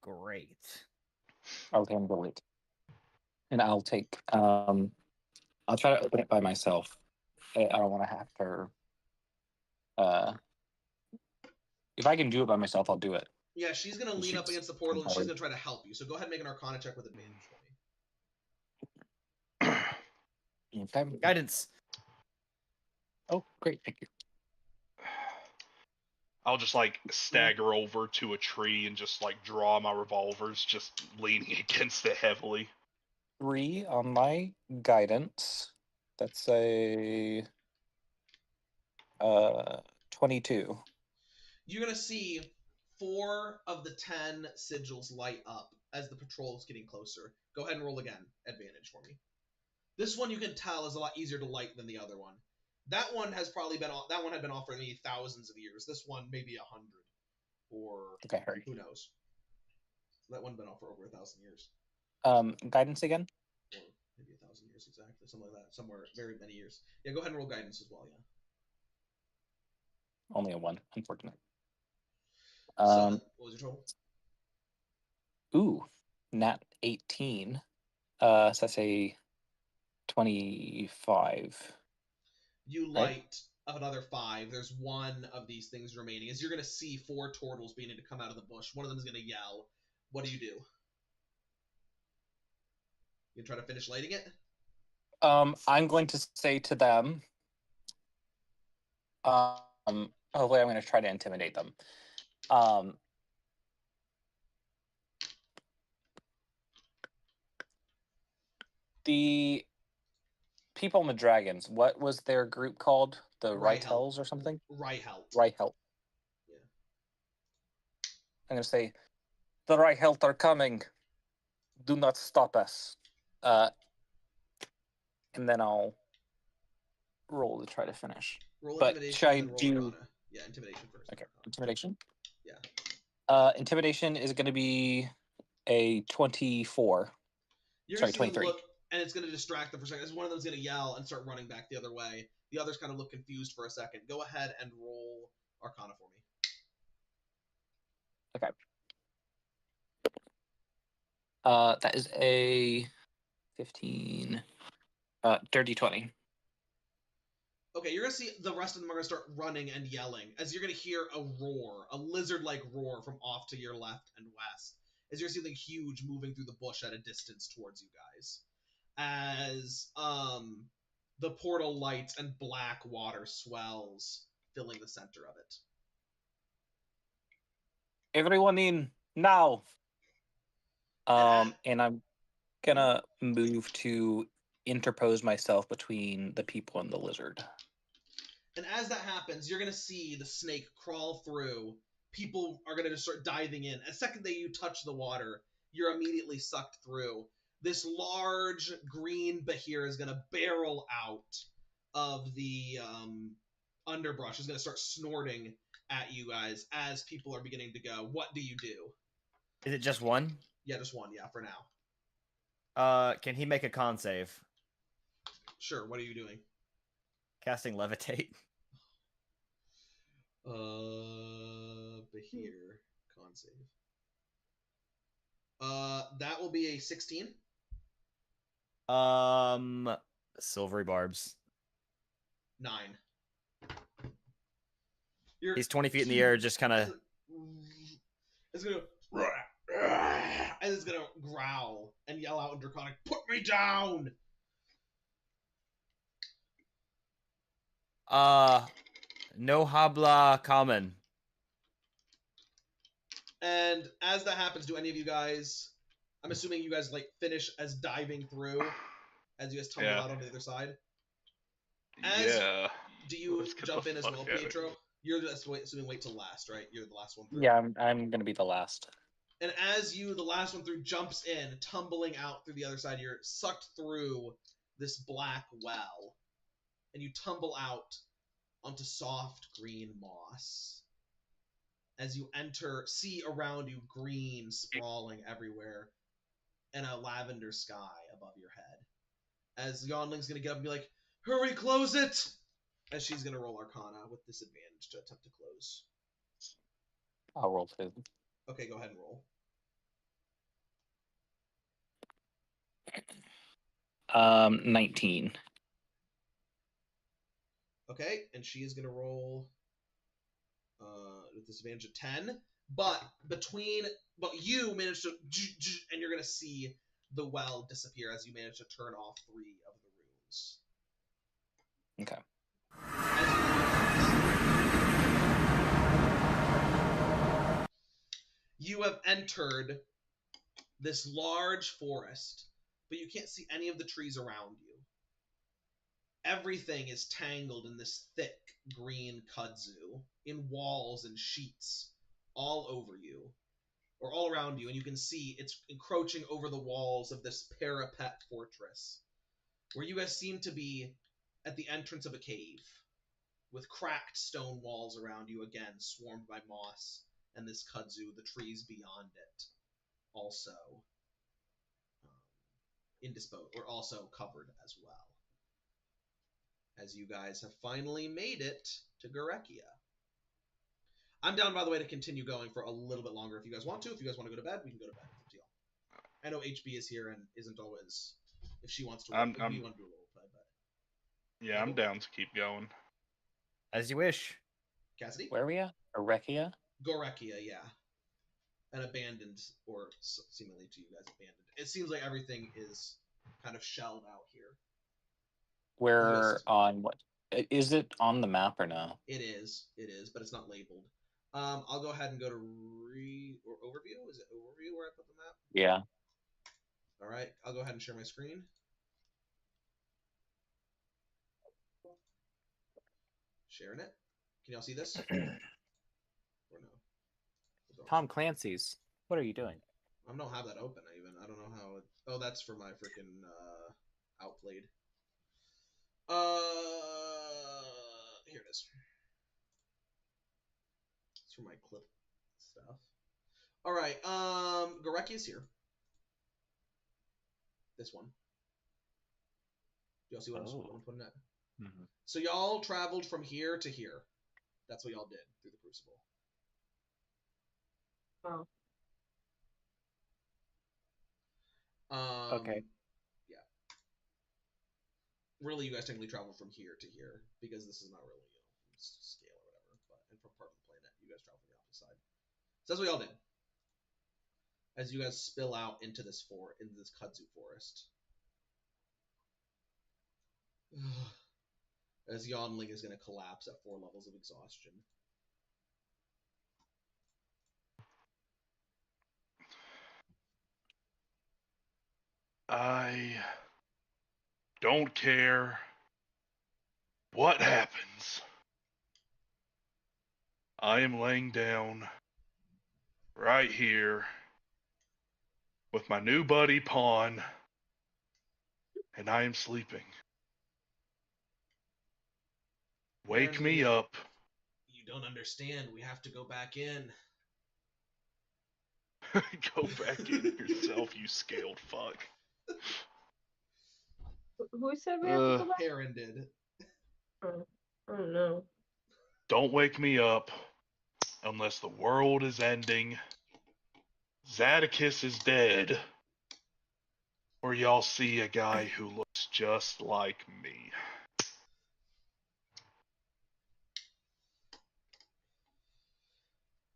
Great. I'll handle it. And I'll take I'll try to open it by myself. I don't want to have to if I can do it by myself, I'll do it. Yeah, she's gonna lean up against the portal and she's gonna try to help you. So go ahead and make an Arcana check with advantage for me. Okay. Guidance. Oh, great, thank you. I'll just like stagger over to a tree and just like draw my revolvers, just leaning against it heavily. 3 on my guidance. That's a 22. You're gonna see 4 of the 10 sigils light up as the patrol is getting closer. Go ahead and roll again, advantage for me. This one you can tell is a lot easier to light than the other one. That one has probably been off. That one had been off for maybe thousands of years. This one maybe 100, or Okay, who knows. That one been off for over 1,000 years, Guidance again? or maybe 1,000 years exactly, something like that. Somewhere very many years. Yeah, go ahead and roll guidance as well. Yeah. Only a 1, unfortunate. So what was your total? Ooh, nat 18. So that's a 25. You Right. light of another 5. There's 1 of these things remaining. As you're gonna see 4 turtles beginning to come out of the bush. One of them is gonna yell. What do? You gonna try to finish lighting it? I'm going to say to them, hopefully I'm going to try to intimidate them. The people in the dragons, what was their group called? The Rytels or something? Ryhelt. Ryhelt. Yeah. I'm going to say, the Ryhelt are coming. Do not stop us. And then I'll roll to try to finish. Roll But intimidation should I and roll do... Arcana. Yeah, intimidation first. Okay, intimidation? Yeah. Intimidation is going to be a 24. You're Sorry, gonna see 23. them look, and it's gonna distract them for a second. As one of them's gonna yell and start running back the other way. The others kind of look confused for a second. Go ahead and roll Arcana for me. Okay. That is a 15. Dirty 20. Okay, you're gonna see the rest of them are gonna start running and yelling as you're gonna hear a roar, a lizard-like roar from off to your left and west. As you're seeing something huge moving through the bush at a distance towards you guys. As the portal lights and black water swells, filling the center of it. Everyone in now. And I'm gonna move to interpose myself between the people and the lizard. And as that happens, you're going to see the snake crawl through people are gonna just start diving in. The second that you touch the water, you're immediately sucked through. This large green Bahir is gonna barrel out of the underbrush. Is gonna start snorting at you guys as people are beginning to go. What do you do? Is it just one? Yeah, just one. Yeah, for now. Can he make a con save? Sure. What are you doing? Casting levitate. Bahir con save. That will be a 16. Silvery barbs. 9. He's 20 feet in the air, just kind of. It's gonna. And it's gonna growl and yell out in Draconic, "Put me down!" No habla common. And as that happens, do any of you guys? I'm assuming you guys like finish as diving through, as you guys tumble out on the other side. Yeah. Do you Let's get jump the in as fuck well, outta Pietro? here. You're just assuming wait till last, right? You're the last one through. Yeah, I'm gonna be the last. And as you, the last one through, jumps in, tumbling out through the other side, you're sucked through this black well, and you tumble out onto soft green moss. As you enter, see around you green sprawling everywhere, and a lavender sky above your head. As Yonling's gonna get up and be like, "Hurry, close it!" As she's gonna roll Arcana with disadvantage to attempt to close. I'll roll 2. Okay, go ahead and roll. 19. Okay, and she is gonna roll with disadvantage of 10. But you manage to, and you're gonna see the well disappear as you manage to turn off 3 of the runes. Okay. You have entered this large forest, but you can't see any of the trees around you. Everything is tangled in this thick green kudzu, in walls and sheets all over you, or all around you, and you can see it's encroaching over the walls of this parapet fortress, where you guys seem to be at the entrance of a cave, with cracked stone walls around you, again swarmed by moss and this kudzu, the trees beyond it, also indisposed, or also covered as well. As you guys have finally made it to Gorekia. I'm down, by the way, to continue going for a little bit longer if you guys want to. If you guys want to go to bed, we can go to bed. It's up to y'all. I know HB is here and isn't always, if she wants to, we want to do a little play, but... Yeah, I'm down to keep going. As you wish. Cassidy? Where are we at? Gorekia? Gorekia, yeah. An abandoned, or seemingly to you guys abandoned. It seems like everything is kind of shelled out here. We're on what? Is it on the map or no? It is, but it's not labeled. I'll go ahead and go to overview. Is it overview where I put the map? Yeah. All right, I'll go ahead and share my screen. Sharing it. Can y'all see this? Or no? Tom Clancy's. What are you doing? I don't have that open even. I don't know how it... Oh, that's for my freaking outplayed. Here it is. It's for my clip stuff. All right, Gorekia is here. This one. Do y'all see what I'm putting at? Mm-hmm. So y'all traveled from here to here. That's what y'all did through the Crucible. Oh. Okay. Yeah. Really, you guys technically travel from here to here because this is not really, scale or whatever. But and from part of the planet, you guys travel from the opposite side. So that's what y'all did. As you guys spill out into this kudzu forest. As Yonling is going to collapse at 4 levels of exhaustion. I don't care what happens. I am laying down right here with my new buddy Pawn, and I am sleeping. Wake me up. You don't understand. We have to go back in. Go back in yourself, you scaled fuck. Who said we have to go back? Heron did. Oh, oh no. Don't wake me up unless the world is ending, Zadicus is dead, or y'all see a guy who looks just like me.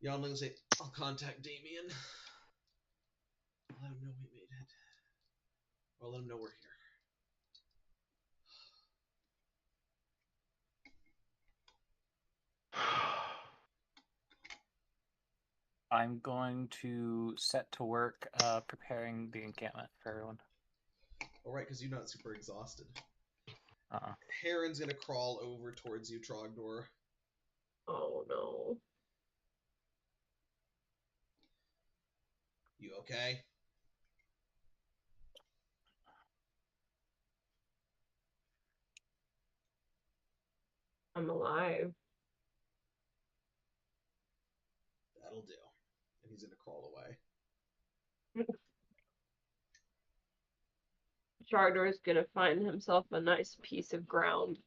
Younglings say, I'll contact Damien. Let him know we made it. Or let him know we're here. I'm going to set to work preparing the encampment for everyone. Alright, because you're not super exhausted. Uh-uh. Heron's gonna crawl over towards you, Trogdor. Oh no. You okay? I'm alive. That'll do. And he's gonna crawl away. Chardor's gonna find himself a nice piece of ground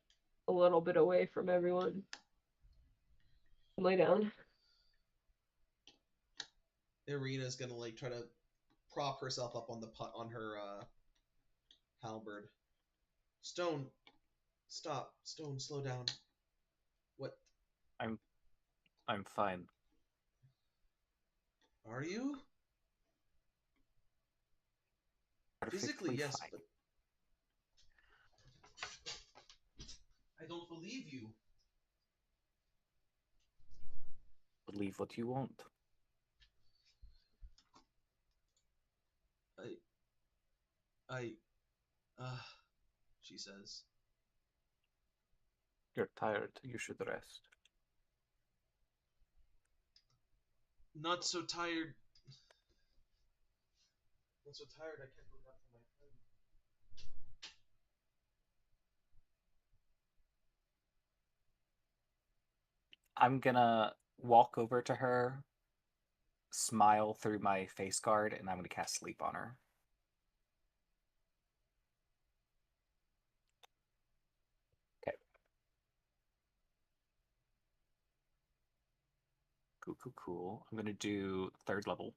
a little bit away from everyone. Lay down. Irina's gonna like try to prop herself up on the on her halberd. Stone, stop. Stone, slow down. What? I'm fine. Are you? Physically, Perfectly yes, fine. but I don't believe you. Believe what you want. She says. You're tired. You should rest. Not so tired. Not so tired I can't go back to my friend. I'm gonna walk over to her, smile through my face guard, and I'm gonna cast sleep on her. Okay. Cool. I'm gonna do 3rd level.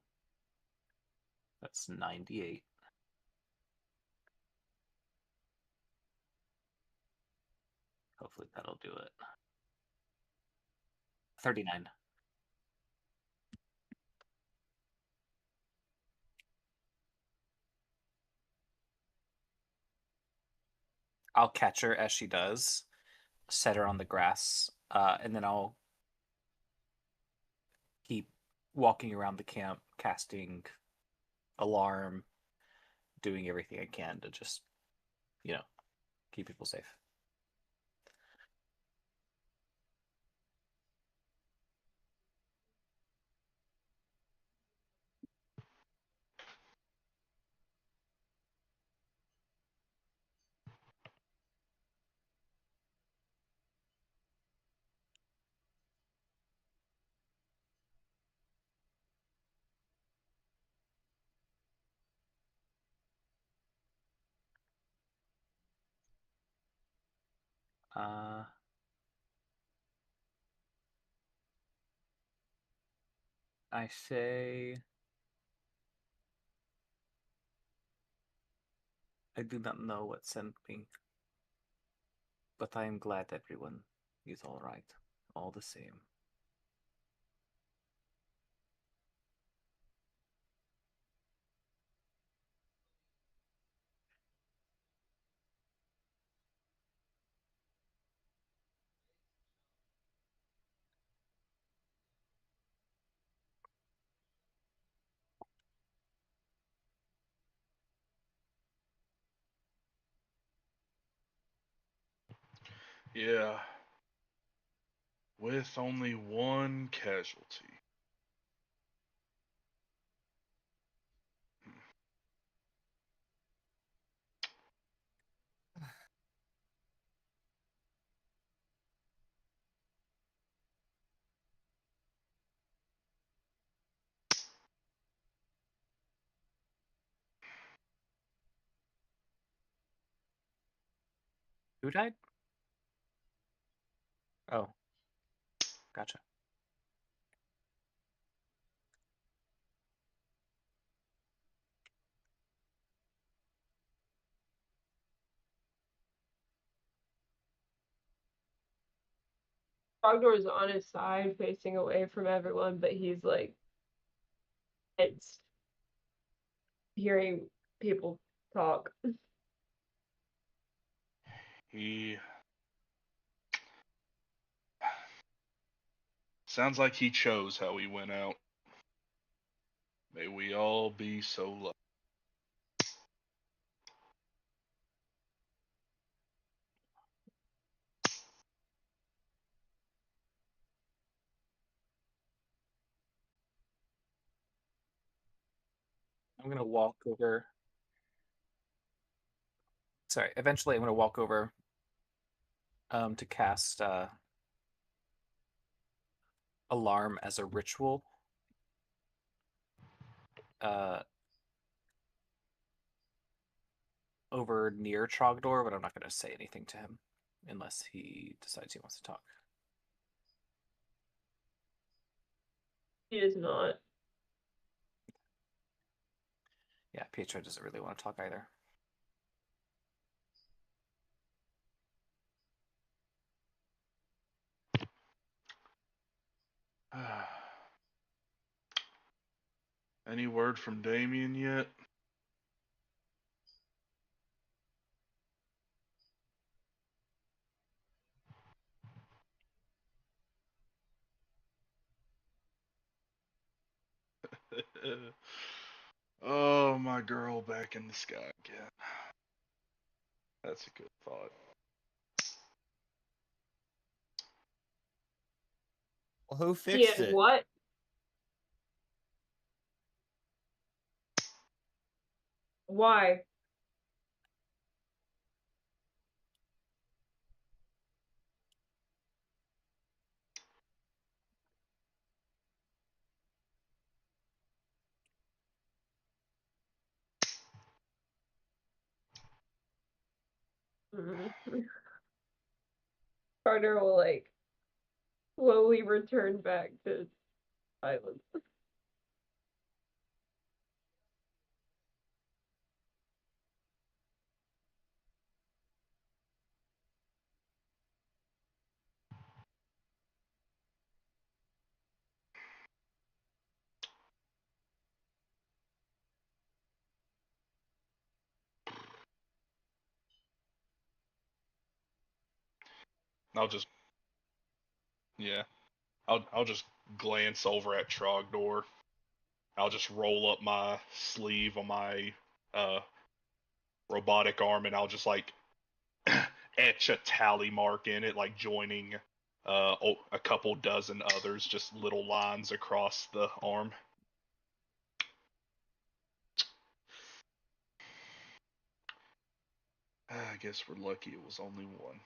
That's 98. Hopefully that'll do it. 39. I'll catch her as she does, set her on the grass, and then I'll keep walking around the camp, casting alarm, doing everything I can to just, keep people safe. I say I do not know what sent me, but I am glad everyone is all right, all the same. Yeah. With only one casualty. Who died? Oh, gotcha. Trogdor is on his side, facing away from everyone, but he's like, it's hearing people talk. He sounds like he chose how he went out. May we all be so lucky. I'm gonna walk over. Sorry, eventually I'm gonna walk over to cast alarm as a ritual. Over near Trogdor, but I'm not gonna say anything to him unless he decides he wants to talk. He does not. Yeah, Pietro doesn't really want to talk either. Any word from Damien yet? Oh, my girl back in the sky again. That's a good thought. Well, who He fixed had it? what? Why? Carter will like slowly return back to silence. I'll just, yeah, I'll just glance over at Trogdor. I'll just roll up my sleeve on my robotic arm, and I'll just like etch a tally mark in it, like joining a couple dozen others, just little lines across the arm. I guess we're lucky it was only one.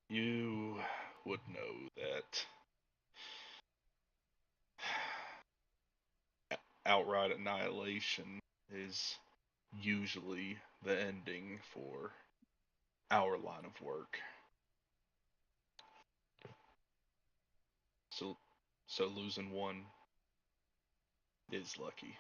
You would know that outright annihilation is usually the ending for our line of work. So losing one is lucky.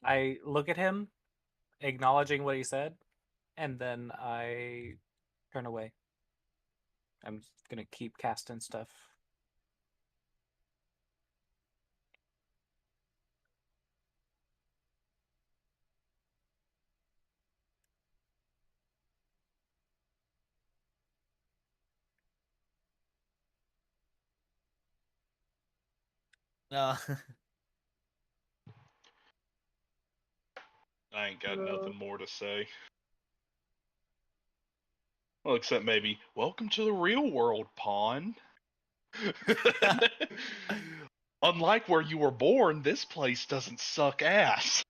I look at him, acknowledging what he said, and then I turn away. I'm gonna keep casting stuff. Uh, I ain't got No. nothing more to say. Well, except maybe, welcome to the real world, Pawn. Unlike where you were born, this place doesn't suck ass.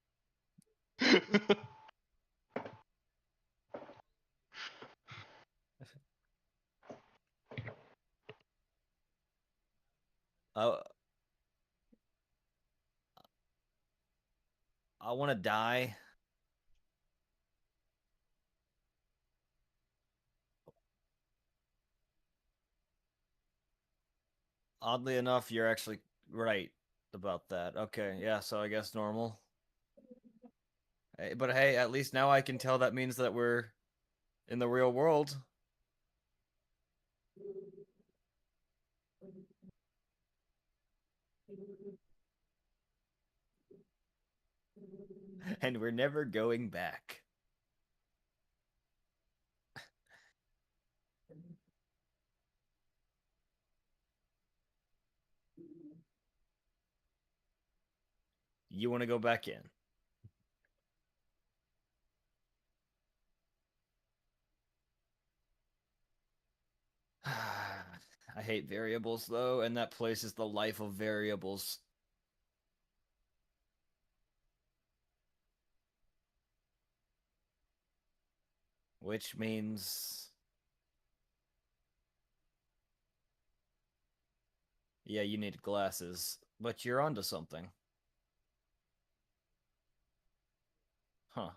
I want to die. Oddly enough, you're actually right about that. Okay, yeah, so I guess normal. Hey, but hey, at least now I can tell that means that we're in the real world. And we're never going back. You want to go back in? I hate variables though, and that place is the life of variables. Which means... Yeah, you need glasses, but you're onto something. Huh.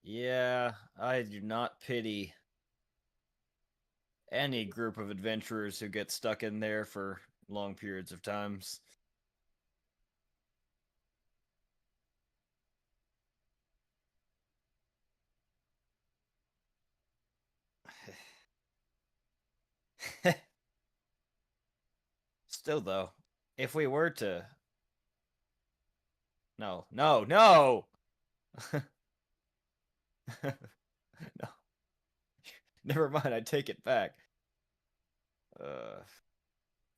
Yeah, I do not pity any group of adventurers who get stuck in there for long periods of times. Still, though, if we were to... No, no, no! No. Never mind, I take it back.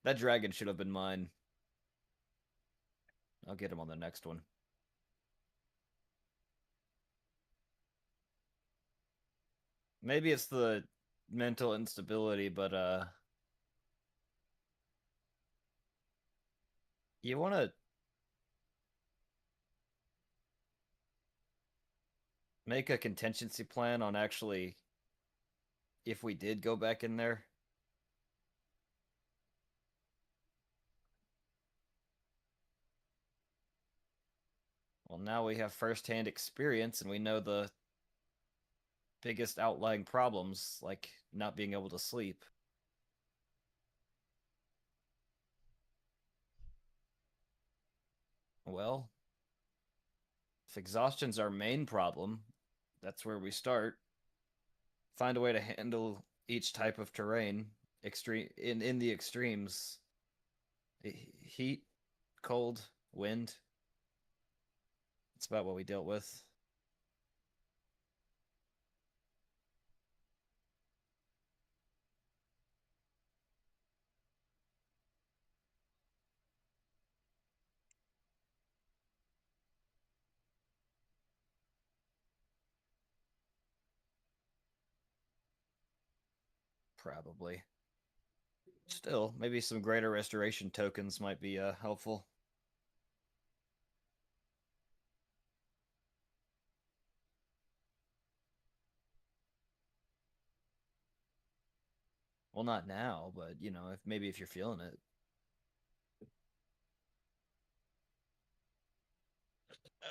That dragon should have been mine. I'll get him on the next one. Maybe it's the mental instability, but you want to make a contingency plan on actually if we did go back in there. Well, now we have first-hand experience and we know the biggest outlying problems, like not being able to sleep. Well, if exhaustion's our main problem, that's where we start. Find a way to handle each type of terrain extreme in the extremes. Heat, cold, wind. That's about what we dealt with. Probably. Still, maybe some greater restoration tokens might be helpful. Well, not now, but you know, if you're feeling it.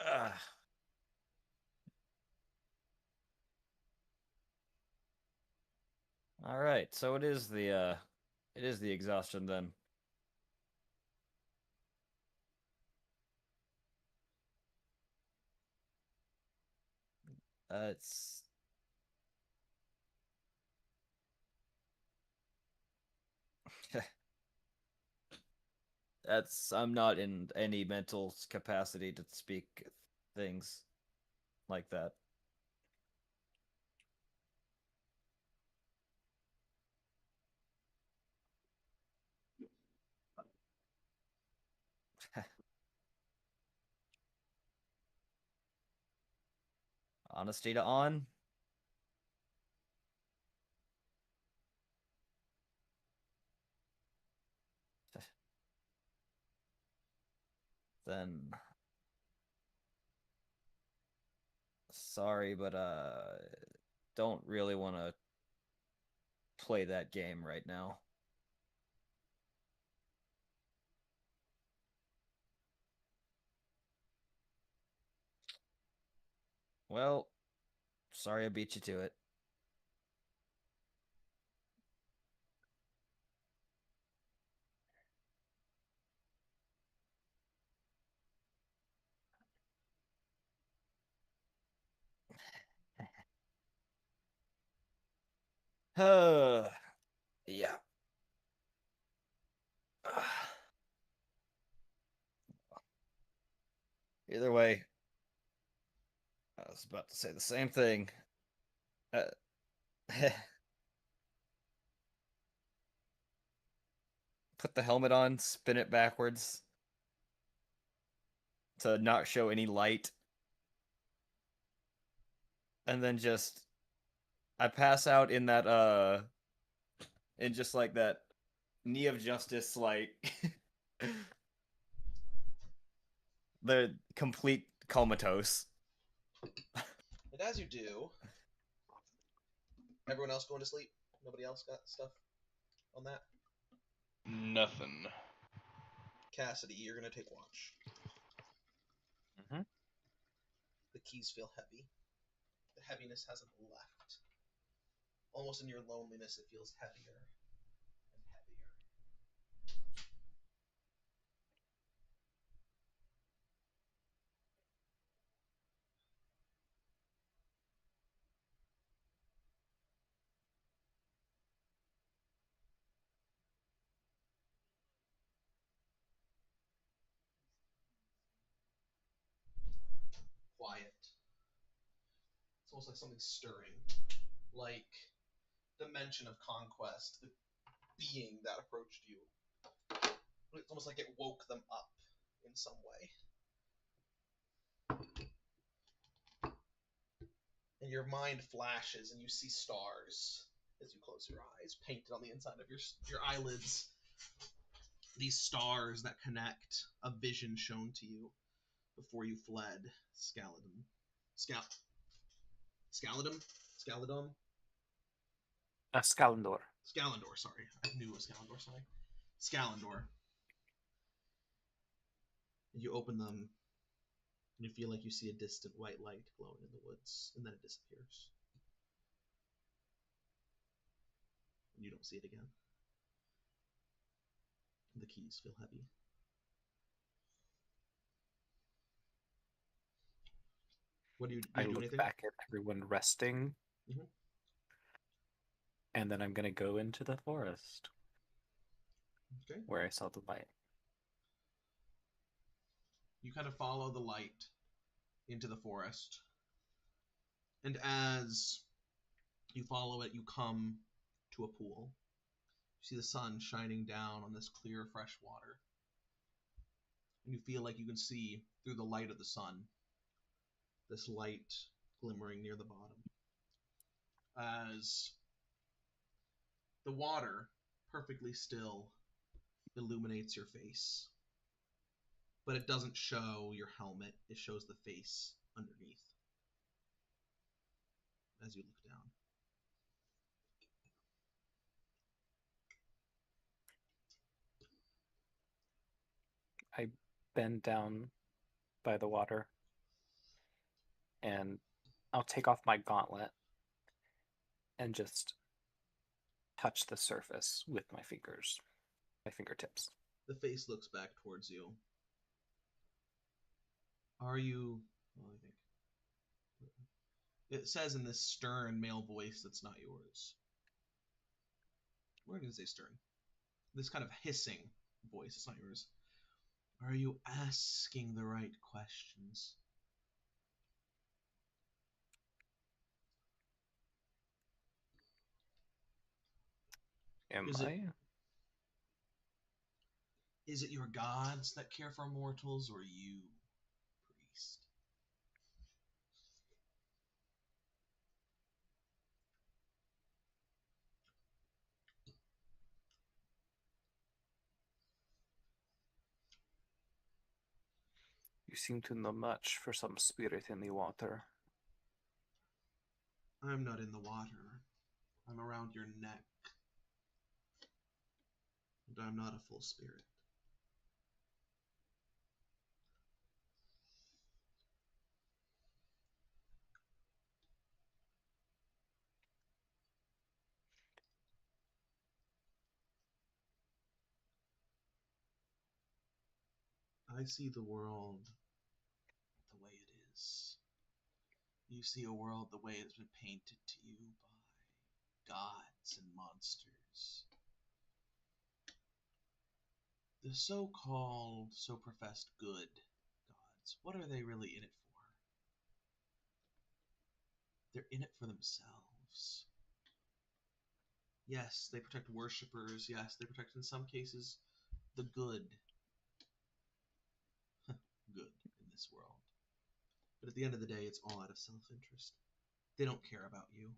Ugh. All right, so it is the exhaustion then. It's I'm not in any mental capacity to speak things. like that. Honesty to on. Then sorry, but don't really want to play that game right now. Well, sorry I beat you to it. Yeah. Either way, I was about to say the same thing. Put the helmet on, spin it backwards to not show any light. And then just I pass out in that in just like that knee of justice, like the complete comatose. And as you do, everyone else going to sleep? Nobody else got stuff on that? Nothing. Cassidy, you're gonna take watch. Mm-hmm. The keys feel heavy. The heaviness hasn't left. Almost in your loneliness, it feels heavier and heavier. Quiet. It's almost like something stirring. Like the mention of conquest, the being that approached you. It's almost like it woke them up in some way. And your mind flashes and you see stars as you close your eyes, painted on the inside of your eyelids. These stars that connect, a vision shown to you before you fled Scaladon. Scaladon? Scalandor. Scalandor, sorry. I knew it was Scalandor, sorry. Scalandor. And you open them, and you feel like you see a distant white light glowing in the woods, and then it disappears. And you don't see it again. And the keys feel heavy. What do you do? I You do look anything? back at everyone resting, Mhm. and then I'm gonna go into the forest Okay. where I saw the light. You kind of follow the light into the forest. And as you follow it, you come to a pool. You see the sun shining down on this clear, fresh water. And you feel like you can see through the light of the sun, this light glimmering near the bottom. As the water, perfectly still, illuminates your face. But it doesn't show your helmet, it shows the face underneath. As you look down. I bend down by the water, and I'll take off my gauntlet and just touch the surface with my fingers, my fingertips. The face looks back towards you. Are you... Well, I think... It says in this stern male voice that's not yours. We're going to say stern. This kind of hissing voice that's not yours. Are you asking the right questions? Am Is it- I? Is it your gods that care for mortals, or you, priest? You seem to know much for some spirit in the water. I'm not in the water. I'm around your neck. And I'm not a full spirit. I see the world the way it is. You see a world the way it's been painted to you by gods and monsters. The so-called, so-professed good gods, what are they really in it for? They're in it for themselves. Yes, they protect worshippers. Yes, they protect, in some cases, the good. Good in this world. But at the end of the day, it's all out of self-interest. They don't care about you.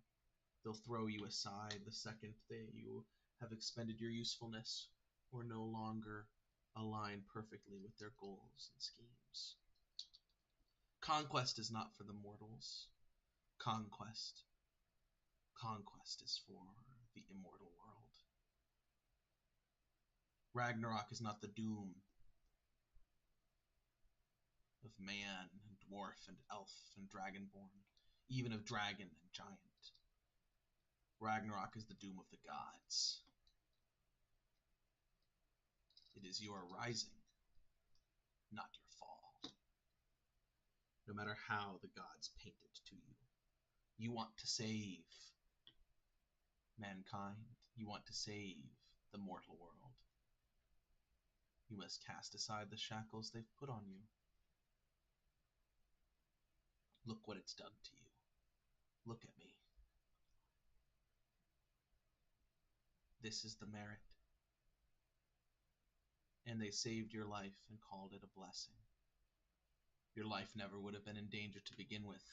They'll throw you aside the second that you have expended your usefulness or no longer align perfectly with their goals and schemes. Conquest is not for the mortals. Conquest is for the immortal world. Ragnarok is not the doom of man and dwarf and elf and dragonborn, even of dragon and giant. Ragnarok is the doom of the gods. It is your rising, not your fall. No matter how the gods paint it to you. You want to save mankind. You want to save the mortal world. You must cast aside the shackles they've put on you. Look what it's done to you. Look at me. This is the merit. And they saved your life and called it a blessing. Your life never would have been in danger to begin with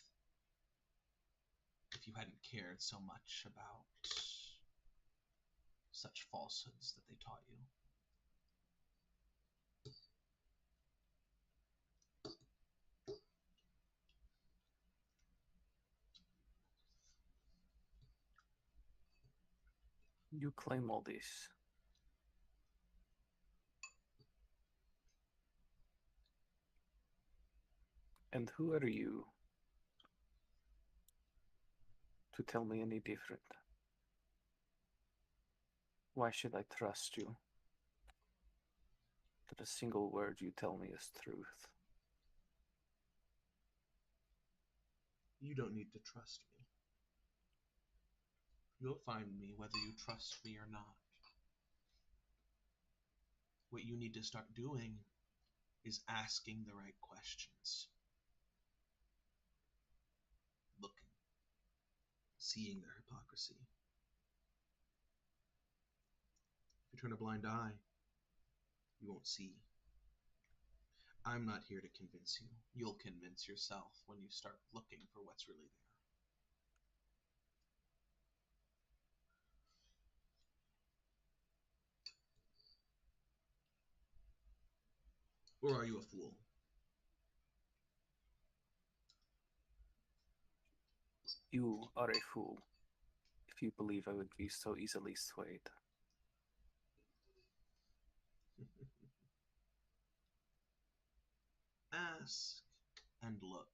if you hadn't cared so much about such falsehoods that they taught you. You claim all this. And who are you to tell me any different? Why should I trust you? That a single word you tell me is truth. You don't need to trust me. You'll find me whether you trust me or not. What you need to start doing is asking the right questions. Looking. Seeing their hypocrisy. If you turn a blind eye, you won't see. I'm not here to convince you. You'll convince yourself when you start looking for what's really there. Or are you a fool? You are a fool if you believe I would be so easily swayed. Ask and look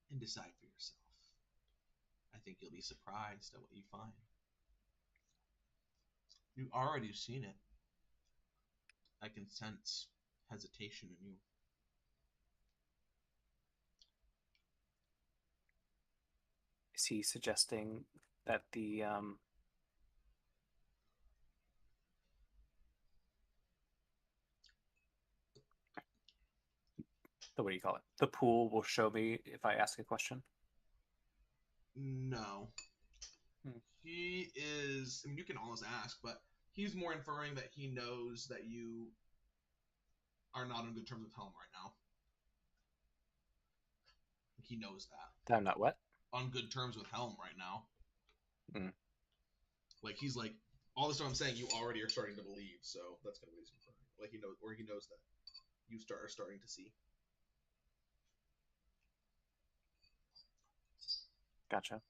and decide for yourself. I think you'll be surprised at what you find. You've already seen it. I can sense hesitation in you. Is he suggesting that the what do you call it? The pool will show me if I ask a question? No. Hmm. He is is, I mean, you can always ask, but he's more inferring that he knows that you are not on good terms with Helm right now. He knows that. I'm not what? On good terms with Helm right now. Mm. Like, he's like, all the stuff I'm saying, you already are starting to believe, so that's kind of what he's inferring. Like, he knows that you are starting to see. Gotcha.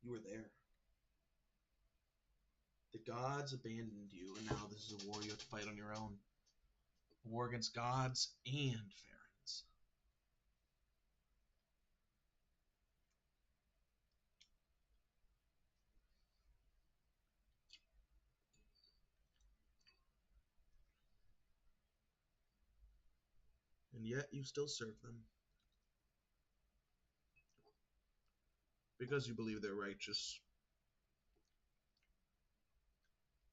You were there. The gods abandoned you, and now this is a war you have to fight on your own. A war against gods and Farrens. And yet you still serve them. Because you believe they're righteous.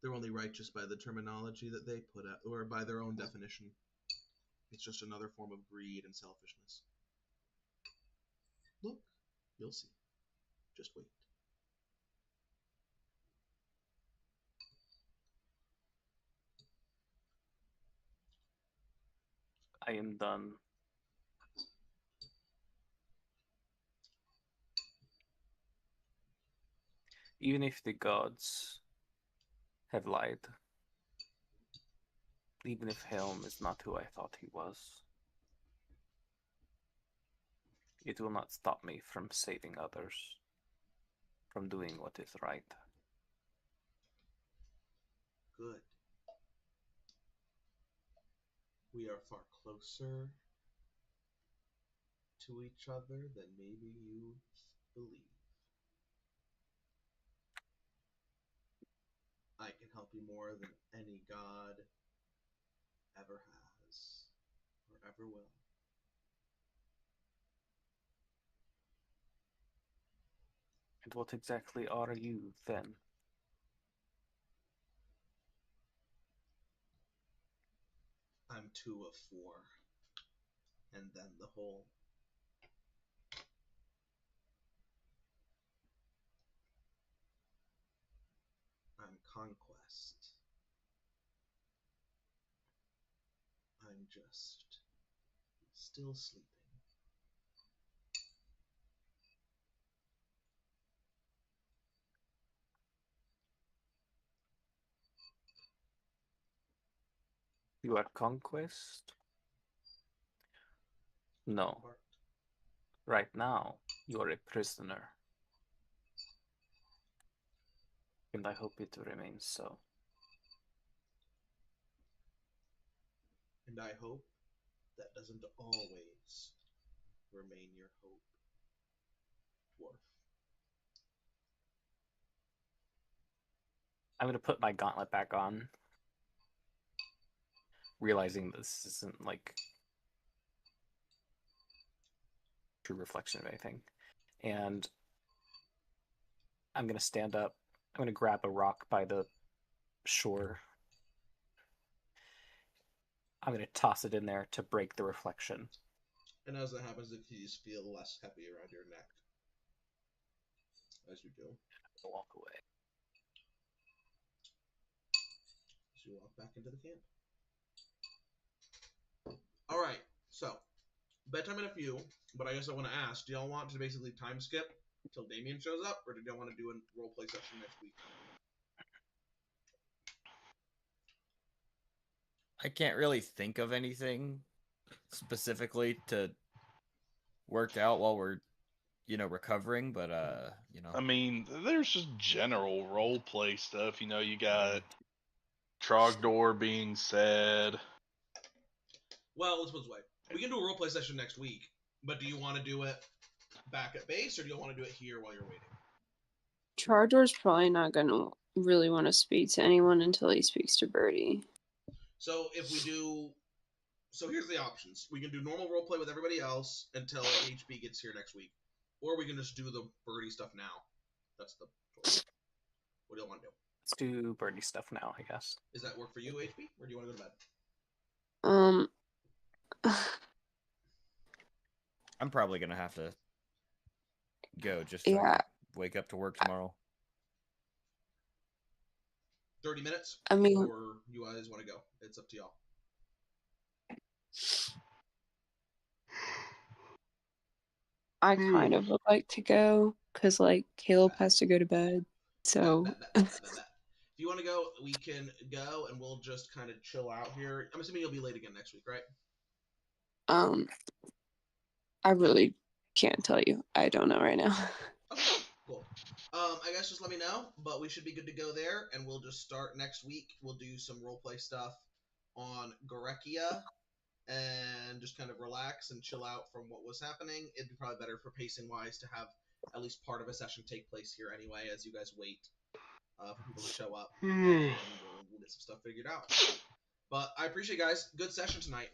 They're only righteous by the terminology that they put out, or by their own definition. It's just another form of greed and selfishness. Look, you'll see. Just wait. I am done. Even if the gods have lied, even if Helm is not who I thought he was, it will not stop me from saving others, from doing what is right. Good. We are far closer to each other than maybe you believe. I can help you more than any god ever has or ever will. And what exactly are you, then? I'm 2 of 4. And then the whole. I'm conquest. I'm just still sleeping. You are conquest? No. Right now, you are a prisoner. And I hope it remains so. And I hope that doesn't always remain your hope, dwarf. I'm gonna put my gauntlet back on, realizing this isn't like true reflection of anything. And I'm gonna stand up. I'm gonna grab a rock by the shore. I'm gonna toss it in there to break the reflection. And as that happens, the keys feel less heavy around your neck. As you do. I'll walk away. As you walk back into the camp. Alright, so bedtime in a few, but I guess I want to ask, do y'all want to basically time skip until Damien shows up, or do y'all want to do a roleplay session next week? I can't really think of anything specifically to work out while we're, recovering, but I mean, there's just general role play stuff. You got Trogdor being said. Well, let's put it this way. We can do a roleplay session next week, but do you want to do it back at base, or do you want to do it here while you're waiting? Trogdor's probably not going to really want to speak to anyone until he speaks to Birdie. So if we do... So here's the options. We can do normal roleplay with everybody else until HB gets here next week. Or we can just do the Birdie stuff now. That's the choice. What do y'all want to do? Let's do Birdie stuff now, I guess. Does that work for you, HB? Or do you want to go to bed? I'm probably gonna have to go just yeah. wake up to work tomorrow. 30 minutes? I mean, Or you guys want to go? It's up to y'all. I kind of would like to go because, like, Caleb has to go to bed. So, If you want to go, we can go, and we'll just kind of chill out here. I'm assuming you'll be late again next week, right? I really can't tell you. I don't know right now. Okay, cool. I guess just let me know, but we should be good to go there, and we'll just start next week. We'll do some roleplay stuff on Gorekia, and just kind of relax and chill out from what was happening. It'd be probably better for pacing-wise to have at least part of a session take place here anyway, as you guys wait for people to show up, and we'll get some stuff figured out. But I appreciate you guys. Good session tonight.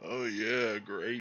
Oh yeah, great.